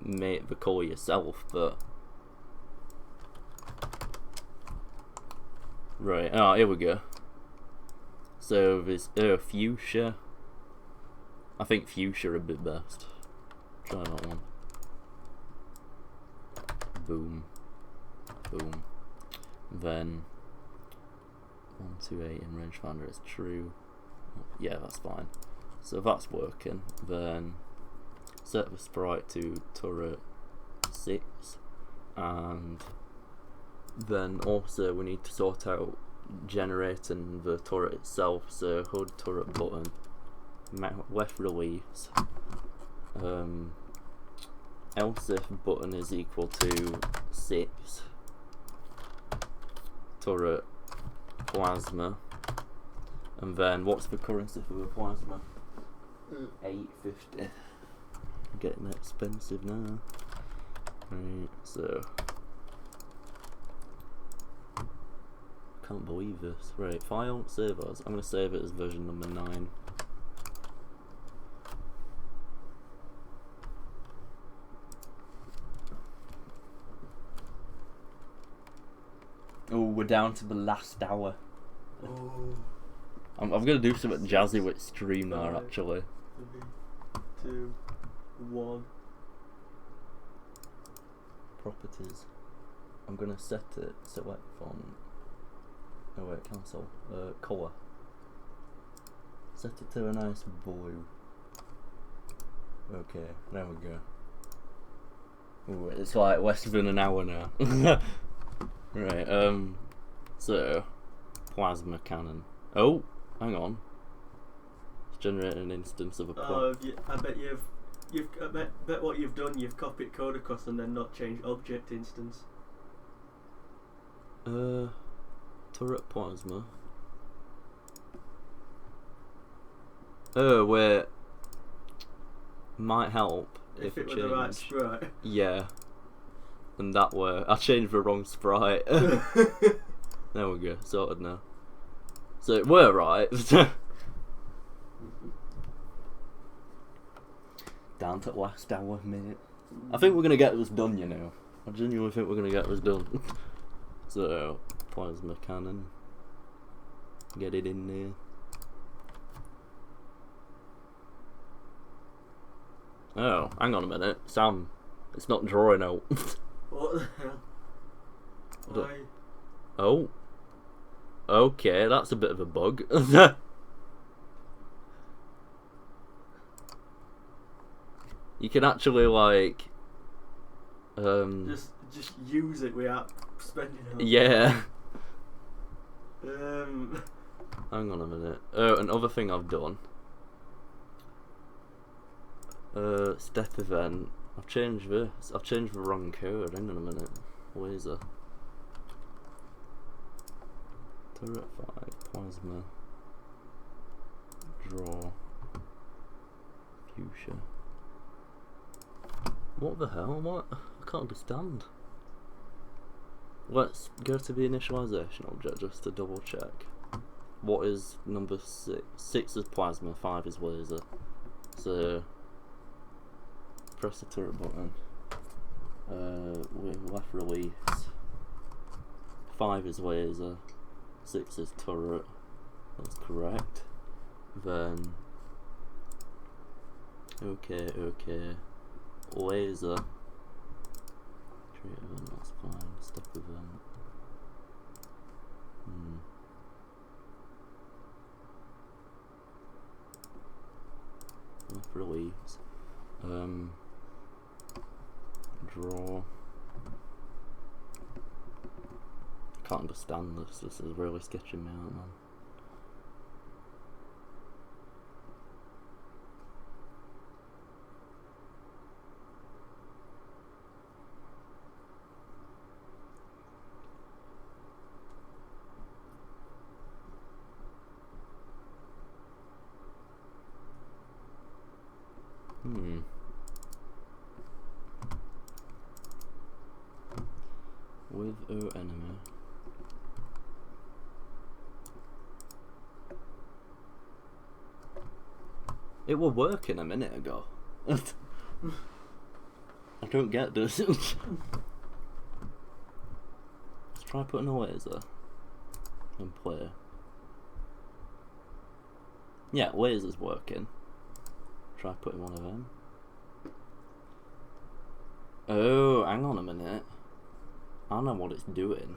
make the colour yourself, but right, here we go. So there's fuchsia. I think fuchsia would be best. Try that one. Boom. Boom. Then 128 in rangefinder is true. Yeah, that's fine. So that's working. Then set the sprite to turret 6, and then also we need to sort out generating the turret itself. So HUD turret button, left release, else if button is equal to 6 turret plasma, and then what's the currency for the plasma? 850. Getting expensive now. Right, so can't believe this. Right, file, save as. I'm gonna save it as version number 9. Oh, we're down to the last hour. Oh. I'm gonna do something jazzy with stream now, 5, actually. 3, 2, 1. Properties. I'm gonna set it, select font. Oh wait, cancel. Colour. Set it to a nice blue. Okay, there we go. Ooh, it's like less than an hour now. Right, so plasma cannon. Oh, hang on. It's generating an instance of a I bet I bet what you've done, you've copied code across and then not changed object instance. Turret plasma. Oh wait. Might help If I it were the right change. sprite. Yeah. And that way, I changed the wrong sprite. There we go, sorted now. So it were right. Down to the last hour, mate. I think we're gonna get this done, you know. I genuinely think we're gonna get this done. So, plasma cannon. Get it in there. Oh, hang on a minute, Sam. It's not drawing out. What the hell? Why? Oh. Okay, that's a bit of a bug. You can actually like Just use it without spending it. yeah. Hang on a minute. Oh, another thing I've done. Step event. I've changed this. I've changed the wrong code. Hang on a minute. Laser. Turret 5. Plasma. Draw. Fuchsia. What the hell? What? I can't understand. Let's go to the initialization object just to double check. What is number 6? 6 is plasma, 5 is laser. So press the turret button. Left release. 5 is laser. 6 is turret. That's correct. Then okay. Laser. Create event, that's fine. Step event. Left release. Draw. Can't understand this. This is really sketching me out, man. With O enemy. It were working a minute ago. I don't get this. Let's try putting a laser and play. Yeah, laser's working. Try putting one of them. Oh, hang on a minute. I know what it's doing.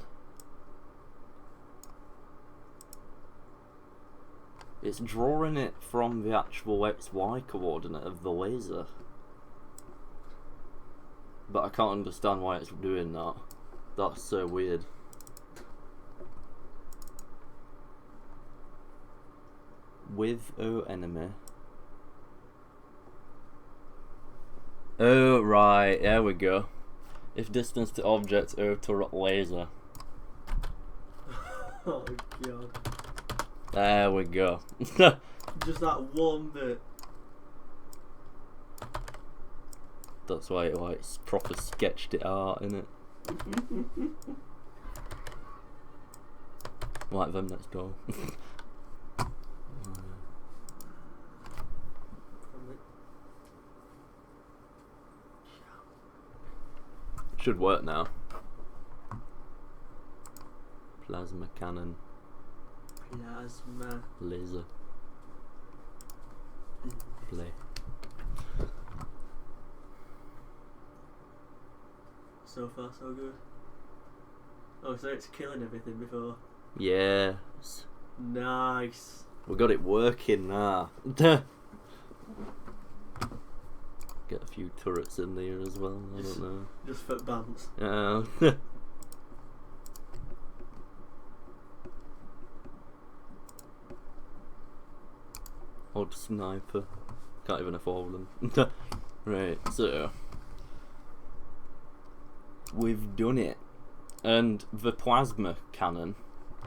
It's drawing it from the actual XY coordinate of the laser. But I can't understand why it's doing that. That's so weird. With O enemy. Oh, right, there we go. If distance to object, turret laser. Oh god. There we go. Just that one bit. That's why it like proper sketched it out, innit? Like them next door. Should work now. Plasma cannon. Plasma. Laser. Play. So far, so good. Oh, so it's killing everything before. Yes. Nice. We got it working now. Get a few turrets in there as well. I don't know. Just for bands. Odd sniper. Can't even afford them. Right, so we've done it. And the plasma cannon,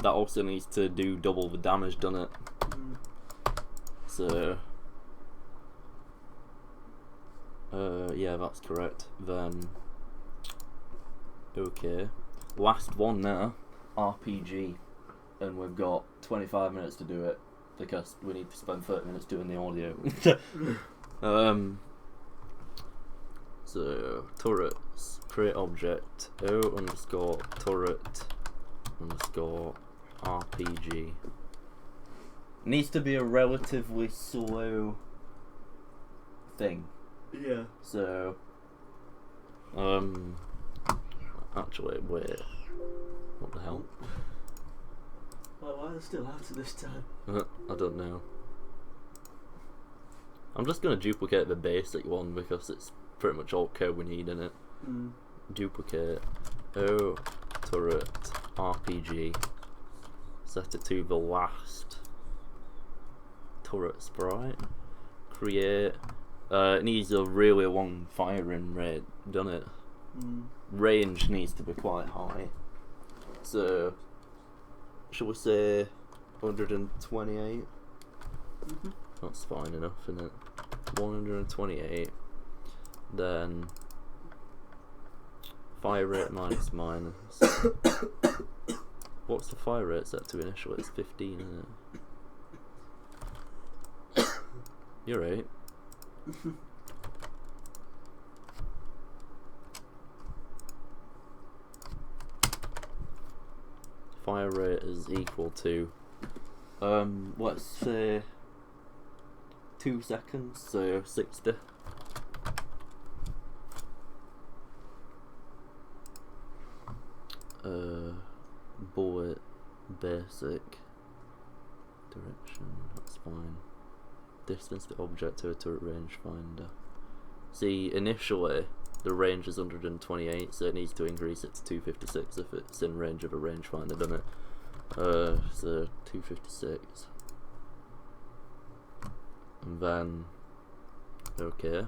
that also needs to do double the damage, doesn't it? Mm. So yeah, that's correct. Then okay. Last one now. RPG. And we've got 25 minutes to do it because we need to spend 30 minutes doing the audio. So turrets, create object, O_turret_RPG. Needs to be a relatively slow thing. Yeah. So actually wait. What the hell? Well, why are they still after this time? I don't know. I'm just gonna duplicate the basic one because it's pretty much all code we need in it. Mm. Duplicate O_turret_RPG. Set it to the last turret sprite. Create. It needs a really long firing rate, doesn't it? Mm. Range needs to be quite high. So, shall we say 128? Mm-hmm. That's fine enough, isn't it? 128. Then fire rate minus. What's the fire rate set to initial? It's 15, isn't it? You're right. Fire rate is equal to let's say 2 seconds, so 60. Bullet basic direction, that's fine. Distance to object to a turret rangefinder. See, initially the range is 128, so it needs to increase it to 256 if it's in range of a rangefinder, doesn't it? So 256. And then okay.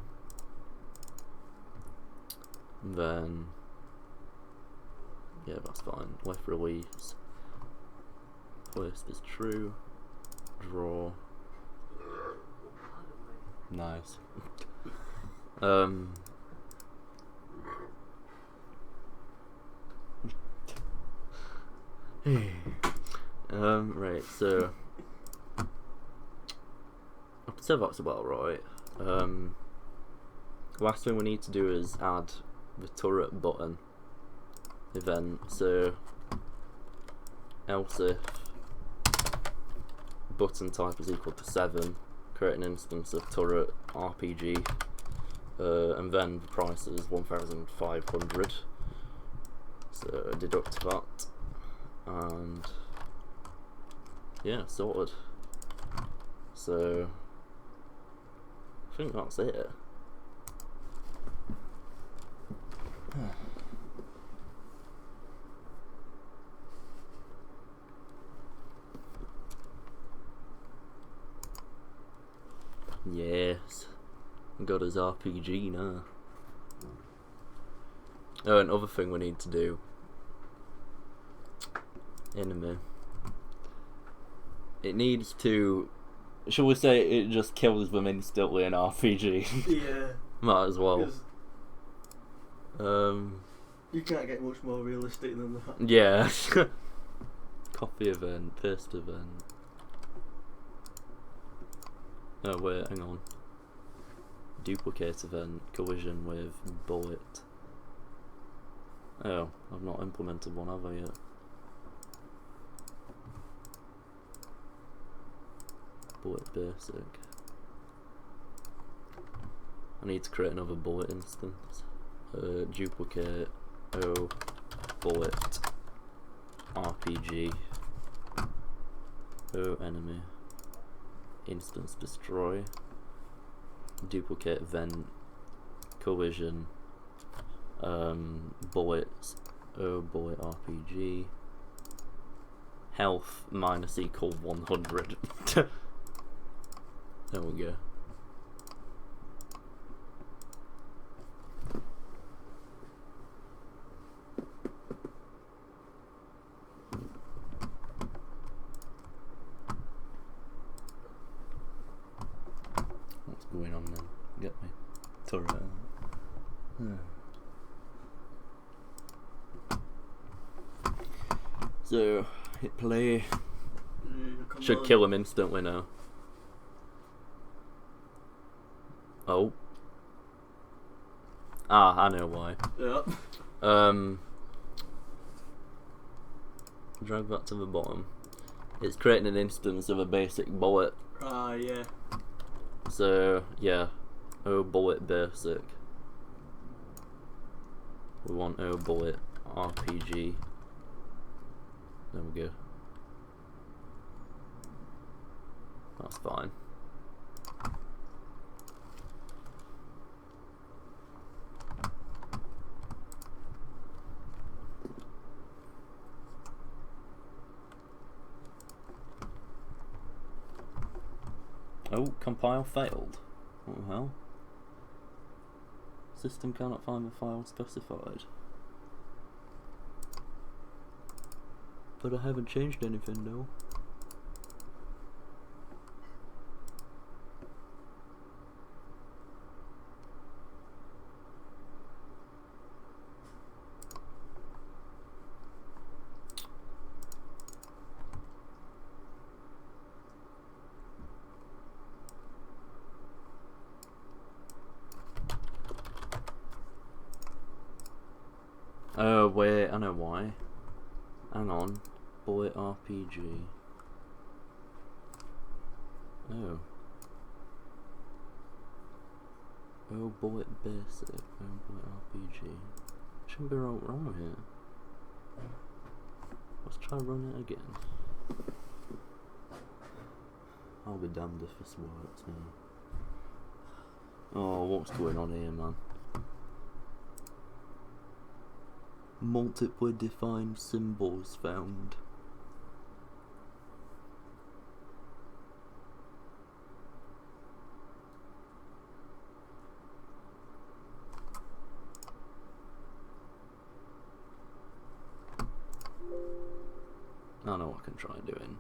And then yeah, that's fine. Left release. Placed is true. Draw. Nice. Right, so I'd say that's about right. Last thing we need to do is add the turret button event. So else if button type is equal to 7, create an instance of turret RPG, and then the price is 1,500. So deduct that, and yeah, sorted. So I think that's it. Yes, got his RPG now. Oh, another thing we need to do. Enemy. It needs to. Shall we say it just kills them instantly in RPG? Yeah. Might as well. 'Cause you can't get much more realistic than that. Yeah. Copy event, paste event. Oh wait, hang on. Duplicate event, collision with bullet. Oh, I've not implemented one, have I yet? Bullet basic. I need to create another bullet instance. Duplicate. Oh, bullet. RPG. Oh, enemy. Instance destroy. Duplicate event. Collision. Bullets. Oh, bullet RPG. Health minus equal 100. There we go. What's going on then? Get me. It's alright. So, hit play. Should kill him instantly now. Oh. Ah, I know why. Yeah. Drag that to the bottom. It's creating an instance of a basic bullet. Ah, yeah. So, yeah. Oh, bullet basic. We want oh, bullet RPG. There we go. That's fine. Oh, compile failed. What the hell? System cannot find the file specified. But I haven't changed anything though. Oh wait, I know why. Hang on. Bullet RPG. Oh. Oh, bullet basic. Oh, bullet RPG. Shouldn't be wrong here. Let's try running it again. I'll be damned if this works now. Oh, what's going on here, man? Multiply defined symbols found. I know what I can try doing.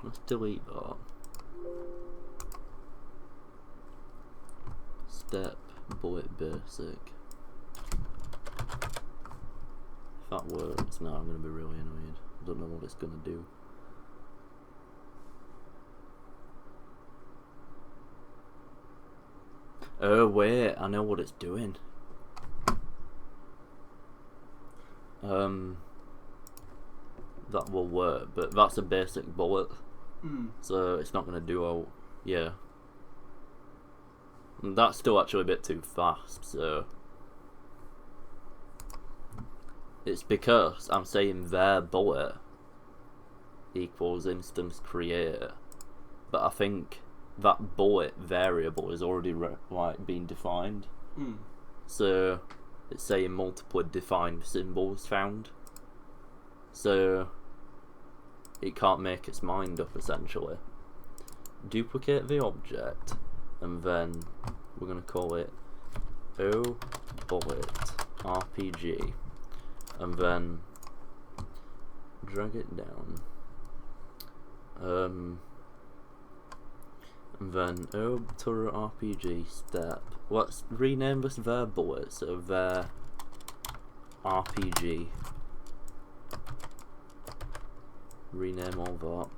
Let's delete that. Step bullet basic. If that works, now I'm going to be really annoyed. I don't know what it's going to do. Oh wait, I know what it's doing. That will work, but that's a basic bullet. So it's not going to do all, yeah. And that's still actually a bit too fast, so. It's because I'm saying their bullet equals instance create, but I think that bullet variable is already like being defined. So it's saying multiple defined symbols found. So it can't make its mind up essentially. Duplicate the object, and then we're gonna call it O bullet RPG, and then drag it down. And then O turret RPG step. Let's rename this their bullet, so their RPG. Rename all that.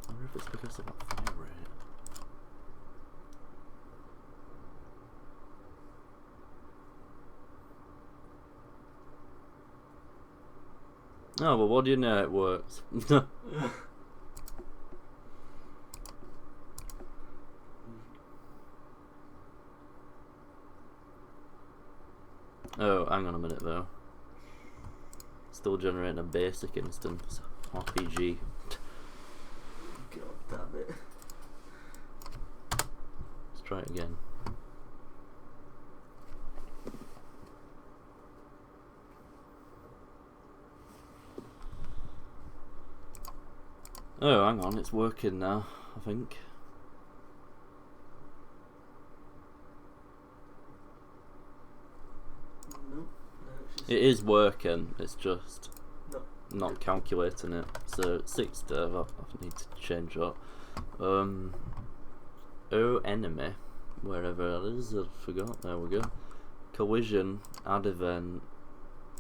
I wonder if it's because of that fire rate. Oh, well, what do you know? It works. Oh, hang on a minute though. Still generating a basic instance RPG. God damn it. Let's try it again. Oh, hang on, it's working now, I think. It is working, it's just not calculating it. So 60, I need to change that. O enemy, wherever that is, I forgot. There we go. Collision, add event,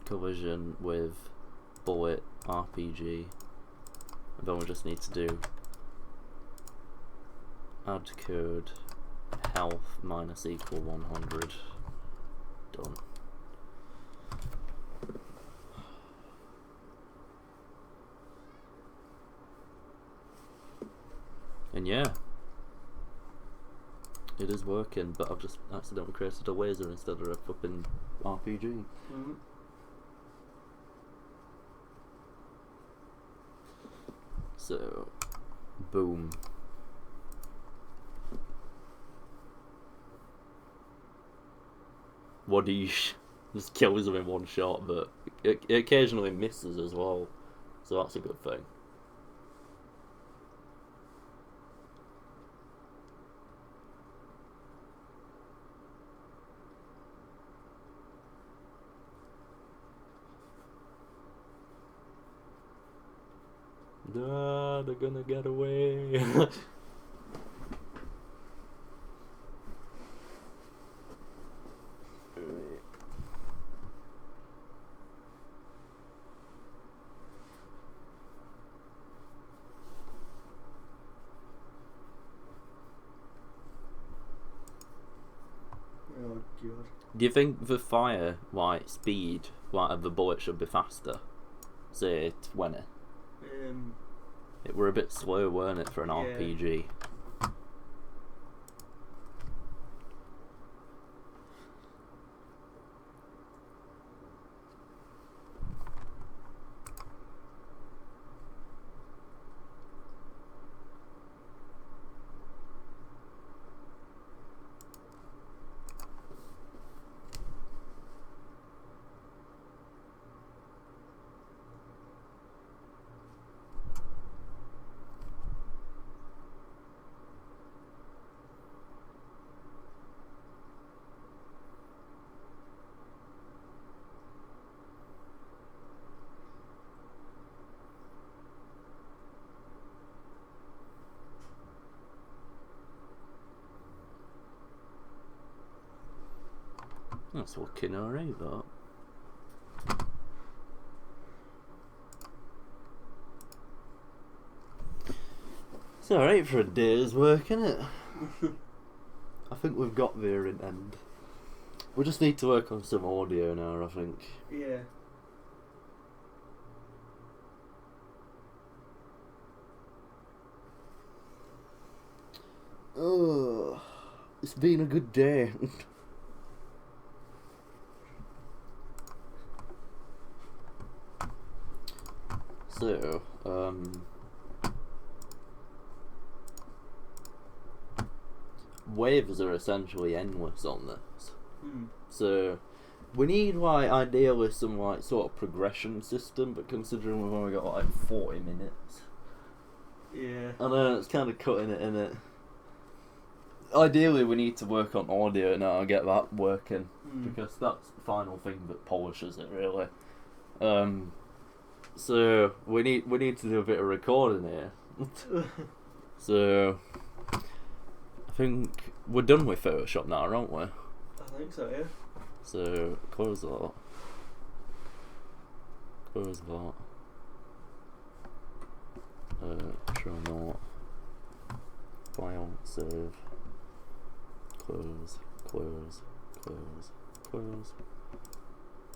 collision with bullet RPG. And then we just need to do add code health minus equal 100. Done. And yeah, it is working, but I've just accidentally created a laser instead of a flipping RPG. Mm-hmm. So, boom. Wadish just kills him in one shot, but it occasionally misses as well, so that's a good thing. Ah, they're gonna get away. Oh god. Do you think the fire, like, speed, like, of the bullet should be faster? Say 20. It were a bit slow, weren't it, for an RPG? That's looking alright, that. It's alright for a day's work, innit? I think we've got there in end. We just need to work on some audio now, I think. Yeah. Oh, it's been a good day. So, waves are essentially endless on this. Hmm. So we need like ideally some like sort of progression system, but considering we've only got like 40 minutes, Yeah. I know it's kind of cutting it in it. Ideally, we need to work on audio now and get that working because that's the final thing that polishes it really. So we need to do a bit of recording here. So I think we're done with Photoshop now, aren't we? I think so, yeah. So close that. Close that. Show not. File, save. Close, close, close, close,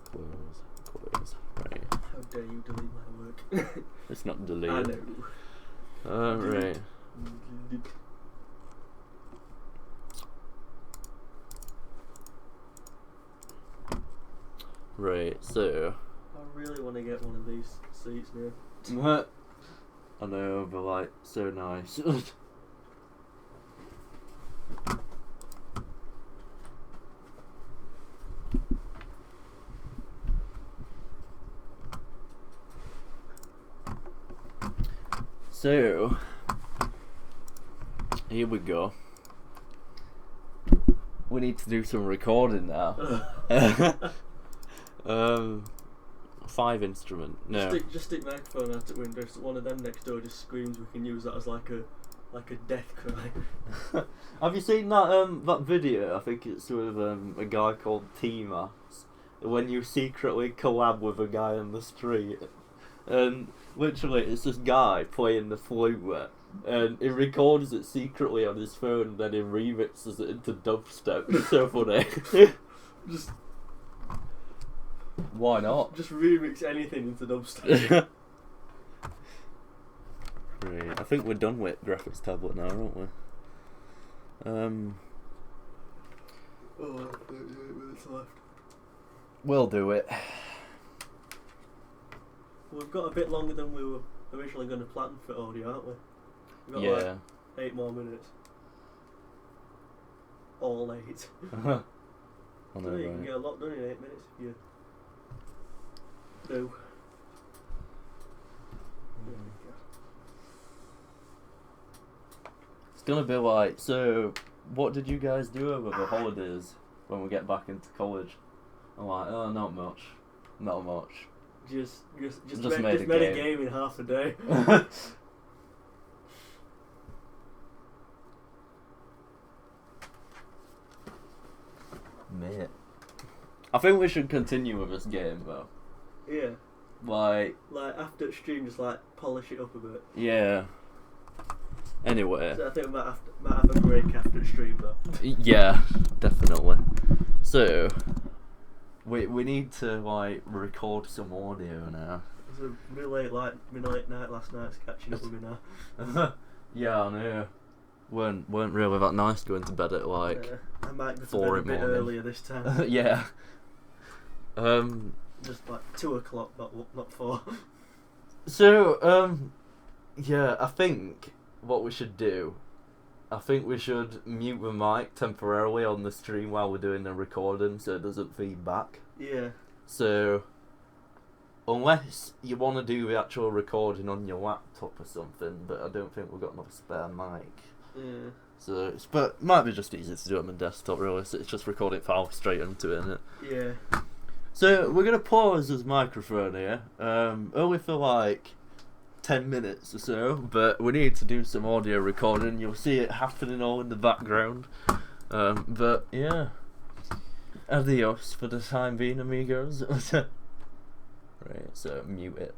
close, close. Right. How dare you delete my work? It's not I deleted. know. Right. Right, so. I really want to get one of these seats now. What? I know, but like, so nice. So, here we go. We need to do some recording now. 5 instrument. No. Just stick microphone out at window so one of them next door just screams. We can use that as like a death cry. Have you seen that video? I think it's with a guy called T-Max. When you secretly collab with a guy on the street, and literally it's this guy playing the flute, and he records it secretly on his phone, and then he remixes it into dubstep. It's so funny. Just Why not? Just remix anything into dubstep. Right, I think we're done with graphics tablet now, aren't we? 38 minutes left. We'll do it. We've got a bit longer than we were originally going to plan for audio, aren't we? We've got Yeah. like 8 more minutes. All 8. I know, So you can right? get a lot done in 8 minutes if you do. It's gonna be like, so what did you guys do over the holidays when we get back into college? I'm like, oh, not much. Not much. Just made a made a game. game in half a day. Mate. I think we should continue with this game though. Yeah. Like, After stream, just polish it up a bit. yeah. Anyway. So I think we might have a break after stream though. Yeah, definitely. So, we need to record some audio now. It was a really late night last night. It's catching up with me now. Yeah, I know. Weren't really that nice going to bed at I might go to 4 bed a bit morning. earlier this time. yeah. Just 2 o'clock, not 4. So, yeah, I think what we should do, I think we should mute the mic temporarily on the stream while we're doing the recording so it doesn't feed back. Yeah. So, unless you want to do the actual recording on your laptop or something, but I don't think we've got enough spare mic. Yeah. So, but it might be just easier to do it on the desktop really, so it's just recording file straight into it, innit? Yeah. So, we're going to pause this microphone here, only for 10 minutes or so, but we need to do some audio recording. You'll see it happening all in the background. But yeah, adios for the time being, amigos. Right, so mute it.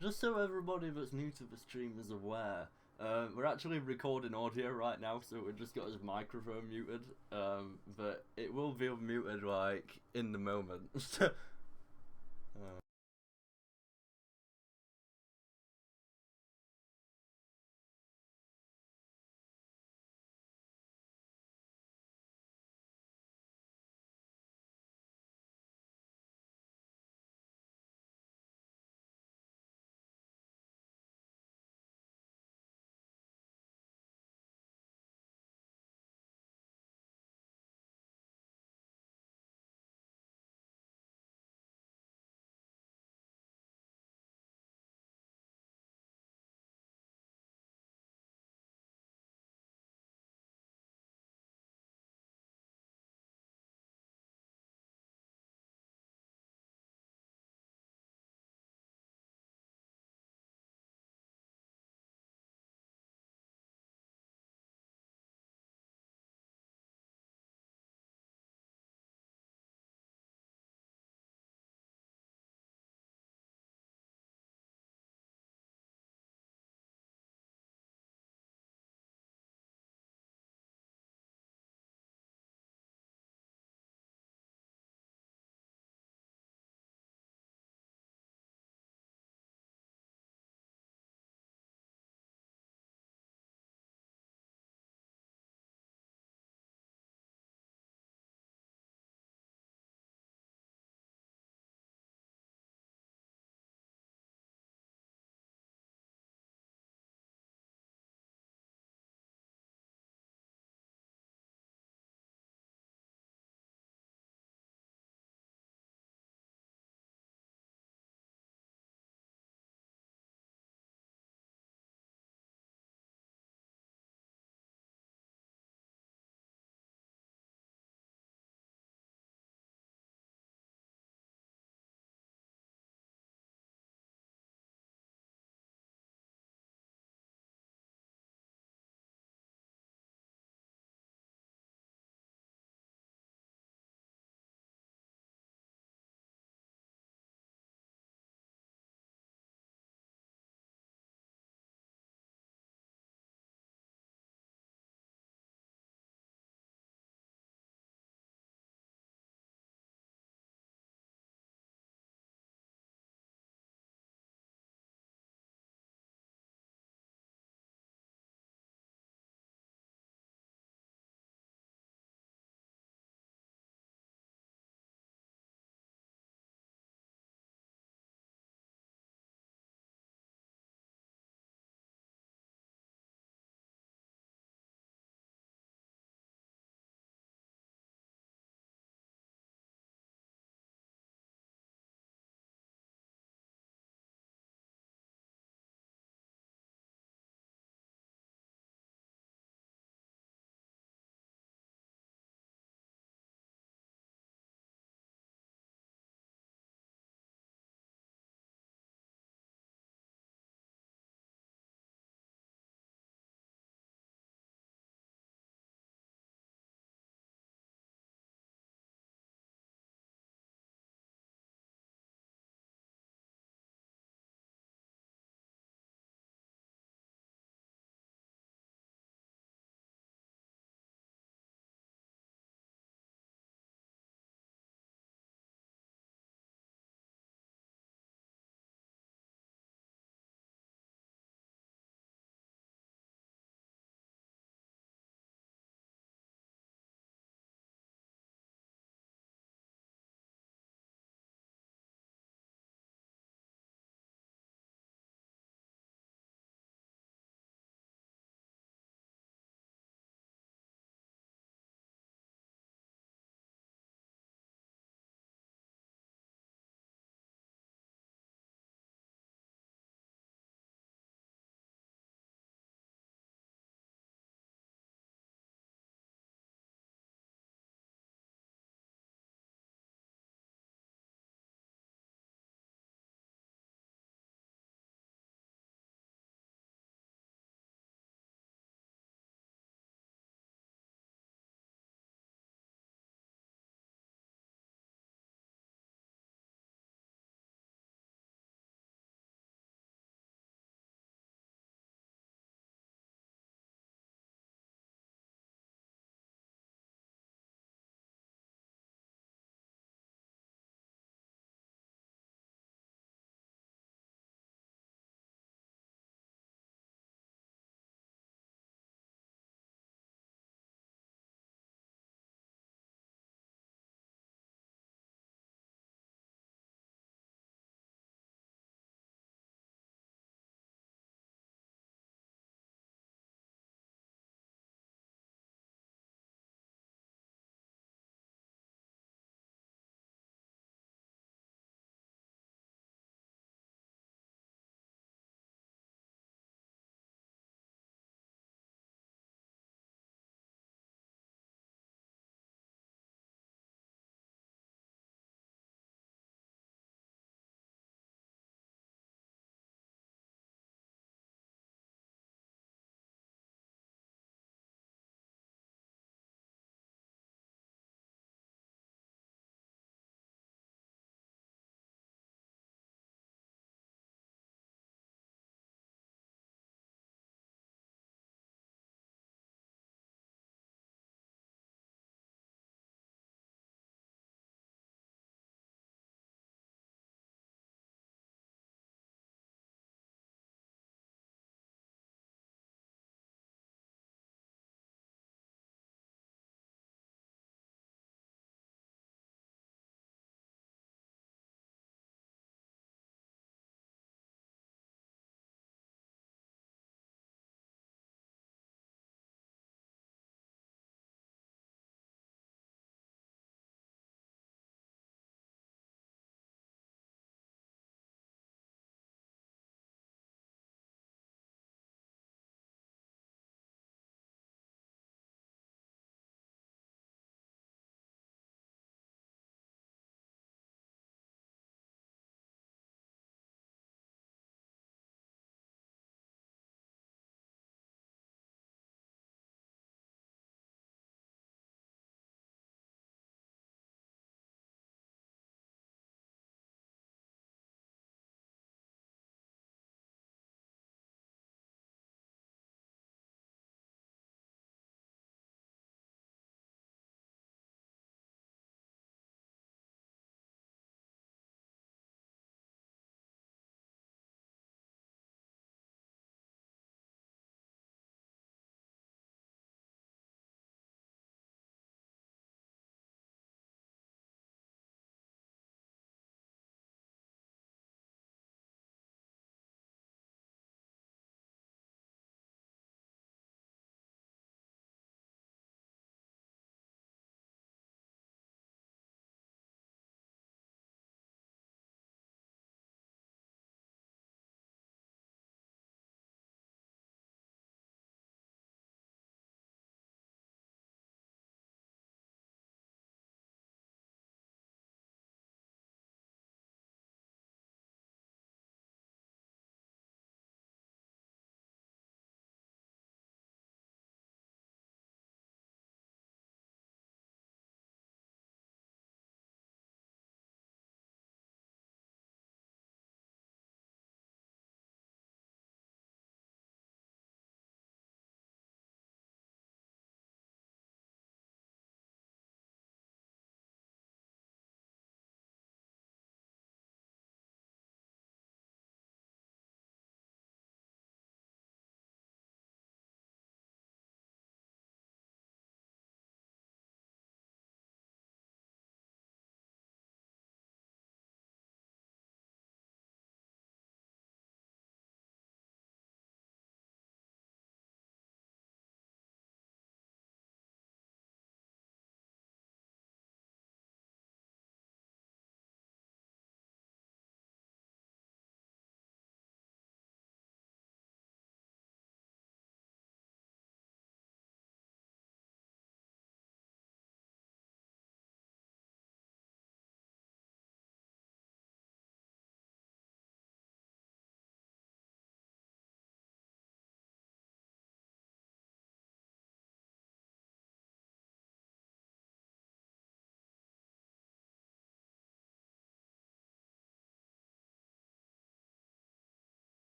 just so everybody that's new to the stream is aware, we're actually recording audio right now, so we just got his microphone muted. But it will be muted like in the moment.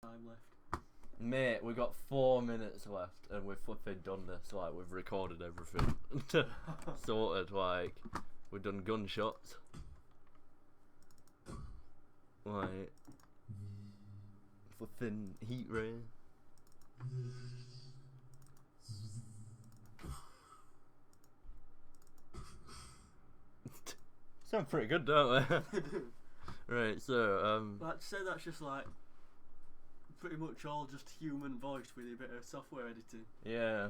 time left. Mate, we got 4 minutes left and we've flipping done this, like we've recorded everything. Sorted, like we've done gunshots. Like flipping heat ray. Sound pretty good, don't they? Right, so I'd say that's just like pretty much all just human voice with a bit of software editing. yeah.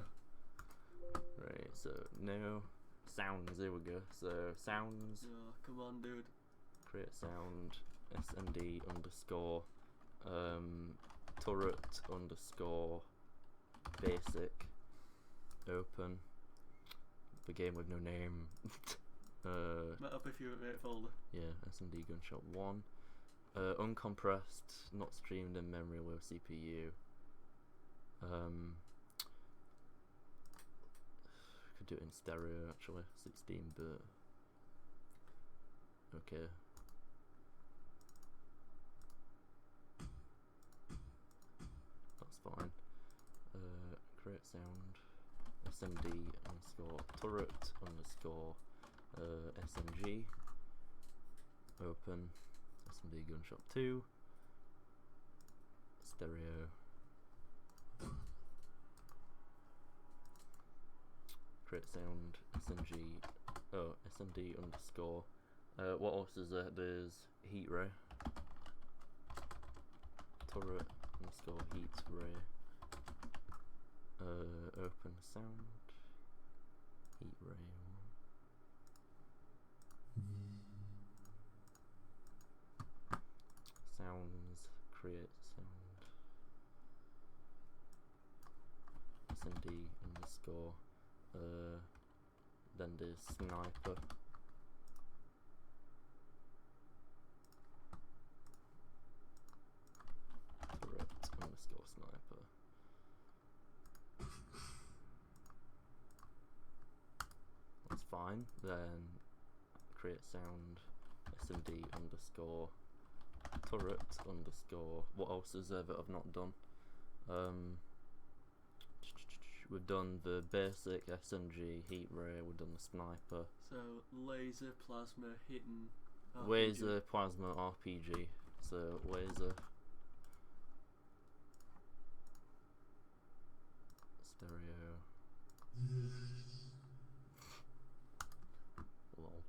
Right, so now sounds, here we go. So sounds, Oh, come on, dude. create sound, SND underscore turret underscore basic open the game with no name. Met up if you were at folder. Yeah, SND gunshot 1. Uncompressed, not streamed in memory, low CPU. Could do it in stereo actually, 16-bit. Okay. That's fine. Create sound, SMD underscore turret underscore SMG open SMD gunshot 2 stereo create sound SMG SMD underscore what else is there? There's heat ray turret underscore heat ray open sound heat ray sounds create sound SMD underscore then there's sniper turret underscore sniper that's fine. Then create sound SMD underscore turret underscore what else is there that I've not done? We've done the basic SMG heat ray, we've done the sniper, So laser, plasma, hitting, RPG. laser, plasma, RPG. So laser, stereo, lol.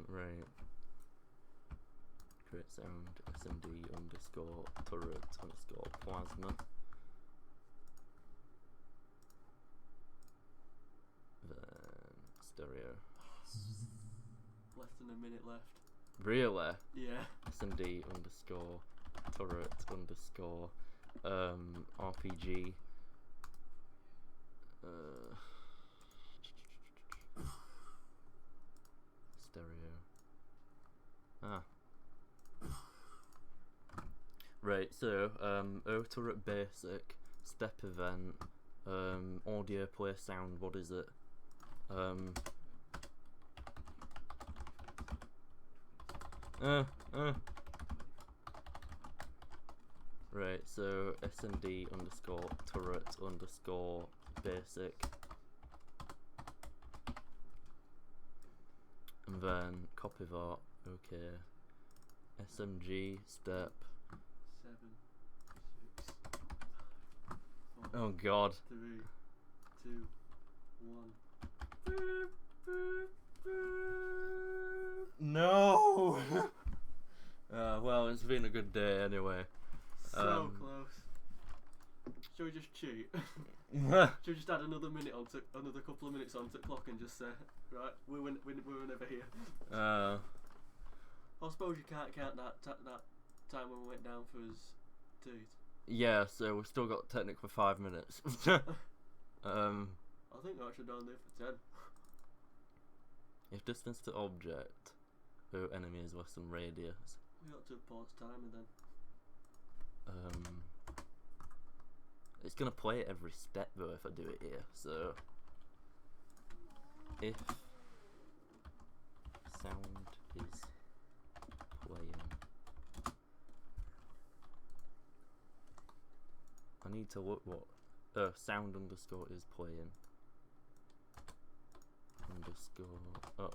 Right. Create sound SMD underscore turret underscore plasma. Then stereo. Less than a minute left. Really? Yeah. SMD underscore turret underscore RPG. Stereo. Ah. Right, so O turret basic, step event, audio play sound, what is it? Right, so SMD underscore turret underscore basic. And then copy that, okay. SMG step. 7, 6, 5, Oh god. 3, 2, 1. No! Well, it's been a good day anyway. So close. Shall we just cheat? Shall we just add another minute on to another couple of minutes onto the clock and just say, right, we were never here. I suppose you can't count that time when we went down for his teeth. Yeah, so we've still got technically 5 minutes. I think we're actually down there for 10. If distance to object, or enemy is less than radius. We got to pause timer then. It's gonna play it every step though if I do it here, so if sound is playing I need to look what sound underscore is playing. Underscore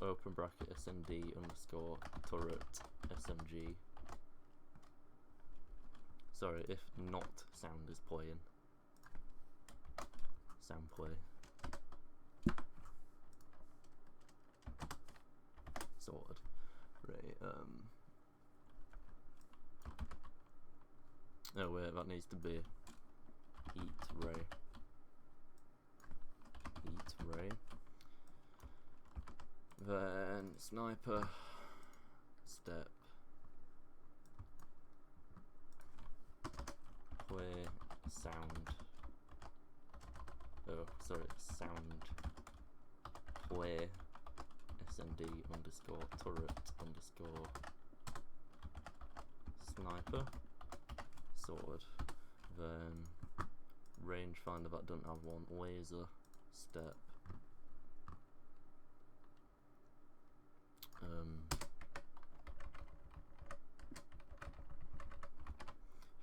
open bracket SMD underscore turret SMG. Sorry, if not sound is playing. Sound play. Sorted. Right, oh wait, that needs to be heat ray. Heat ray. Then sniper step. Play sound. Oh, sorry, sound play SND underscore turret underscore sniper sword. Then rangefinder, that doesn't have one. Laser step.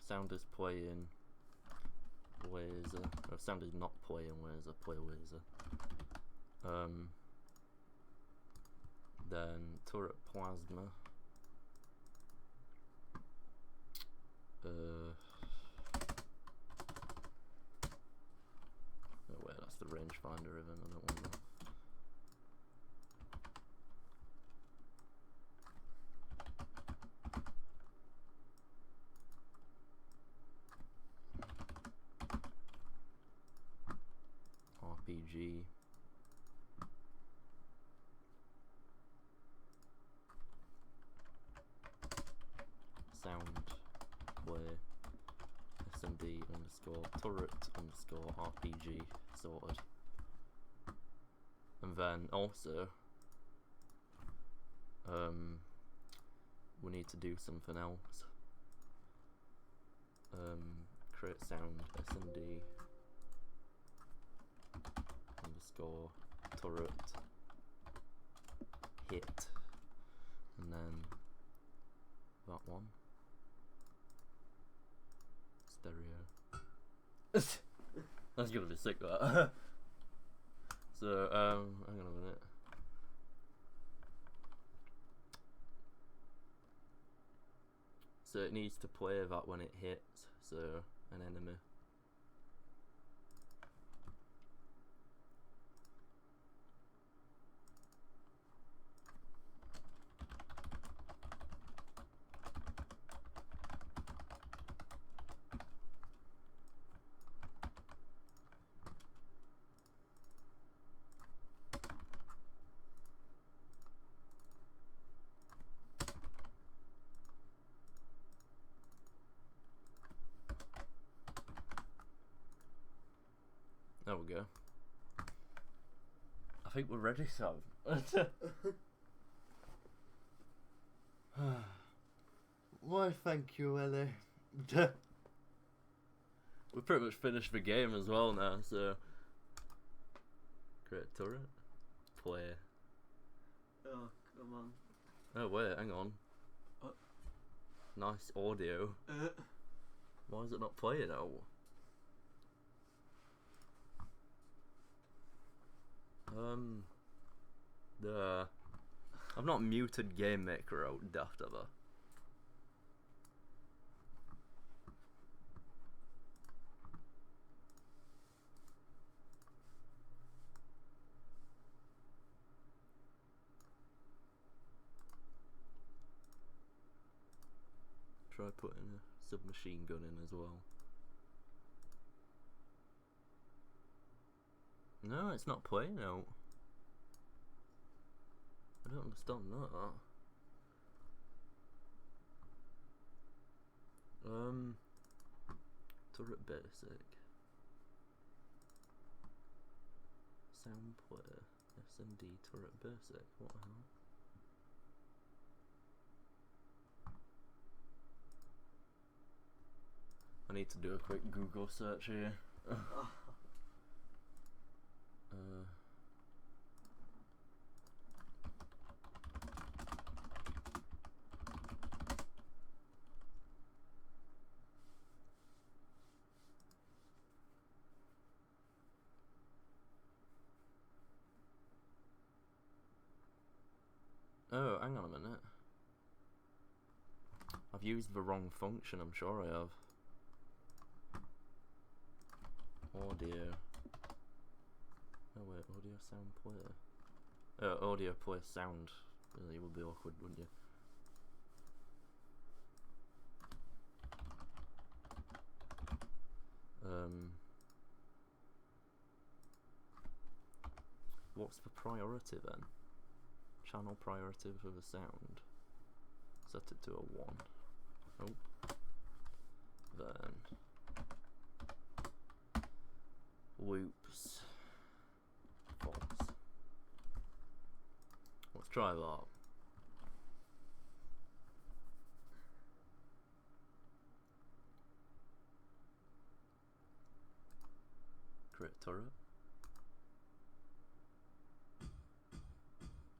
Sound is playing laser. Or sound is not playing laser. Play laser. Then turret plasma. Oh wait, that's the rangefinder event. I don't want that. RPG. Sound play SMD underscore turret underscore RPG sorted. And then also we need to do something else. Create sound SMD underscore turret hit, and then that one stereo. That's gonna be sick, that. So hang on a minute. So it needs to play that when it hits, so an enemy. There we go. I think we're ready, so. Why, thank you, Ellie. We pretty much finished the game as well now, so. Create turret. Play. Oh, come on. Oh, wait, hang on. Nice audio. Why is it not playing out? I've not muted Game Maker out, daft ever. Try putting a submachine gun in as well. No, it's not playing out. I don't understand that. Turret basic. Sound player. SMD turret basic. What the hell? I need to do a quick Google search here. hang on a minute. I've used the wrong function, I'm sure I have. Audio. Oh wait, audio sound player. Audio play sound. Really would be awkward, wouldn't you? What's the priority then? Channel priority for the sound. Set it to a 1. Oh. Then loops. False. Let's try that. Create turret.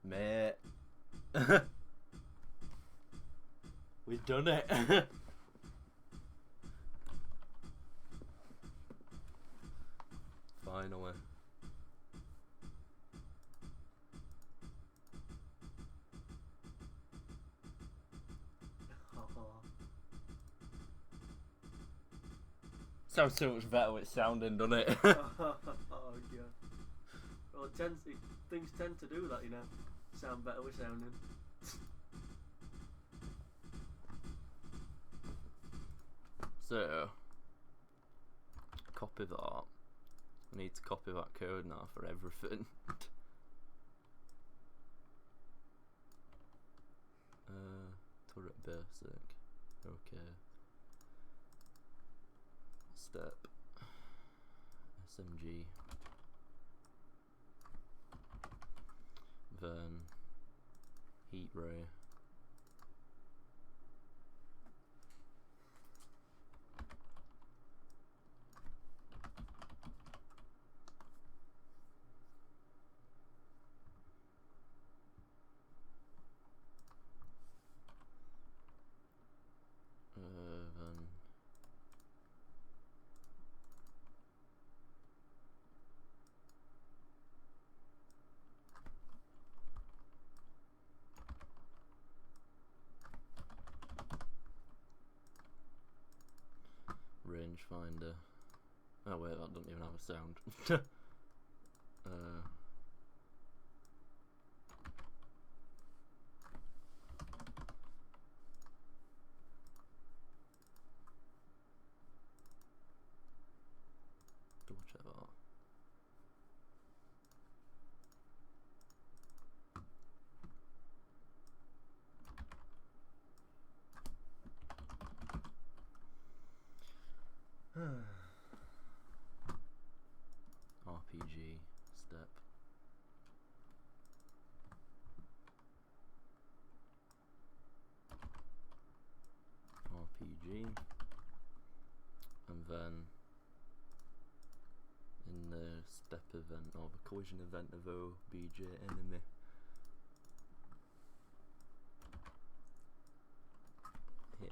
Mate. We've done it. Finally. Sounds so much better with sounding, doesn't it? Oh god. Well, things tend to do that, you know. Sound better with sounding. So, copy that. I need to copy that code now for everything. Turret basic. Okay. Step. SMG. Then heat ray. Then rangefinder. Oh wait, that doesn't even have a sound. Double check that. RPG step. RPG, and then in the step event or the collision event of OBJ enemy, hit.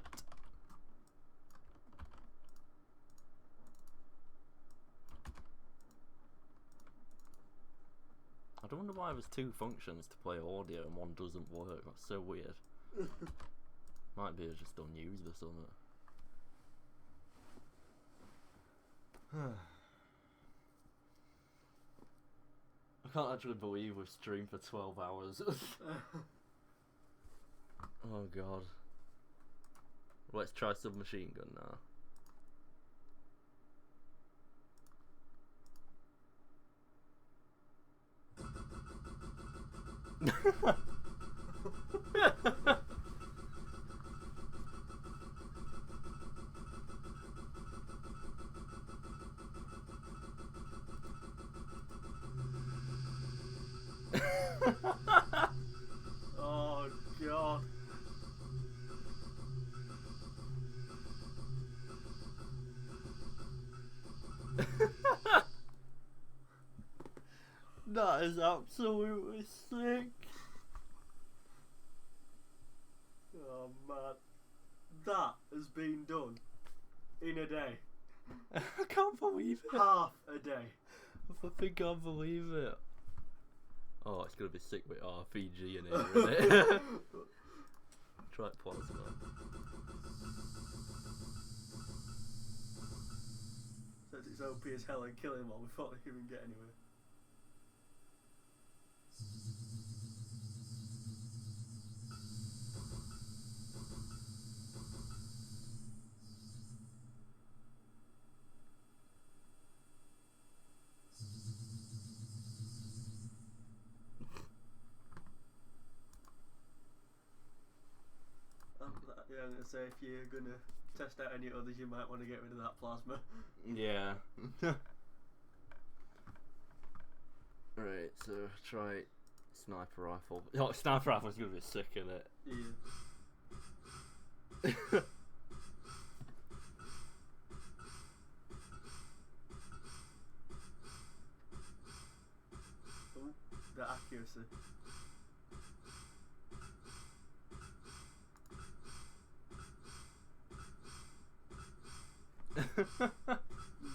I don't wonder why there's two functions to play audio and one doesn't work. That's so weird. Might be just unused or something. I can't actually believe we've streamed for 12 hours. Oh god. Let's try submachine gun now. Oh god. That is absolutely sick. Oh man. That has been done in a day. I can't believe it. Half a day. I fucking can't believe it. Oh, it's gonna be sick with RPG in here, isn't it? Try it plasma. Says it's OP as hell and kill him all before they even get anywhere. Yeah, I'm gonna say if you're gonna test out any others, you might want to get rid of that plasma. Yeah. Right, so try sniper rifle. Oh, sniper rifle's gonna be sick, isn't it? Yeah. Oh, the accuracy.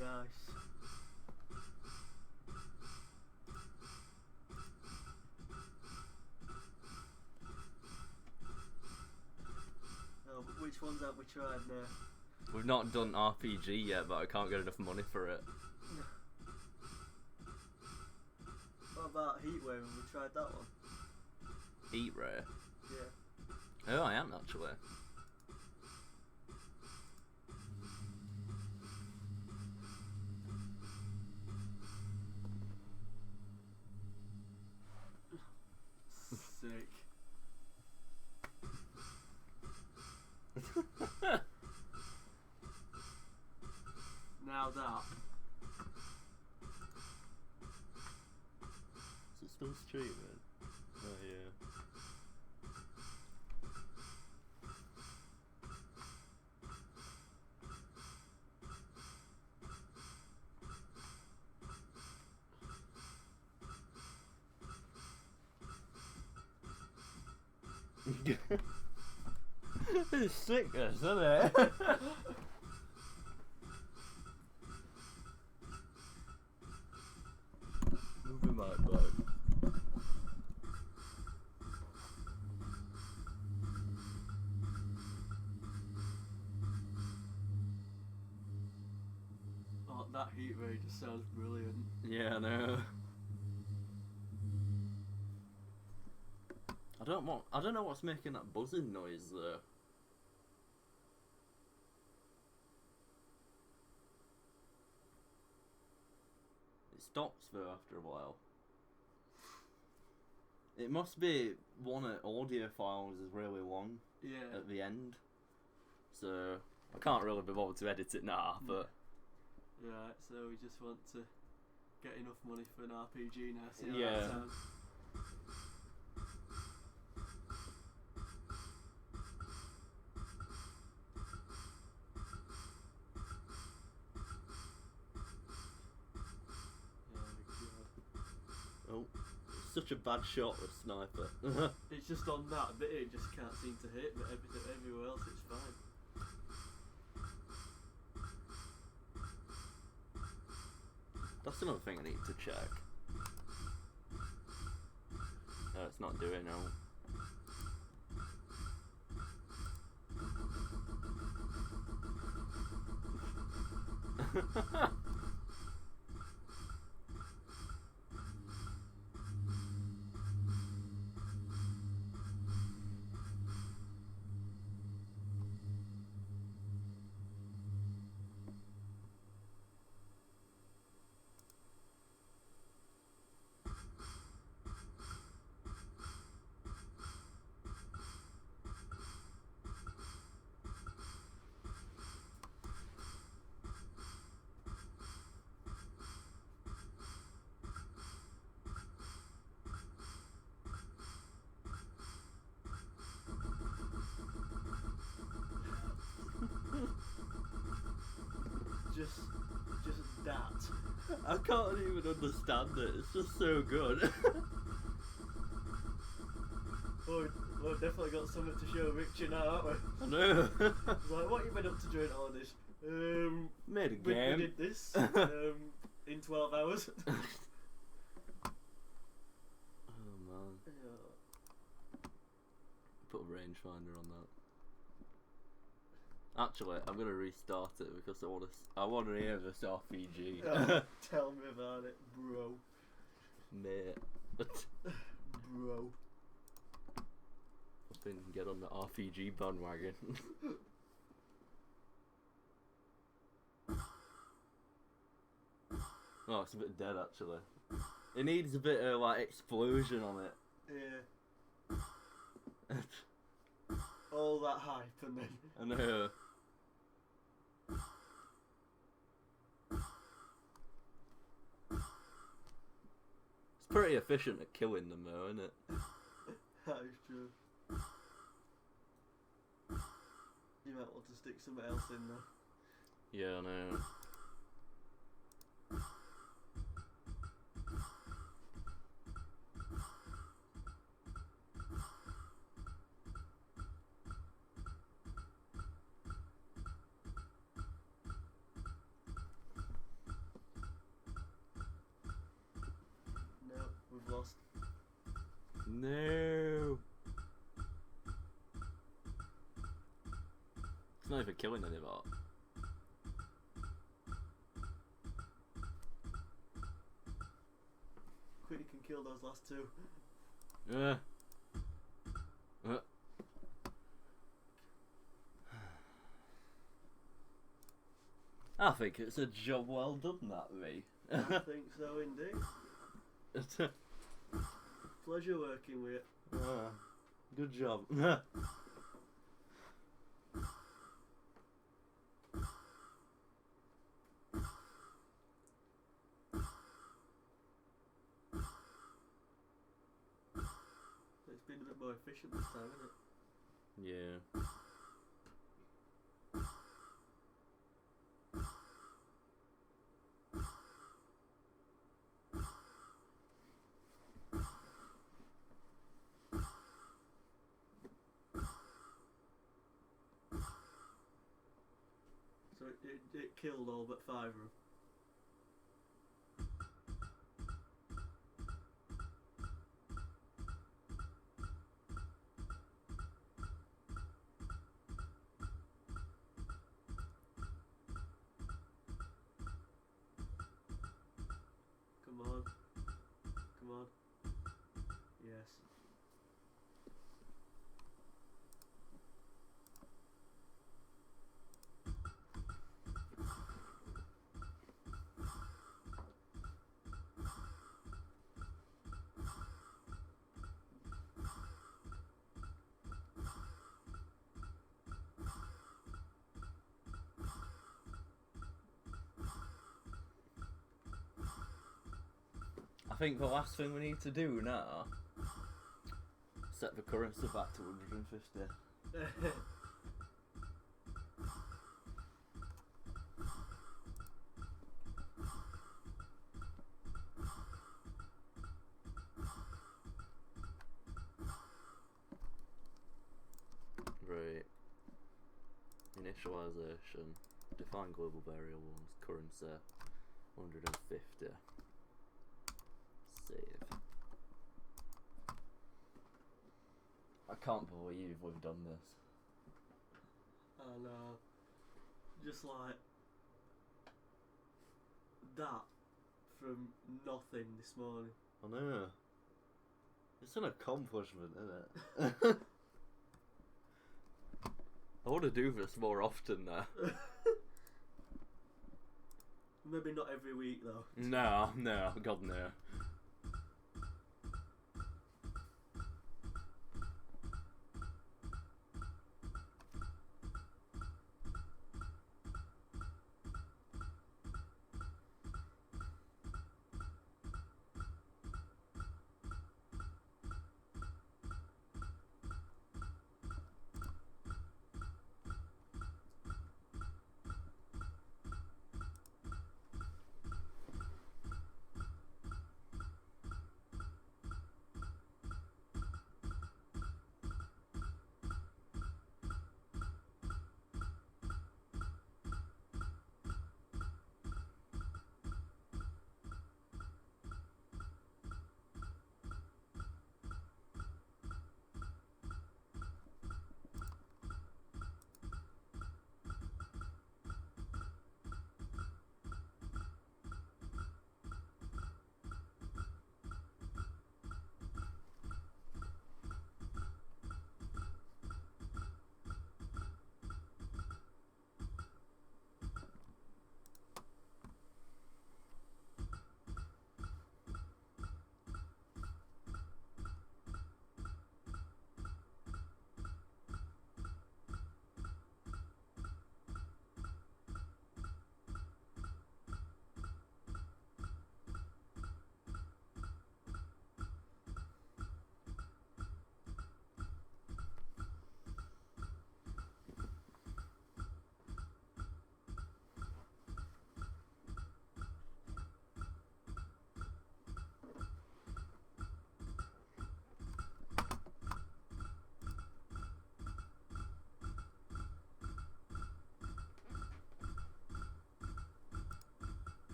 Nice. Oh, but which ones have we tried now? We've not done RPG yet, but I can't get enough money for it. What about Heatwave? Have we tried that one? Heat ray. Yeah. Oh, I am actually. Sick. Now that. Is it still streaming? Oh yeah. It's sick, this, isn't it? Moving my bug. Oh, that heat ray just sounds brilliant. Yeah, I know. I don't know what's making that buzzing noise though. It stops though after a while. It must be one of audio files is really long Yeah. at the end. So I can't really be bothered to edit it now, but Right, so we just want to get enough money for an RPG now, see how Yeah. that sounds. oh, such a bad shot with sniper. It's just on that bit it just can't seem to hit, but everywhere else it's fine. That's another thing I need to check. No, it's not doing now. Just that. I can't even understand it. It's just so good. Oh, we've definitely got something to show Richard now, haven't we? I know. It's like, what have you been up to during all this? Made a We game. did this in 12 hours. rangefinder on that. Actually, I'm gonna restart it because I want to hear this RPG. Tell me about it, bro. Mate. Bro. Up and get on the RPG bandwagon. Oh, it's a bit dead actually. It needs a bit of like explosion on it. Yeah. All that hype and then. I know. It's pretty efficient at killing them though, isn't it? That is true. You might want to stick something else in there. Yeah, I know. No, we've lost. No. It's not even killing any of that. Quick, you can kill those last two. Yeah. I think it's a job well done, that me. I think so indeed. Pleasure working with you. Good job. It's been a bit more efficient this time, isn't it? Yeah. So it killed all but 5 of them. Come on. Come on. Yes. I think the last thing we need to do now, set the currency back to 150. Right. Initialization. Define global variables. Currency. 150. Save. I can't believe we've done this. I know. Just like that from nothing this morning. I know. It's an accomplishment, isn't it? I want to do this more often now. Maybe not every week though. No, God no.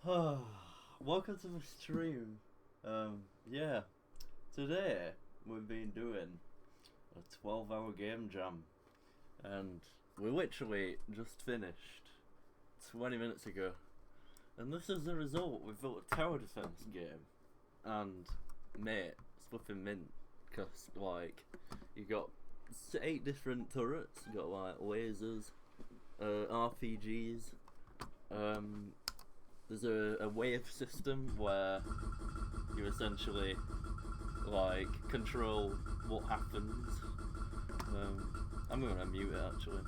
Welcome to the stream. Yeah, today we've been doing a 12-hour game jam, and we literally just finished 20 minutes ago. And this is the result. We've built a tower defense game, and mate, it's flipping mint, cause like you got 8 different turrets. You got like lasers, RPGs. There's a wave system where you essentially like control what happens. I'm gonna mute it actually.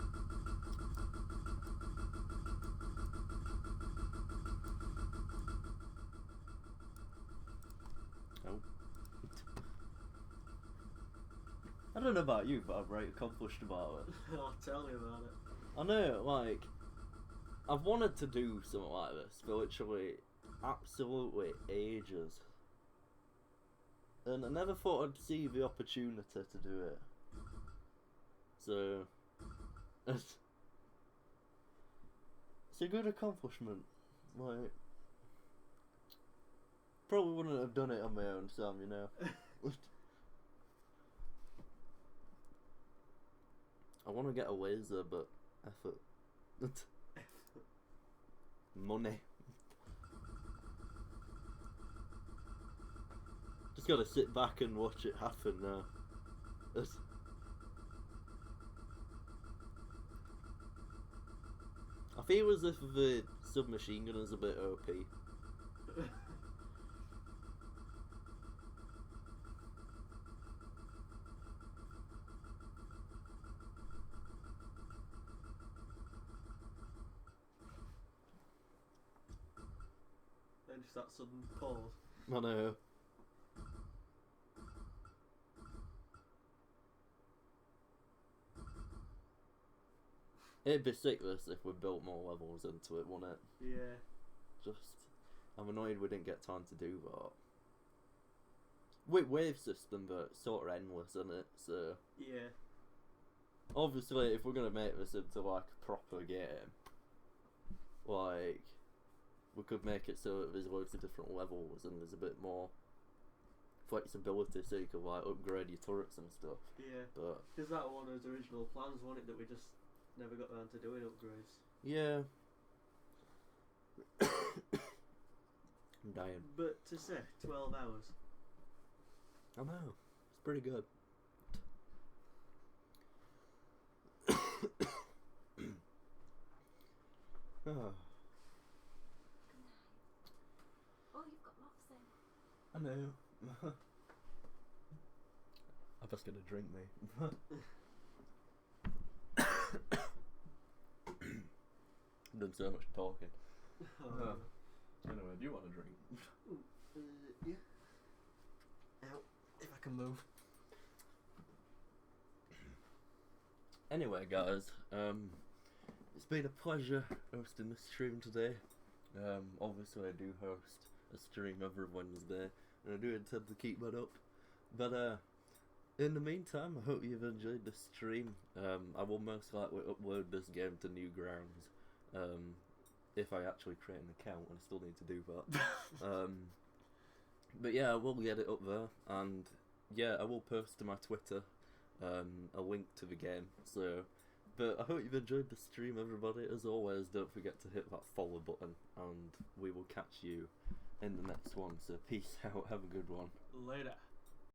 Oh. I don't know about you, but I'm very accomplished about it. Oh, tell me about it. I know, like, I've wanted to do something like this for literally absolutely ages. And I never thought I'd see the opportunity to do it. So, it's a good accomplishment. Like, probably wouldn't have done it on my own, Sam, you know. I want to get a laser, but effort. Money. Just gotta sit back and watch it happen now. I feel as if the submachine gun is a bit OP. Then just that sudden pause. I know. It'd be sick this if we built more levels into it, wouldn't it? Yeah. Just, I'm annoyed we didn't get time to do that. Wave system, but it's sort of endless, isn't it? So Yeah. obviously, if we're gonna make this into like a proper game, like we could make it so that there's loads of different levels and there's a bit more flexibility, so you could like upgrade your turrets and stuff. Yeah. But Because that one was original plans, wasn't it, that we just never got around to doing upgrades. yeah, I'm dying. But to say 12 hours. I know, it's pretty good. Oh, Oh, you've got moths in. I know. I'm just gonna drink me. I've done so much talking. Anyway, do you want a drink? Yeah. Ow. If I can move. Anyway, guys, it's been a pleasure hosting this stream today. Obviously, I do host a stream every Wednesday, and I do intend to keep that up. But in the meantime, I hope you've enjoyed the stream. I will most likely upload this game to Newgrounds, if I actually create an account, and I still need to do that. But yeah, I will get it up there, and yeah, I will post to my Twitter a link to the game. So, but I hope you've enjoyed the stream, everybody. As always, don't forget to hit that follow button, and we will catch you in the next one. So peace out, have a good one. Later.